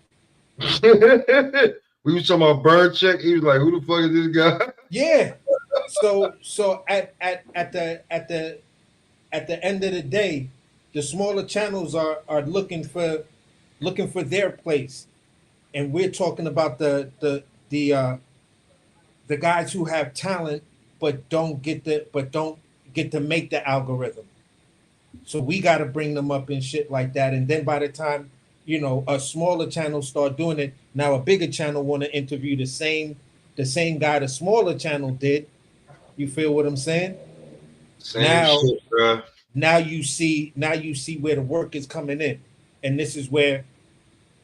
We was talking about Bird Check. He was like, who the fuck is this guy? Yeah. So at the end of the day, the smaller channels are looking for their place, and we're talking about the guys who have talent but don't get to make the algorithm. So we got to bring them up and shit like that. And then by the time, you know, a smaller channel start doing it, now a bigger channel want to interview the same guy the smaller channel did. You feel what I'm saying? Same shit, bro. Now you see where the work is coming in. And this is where,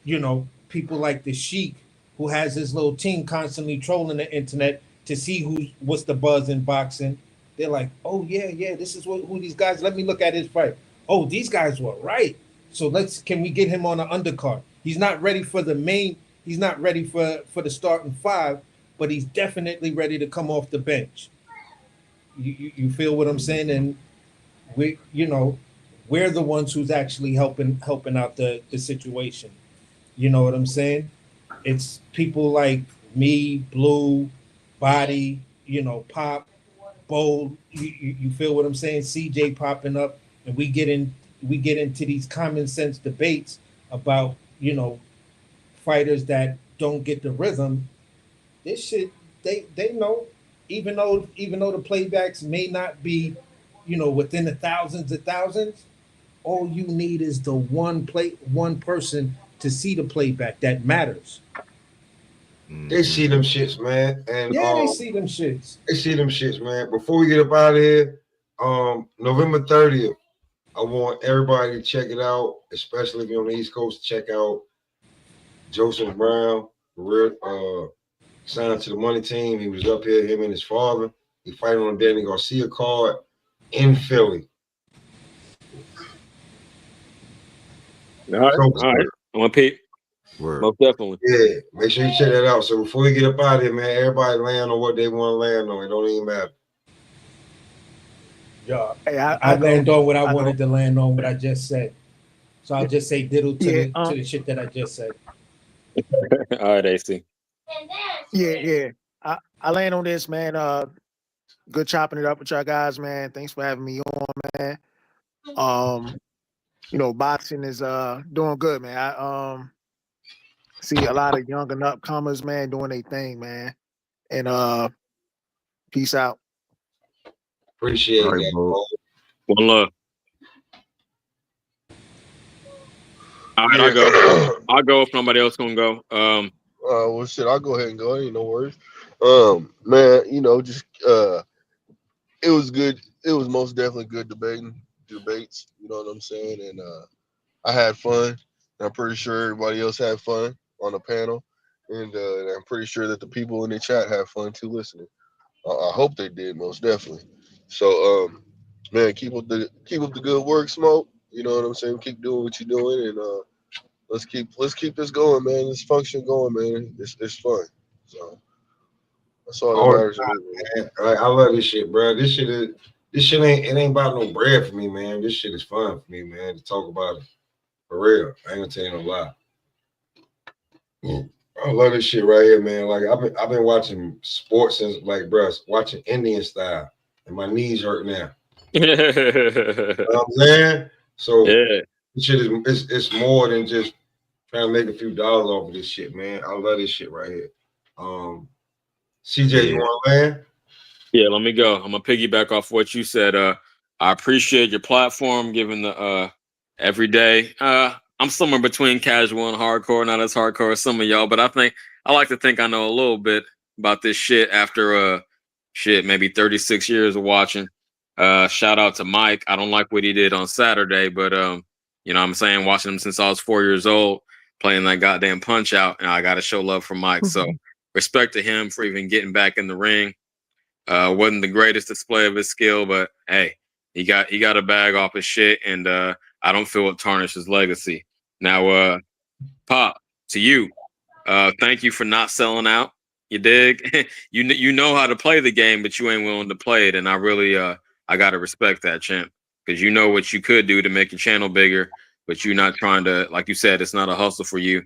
you know, people like the Sheik, who has his little team constantly trolling the internet to see what's the buzz in boxing. They're like, oh yeah, this is who these guys. Let me look at his fight. Oh, these guys were right. So can we get him on an undercard? He's not ready for the main. He's not ready for the starting five, but he's definitely ready to come off the bench. You feel what I'm saying? And we're the ones who's actually helping out the situation. You know what I'm saying? It's people like me, Blue, Body, you know, Pop, Bold. You feel what I'm saying? CJ popping up, and we get into these common sense debates about, you know, fighters that don't get the rhythm. This shit, they know, even though the playbacks may not be, you know, within the thousands of thousands, all you need is the one person to see the playback that matters. They see them shits, man. And yeah, they see them shits. They see them shits, man. Before we get up out of here, November 30th, I want everybody to check it out, especially if you're on the East Coast, check out Joseph Brown, signed to the money team. He was up here, him and his father. He fighting on Danny Garcia card in Philly. All right. I want to peep. Most definitely. Yeah, make sure you check that out. So before we get up out of here, man, everybody land on what they want to land on. It don't even matter. Yeah, I land on what I wanted to land on, what I just said. So I'll just say diddle to the shit that I just said. All right, AC. Yeah. I land on this, man. Good chopping it up with y'all guys, man. Thanks for having me on, man. You know, boxing is doing good, man. I see a lot of young and upcomers, man, doing their thing, man. And peace out. Appreciate that, bro. One love. All right, I'll go if nobody else gonna go. Well, shit, I'll go ahead and go. Ain't no worries. Man, you know, just it was good. It was most definitely good debates. You know what I'm saying? And I had fun. And I'm pretty sure everybody else had fun on the panel, and I'm pretty sure that the people in the chat had fun too listening. I hope they did, most definitely. So, man, keep up the good work, Smoke. You know what I'm saying? Keep doing what you're doing, and let's keep this going, man. This function going, man. It's fun. So that's all that matters. Man. I love this shit, bro. This shit ain't about no bread for me, man. This shit is fun for me, man, to talk about it. For real. I ain't gonna tell you no lie. I love this shit right here, man. Like I've been watching sports since, like, bro, watching Indian style, and my knees hurt now. You know what I'm saying? So this shit it's more than just trying to make a few dollars off of this shit, man. I love this shit right here. CJ, you want to land? Yeah, let me go. I'm gonna piggyback off what you said. I appreciate your platform, given the every day. I'm somewhere between casual and hardcore, not as hardcore as some of y'all, but I like to think I know a little bit about this shit after maybe 36 years of watching. Shout out to Mike. I don't like what he did on Saturday, but you know what I'm saying, watching him since I was 4 years old, playing that goddamn Punch Out, and I gotta show love for Mike. So respect to him for even getting back in the ring. Wasn't the greatest display of his skill, but hey, he got a bag off his shit, and I don't feel it tarnished his legacy. Now, Pop, to you, thank you for not selling out. You dig? you know how to play the game, but you ain't willing to play it, and I really I gotta respect that, champ, because you know what you could do to make your channel bigger, but you're not trying to, like you said, it's not a hustle for you.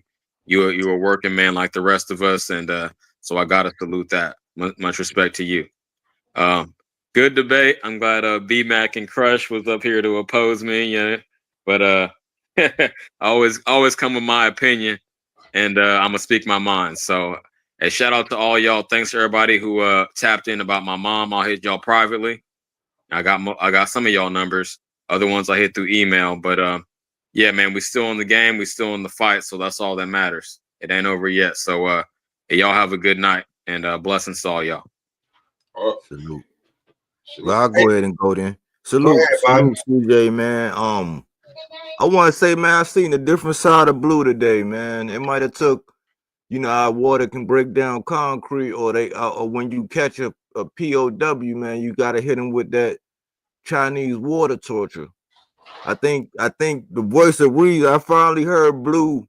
You're a working man like the rest of us, and so I gotta salute that. Much respect to you. Good debate. I'm glad B-Mac and Crush was up here to oppose me, yeah. But I always come with my opinion, and I'm gonna speak my mind. So hey, shout out to all y'all. Thanks to everybody who tapped in about my mom. I'll hit y'all privately. I got some of y'all numbers. Other ones I hit through email. But yeah, man, we still in the game. We still in the fight. So that's all that matters. It ain't over yet. So hey, y'all have a good night and blessings to all y'all. Salute. Well, I'll go ahead and go then. Salute, salute, CJ, man. I want to say, man, I seen a different side of blue today, man. It might have took, you know, how water can break down concrete, or when you catch a POW, man, you gotta hit him with that Chinese water torture. I think the voice of reason. I finally heard Blue.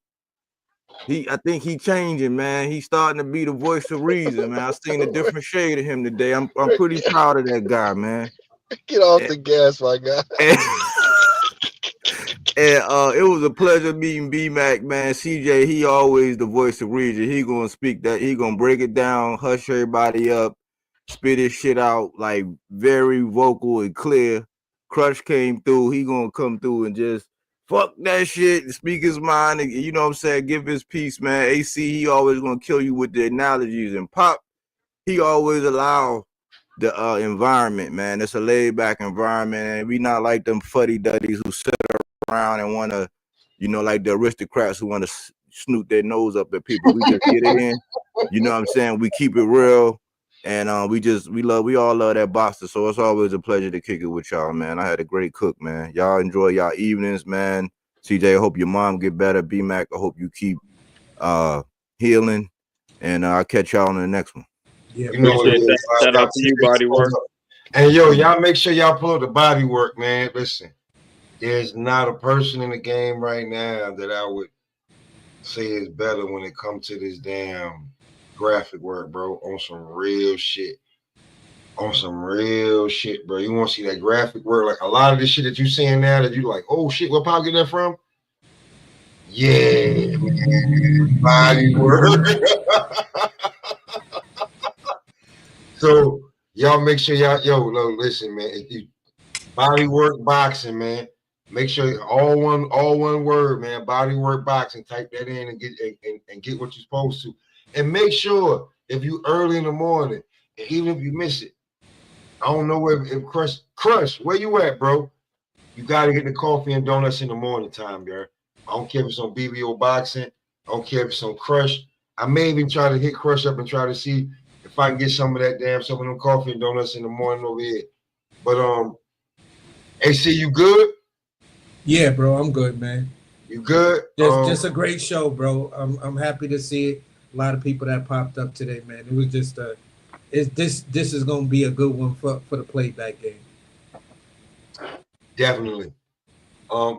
I think he changing, man. He's starting to be the voice of reason, man. I seen a different shade of him today. I'm pretty proud of that guy, man. Get off the gas, my guy. And it was a pleasure meeting B-Mac, man. CJ, he always the voice of reason. He gonna speak that. He gonna break it down, hush everybody up, spit his shit out like very vocal and clear. Crush came through. He gonna come through and just fuck that shit and speak his mind. And, you know what I'm saying? Give his piece, man. AC, he always gonna kill you with the analogies. And Pop, he always allow the environment, man. It's a laid back environment, and we not like them fuddy duddies who sit around and want to, you know, like the aristocrats who want to snoot their nose up at people. We just get it in, you know what I'm saying? We keep it real, and we all love that boxer. So it's always a pleasure to kick it with y'all, man. I had a great cook, man. Y'all enjoy y'all evenings, man. CJ, I hope your mom get better. B-Mac, I hope you keep healing, and I'll catch y'all on the next one. Yeah, you know what it is. Shout out to you, Body Work. And yo, y'all make sure y'all pull up the Body Work, man. Listen, there's not a person in the game right now that I would say is better when it comes to this damn graphic work, bro. On some real shit. On some real shit, bro. You want to see that graphic work? Like a lot of this shit that you seeing now that you like, oh shit, where Pop get that from? Yeah, man. Body Work. So y'all make sure y'all listen, man. If you Body Work Boxing, man. Make sure all one word, man. Body Work Boxing. Type that in and get what you're supposed to. And make sure if you early in the morning, and even if you miss it, I don't know if Crush, where you at, bro? You gotta get the coffee and donuts in the morning time, girl. I don't care if it's on BBO Boxing. I don't care if it's on Crush. I may even try to hit Crush up and try to see if I can get some of them coffee and donuts in the morning over here. But AC, you good? Yeah, bro, I'm good, man. You good? Just a great show, bro. I'm happy to see it. A lot of people that popped up today, man. It was just this is gonna be a good one for the playback game. Definitely. I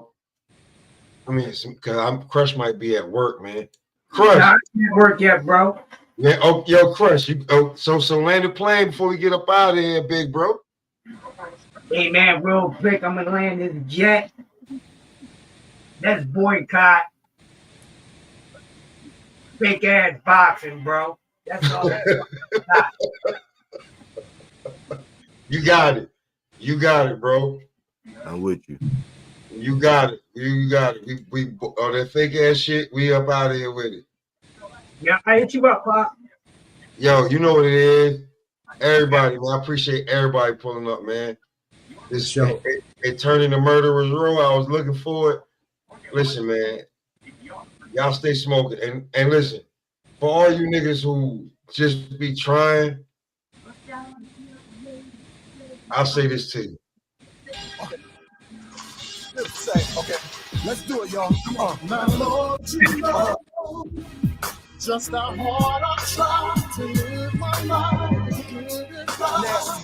mean, because Crush might be at work, man. Crush. Not at work yet, bro. Yeah. Oh, yo, Crush. So land the plane before we get up out of here, big bro. Hey, man, real quick, I'm gonna land this jet. That's boycott. Fake ass boxing, bro. That's all. You got it. You got it, bro. I'm with you. You got it. You got it. We that fake ass shit, we up out of here with it. Yeah, I hit you up, Pop. Yo, you know what it is. Everybody, man, I appreciate everybody pulling up, man. This show, it turned into Murderer's Row. I was looking for it. Listen, man, y'all stay smoking. And listen, for all you niggas who just be trying, I'll say this to you. Okay, let's do it, y'all. Come on. My Lord, you know just how hard I try to live my life. Nasty,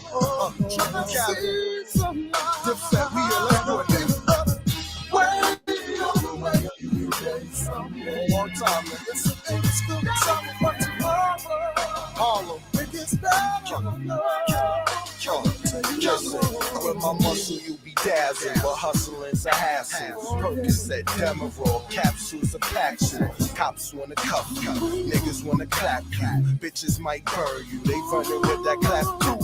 Dipset, let's do it, baby. One time, man. Listen, it's still time for tomorrow. Harlem, it gets better. With my muscle, you be dazzled, but hustling's a hassle. Percocet, Demerol, capsules of Paxil. Cops wanna cuff you, niggas wanna clap you. Bitches might burn you, they running with that clap too.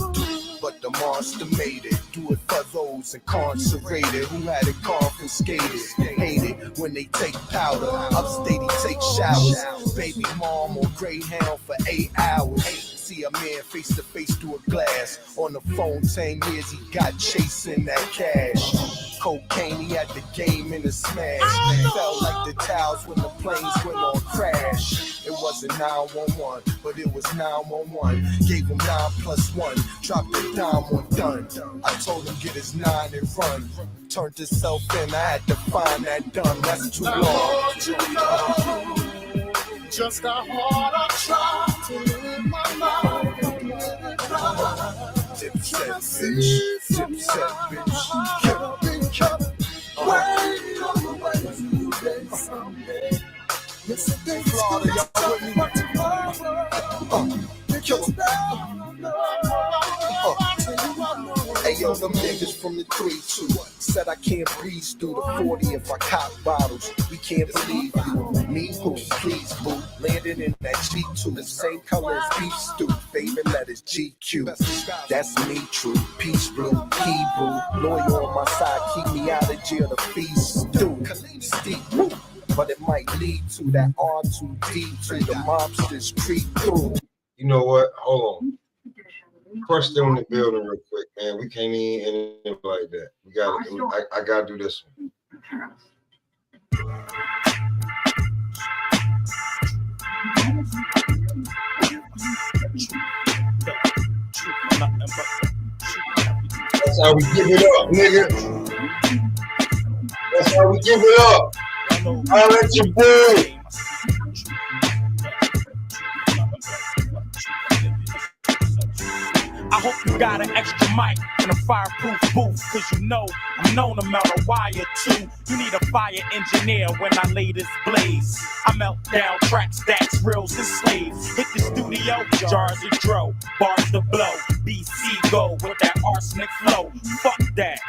But the monster made it. Do it for those incarcerated who had it confiscated. Hate it when they take powder. Upstate, he take showers. Baby mom on Greyhound for 8 hours. See a man face to face through a glass. On the phone 10 years, he got chasing that cash. cocaine, he had the game in the smash. Felt like the towels when the planes went on crash. It wasn't 911, but it was 911. Gave him 9 + 1, dropped the dime on done. I told him get his 9 and run. Turned himself in, I had to find that dumb. That's too long. Lord, you know just how hard I try to live my life. Dipset bitch, dipset bitch, kept. Wait on the way today, someday. Yesterday, Florida, y'all with me? Hey yo, them niggas from the 3-2 said I can't breeze through the 40 if I cop bottles. We can't believe you. Me who? Please boo. Landed in that G2, the same color as beef stew. Favorite letters GQ. That's me, true. Peace blue, Hebrew. Lawyer on my side, keep me out of jail. The feast stew. Steep, but it might lead to that R2D2. The mobsters creep through. You know what? Hold on. Crush still in the building real quick, man. We can't even end it like that. We got to. I got to do this one. That's how we give it up, nigga. That's how we give it up. I'll let you boy. I hope you got an extra mic and a fireproof booth, cause you know I'm known to melt a wire too. You need a fire engineer when I lay this blaze. I melt down track stacks, reels and slaves. Hit the studio, jars of dro, bars to blow. BC go with that arsenic flow. Fuck that,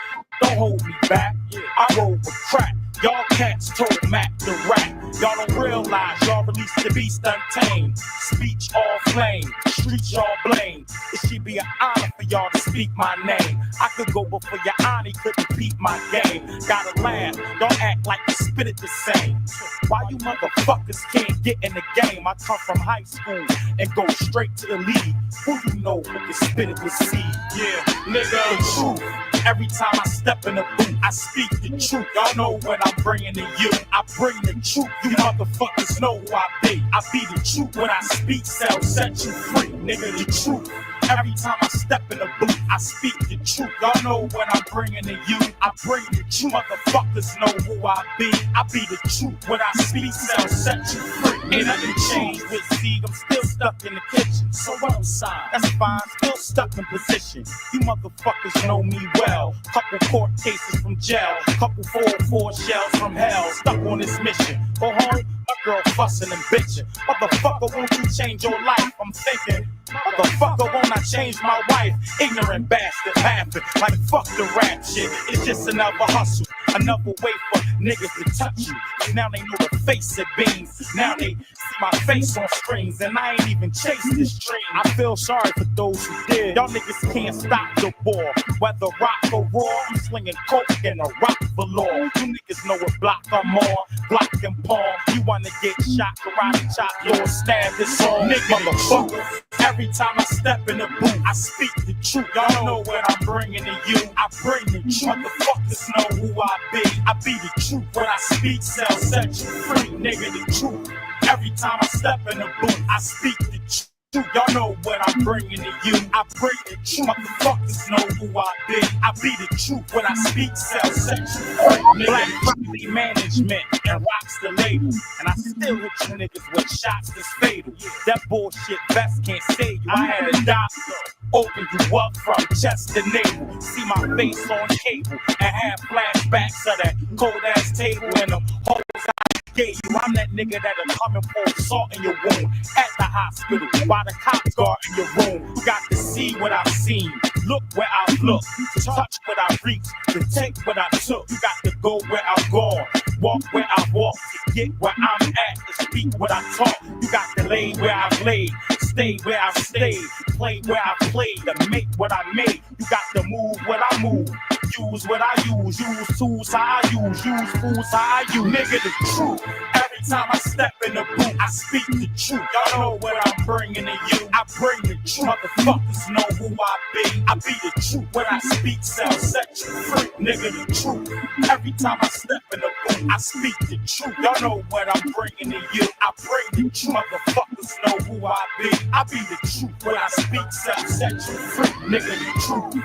don't hold me back. I roll with crack. Y'all cats told Mac the rap. Y'all don't realize y'all released the beast untamed. Speech all flame, streets y'all blame. It should be an honor for y'all to speak my name. I could go before your honor couldn't beat my game. Gotta laugh, don't act like you spit it the same. Why you motherfuckers can't get in the game? I come from high school and go straight to the league. Who you know who can spit it with seed? Yeah, nigga, the truth. Every time I step in the booth, I speak the truth. Y'all know what I'm bringing to you. I bring the truth. You motherfuckers know who I be. I be the truth. When I speak, sell, set you free. Nigga, the truth. Every time I step in the booth, I speak the truth. Y'all know what I'm bringing to you. I bring the truth. Motherfuckers know who I be. I be the truth. When I speak, sell, set you free. Ain't nothing changed with Sieg. I'm still stuck in the kitchen. So what I'm signed, that's fine. Still stuck in position. You motherfuckers know me well. Couple court cases from jail. Couple 404 shells from hell. Stuck on this mission. Go home, my girl fussing and bitching. Motherfucker, won't you change your life? I'm thinking. Motherfucker, won't I change my wife? Ignorant bastard laughing like fuck the rap shit. It's just another hustle, another way for niggas to touch you. And now they know the face of beans. Now they see my face on screens, and I ain't even chased this dream. I feel sorry for those who did. Y'all niggas can't stop the war. Whether rock or roar, I'm slinging coke and a rock velour. You niggas know what block I'm on. Block and palm. You wanna get shot, karate chop, Lord stab this all. Nigga, motherfucker. Every time I step in the booth, I speak the truth. Y'all know what I'm bringing to you. I bring the truth. Motherfuckers know who I be. I be the truth. When I speak, sell, set you free. Nigga, the truth. Every time I step in the booth, I speak the truth. Y'all know what I'm bringing to you. I bring the truth. Motherfuckers know who I be. I be the truth. When I speak, sell, set you free. Black property management and rocks the label. And I still hit you niggas with shots that's fatal. That bullshit vest can't save you. I had a doctor open you up from chest to navel. See my face on cable and have flashbacks of that cold ass table and them hoes I gave you. I'm that nigga that'll come and pour salt in your wound at the hospital while the cops guard in your room. You got to see what I've seen, look where I've looked, touch what I reached, to take what I took. You got to go where I've gone, walk where I've walked, to get where I'm at, to speak what I talk. You got to lay where I've laid, stay where I've stayed, play where I played, to make what I made. You got to move what I move, use what I use tools how I use fools how I use. Nigga, the truth. Every Every time I step in the booth, I speak the truth. Y'all know what I'm bringing to you. I bring the truth. Motherfuckers know who I be. I be the truth. When I speak, sound set you free. Nigga, the truth. Every time I step in the booth, I speak the truth. Y'all know what I'm bringing to you. I bring the truth. Motherfuckers know who I be. I be the truth. When I speak, sound set you free. Nigga, the truth.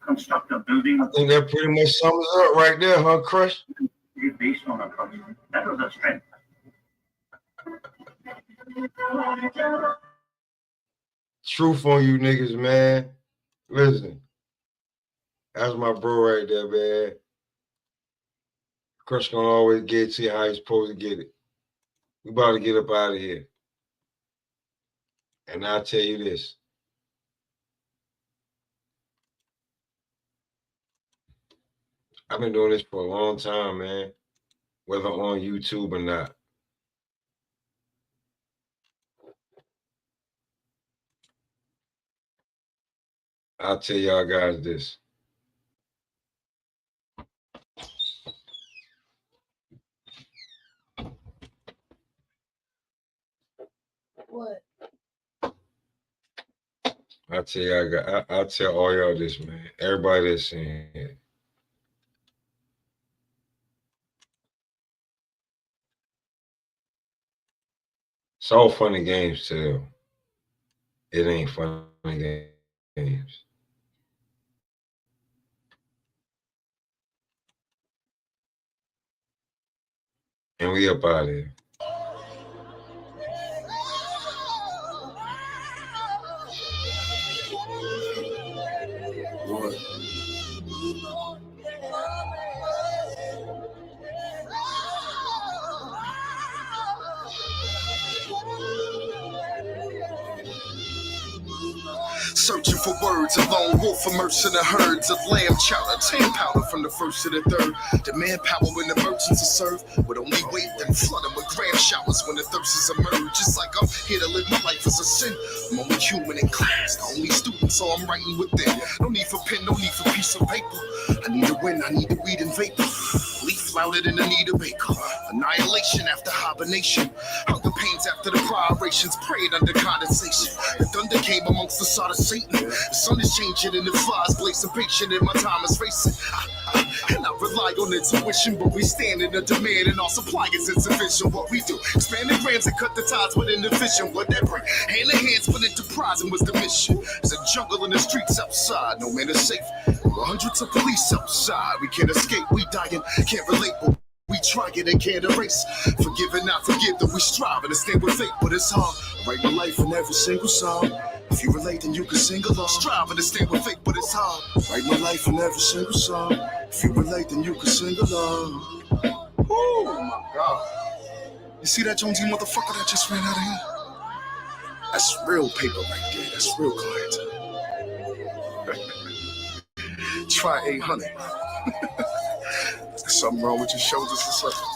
Construct a building. I think that pretty much sums it up right there, huh, Crush? Based on a trust. That was a strength. Truth on you niggas, man. Listen, that's my bro right there, man. Crush gonna always get to you how he's supposed to get it. We about to get up out of here. And I'll tell you this. I've been doing this for a long time, man. Whether on YouTube or not. I'll tell y'all guys this. What? I'll tell all y'all this, man. Everybody that's saying it. It's all fun and games till it ain't fun and games. And we up out of here. What? Searching for words, a lone wolf immersed in the herds of lamb chowder, 10 powder from the first to the third. The manpower when the merchants are served would only wait, then flood them with gram showers when the thirsts emerge. Just like I'm here to live my life as a sin. I'm only human in class, the only student, so I'm writing within. No need for pen, no need for piece of paper. I need to win, I need to weed and vapor. Leaf flouted in the need of baker. Annihilation after hibernation. Hunger pains after the prioritions, prayed under condensation. The thunder came amongst the sod of Satan. The sun is changing and the flies blazing patient and my time is racing. And I rely on intuition, but we stand in the demand and our supply is insufficient. What we do, expand the grams and cut the ties within the vision. What that bring, hand in hand, split enterprising was the mission. There's a jungle in the streets outside, no man is safe. There were hundreds of police outside, we can't escape, we dying, can't relate, but we try it and can't erase. Forgive and not forgive that we strive and stand with faith, but it's hard. I write my life in every single song. If you relate, then you can sing along. Strive and stand with faith, but it's hard. Write my life in every single song. If you relate, then you can sing along. Oh my God. You see that Jonesy motherfucker that just ran out of here? That's real paper right there. That's real clientele. Try 800. There's something wrong with your shoulders or something.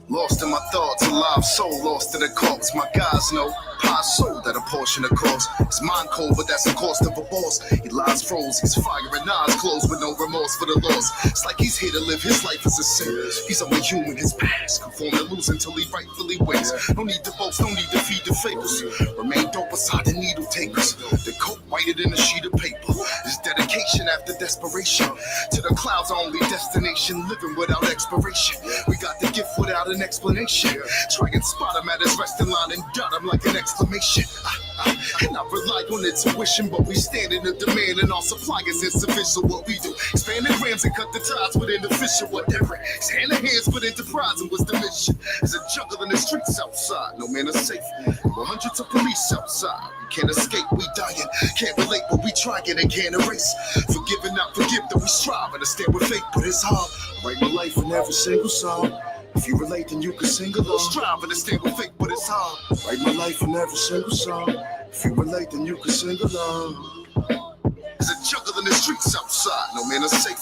Lost in my thoughts, a live soul lost in the corpse. My guys know, pie sold at a portion of cost. It's mind cold, but that's the cost of a boss. He lies froze, he's firing eyes closed with no remorse for the loss. It's like he's here to live his life as a sin. He's only human, his past conform to lose until he rightfully wins. No need to boast, no need to feed the fables. Remain dope beside the needle takers. The coat whiter than a sheet of paper. His dedication after desperation. To the clouds, only destination. Living without expiration. We got the gift without an explanation. Try and spot him at his resting line and dot him like an exclamation. And I rely on intuition, but we stand in the demand and our supply is insufficient. What we do, expand the grams and cut the ties within the fissure. Whatever, it's hand in hands, but enterprising was the mission. There's a jungle in the streets outside, no man is safe. There were hundreds of police outside. We can't escape, we dying. Can't relate, but we trying and can't erase. Forgive and not forgive, that we strive and stand with faith, but it's hard. I write my life in every single song. If you relate, then you can sing along. Strive and stand with faith, but it's hard. Write my life in every single song. If you relate, then you can sing along. There's a jungle in the streets outside, no man is safe.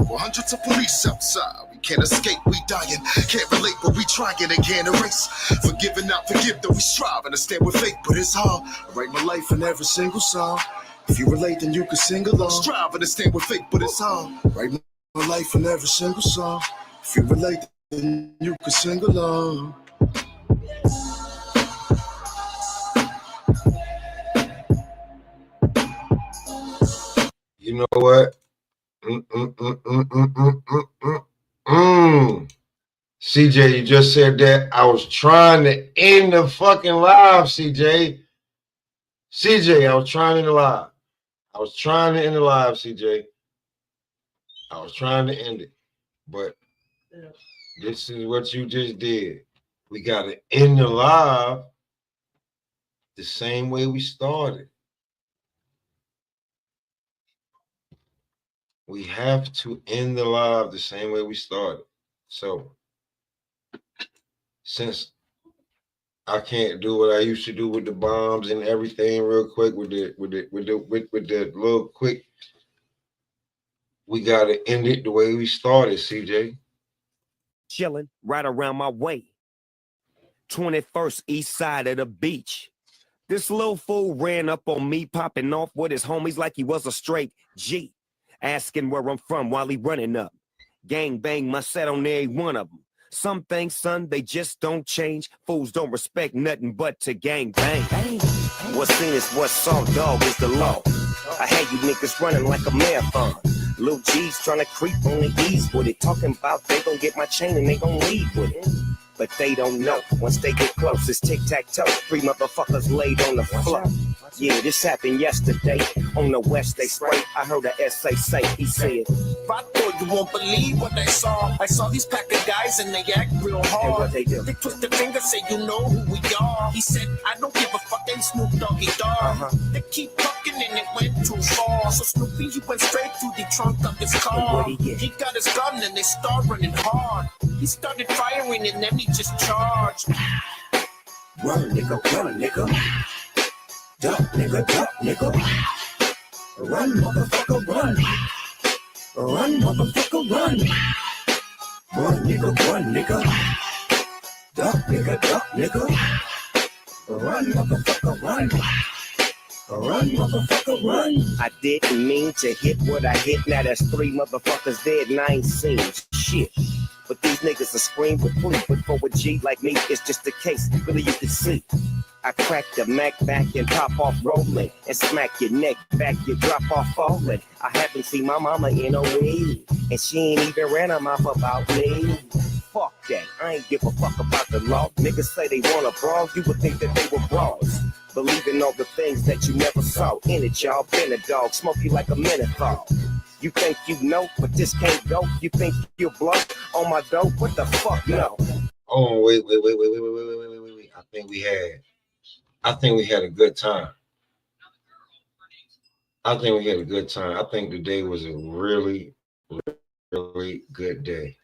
For hundreds of police outside, we can't escape, we dying. Can't relate, but we trying and can't erase. Forgive and not forgive, though we strive and stand with faith, but it's hard. I write my life in every single song. If you relate, then you can sing along. Strive and stand with faith, but it's hard. Write my life in every single song. If you relate, then you can sing along. You know what? CJ, you just said that. I was trying to end the fucking live, CJ. CJ, I was trying to end the live. I was trying to end the live, CJ. I was trying to end it. But this is what you just did. We got to end the live the same way we started. We have to end the live the same way we started. So, since I can't do what I used to do with the bombs and everything real quick with the little quick, we gotta end it the way we started, CJ. Chilling right around my way. 21st east side of the beach. This little fool ran up on me, popping off with his homies like he was a straight G. Asking where I'm from while he running up. Gang bang my set on every one of them. Some things, son, they just don't change. Fools don't respect nothing but to gang bang. What's seen is what's saw, dog, is the law. I had you niggas running like a marathon. Lil G's trying to creep on the ease with it. Talking about they gon' get my chain and they gon' leave with it. But they don't know. Once they get close, it's tic-tac-toe. 3 motherfuckers laid on the floor. Yeah, this happened yesterday. On the west, they spray. I heard a essay say, he said, I thought you won't believe what I saw. I saw these pack of guys and they act real hard. And what they do? They twist their finger, say you know who we are. He said, I don't give a fucking Snoop Doggy Dogg. They keep talking and it went too far. So Snoopy, he went straight through the trunk of his car. He got his gun and they start running hard. He started firing and then he just charged. Run, nigga, run, nigga. Duck, nigga, duck, nigga. Run, motherfucker, run. Run, motherfucker, run. Run, nigga, run, nigga. Duck, nigga, duck, nigga. Run, motherfucker, run. Run, motherfucker, run. I didn't mean to hit what I hit. Now there's 3 motherfuckers dead and I ain't seen shit. But these niggas are scream with police. But for a G like me, it's just a case. Really, you can see. I crack the Mac back and pop off rolling. And smack your neck back, you drop off falling. I haven't seen my mama in a week. And she ain't even ran her mouth about me. Fuck that, I ain't give a fuck about the law. Niggas say they want a brawl, you would think that they were brawls. Believing all the things that you never saw. In it, y'all, been a dog, smoke you like a menthol. You think you know, but this can't go. You think you'll blow on my dope? What the fuck, no. Oh, wait. I think we had a good time. I think today was a really, really good day.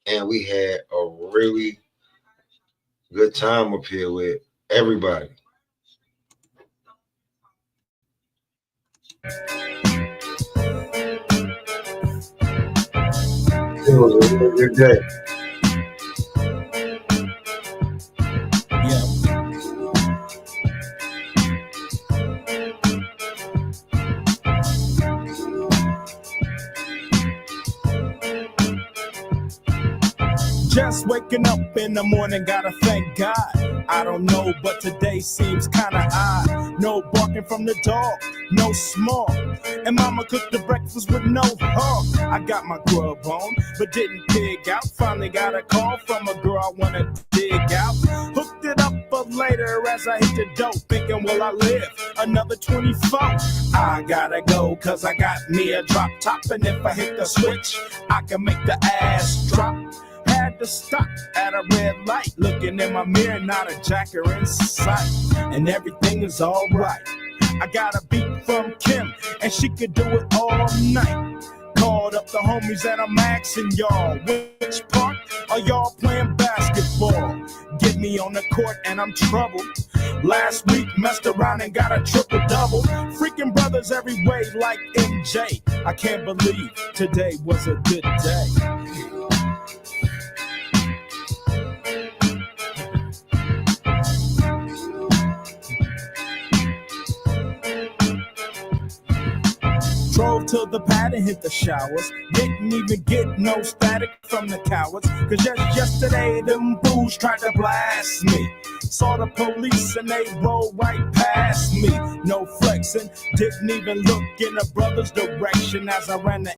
And we had a really good time up here with everybody. It was a really good day. Just waking up in the morning, gotta thank God. I don't know, but today seems kinda odd. No barking from the dog, no small. And mama cooked the breakfast with no hog. I got my grub on, but didn't dig out. Finally got a call from a girl I wanna dig out. Hooked it up for later as I hit the dope. Thinking, will I live another 24? I gotta go, cause I got me a drop top. And if I hit the switch, I can make the ass drop. Had to stop at a red light, looking in my mirror, not a jacker in sight, and everything is alright. I got a beat from Kim, and she could do it all night. Called up the homies and I'm asking y'all, which part are y'all playing basketball? Get me on the court and I'm troubled. Last week messed around and got a triple-double. Freaking brothers every way like MJ. I can't believe today was a good day. Drove to the pad and hit the showers. Didn't even get no static from the cowards. Cause just yesterday, them fools tried to blast me. Saw the police and they rolled right past me. No flexing, didn't even look in a brother's direction as I ran the